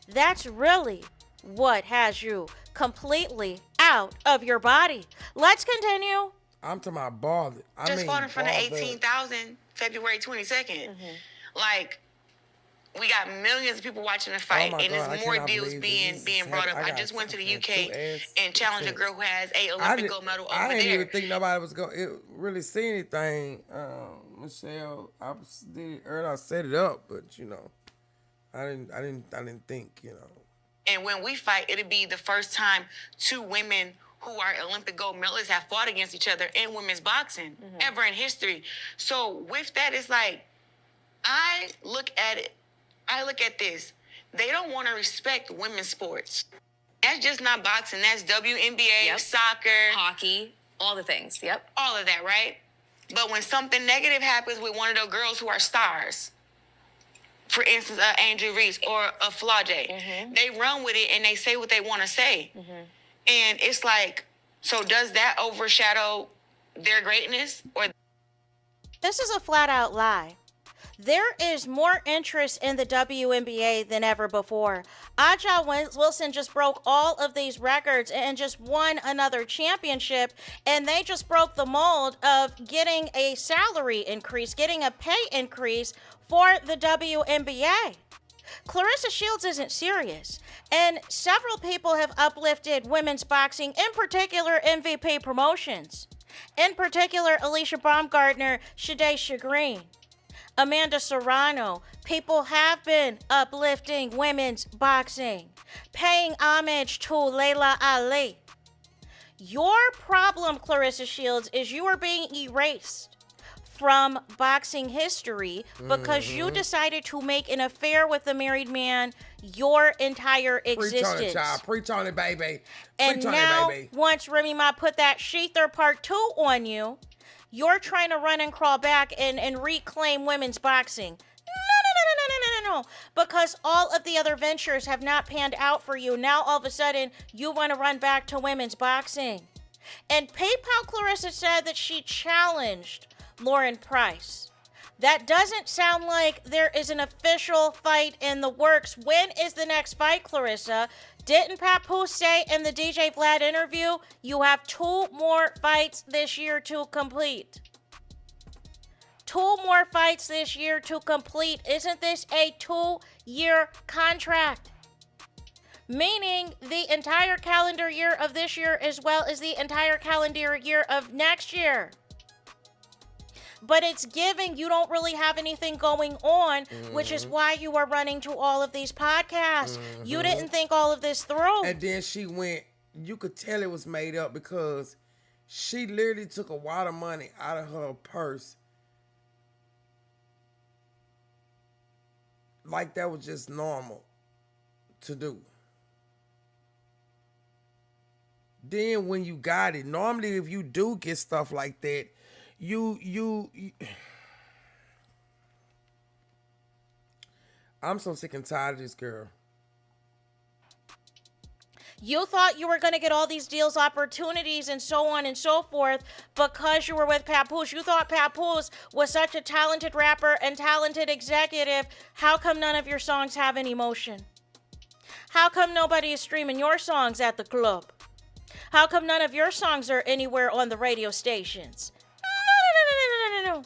that's really what has you completely out of your body. Let's continue. I'm talking about bothered. Just fought in front of 18,000 February 22nd. Like, we got millions of people watching the fight, and there's more deals being brought up. I just went to the UK and challenged a girl who has a Olympic gold medal over there. I didn't even think nobody was going to really see anything. Michelle, I did it earlier. I set it up, but I didn't think. And when we fight, it'll be the first time two women who are Olympic gold medalists have fought against each other in women's boxing ever in history. So with that, it's like, I look at this. They don't want to respect women's sports. That's just not boxing. That's WNBA, soccer, hockey, all the things. Yep. All of that, right? But when something negative happens with one of those girls who are stars, for instance, Angel Reese or a Flau'jae, they run with it and they say what they want to say. And it's like, so does that overshadow their greatness? Or this is a flat out lie. There is more interest in the WNBA than ever before. Aja Wilson just broke all of these records and just won another championship, and they just broke the mold of getting a salary increase, getting a pay increase for the WNBA. Clarissa Shields isn't serious, and several people have uplifted women's boxing, in particular MVP Promotions, in particular Alicia Baumgartner, Shade Shagreen, Amanda Serrano. People have been uplifting women's boxing, paying homage to Layla Ali. Your problem, Clarissa Shields, is you are being erased from boxing history because you decided to make an affair with a married man your entire existence. Preach on it, child. Preach on it, baby. And Preach on now, it, baby. once Remy Ma put that Sheether Part 2 on you, you're trying to run and crawl back and reclaim women's boxing. No. Because all of the other ventures have not panned out for you. Now, all of a sudden, you want to run back to women's boxing. And PayPal Clarissa said that she challenged Lauren Price. That doesn't sound like there is an official fight in the works. When is the next fight, Clarissa? Didn't Papoose say in the DJ Vlad interview, you have 2 more fights this year to complete? 2 more fights this year to complete. Isn't this a 2-year contract? Meaning the entire calendar year of this year as well as the entire calendar year of next year. But it's giving you don't really have anything going on, which is why you are running to all of these podcasts. You didn't think all of this through. And then she went, you could tell it was made up because she literally took a wad of money out of her purse. Like that was just normal to do. Then when you got it, normally if you do get stuff like that, you I'm so sick and tired of this girl. You thought you were going to get all these deals, opportunities, and so on and so forth because you were with Papoose. You thought Papoose was such a talented rapper and talented executive. How come none of your songs have any motion? How come nobody is streaming your songs at the club? How come none of your songs are anywhere on the radio stations? No.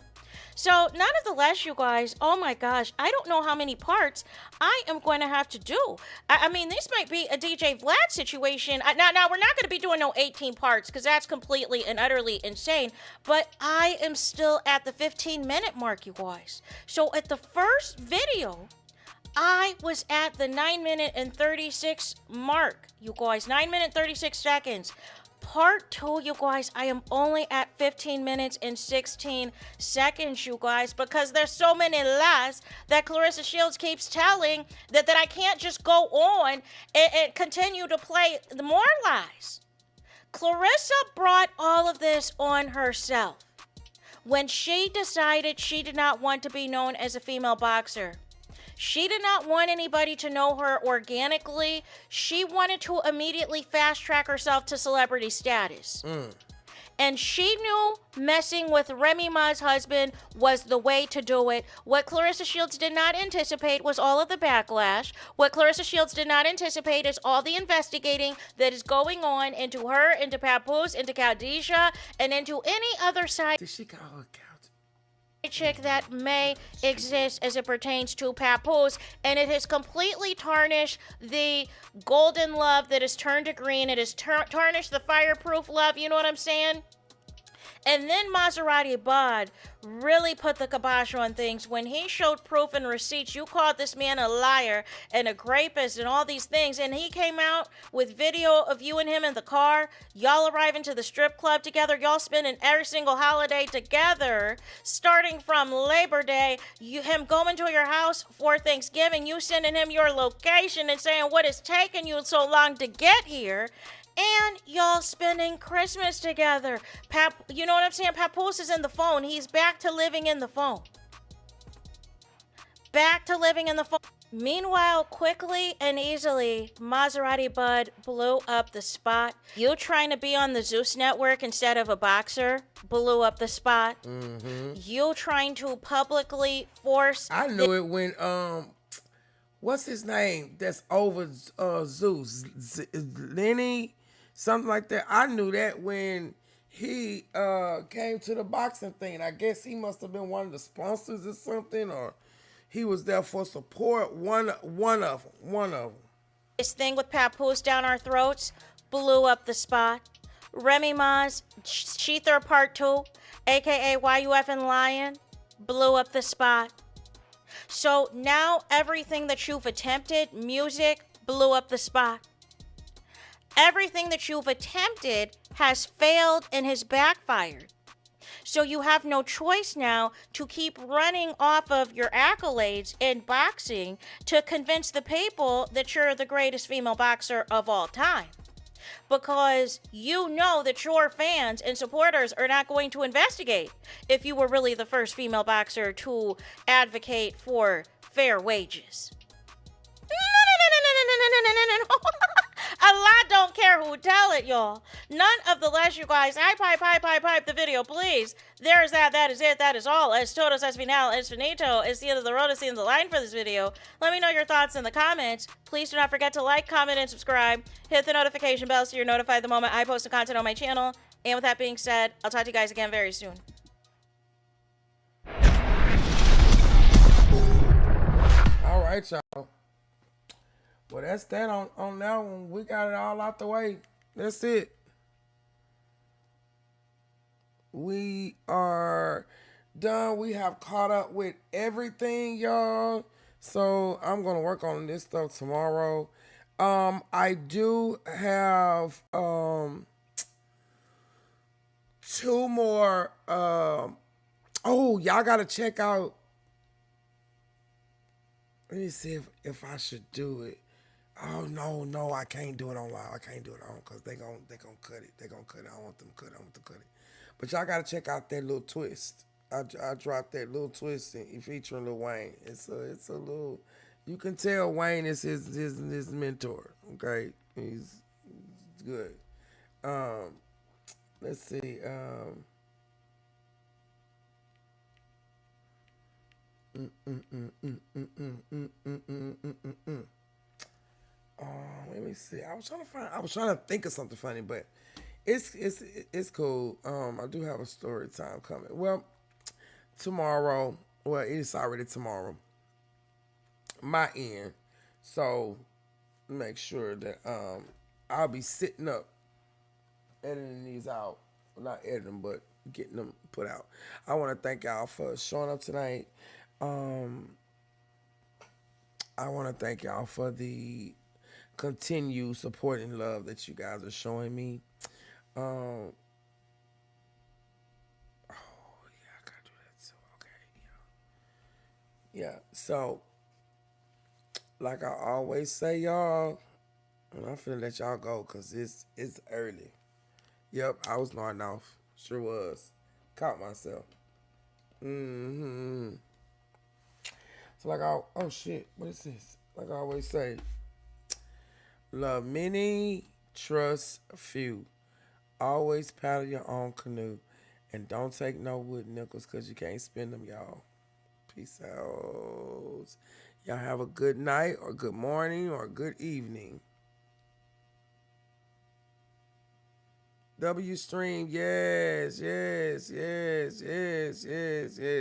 So, nonetheless, you guys, oh my gosh, I don't know how many parts I am going to have to do. I mean, this might be a DJ Vlad situation. Now, we're not going to be doing no 18 parts because that's completely and utterly insane. But I am still at the 15-minute mark, you guys. So, at the first video, I was at the 9 minute and 36 mark, you guys. 9 minute 36 seconds. Part 2, you guys, I am only at 15 minutes and 16 seconds, you guys, because there's so many lies that Clarissa Shields keeps telling that I can't just go on and continue to play the more lies. Clarissa brought all of this on herself when she decided she did not want to be known as a female boxer. She did not want anybody to know her organically. She wanted to immediately fast track herself to celebrity status. And she knew messing with Remy Ma's husband was the way to do it. What Clarissa Shields did not anticipate was all of the backlash. What Clarissa Shields did not anticipate is all the investigating that is going on into her, into Papoose, into Khadijah, and into any other side. Did she call her chick that may exist as it pertains to Papoose, and it has completely tarnished the golden love that has turned to green. It has tarnished the fireproof love, you know what I'm saying? And then Maserati Bud really put the kibosh on things when he showed proof and receipts. You called this man a liar and a rapist and all these things, and he came out with video of you and him in the car, y'all arriving to the strip club together, y'all spending every single holiday together, starting from Labor Day, him going to your house for Thanksgiving, you sending him your location and saying what is taking you so long to get here. And y'all spending Christmas together. You know what I'm saying? Papoose is in the phone. He's back to living in the phone. Back to living in the phone. Meanwhile, quickly and easily, Maserati Bud blew up the spot. You trying to be on the Zeus network instead of a boxer blew up the spot. You trying to publicly force... I knew it when, what's his name that's over Zeus? Lenny? Something like that. I knew that when he came to the boxing thing. I guess he must have been one of the sponsors or something, or he was there for support. One of them. This thing with Papoose down our throats blew up the spot. Remy Ma's Sheether Part 2, aka YUFN Lion, blew up the spot. So now everything that you've attempted, music, blew up the spot. Everything that you've attempted has failed and has backfired. So you have no choice now to keep running off of your accolades in boxing to convince the people that you're the greatest female boxer of all time. Because you know that your fans and supporters are not going to investigate if you were really the first female boxer to advocate for fair wages. No. A lot don't care who tell it, y'all. None of the less, you guys. Hype the video, please. There is that. That is it. That is all. Es todos, es final, es finito. It's the end of the road. It's the end of the line for this video. Let me know your thoughts in the comments. Please do not forget to like, comment, and subscribe. Hit the notification bell so you're notified the moment I post the content on my channel. And with that being said, I'll talk to you guys again very soon. All right, y'all. Well, that's that on that one. We got it all out the way. That's it. We are done. We have caught up with everything, y'all. So I'm going to work on this stuff tomorrow. I do have 2 more. Oh, y'all got to check out. Let me see if I should do it. Oh, no, I can't do it online. I can't do it on because they gonna cut it. They gonna cut it. I want them to cut it. I want to cut it. But y'all gotta check out that little twist. I dropped that little twist featuring Lil Wayne. It's a little. You can tell Wayne is his mentor. Okay, he's good. Let's see. Let me see. I was trying to think of something funny, but it's cool. I do have a story time coming. Well, tomorrow. Well, it's already tomorrow. My end. So make sure that I'll be sitting up editing these out. Well, not editing, but getting them put out. I want to thank y'all for showing up tonight. I want to thank y'all for the continued support and love that you guys are showing me. Oh yeah, I gotta do that too. Okay, yeah. So, like I always say, y'all, and I'm finna let y'all go because it's early. Yep, I was nodding off. Sure was. Caught myself. So like oh shit, what is this? Like I always say, love many, trust few. Always paddle your own canoe. And don't take no wood nickels because you can't spend them, y'all. Peace out. Y'all have a good night or good morning or good evening. W stream, yes.